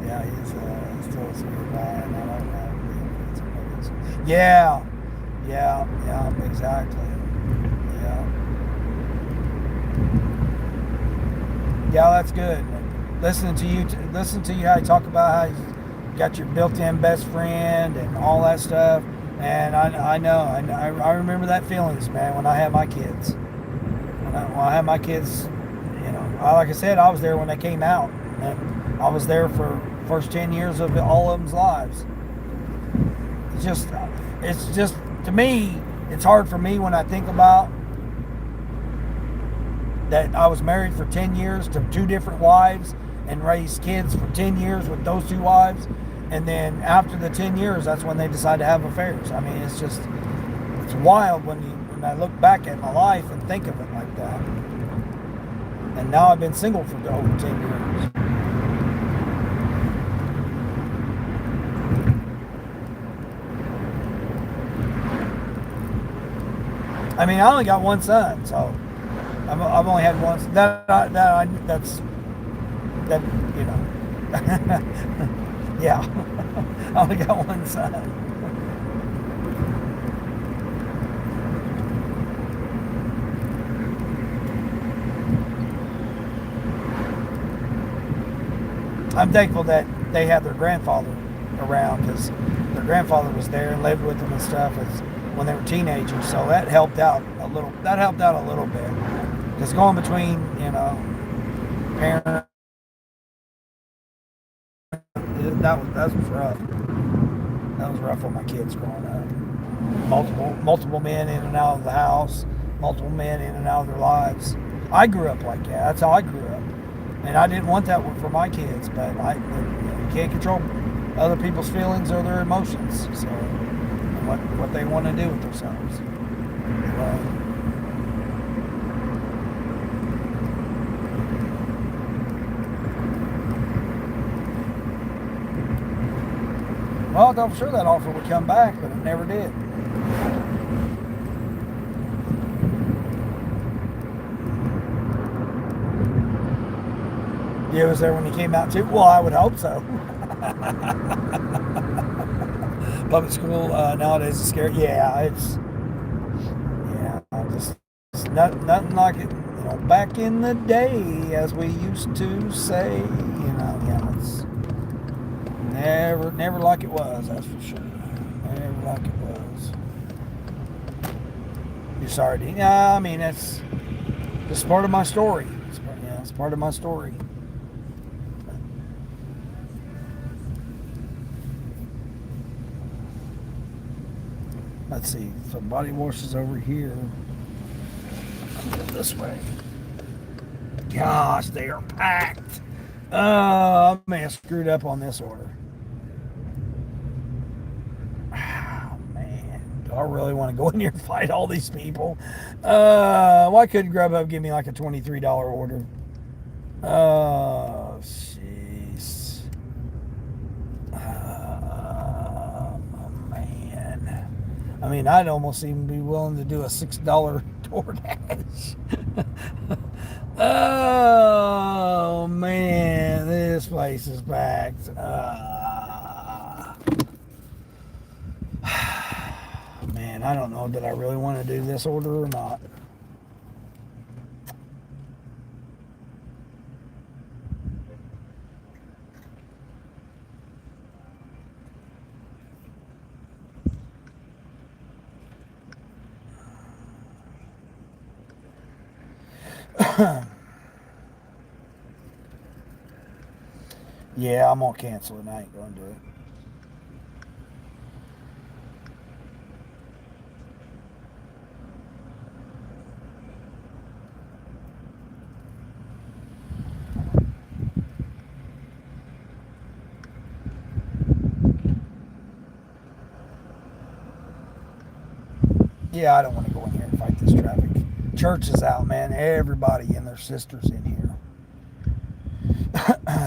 Yeah, he's still a sweet guy, and I don't have pizza nuggets. Yeah, exactly. Yeah, that's good. Listening to you how you talk about how you got your built-in best friend and all that stuff, and I know I remember that feelings, man, when I had my kids. When I had my kids, like I said, I was there when they came out, and I was there for first 10 years of all of them's lives. It's just to me, it's hard for me when I think about that I was married for 10 years to 2 different wives and raised kids for 10 years with those 2 wives, and then after the 10 years, that's when they decide to have affairs. I mean, it's wild when I look back at my life and think of it like that. And now I've been single for over 10 years. I mean, I only got one son, so I've only had one. That's that. You know. Yeah. I only got one son. I'm thankful that they had their grandfather around because their grandfather was there and lived with them and stuff when they were teenagers. So that helped out a little. That helped out a little bit because going between parents, that was rough. That was rough on my kids growing up. Multiple men in and out of the house, multiple men in and out of their lives. I grew up like that. That's how I grew up, and I didn't want that for my kids. But you can't control other people's feelings or their emotions. So, and what they want to do with themselves. Well, I thought for sure that offer would come back, but it never did. You was there when he came out too? Well, I would hope so. Public school nowadays is scary. Yeah, it's nothing like it. Back in the day, as we used to say. Yeah, it's never like it was. That's for sure. Never like it was. You're sorry, Dean. Yeah, I mean it's just part of my story. It's part of my story. Let's see. So body wash is over here. I'll go this way. Gosh, they are packed. I may have screwed up on this order. Oh, man. Do I really want to go in here and fight all these people? Why couldn't Grubhub give me like a $23 order? Oh, jeez. I mean, I'd almost even be willing to do a $6 Doordash. Oh, man, this place is packed. Man, I don't know. Did I really want to do this order or not? Yeah, I'm gonna cancel it. I ain't gonna do it. Yeah, I don't want to go in here and fight this traffic. Church is out, man. Everybody and their sisters in here.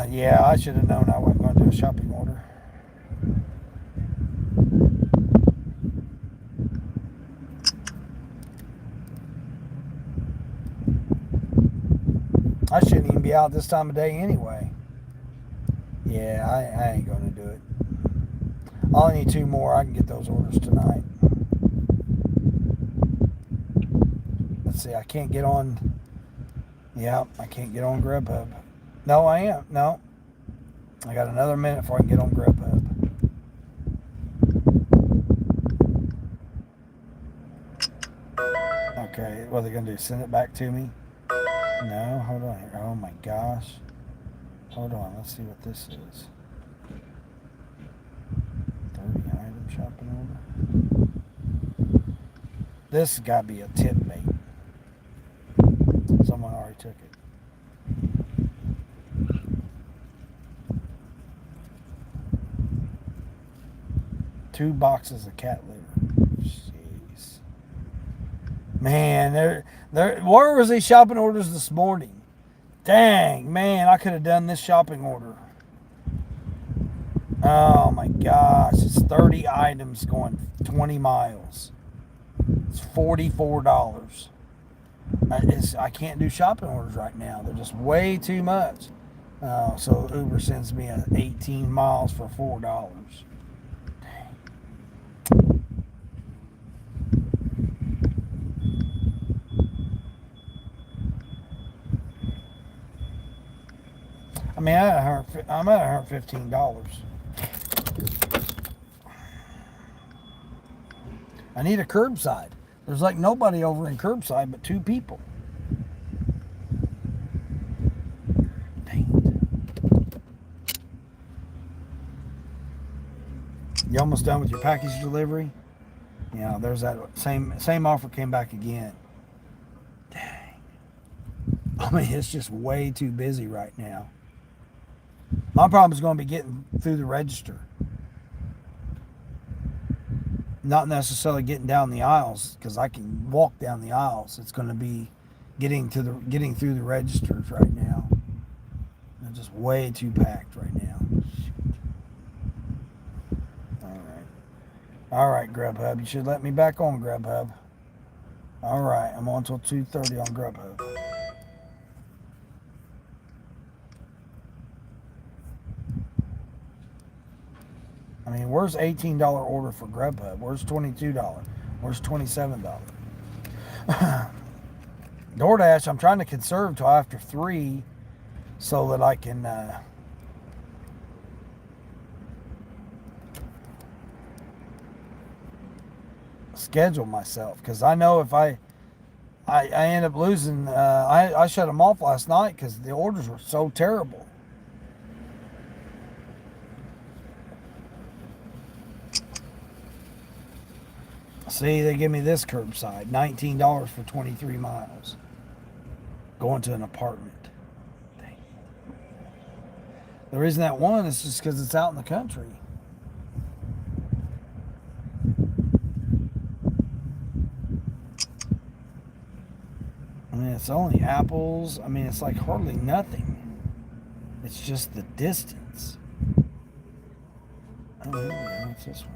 Yeah, I should have known I wasn't going to do a shopping order. I shouldn't even be out this time of day anyway. Yeah, I ain't going to do it. I only need 2 more. I can get those orders tonight. Let's see, I can't get on. Yeah, I can't get on Grubhub. No, I am. No. I got another minute before I can get on Grubhub. Okay, what are they going to do? Send it back to me? No, hold on here. Oh my gosh. Hold on, let's see what this is. 30 item shopping order. This has got to be a tip bait. Someone already took it. Two boxes of cat litter. Jeez. Man, where was these shopping orders this morning? Dang, man, I could have done this shopping order. Oh my gosh, it's 30 items going 20 miles. It's $44. I can't do shopping orders right now. They're just way too much. So Uber sends me 18 miles for $4. I mean, I'm at $115. I need a curbside. There's like nobody over in curbside but 2 people. Dang it. You almost done with your package delivery? Yeah, there's that same offer came back again. Dang. I mean, it's just way too busy right now. My problem is going to be getting through the register. Not necessarily getting down the aisles because I can walk down the aisles. It's going to be getting through the registers right now. They're just way too packed right now. All right, Grubhub. You should let me back on Grubhub. All right, I'm on until 2:30 on Grubhub. I mean, where's $18 order for Grubhub? Where's $22? Where's $27? Doordash, I'm trying to conserve till after 3 so that I can schedule myself. Because I know if I end up losing, I shut them off last night because the orders were so terrible. See, they give me this curbside, $19 for 23 miles. Going to an apartment. Dang. The reason that one is just because it's out in the country. I mean, it's only apples. I mean, it's like hardly nothing. It's just the distance. Oh, here we go. What's this one?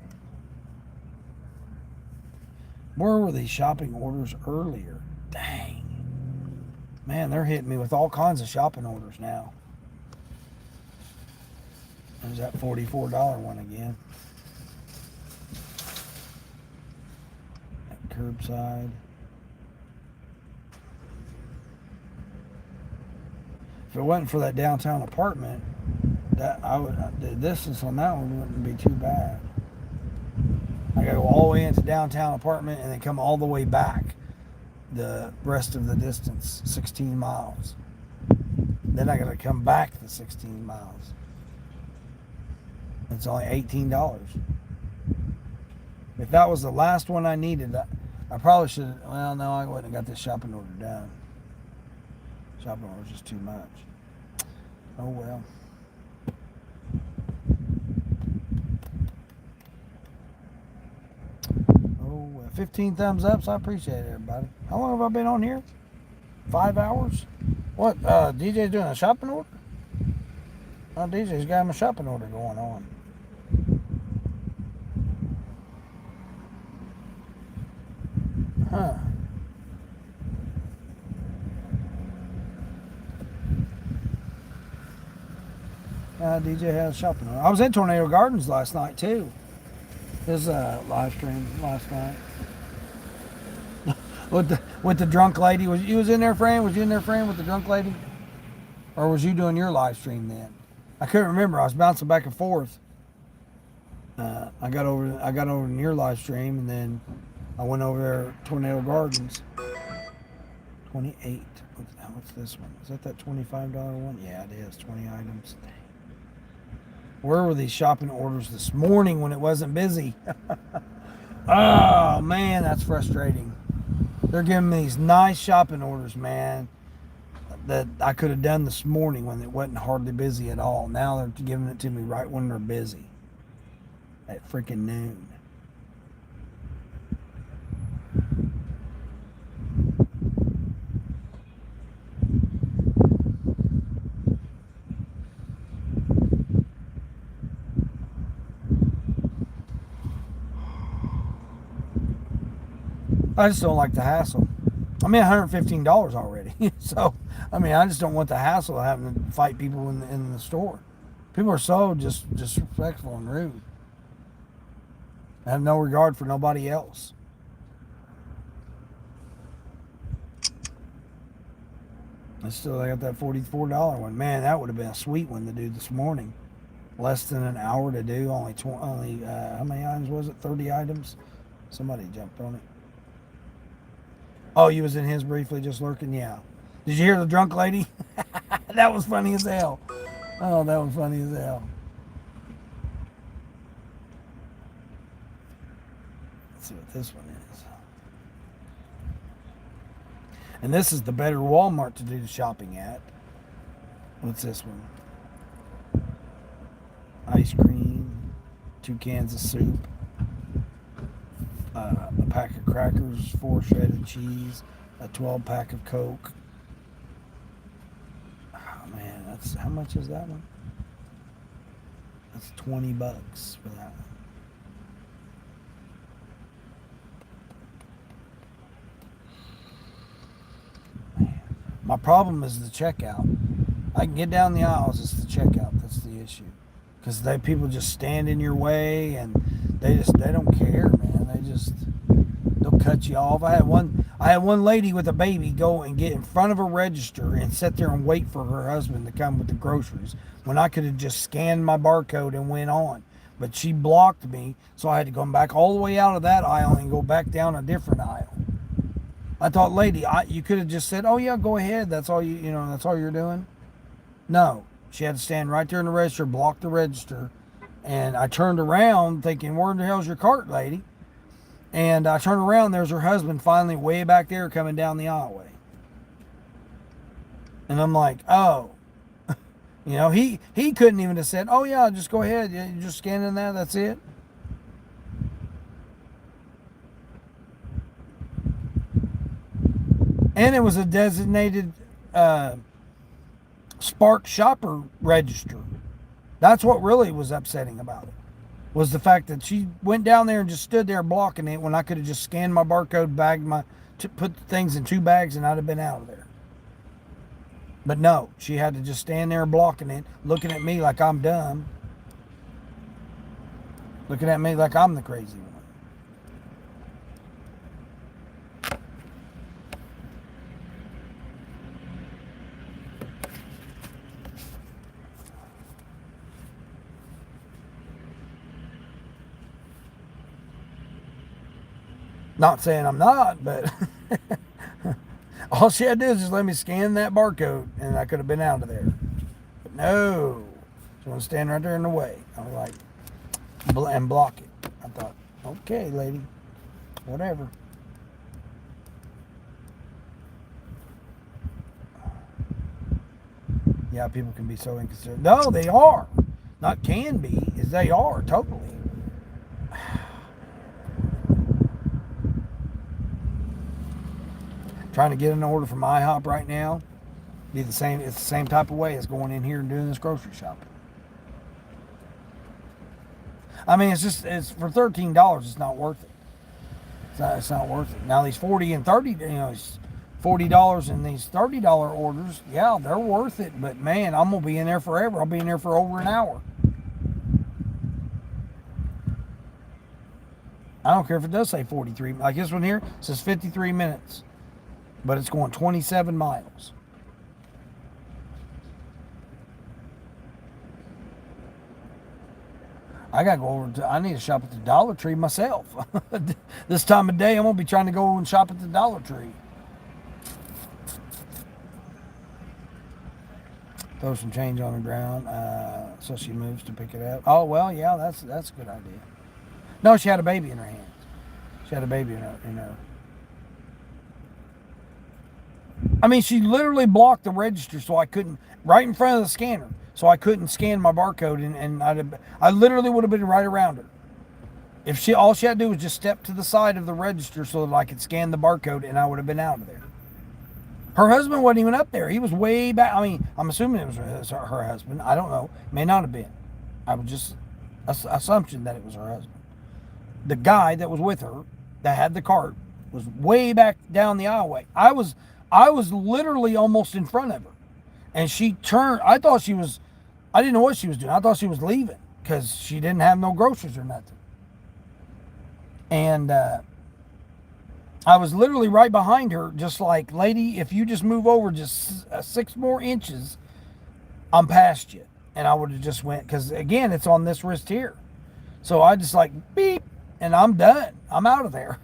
Where were these shopping orders earlier? Dang. Man, they're hitting me with all kinds of shopping orders now. There's that $44 one again. That curbside. If it wasn't for that downtown apartment, the distance on that one wouldn't be too bad. I gotta go all the way into downtown apartment and then come all the way back the rest of the distance, 16 miles. Then I gotta come back the 16 miles. It's only $18. If that was the last one I needed, I probably should have, well, no, I wouldn't have got this shopping order done. Shopping order was just too much. Oh well. Oh well. 15 thumbs up, so I appreciate it, everybody. How long have I been on here? 5 hours? What? DJ's doing a shopping order? Oh, DJ's got him a shopping order going on. Huh. DJ has a shopping order. I was in Tornado Gardens last night too. His live stream last night with the drunk lady. Was you in there, Fran? Was you in there, Fran, with the drunk lady, or was you doing your live stream then? I couldn't remember. I was bouncing back and forth. I got over to your live stream, and then I went over there to Tornado Gardens. 28. What's this one? Is that $25 one? Yeah, it is. 20 items. Dang. Where were these shopping orders this morning when it wasn't busy? Oh, man, that's frustrating. They're giving me these nice shopping orders, man, that I could have done this morning when it wasn't hardly busy at all. Now they're giving it to me right when they're busy. At freaking noon. I just don't like the hassle. I'm at $115 already. So, I mean, I just don't want the hassle of having to fight people in the store. People are so just disrespectful and rude. I have no regard for nobody else. I still got that $44 one. Man, that would have been a sweet one to do this morning. Less than an hour to do. Only how many items was it? 30 items. Somebody jumped on it. Oh, you was in his briefly just lurking? Yeah. Did you hear the drunk lady? That was funny as hell. Oh, that was funny as hell. Let's see what this one is. And this is the better Walmart to do the shopping at. What's this one? Ice cream, 2 cans of soup, a pack of crackers, 4 shredded cheese, a 12-pack of Coke. Oh man, that's how much is that one? That's $20 for that one. My problem is the checkout. I can get down the aisles, it's the checkout that's the issue. Because people just stand in your way and they don't care, man. They'll cut you off. I had one lady with a baby go and get in front of a register and sit there and wait for her husband to come with the groceries when I could have just scanned my barcode and went on. But she blocked me, so I had to go back all the way out of that aisle and go back down a different aisle. I thought, lady, you could have just said, "Oh yeah, go ahead. That's all that's all you're doing." No, she had to stand right there in the register, block the register, and I turned around thinking, "Where the hell's your cart, lady?" And I turned around, there's her husband finally way back there coming down the aisleway. And I'm like, oh. He couldn't even have said, "Oh yeah, just go ahead. You're just scanning that, that's it." And it was a designated Spark shopper register. That's what really was upsetting about it. Was the fact that she went down there and just stood there blocking it when I could have just scanned my barcode, put the things in 2 bags, and I'd have been out of there. But no, she had to just stand there blocking it, looking at me like I'm dumb, looking at me like I'm the crazy one. Not saying I'm not, but all she had to do is just let me scan that barcode and I could have been out of there. But no, she want to stand right there in the way. I was like, and block it. I thought, okay, lady, whatever. Yeah, people can be so inconsiderate. No, they are. Not can be, is they are, totally. Trying to get an order from IHOP right now. It's the same type of way as going in here and doing this grocery shopping. I mean, it's for $13, it's not worth it. It's not worth it. Now these $40 and $30, it's $40 and these $30 orders, yeah, they're worth it. But man, I'm gonna be in there forever. I'll be in there for over an hour. I don't care if it does say 43. Like this one here says 53 minutes, but it's going 27 miles. I gotta go over I need to shop at the Dollar Tree myself. This time of day, I'm gonna be trying to go and shop at the Dollar Tree. Throw some change on the ground, so she moves to pick it up. Oh well, yeah, that's a good idea. No, she had a baby in her hands. She had a baby in her. I mean, she literally blocked the register so I couldn't, right in front of the scanner, so I couldn't scan my barcode, and I literally would have been right around her. If all she had to do was just step to the side of the register so that I could scan the barcode, and I would have been out of there. Her husband wasn't even up there. He was way back. I mean, I'm assuming it was her husband. I don't know. May not have been. I was just assumption that it was her husband. The guy that was with her, that had the cart, was way back down the aisleway. I was literally almost in front of her, and she turned. I didn't know what she was doing. I thought she was leaving because she didn't have no groceries or nothing. And I was literally right behind her, just like, lady, if you just move over just 6 more inches, I'm past you. And I would have just went, because again, it's on this wrist here. So I just like beep, and I'm done. I'm out of there.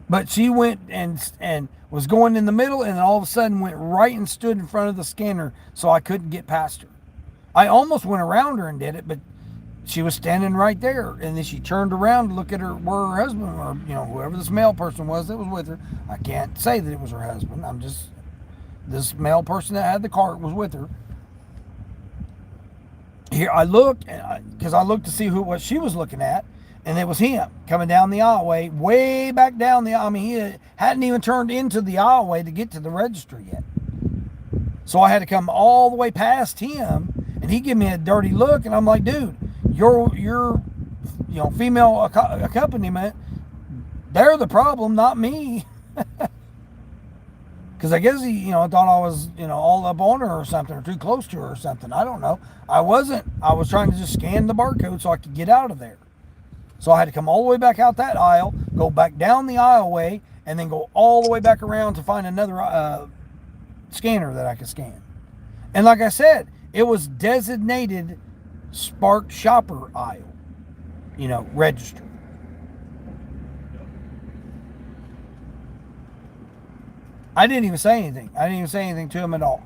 But she went and was going in the middle, and then all of a sudden went right and stood in front of the scanner, so I couldn't get past her. I almost went around her and did it, but she was standing right there. And then she turned around to look at her, where her husband, or whoever this male person was that was with her. I can't say that it was her husband. This male person that had the cart was with her. Here I looked, because I looked to see what she was looking at, and it was him coming down the aisleway, way back down the aisle. I mean, he hadn't even turned into the aisleway to get to the register yet. So I had to come all the way past him, and he gave me a dirty look, and I'm like, dude, your female accompaniment, they're the problem, not me. Because I guess he, thought I was, all up on her or something, or too close to her or something. I don't know. I wasn't. I was trying to just scan the barcode so I could get out of there. So I had to come all the way back out that aisle, go back down the aisleway, and then go all the way back around to find another scanner that I could scan. And like I said, it was designated Spark Shopper aisle, register. I didn't even say anything. I didn't even say anything to him at all.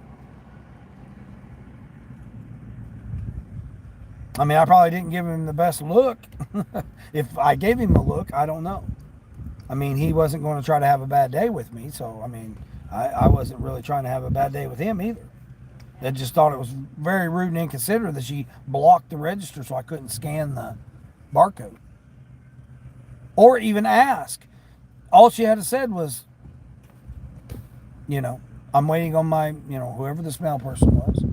I mean, I probably didn't give him the best look. If I gave him a look, I don't know. I mean, he wasn't going to try to have a bad day with me, so, I mean, I wasn't really trying to have a bad day with him either. I just thought it was very rude and inconsiderate that she blocked the register so I couldn't scan the barcode. Or even ask. All she had to said was, I'm waiting on my, whoever this male person was.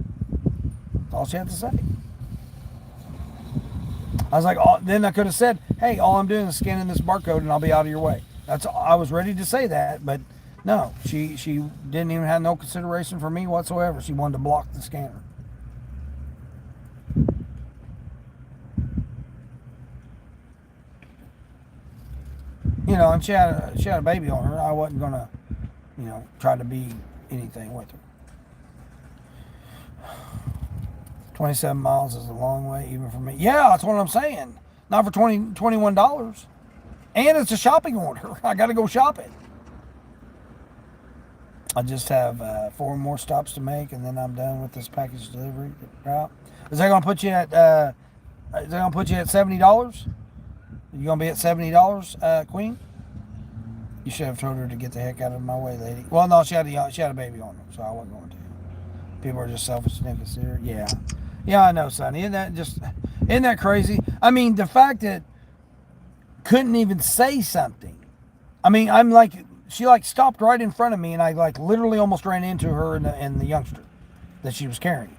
That's all she had to say. I was like, then I could have said, hey, all I'm doing is scanning this barcode and I'll be out of your way. I was ready to say that, but no, she didn't even have no consideration for me whatsoever. She wanted to block the scanner. And she had a baby on her. I wasn't gonna, try to be anything with her. 27 miles is a long way, even for me. Yeah, that's what I'm saying. Not for $21. And it's a shopping order. I got to go shopping. I just have 4 more stops to make, and then I'm done with this package delivery route. Is that going to put you at $70? You going to be at $70, Queen? You should have told her to get the heck out of my way, lady. Well, no, she had a baby on her, so I wasn't going to. People are just selfish and inconsiderate. Yeah, I know, Sonny. Isn't that crazy? I mean, the fact that couldn't even say something. I mean, she stopped right in front of me, and I literally almost ran into her and the youngster that she was carrying.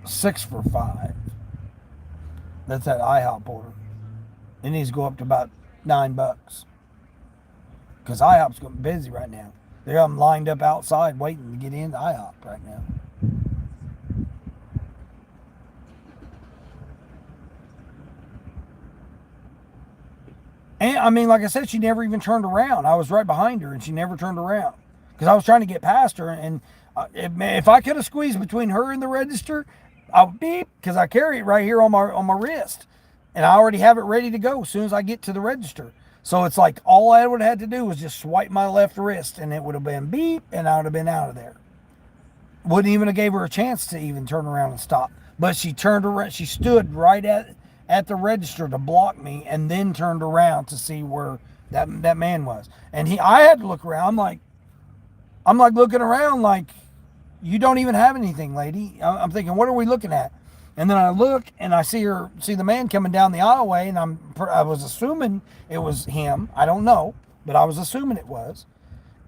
6 for $5. That's that IHOP order. It needs to go up to about $9. Because IHOP's getting busy right now. I'm lined up outside waiting to get into IHOP right now. And I mean, like I said, she never even turned around. I was right behind her, and she never turned around because I was trying to get past her. And if I could have squeezed between her and the register, I would beep, because I carry it right here on my wrist, and I already have it ready to go as soon as I get to the register. So it's like all I would have had to do was just swipe my left wrist, and it would have been beep, and I would have been out of there. Wouldn't even have gave her a chance to even turn around and stop. But she turned around. She stood right at the register to block me, and then turned around to see where that man was. And I had to look around. I'm like looking around like, you don't even have anything, lady. I'm thinking, what are we looking at? And then I look, and I see the man coming down the aisleway, and I was assuming it was him. I don't know, but I was assuming it was.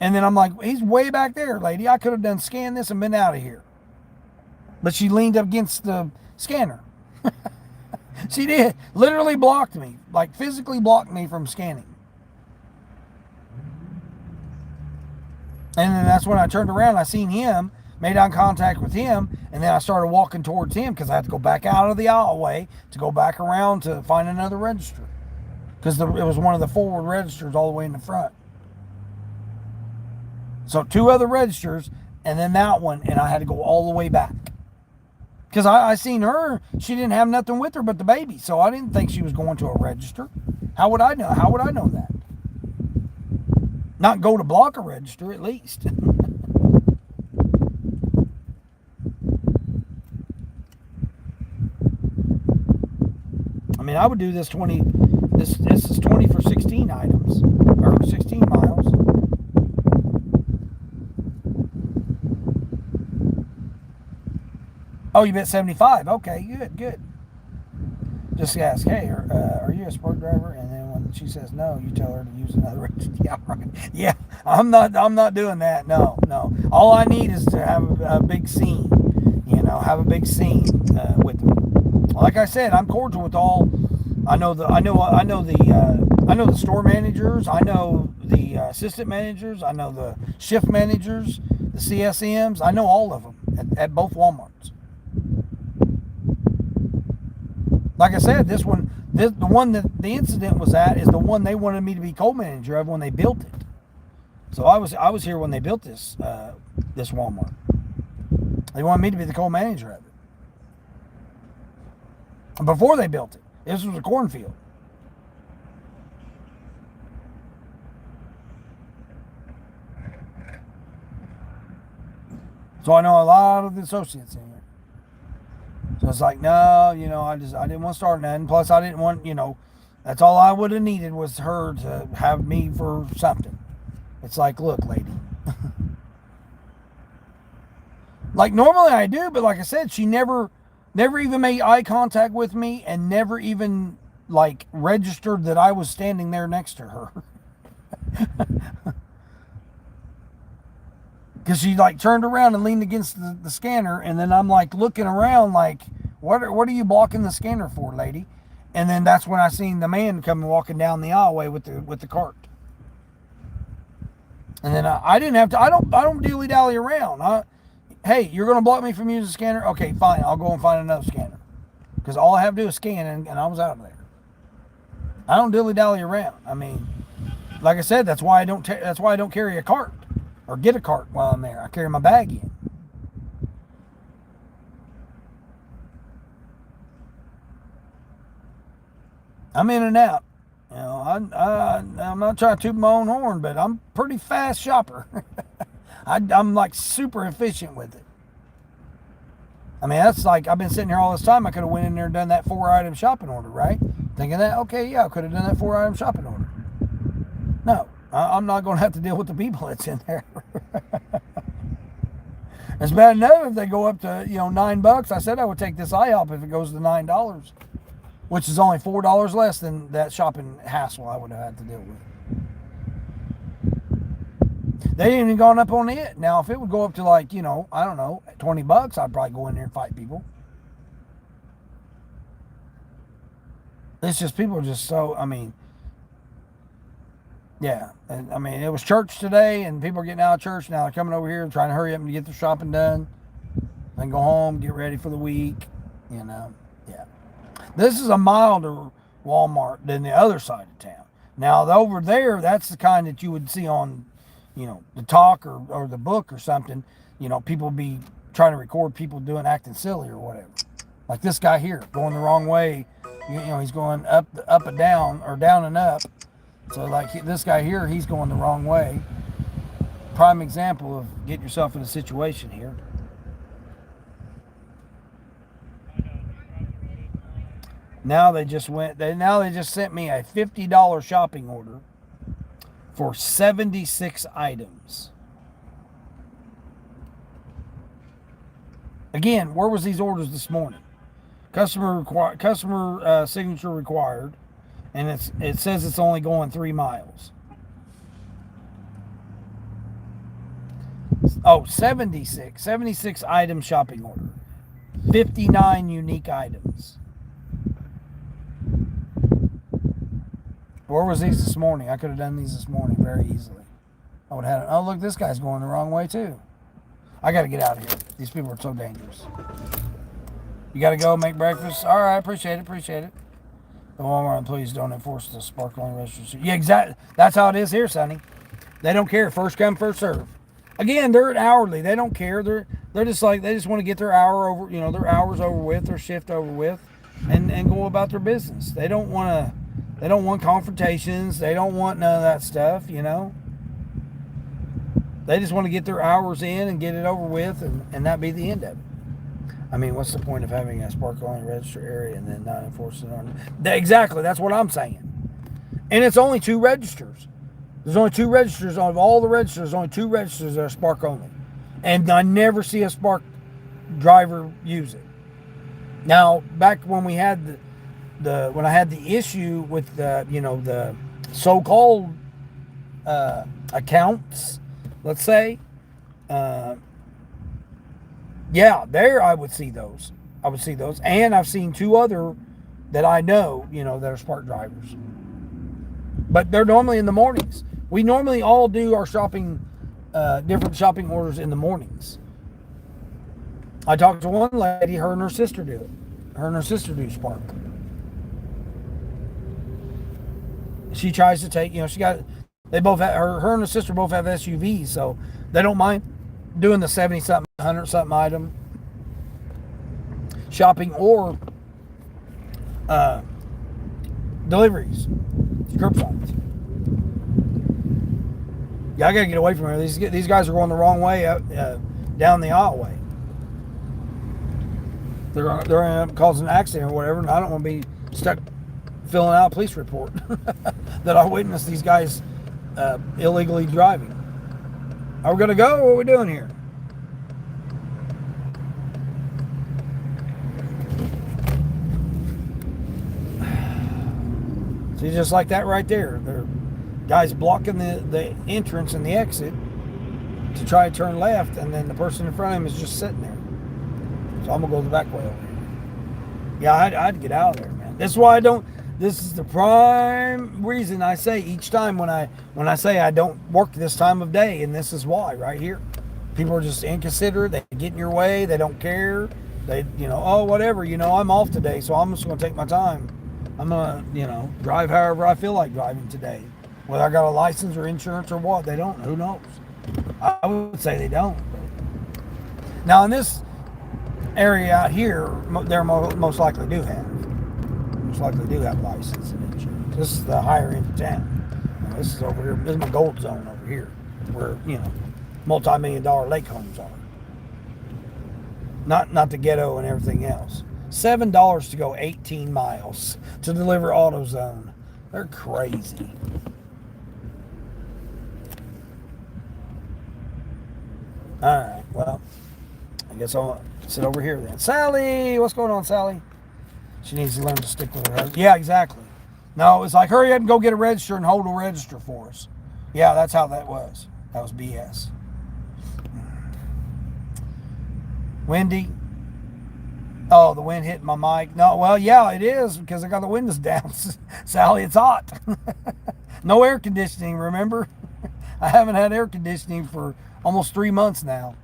And then I'm like, he's way back there, lady. I could have done scanned this and been out of here. But she leaned up against the scanner. She did. Literally blocked me. Like physically blocked me from scanning. And then that's when I turned around. I seen him, made eye contact with him, and then I started walking towards him because I had to go back out of the aisleway to go back around to find another register. Because it was one of the forward registers all the way in the front. So 2 other registers, and then that one, and I had to go all the way back. Because I seen her, she didn't have nothing with her but the baby, so I didn't think she was going to a register. How would I know? How would I know that? Not go to block a register, at least. I mean, I would do this 20, this is 20 for 16 items, or 16 miles. Oh, you bet 75. Okay, good. Just ask, hey, are you a sport driver? And then when she says no, you tell her to use another register. Yeah, right. Yeah, I'm not doing that. No. All I need is to have a big scene. Have a big scene with them. Like I said, I'm cordial with all. I know the store managers. I know the assistant managers. I know the shift managers, the CSMs. I know all of them at both Walmarts. Like I said, the one that the incident was at is the one they wanted me to be co-manager of when they built it. So I was here when they built this Walmart. They wanted me to be the co-manager of it. And before they built it, this was a cornfield. So I know a lot of the associates in here. So it's like, no, I didn't want to start nothing. Plus, I didn't want, that's all I would have needed was her to have me for something. It's like, look, lady. Like, normally I do, but like I said, she never even made eye contact with me and never even, like, registered that I was standing there next to her. Because she like turned around and leaned against the scanner, and then I'm like looking around like, what are you blocking the scanner for, lady? And then that's when I seen the man coming walking down the aisleway with the cart. And then I didn't have to. I don't dilly dally around. Hey, you're gonna block me from using the scanner? Okay, fine. I'll go and find another scanner. Because all I have to do is scan, and I was out of there. I don't dilly dally around. I mean, like I said, that's why I don't carry a cart. Or get a cart while I'm there. I carry my bag in. I'm in and out. I'm not trying to toot my own horn, but I'm a pretty fast shopper. I'm like super efficient with it. I mean, that's like, I've been sitting here all this time. I could have went in there and done that 4-item shopping order, right? Thinking that, okay, yeah, I could have done that 4-item shopping order. No. I'm not going to have to deal with the people that's in there. It's bad enough if they go up to, $9. I said I would take this IHOP if it goes to $9, which is only $4 less than that shopping hassle I would have had to deal with. They ain't even gone up on it. Now, if it would go up to like, I don't know, $20, I'd probably go in there and fight people. It's just, people are just so, yeah, and it was church today, and people are getting out of church now. They're coming over here and trying to hurry up and get their shopping done, then go home, get ready for the week. Yeah. This is a milder Walmart than the other side of town. Now, over there, that's the kind that you would see on, the talk or the book or something. People be trying to record people acting silly or whatever. Like this guy here, going the wrong way. He's going up and down, or down and up. So like this guy here, he's going the wrong way. Prime example of getting yourself in a situation here. Now they just sent me a $50 shopping order for 76 items. Again, where was these orders this morning? Customer signature required. And it says it's only going 3 miles. Oh, 76 item shopping order. 59 unique items. Where was these this morning? I could have done these this morning very easily. I would have had, oh, look, this guy's going the wrong way too. I got to get out of here. These people are so dangerous. You got to go make breakfast? All right, appreciate it. The Walmart employees don't enforce the sparkling register. Yeah, exactly. That's how it is here, Sonny. They don't care. First come, first serve. Again, they're hourly. They don't care. They're just like, they just want to get their hour over, their hours over with, their shift over with, and go about their business. They don't want confrontations. They don't want none of that stuff, They just want to get their hours in and get it over with, and that be the end of it. I mean, what's the point of having a sparkling register area and then not enforcing it on? Exactly, that's what I'm saying. And it's only 2 registers. There's only 2 registers. Of all the registers, there's only 2 registers that are spark only. And I never see a spark driver use it. Now, back when we had when I had the issue with the so-called accounts, let's say, there I would see those. And I've seen 2 other that I know, that are spark drivers. But they're normally in the mornings. We normally all do our shopping, different shopping orders in the mornings. I talked to one lady, her and her sister do it. Her and her sister do spark. She tries to take, they both have, her and her sister both have SUVs, so they don't mind doing the 70-something, 100-something item shopping or deliveries, curbsides. Yeah, I gotta get away from here. These guys are going the wrong way out, down the aisleway. They're causing an accident or whatever, and I don't want to be stuck filling out a police report that I witnessed these guys illegally driving. Are we gonna go? What are we doing here? See, just like that right there. There are guys blocking the entrance and the exit to try to turn left, and then the person in front of him is just sitting there. So I'm gonna go the back way over here. Yeah, I'd get out of there, man. That's why I don't. This is the prime reason I say each time when I say I don't work this time of day, and this is why right here. People are just inconsiderate. They get in your way. They don't care. They, oh, whatever. I'm off today, so I'm just gonna take my time. I'm gonna, drive however I feel like driving today. Whether I got a license or insurance or what, they don't. Who knows? I would say they don't. Now in this area out here, they're most likely do have. Most likely do have license and insurance. This is the higher end of town. Now, this is over here. This is my gold zone over here, where multi-million-dollar lake homes are. Not the ghetto and everything else. $7 to go 18 miles to deliver AutoZone. They're crazy. All right, well, I guess I'll sit over here then. Sally, what's going on, Sally? She needs to learn to stick with her husband. Yeah, exactly. No, it's like, hurry up and go get a register and hold a register for us. Yeah, that's how that was. That was BS. Windy. Oh, the wind hit my mic. No, well, yeah, it is because I got the windows down. Sally, it's hot. No air conditioning, remember? I haven't had air conditioning for almost 3 months now.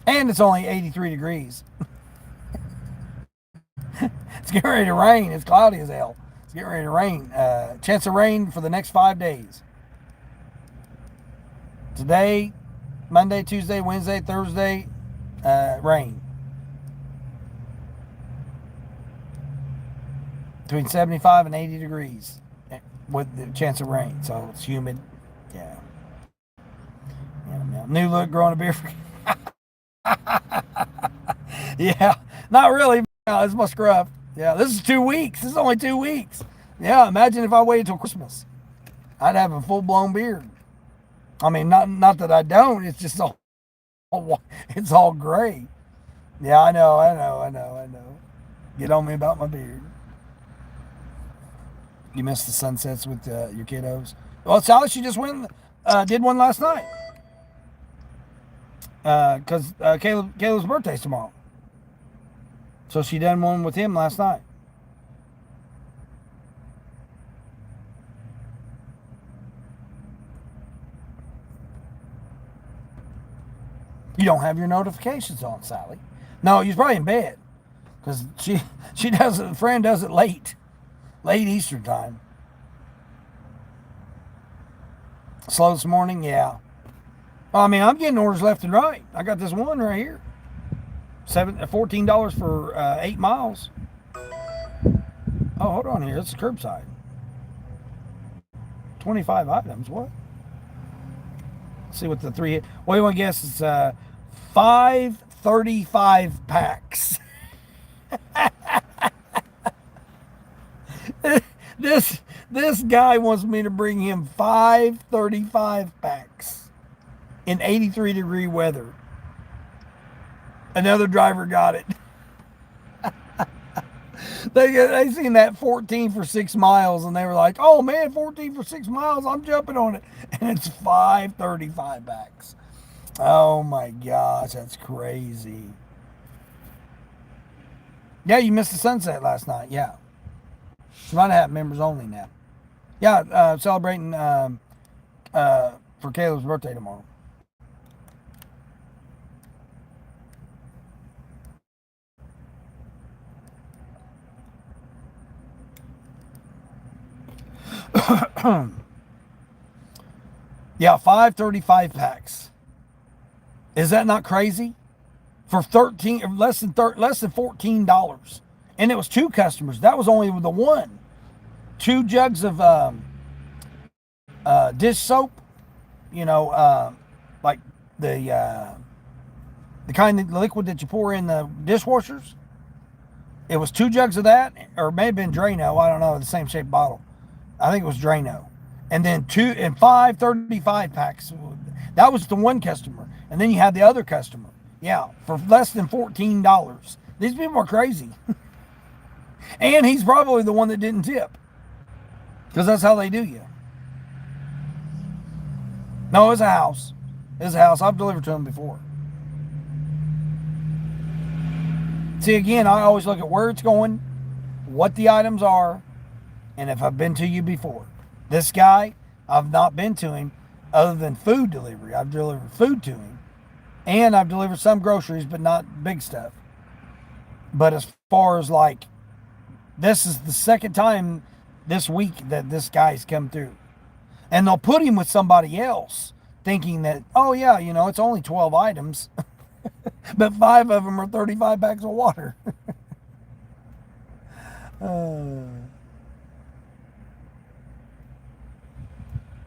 And it's only 83 degrees. It's getting ready to rain. It's cloudy as hell. It's getting ready to rain. Chance of rain for the next 5 days. Today, Monday, Tuesday, Wednesday, Thursday, rain. Between 75 and 80 degrees with the chance of rain. So it's humid. Yeah. New look, growing a beard. Yeah. Not really. No, it's my scruff. Yeah, this is 2 weeks. This is only 2 weeks. Yeah, imagine if I waited till Christmas. I'd have a full-blown beard. I mean, not that I don't. It's just it's all gray. Yeah, I know. Get on me about my beard. You missed the sunsets with your kiddos. Well, Sally, she just went Did one last night. Because Caleb's birthday's tomorrow. So she done one with him last night. You don't have your notifications on, Sally. No, you're probably in bed. Because she does it, a friend does it late Eastern time. Slow this morning, yeah. Well, I mean, I'm getting orders left and right. I got this one right here. $14 for 8 miles. Oh, hold on here. It's curbside. 25 items. What? Let's see what the three. What do you want to guess? It's 535 packs. This guy wants me to bring him 535 packs in 83-degree weather. Another driver got it. They seen that 14 for 6 miles and they were like, oh man, 14 for 6 miles, I'm jumping on it. And it's 535 packs. Oh my gosh, that's crazy. Yeah, you missed the sunset last night. Yeah. She might have members only now. Yeah, celebrating for Caleb's birthday tomorrow. Yeah, 535 packs. Is that not crazy? For less than $14. And it was 2 customers. That was only the one. 2 jugs of dish soap, like the kind of liquid that you pour in the dishwashers. It was 2 jugs of that, or it may have been Drano. I don't know, the same shaped bottle. I think it was Drano. And then 535 packs. That was the one customer. And then you had the other customer. Yeah, for less than $14. These people are crazy. And he's probably the one that didn't tip. Because that's how they do you. No, it's a house. It's a house. I've delivered to them before. See, again, I always look at where it's going, what the items are, and if I've been to you before. This guy, I've not been to him other than food delivery. I've delivered food to him. And I've delivered some groceries, but not big stuff. But as far as like, this is the second time this week that this guy's come through. And they'll put him with somebody else thinking that, oh yeah, it's only 12 items. But 5 of them are 35 packs of water.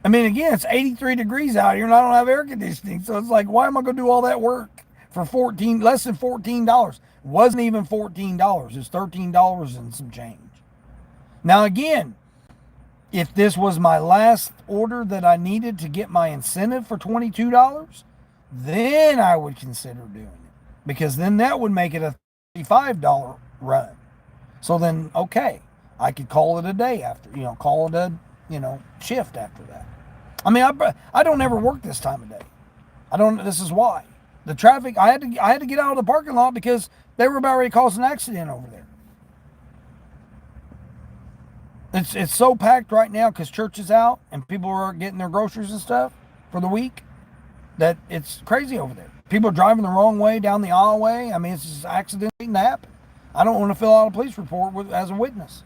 I mean, again, it's 83 degrees out here and I don't have air conditioning. So it's like, why am I going to do all that work for less than $14? It wasn't even $14. It's $13 and some change. Now, again, if this was my last order that I needed to get my incentive for $22, then I would consider doing it. Because then that would make it a $35 run. So then, okay, I could call it a day after, call it a, shift after that. I mean, I don't ever work this time of day. This is why. The traffic, I had to get out of the parking lot because they were about ready to cause an accident over there. It's so packed right now because church is out and people are getting their groceries and stuff for the week that it's crazy over there. People are driving the wrong way down the aisleway. I mean, it's just accident waiting to happen. I don't want to fill out a police report as a witness.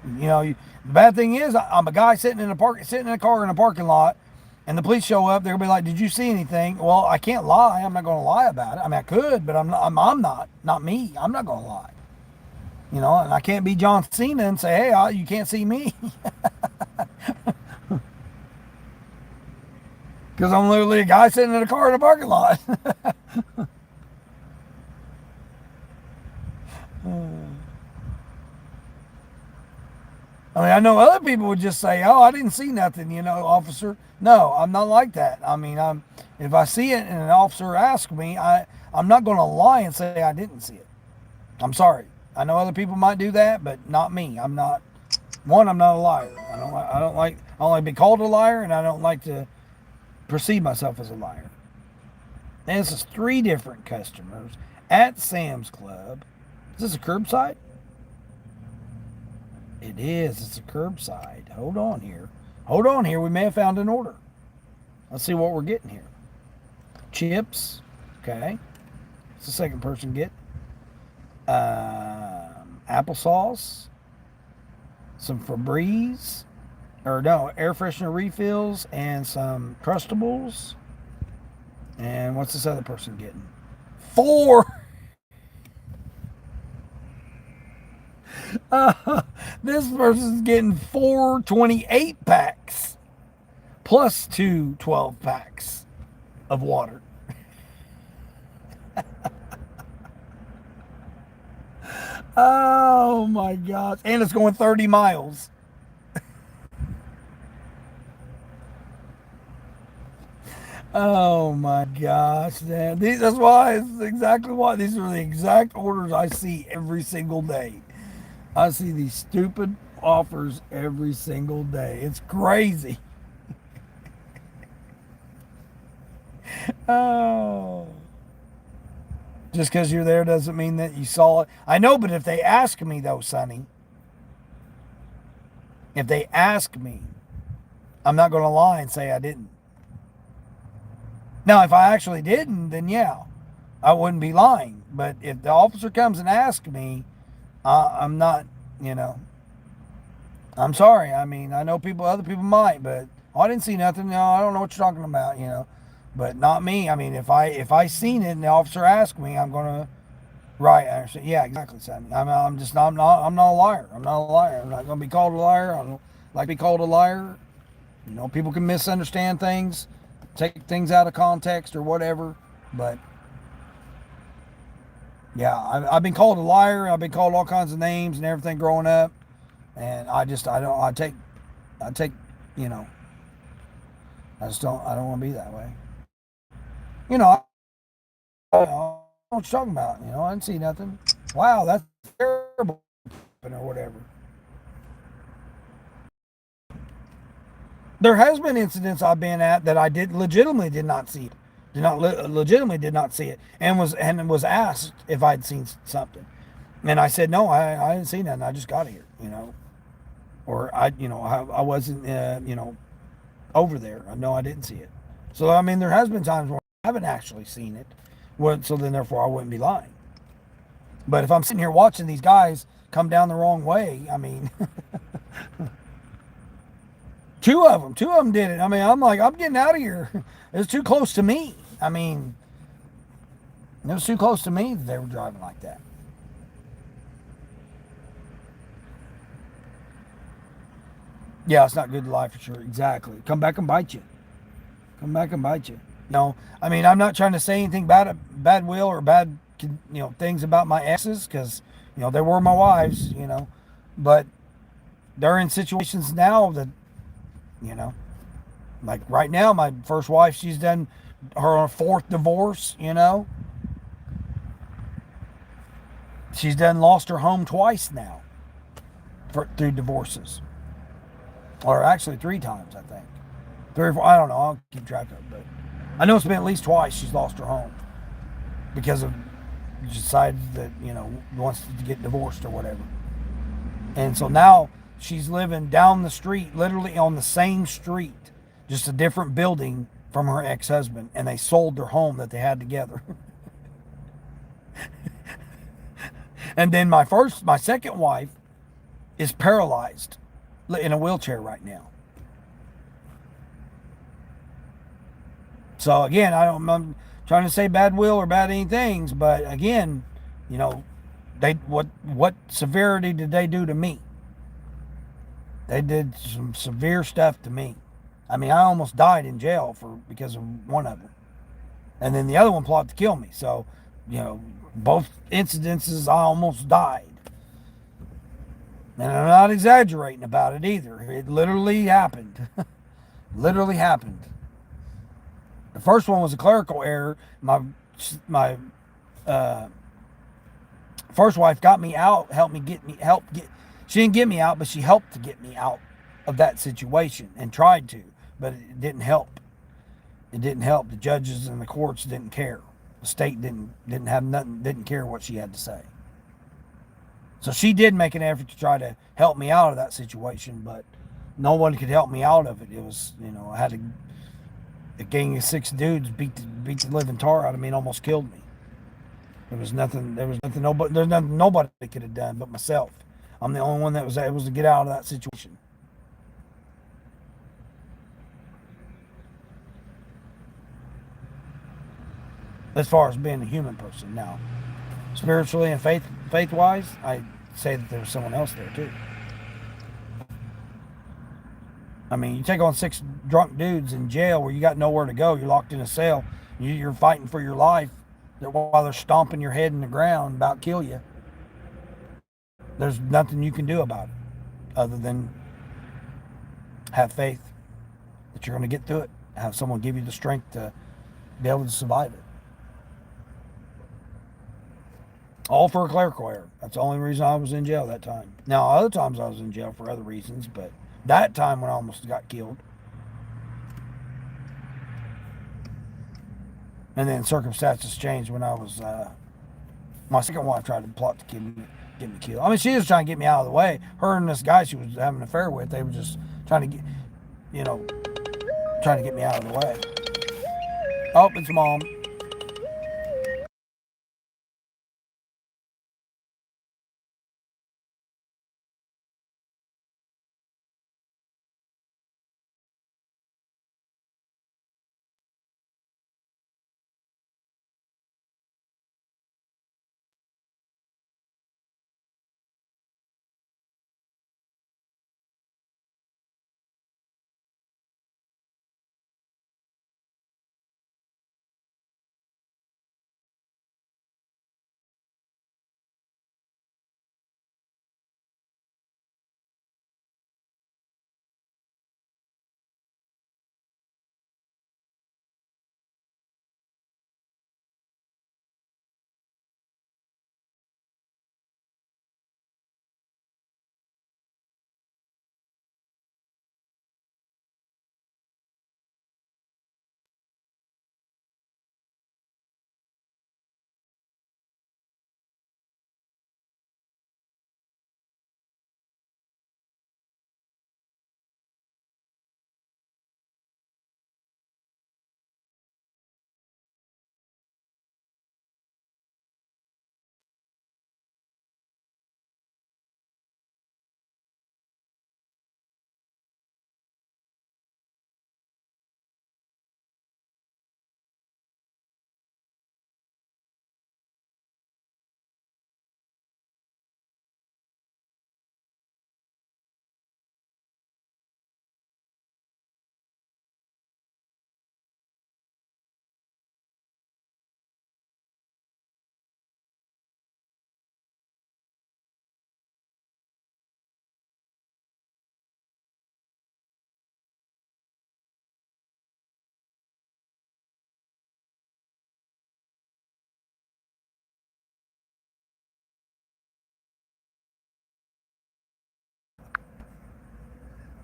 The bad thing is, I'm a guy sitting in a car in a parking lot, and the police show up. They're gonna be like, "Did you see anything?" Well, I can't lie. I'm not gonna lie about it. I mean, I could, but I'm not me. I'm not gonna lie. And I can't be John Cena and say, "Hey, you can't see me," because I'm literally a guy sitting in a car in a parking lot. I mean, I know other people would just say, "Oh, I didn't see nothing," officer. No, I'm not like that. I mean, if I see it and an officer asks me, I'm not going to lie and say I didn't see it. I'm sorry. I know other people might do that, but not me. I'm not One, I'm not a liar. I don't like to be called a liar, and I don't like to perceive myself as a liar. And this is 3 different customers at Sam's Club. Is this a curbside? It is. It's a curbside. Hold on here. Hold on here. We may have found an order. Let's see what we're getting here. Chips. Okay. What's the second person get? Applesauce. Some Febreze. Or no, air freshener refills and some Crustables. And what's this other person getting? 4. This person's getting 4 28 packs plus 2 12 packs of water. Oh my gosh. And it's going 30 miles. Oh my gosh, man. That's why, it's exactly why. These are the exact orders I see every single day. I see these stupid offers every single day. It's crazy. Oh. Just because you're there doesn't mean that you saw it. I know, but if they ask me, though, Sonny, if they ask me, I'm not going to lie and say I didn't. Now, if I actually didn't, then yeah, I wouldn't be lying. But if the officer comes and asks me, I'm not, you know, I'm sorry. I mean, I know other people might, but I didn't see nothing. No, I don't know what you're talking about, but not me. I mean, if I seen it and the officer asked me, I'm gonna, right? I understand. Yeah, exactly, Sonny. I'm not a liar. I'm not a liar. I'm not gonna be called a liar. I don't like to be called a liar. People can misunderstand things, take things out of context or whatever. But yeah, I've been called a liar. I've been called all kinds of names and everything growing up, and I take, you know, I don't want to be that way. I don't know what you're talking about. I didn't see nothing. Wow, that's terrible, or whatever. There has been incidents I've been at that I legitimately did not see it. Legitimately did not see it, and was asked if I'd seen something, and I said no, I didn't see nothing. I just got here, or I wasn't over there. No, I didn't see it. So I mean, there has been times where I haven't actually seen it. So then therefore I wouldn't be lying. But if I'm sitting here watching these guys come down the wrong way, I mean, two of them did it. I mean, I'm like, I'm getting out of here. It's too close to me. I mean, it was too close to me that they were driving like that. Yeah, it's not good to lie for sure. Exactly. Come back and bite you. Come back and bite you. No, I mean, I'm not trying to say anything bad will or bad, things about my exes, because, they were my wives, but they're in situations now that, you know, like right now, my first wife, she's done her 4th divorce, she's done lost her home twice now through divorces, or actually 3 times, I think. 3 or 4, I don't know, I'll keep track of it, but I know it's been at least twice she's lost her home because of decided that, wants to get divorced or whatever. And so now she's living down the street, literally on the same street, just a different building from her ex-husband, and they sold their home that they had together. And then my second wife is paralyzed in a wheelchair right now. So again, I'm trying to say bad will or bad any things, but again, what severity did they do to me? They did some severe stuff to me. I mean, I almost died in jail because of one of them, and then the other one plotted to kill me. So, both incidences, I almost died, and I'm not exaggerating about it either. It literally happened. Literally happened. The first one was a clerical error. My first wife got me out, helped get. She didn't get me out, but she helped to get me out of that situation and tried to, but it didn't help. It didn't help. The judges and the courts didn't care. The state didn't have nothing, didn't care what she had to say. So she did make an effort to try to help me out of that situation, but no one could help me out of it. It was, I had a gang of 6 dudes beat the living tar out of me and almost killed me. There was nothing nobody could have done but myself. I'm the only one that was able to get out of that situation. As far as being a human person. Now, spiritually and faith wise, I say that there's someone else there too. I mean, you take on 6 drunk dudes in jail where you got nowhere to go. You're locked in a cell. You're fighting for your life while they're stomping your head in the ground about kill you. There's nothing you can do about it other than have faith that you're going to get through it. Have someone give you the strength to be able to survive it. All for a clerical error. That's the only reason I was in jail that time. Now, other times I was in jail for other reasons, but that time when I almost got killed. And then circumstances changed when I was, my second wife tried to plot to get me killed. I mean, she was trying to get me out of the way. Her and this guy she was having an affair with, they were just trying to get, trying to get me out of the way. Oh, it's Mom.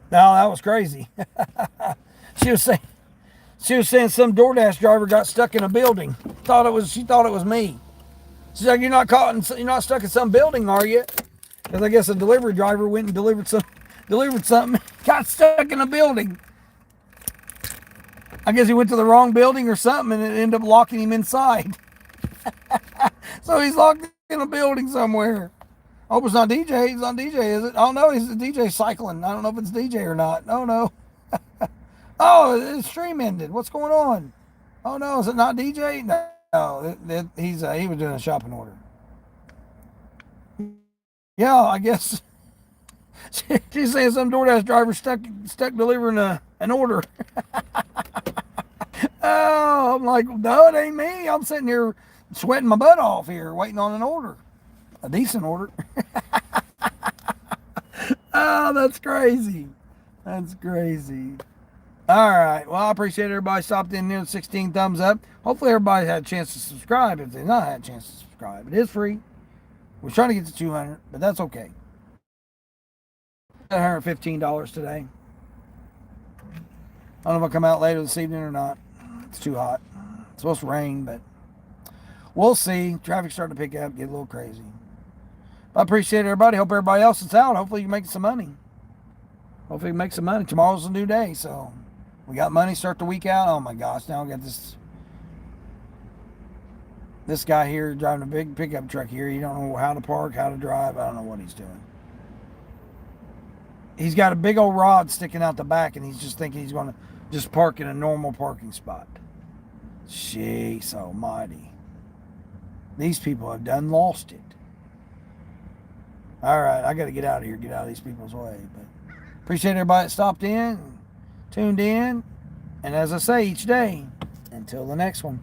No, that was crazy. she was saying she was saying some Doordash driver got stuck in a building. She thought it was me. She's like, you're not stuck in some building, are you? Because I guess a delivery driver went and delivered something, got stuck in a building. I guess he went to the wrong building or something, and it ended up locking him inside. So he's locked in a building somewhere. I hope it's not DJ. He's not DJ, is it? Oh no, he's a DJ cycling. I don't know if it's DJ or not. Oh no. Oh, his stream ended. What's going on? Oh no, is it not DJ? No, he was doing a shopping order. Yeah, I guess she's saying some DoorDash driver stuck delivering an order. Oh, I'm like, no, it ain't me. I'm sitting here sweating my butt off here, waiting on an order, a decent order. Oh, that's crazy. That's crazy. All right. Well, I appreciate everybody stopped in there. 16 thumbs up. Hopefully everybody had a chance to subscribe. If they not had a chance to subscribe, it is free. We're trying to get to 200, but that's okay. $115 today. I don't know if I'll come out later this evening or not. It's too hot. It's supposed to rain, but we'll see. Traffic's starting to pick up, get a little crazy. I appreciate everybody. Hope everybody else is out. Hopefully you make some money. Hopefully you make some money. Tomorrow's a new day, so we got money. Start the week out. Oh my gosh! Now we got this guy here driving a big pickup truck here. He don't know how to park, how to drive. I don't know what he's doing. He's got a big old rod sticking out the back, and he's just thinking he's going to just park in a normal parking spot. Jeez almighty. These people have done lost it. All right, I got to get out of here, get out of these people's way. But appreciate everybody that stopped in, tuned in, and as I say each day, until the next one.